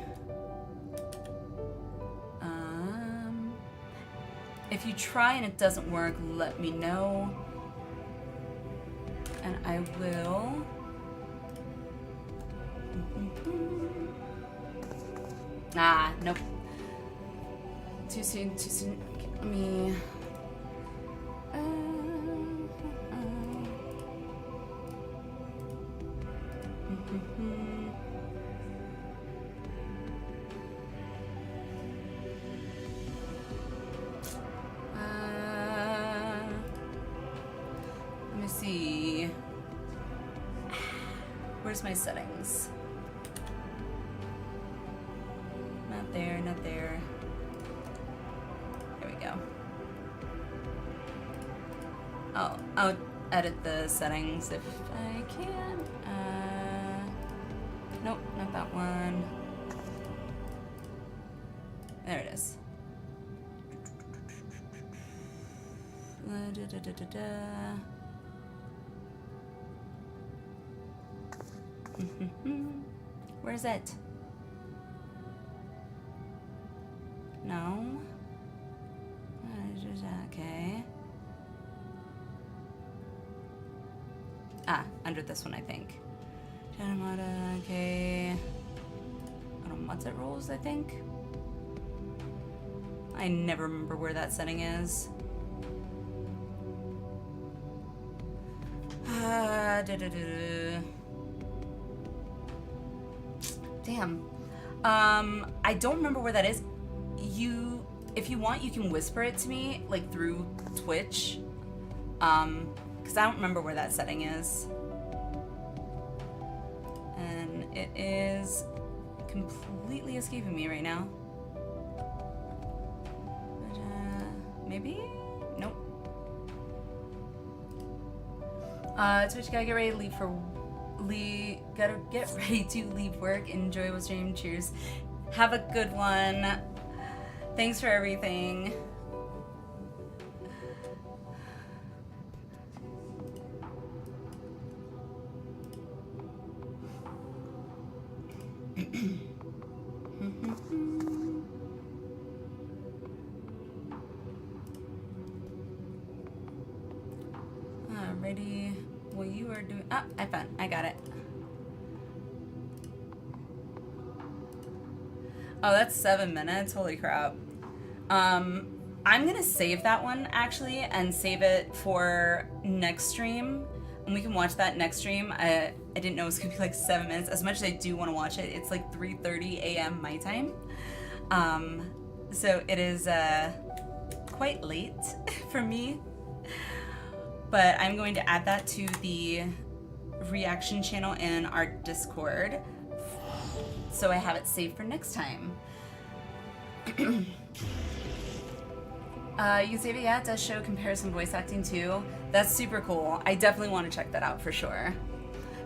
If you try and it doesn't work, let me know, and I will. Ah, nope. Too soon, too soon. Okay, let me... let me see. Where's my settings? Not there, not there. There we go. I'll edit the settings if I can. Nope, not that one. There it is. Where's it? No. Okay. Ah, under this one, I think. Okay. What's it rolls, I think? I never remember where that setting is. Damn. I don't remember where that is. If you want, you can whisper it to me, like through Twitch. Because I don't remember where that setting is. And it is completely escaping me right now. But, maybe? Nope. Twitch, gotta get ready to leave for gotta get ready to leave work. Enjoyable stream. Cheers. Have a good one. Thanks for everything. Alrighty. Well, you are doing. Ah, I got it. Oh, that's 7 minutes. Holy crap. I'm gonna save that one actually and save it for next stream, and we can watch that next stream. I didn't know it was gonna be like 7 minutes. As much as I do want to watch it, it's like 3:30 a.m. my time. So it is quite late for me. But I'm going to add that to the reaction channel in our Discord, so I have it saved for next time. You save it, yeah, it does show comparison voice acting too. That's super cool. I definitely want to check that out for sure.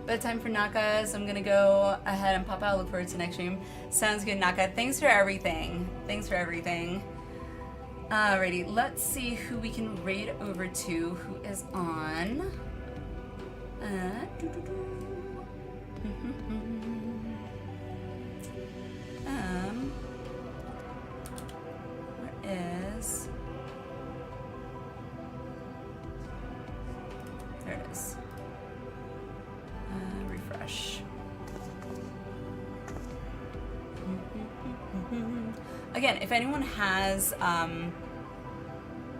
Bedtime for Naka, so I'm gonna go ahead and pop out. Look forward to next stream. Sounds good, Naka. Thanks for everything. Thanks for everything. Alrighty, let's see who we can raid over to. Who is on? Where is? There it is. Refresh. Again, if anyone has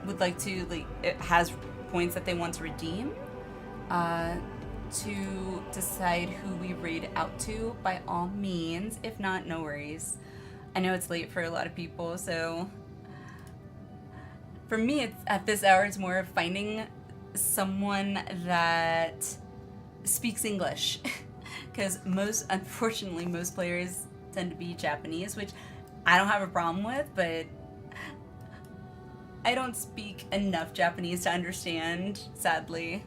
would like to it has points that they want to redeem to decide who we raid out to, by all means. If not, no worries. I know it's late for a lot of people, so for me, it's at this hour, it's more of finding someone that speaks English, because unfortunately, most players tend to be Japanese, which I don't have a problem with, but I don't speak enough Japanese to understand, sadly.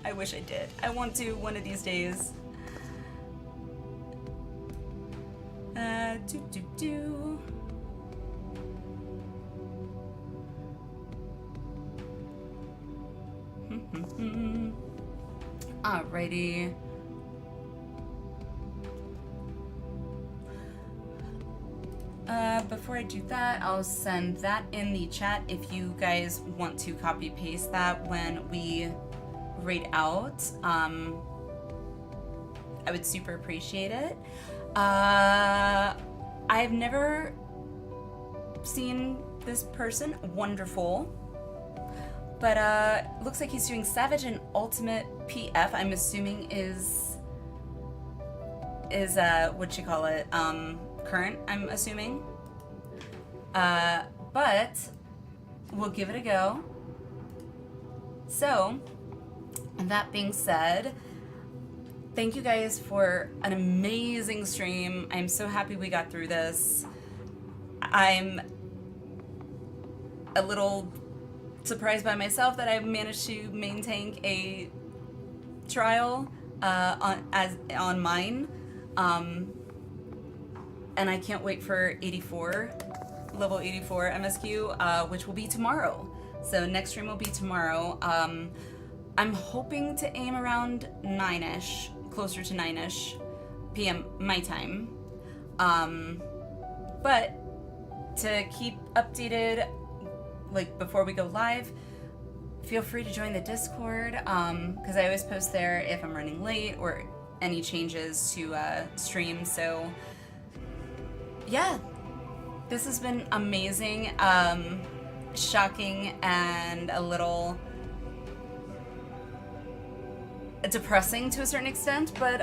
I wish I did. I want to one of these days. Alrighty. Before I do that, I'll send that in the chat if you guys want to copy paste that when we raid out. I would super appreciate it. I've never seen this person. Wonderful. But looks like he's doing Savage and Ultimate PF. I'm assuming is what you call it, current, I'm assuming. But we'll give it a go. So, that being said, thank you guys for an amazing stream. I'm so happy we got through this. I'm a little surprised by myself that I managed to maintain a trial on mine. And I can't wait for level 84 MSQ, which will be tomorrow. So next stream will be tomorrow. I'm hoping to aim around 9ish, closer to 9ish p.m. my time. But to keep updated, like before we go live, feel free to join the Discord, because I always post there if I'm running late or any changes to stream. So yeah, this has been amazing, shocking, and a little depressing to a certain extent, but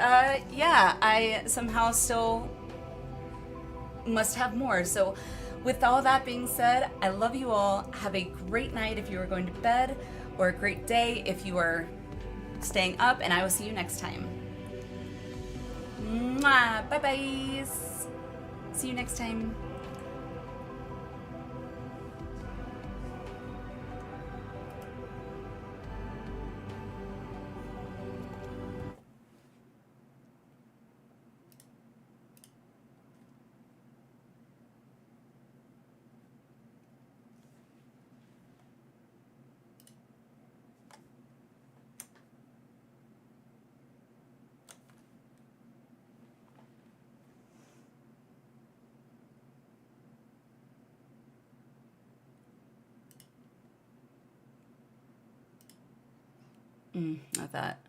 yeah, I somehow still must have more. So with all that being said, I love you all. Have a great night if you are going to bed, or a great day if you are staying up, and I will see you next time. Mwah! Bye bye. See you next time. Not that.